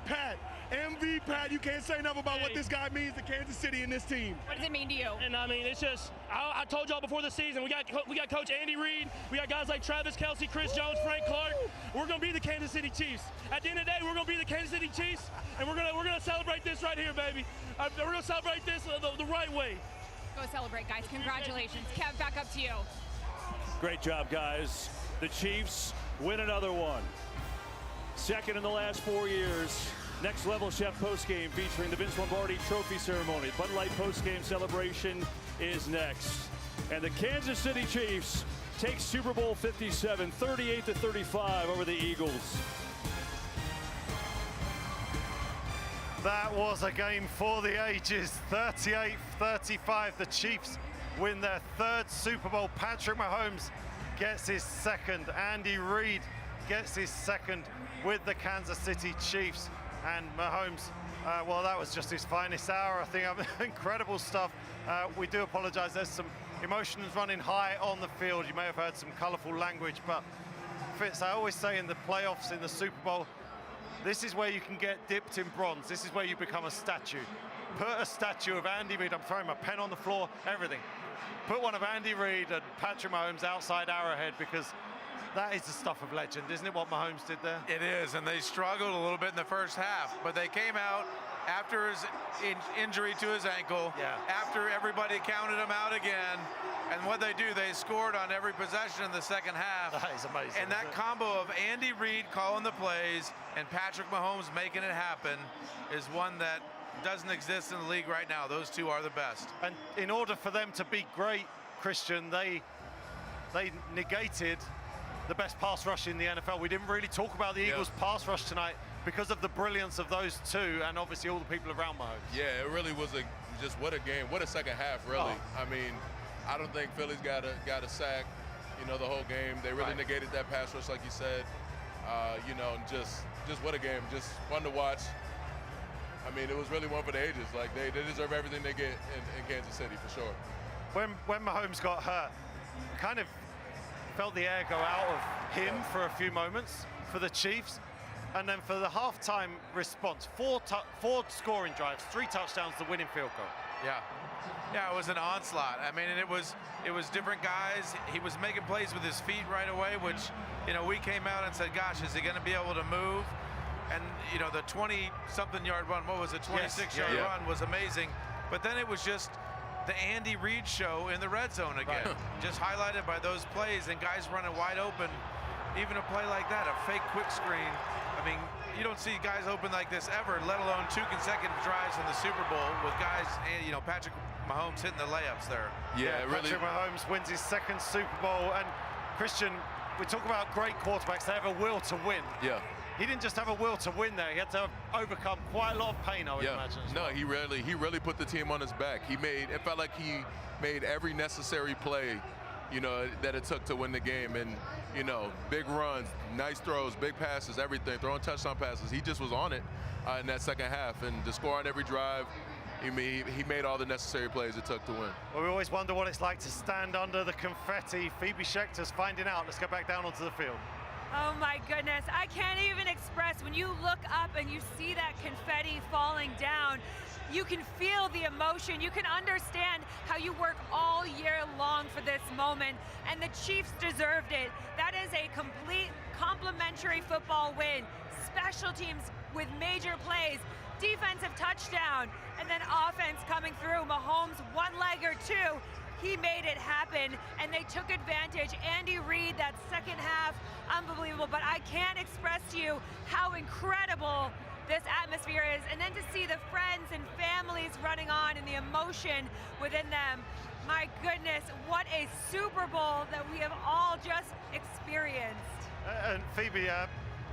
MVP Pat, you can't say enough about what this guy means to Kansas City and this team. What does it mean to you? And I mean, it's just, I told y'all before the season, we got Coach Andy Reid, we got guys like Travis Kelce, Chris Jones, Frank Clark. We're gonna be the Kansas City Chiefs. At the end of the day, we're gonna be the Kansas City Chiefs, and we're gonna celebrate this right here, baby. We're gonna celebrate this the right way. Go celebrate, guys. Congratulations. Kev, back up to you. Great job, guys. The Chiefs win another one. Second in the last 4 years. Next Level Chef postgame featuring the Vince Lombardi Trophy Ceremony. Bud Light postgame celebration is next. And the Kansas City Chiefs take Super Bowl 57, 38-35 over the Eagles. That was a game for the ages. 38-35. The Chiefs win their third Super Bowl. Patrick Mahomes gets his second. Andy Reid gets his second with the Kansas City Chiefs. And Mahomes, well, that was just his finest hour. I think incredible stuff. We do apologize. There's some emotions running high on the field. You may have heard some colorful language, but Fitz, I always say in the playoffs, in the Super Bowl, this is where you can get dipped in bronze. This is where you become a statue. Put a statue of Andy Reid. I'm throwing my pen on the floor, everything. Put one of Andy Reid and Patrick Mahomes outside Arrowhead, because that is the stuff of legend, isn't it, what Mahomes did there? It is, and they struggled a little bit in the first half, but they came out after his injury to his ankle, after everybody counted him out again, and what they do, they scored on every possession in the second half. That is amazing. And that combo of Andy Reid calling the plays and Patrick Mahomes making it happen is one that doesn't exist in the league right now. Those two are the best. And in order for them to be great, Christian, they negated the best pass rush in the NFL. We didn't really talk about the Eagles' pass rush tonight because of the brilliance of those two and obviously all the people around Mahomes. Yeah, it really was just what a game, what a second half, really. I mean, I don't think Philly's got a sack, the whole game. They really negated that pass rush, like you said. And just what a game, just fun to watch. I mean, it was really one for the ages. Like they deserve everything they get in Kansas City for sure. When Mahomes got hurt, kind of felt the air go out of him for a few moments for the Chiefs. And then for the halftime response, four scoring drives, 3 touchdowns, the winning field goal. Yeah, it was an onslaught. I mean, and it was different guys. He was making plays with his feet right away, which, we came out and said, gosh, is he going to be able to move? And, the 20-something yard run, what was it, 26-yard run was amazing. But then it was just the Andy Reid show in the red zone again, just highlighted by those plays and guys running wide open. Even a play like that, a fake quick screen. I mean, you don't see guys open like this ever, let alone 2 consecutive drives in the Super Bowl with guys, Patrick Mahomes hitting the layups there. Yeah, really. Patrick Mahomes wins his second Super Bowl. And Christian, we talk about great quarterbacks, they have a will to win. Yeah. He didn't just have a will to win there, he had to overcome quite a lot of pain, I would imagine. No, he really put the team on his back. It felt like he made every necessary play, that it took to win the game. And, big runs, nice throws, big passes, everything, throwing touchdown passes. He just was on it in that second half. And to score on every drive, he made all the necessary plays it took to win. Well, we always wonder what it's like to stand under the confetti. Phoebe Schechter's finding out. Let's go back down onto the field. Oh my goodness, I can't even express. When you look up and you see that confetti falling down, you can feel the emotion. You can understand how you work all year long for this moment, and the Chiefs deserved it. That is a complete complimentary football win. Special teams with major plays, defensive touchdown, and then offense coming through. Mahomes, one leg or two, he made it happen, and they took advantage. Andy Reid, that second half, unbelievable. But I can't express to you how incredible this atmosphere is. And then to see the friends and families running on and the emotion within them. My goodness, what a Super Bowl that we have all just experienced. And Phoebe,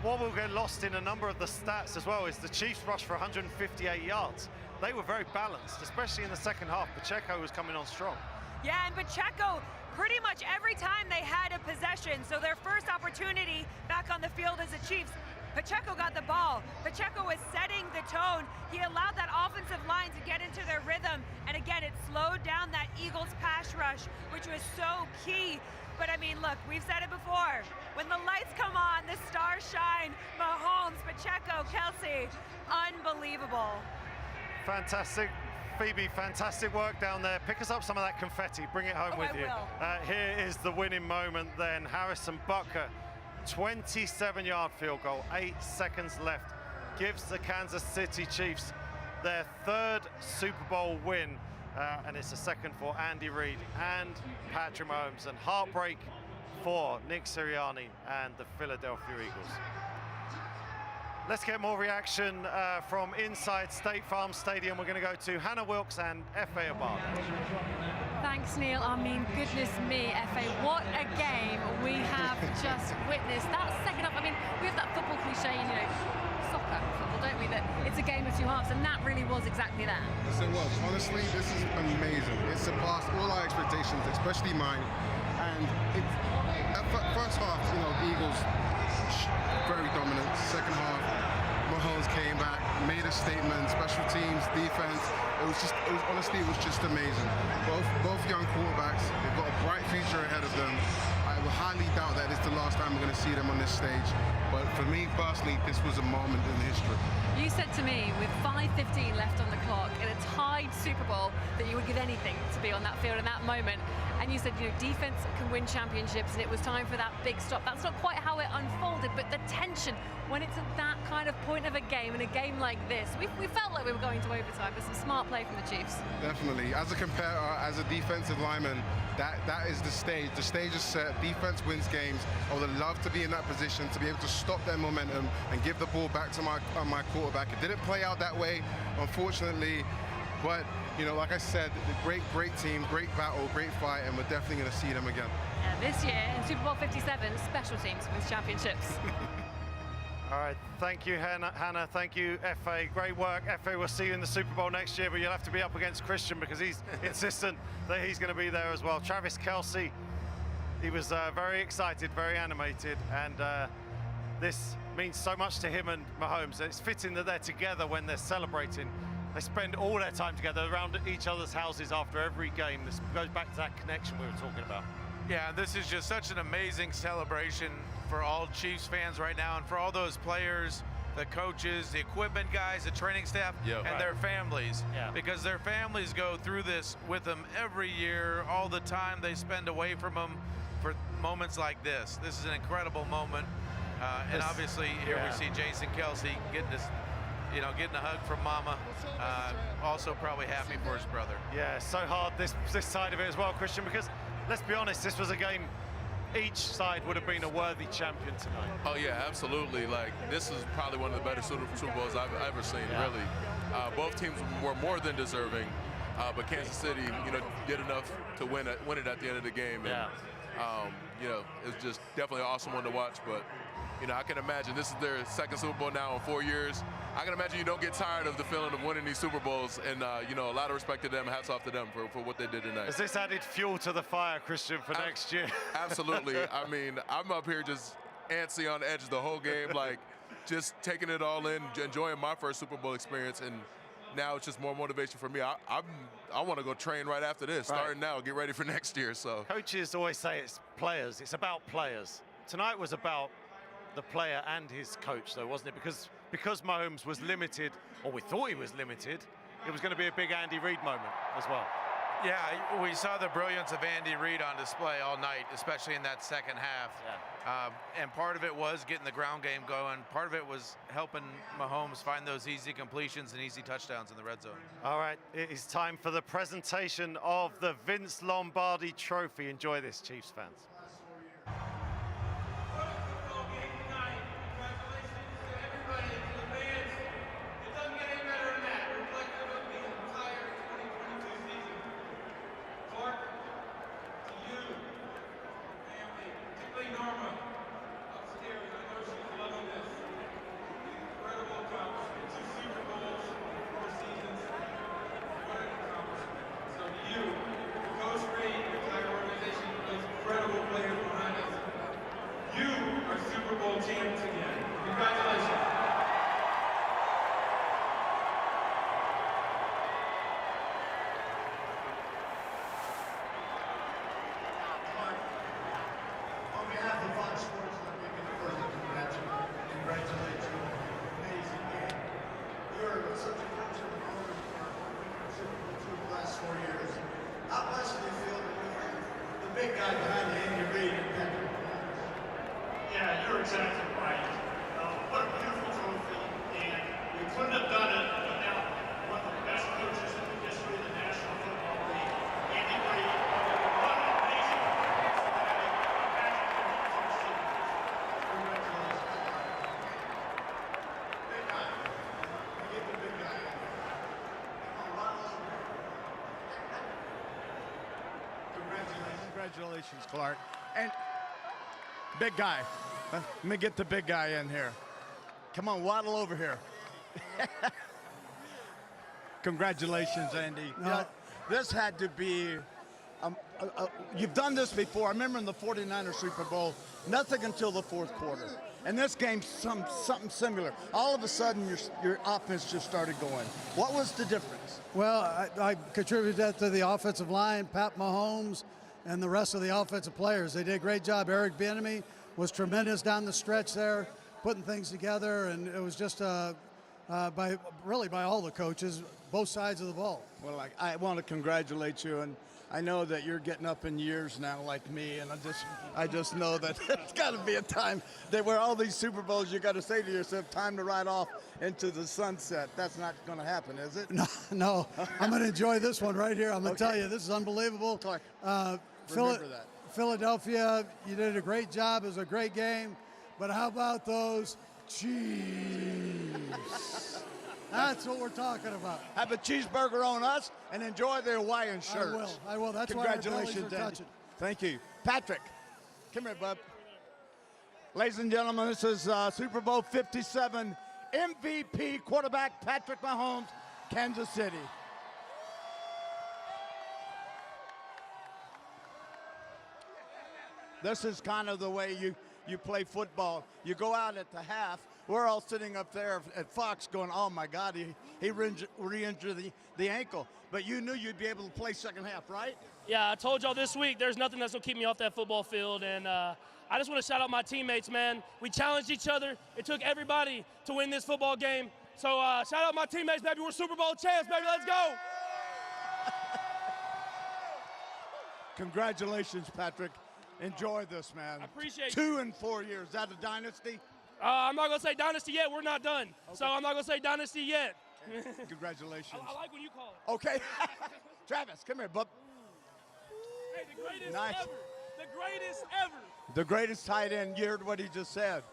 what will get lost in a number of the stats as well is the Chiefs rushed for 158 yards. They were very balanced, especially in the second half. Pacheco was coming on strong. Yeah, and Pacheco, pretty much every time they had a possession, so their first opportunity back on the field as the Chiefs, Pacheco got the ball. Pacheco was setting the tone. He allowed that offensive line to get into their rhythm, and again, it slowed down that Eagles pass rush, which was so key. But I mean, look, we've said it before. When the lights come on, the stars shine. Mahomes, Pacheco, Kelsey, unbelievable. Fantastic. Phoebe, fantastic work down there. Pick us up some of that confetti. Bring it home with you. Here is the winning moment then. Harrison Butker, 27-yard field goal, 8 seconds left. Gives the Kansas City Chiefs their third Super Bowl win. And it's a second for Andy Reid and Patrick Mahomes. And heartbreak for Nick Sirianni and the Philadelphia Eagles. Let's get more reaction from inside State Farm Stadium. We're going to go to Hannah Wilkes and F.A. Abad. Thanks, Neil. I mean, goodness me, F.A., what a game we have just witnessed. That second half, I mean, we have that football cliche, soccer about football, don't we? That it's a game of two halves, and that really was exactly that. Yes, it was. Honestly, this is amazing. It surpassed all our expectations, especially mine. And at first half, you know, the Eagles very dominant. Second half, Mahomes came back, made a statement. Special teams, defense. It was just amazing. Both young quarterbacks. They've got a bright future ahead of them. I will highly doubt that it's the last time we're going to see them on this stage. But for me personally, this was a moment in history. You said to me, with 5:15 left on the clock in a tied Super Bowl, that you would give anything to be on that field in that moment. And you said, you know, defense can win championships, and it was time for that big stop. That's not quite how it unfolded, but the tension when it's at that kind of point of a game, in a game like this, we felt like we were going to overtime, but some smart play from the Chiefs. Definitely. As a competitor, as a defensive lineman, that is the stage. The stage is set. Defense wins games. I would love to be in that position, to be able to stop their momentum and give the ball back to my quarterback. It didn't play out that way, unfortunately, but you know, like I said, great team, great battle, great fight, and we're definitely going to see them again. Yeah, this year in Super Bowl 57, special teams wins championships. All right, thank you, Hannah. Thank you, FA. Great work. FA, we'll see you in the Super Bowl next year, but you'll have to be up against Christian because he's insistent that he's going to be there as well. Travis Kelce, he was very excited, very animated, and this means so much to him and Mahomes. It's fitting that they're together when they're celebrating. They spend all their time together around each other's houses after every game. This goes back to that connection we were talking about. Yeah, this is just such an amazing celebration for all Chiefs fans right now, and for all those players, the coaches, the equipment guys, the training staff, and their families. Yeah. Because their families go through this with them every year, all the time they spend away from them for moments like this. This is an incredible moment. And obviously here we see Jason Kelce getting this, you know, getting a hug from Mama. Also probably happy for his brother. Yeah, so hard this side of it as well, Christian, because let's be honest, this was a game each side would have been a worthy champion tonight. Oh yeah, absolutely. Like, this is probably one of the better Super Bowls I've ever seen, really. Both teams were more than deserving, but Kansas City, you know, did enough to win it at the end of the game. And, you know, it was just definitely an awesome one to watch. But, you know, I can imagine this is their second Super Bowl now in 4 years. I can imagine you don't get tired of the feeling of winning these Super Bowls, and you know, a lot of respect to them. Hats off to them for what they did tonight. Has this added fuel to the fire, Christian, for next year? Absolutely. I mean, I'm up here just antsy on the edge the whole game, like just taking it all in, enjoying my first Super Bowl experience, and now it's just more motivation for me. I want to go train right after this, starting now, get ready for next year. So coaches always say it's players. It's about players. Tonight was about the player and his coach, though, wasn't it? Because Mahomes was limited, or we thought he was limited, it was going to be a big Andy Reid moment as well. Yeah, we saw the brilliance of Andy Reid on display all night, especially in that second half. And part of it was getting the ground game going. Part of it was helping Mahomes find those easy completions and easy touchdowns in the red zone. All right, it is time for the presentation of the Vince Lombardi Trophy. Enjoy this, Chiefs fans. Congratulations, Clark. And big guy. Let me get the big guy in here. Come on, waddle over here. Congratulations, Andy. No. This had to be, you've done this before. I remember in the 49ers Super Bowl, nothing until the fourth quarter. And this game, something similar. All of a sudden, your offense just started going. What was the difference? Well, I contributed that to the offensive line, Pat Mahomes, and the rest of the offensive players. They did a great job. Eric Bieniemy was tremendous down the stretch there, putting things together, and it was just by all the coaches, both sides of the ball. Well, I want to congratulate you, and I know that you're getting up in years now like me, and I just know that it's got to be a time that where all these Super Bowls, you got to say to yourself, time to ride off into the sunset. That's not going to happen, is it? No. I'm going to enjoy this one right here. I'm going to tell you, this is unbelievable. Remember that. Philadelphia, you did a great job. It was a great game. But how about those Chiefs? That's what we're talking about. Have a cheeseburger on us and enjoy the Hawaiian shirts. I will. That's congratulations, why our bellies are touching. Thank you. Patrick, come here, bub. Ladies and gentlemen, this is Super Bowl 57 MVP quarterback Patrick Mahomes, Kansas City. This is kind of the way you play football. You go out at the half. We're all sitting up there at Fox going, oh, my God, he re-injured the ankle. But you knew you'd be able to play second half, right? Yeah, I told y'all this week there's nothing that's going to keep me off that football field. And I just want to shout out my teammates, man. We challenged each other. It took everybody to win this football game. So shout out my teammates, baby. We're Super Bowl champs, baby. Let's go. Congratulations, Patrick. Enjoy this, man. I appreciate it. 2 and 4 years. Is that a dynasty? I'm not going to say dynasty yet. We're not done. Okay. So I'm not going to say dynasty yet. Congratulations. I like when you call it. Okay. Travis, come here, bub. Hey, the greatest nice. ever. The greatest ever. The greatest tight end. You heard what he just said.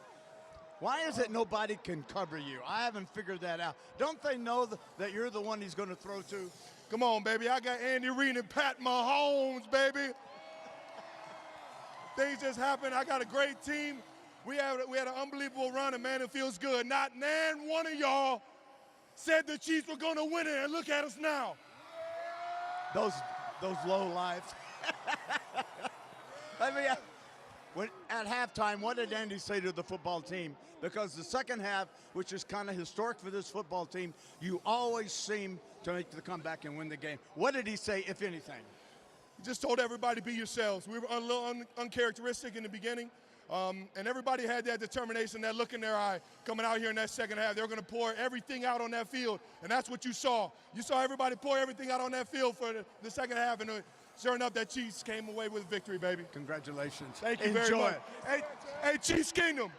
Why is it nobody can cover you? I haven't figured that out. Don't they know that you're the one he's going to throw to? Come on, baby. I got Andy Reid and Pat Mahomes, baby. Things just happened. I got a great team. We had an unbelievable run, and man, it feels good. Not one of y'all said the Chiefs were going to win it, and look at us now. Those low lives. At halftime, what did Andy say to the football team? Because the second half, which is kind of historic for this football team, you always seem to make the comeback and win the game. What did he say, if anything? He just told everybody be yourselves. We were a little uncharacteristic in the beginning, and everybody had that determination, that look in their eye coming out here in that second half. They were going to pour everything out on that field, and that's what you saw. You saw everybody pour everything out on that field for the second half, and sure enough, that Chiefs came away with victory, baby. Congratulations. Thank you very much. Hey, Chiefs Kingdom,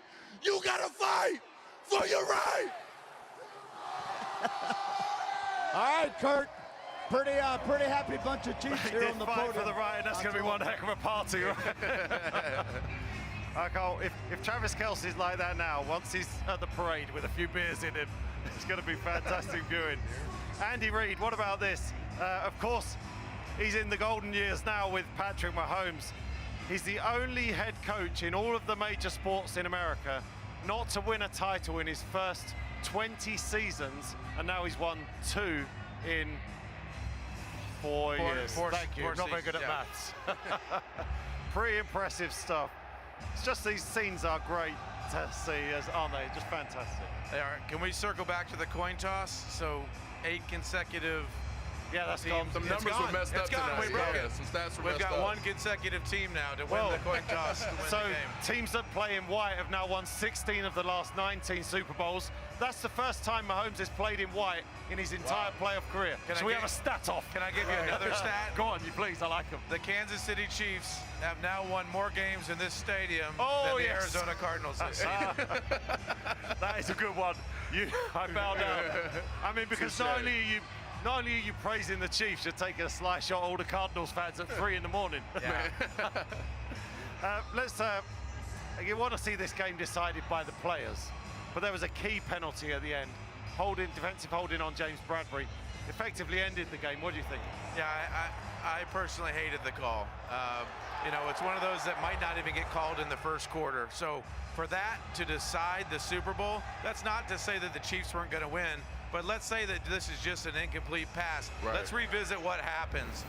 you got to fight for your right. All right, Kurt. Pretty happy bunch of Chiefs here on the podium. For the right, and that's going to be one heck of a party. I can't, if Travis Kelce's like that now, once he's at the parade with a few beers in him, it's going to be fantastic viewing. Andy Reid, what about this? Of course, he's in the golden years now with Patrick Mahomes. He's the only head coach in all of the major sports in America not to win a title in his first 20 seasons, and now he's won 2 in 4 years. Thank you. Not very good at maths. Pretty impressive stuff. It's just these scenes are great to see, aren't they? Just fantastic. They are. Can we circle back to the coin toss? So 8 consecutive. Yeah, that's teams. gone. Some numbers were messed up tonight. We broke it. Some stats were We've messed got up. one consecutive team now to win the coin toss to win so the game. teams that play in white have now won 16 of the last 19 Super Bowls. That's the first time Mahomes has played in white in his entire playoff career. So we have a stat off. Can I give you another stat? Go on, you please. I like them. The Kansas City Chiefs have now won more games in this stadium than the Arizona Cardinals this season. That is a good one. I bow down. I mean, because not only are you praising the Chiefs, you're taking a sly shot at all the Cardinals fans at 3 in the morning. Yeah. You want to see this game decided by the players, but there was a key penalty at the end. Defensive holding on James Bradbury. effectively ended the game. What do you think? Yeah, I personally hated the call. You know, it's one of those that might not even get called in the first quarter. So for that to decide the Super Bowl, that's not to say that the Chiefs weren't going to win, but let's say that this is just an incomplete pass. Right. Let's revisit what happens.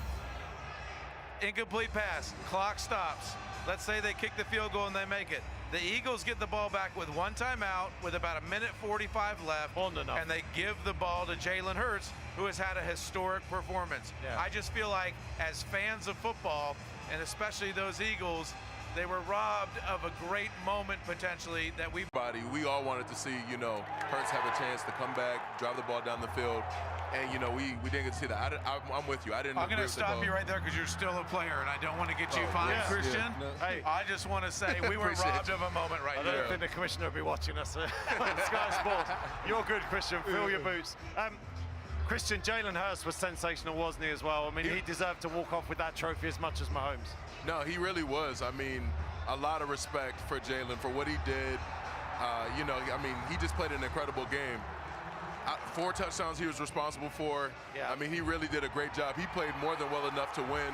Incomplete pass, clock stops. Let's say they kick the field goal and they make it. The Eagles get the ball back with one timeout with about 1:45 left, and they give the ball to Jalen Hurts, who has had a historic performance. Yeah. I just feel like as fans of football, and especially those Eagles, they were robbed of a great moment potentially that we all wanted to see, you know, Hurts have a chance to come back, drive the ball down the field, and you know we didn't get to see that. I'm with you. I didn't. I'm going to stop you right there because you're still a player, and I don't want to get you fined, Christian. Yeah, no. Hey, I just want to say we were robbed of a moment right I there. don't think the commissioner will be watching us on Sky Sports. You're good, Christian. Fill your boots. Christian, Jalen Hurts was sensational, wasn't he, as well? I mean, he deserved to walk off with that trophy as much as Mahomes. No, he really was. I mean, a lot of respect for Jalen for what he did. You know, I mean, he just played an incredible game. 4 touchdowns he was responsible for. Yeah. I mean, he really did a great job. He played more than well enough to win.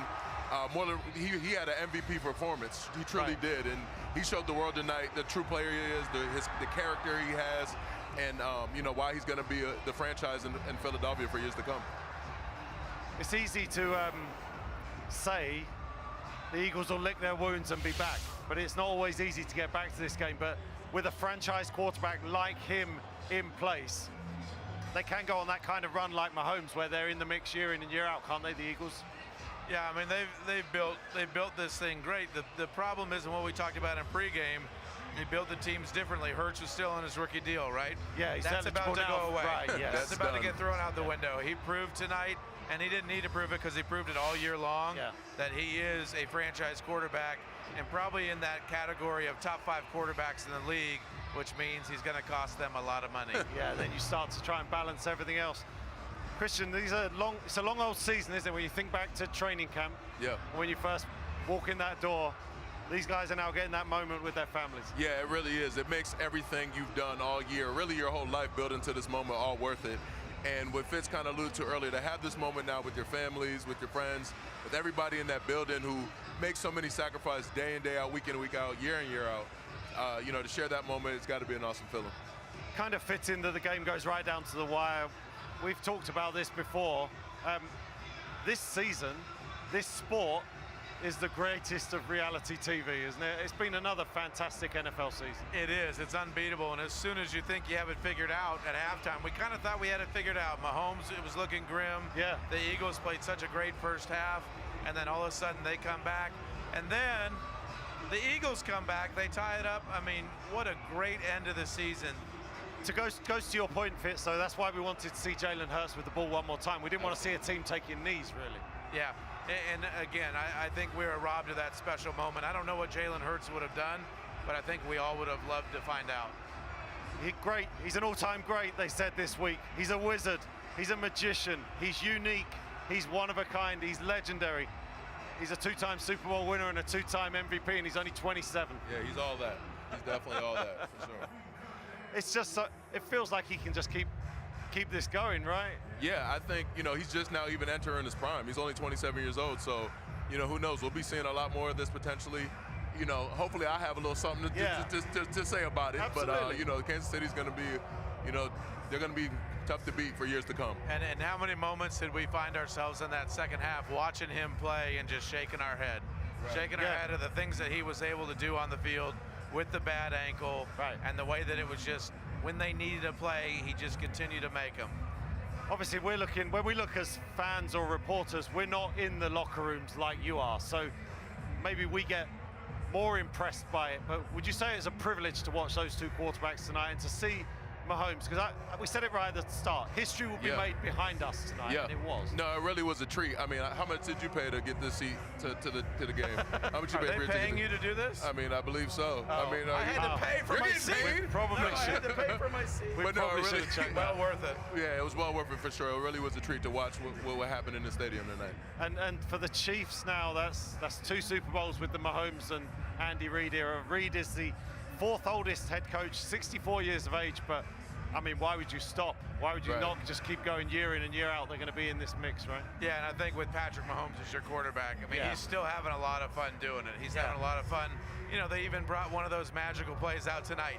He had an MVP performance. He truly did, and he showed the world tonight the true player he is, the character he has, and you know why he's going to be the franchise in Philadelphia for years to come. It's easy to say the Eagles will lick their wounds and be back, but it's not always easy to get back to this game. But with a franchise quarterback like him in place, they can go on that kind of run like Mahomes, where they're in the mix year in and year out, can't they, the Eagles? Yeah, I mean they've built this thing great. The problem is, and what we talked about in pregame, they built the teams differently. Hurts was still on his rookie deal, right? Yeah, he's that's about to go away. Right, yes. That's about to get thrown out the window. He proved tonight, and he didn't need to prove it because he proved it all year long, that he is a franchise quarterback, and probably in that category of top 5 quarterbacks in the league, which means he's going to cost them a lot of money. Yeah, then you start to try and balance everything else. Christian, it's a long old season, isn't it, when you think back to training camp? Yeah. When you first walk in that door, these guys are now getting that moment with their families. Yeah, it really is. It makes everything you've done all year, really your whole life built into this moment, all worth it. And what Fitz kind of alluded to earlier, to have this moment now with your families, with your friends, with everybody in that building who makes so many sacrifices day in, day out, week in, week out, year in, year out, you know, to share that moment, it's got to be an awesome feeling. Kind of fits in that the game goes right down to the wire. We've talked about this before. This season, this sport is the greatest of reality TV, isn't it? It's been another fantastic NFL season. It is. It's unbeatable. And as soon as you think you have it figured out at halftime, we kind of thought we had it figured out. Mahomes, it was looking grim. Yeah. The Eagles played such a great first half, and then all of a sudden they come back. And then the Eagles come back. They tie it up. I mean, what a great end of the season. To goes to your point, Fitz, so that's why we wanted to see Jalen Hurts with the ball one more time. We didn't want to see a team taking knees, really. Yeah, and again, I think we were robbed of that special moment. I don't know what Jalen Hurts would have done, but I think we all would have loved to find out. Great. He's an all-time great, they said this week. He's a wizard. He's a magician. He's unique. He's one of a kind. He's legendary. He's a 2-time Super Bowl winner and a 2-time MVP, and he's only 27. Yeah, he's all that. He's definitely all that, for sure. It's just so, it feels like he can just keep this going, right? Yeah, I think, you know, he's just now even entering his prime. He's only 27 years old, so, you know, who knows? We'll be seeing a lot more of this potentially. You know, hopefully I have a little something to say about it. Absolutely. But, you know, Kansas City's going to be, you know, they're going to be tough to beat for years to come. And how many moments did we find ourselves in that second half watching him play and just shaking our head? Right. Shaking our head at the things that he was able to do on the field with the bad ankle, and the way that it was just, when they needed to play, he just continued to make them. Obviously, when we look as fans or reporters, we're not in the locker rooms like you are, so maybe we get more impressed by it. But would you say it's a privilege to watch those 2 quarterbacks tonight and to see Mahomes? Because we said it right at the start. History will be made behind us tonight, and it was. No, it really was a treat. I mean, how much did you pay to get this seat to the game? How much you Are paid they paying you to do this? I mean, I believe so. I mean, I had to pay for my seat. Probably I had to pay for my seat. But no, it really, well worth it. Yeah, it was well worth it for sure. It really was a treat to watch what happened in the stadium tonight. And for the Chiefs now, that's 2 Super Bowls with the Mahomes and Andy Reid era. Reid is the 4th oldest head coach, 64 years of age, but I mean, why would you stop? Why would you not just keep going year in and year out? They're going to be in this mix, right? Yeah, and I think with Patrick Mahomes as your quarterback, I mean, he's still having a lot of fun doing it. He's having a lot of fun. You know, they even brought one of those magical plays out tonight.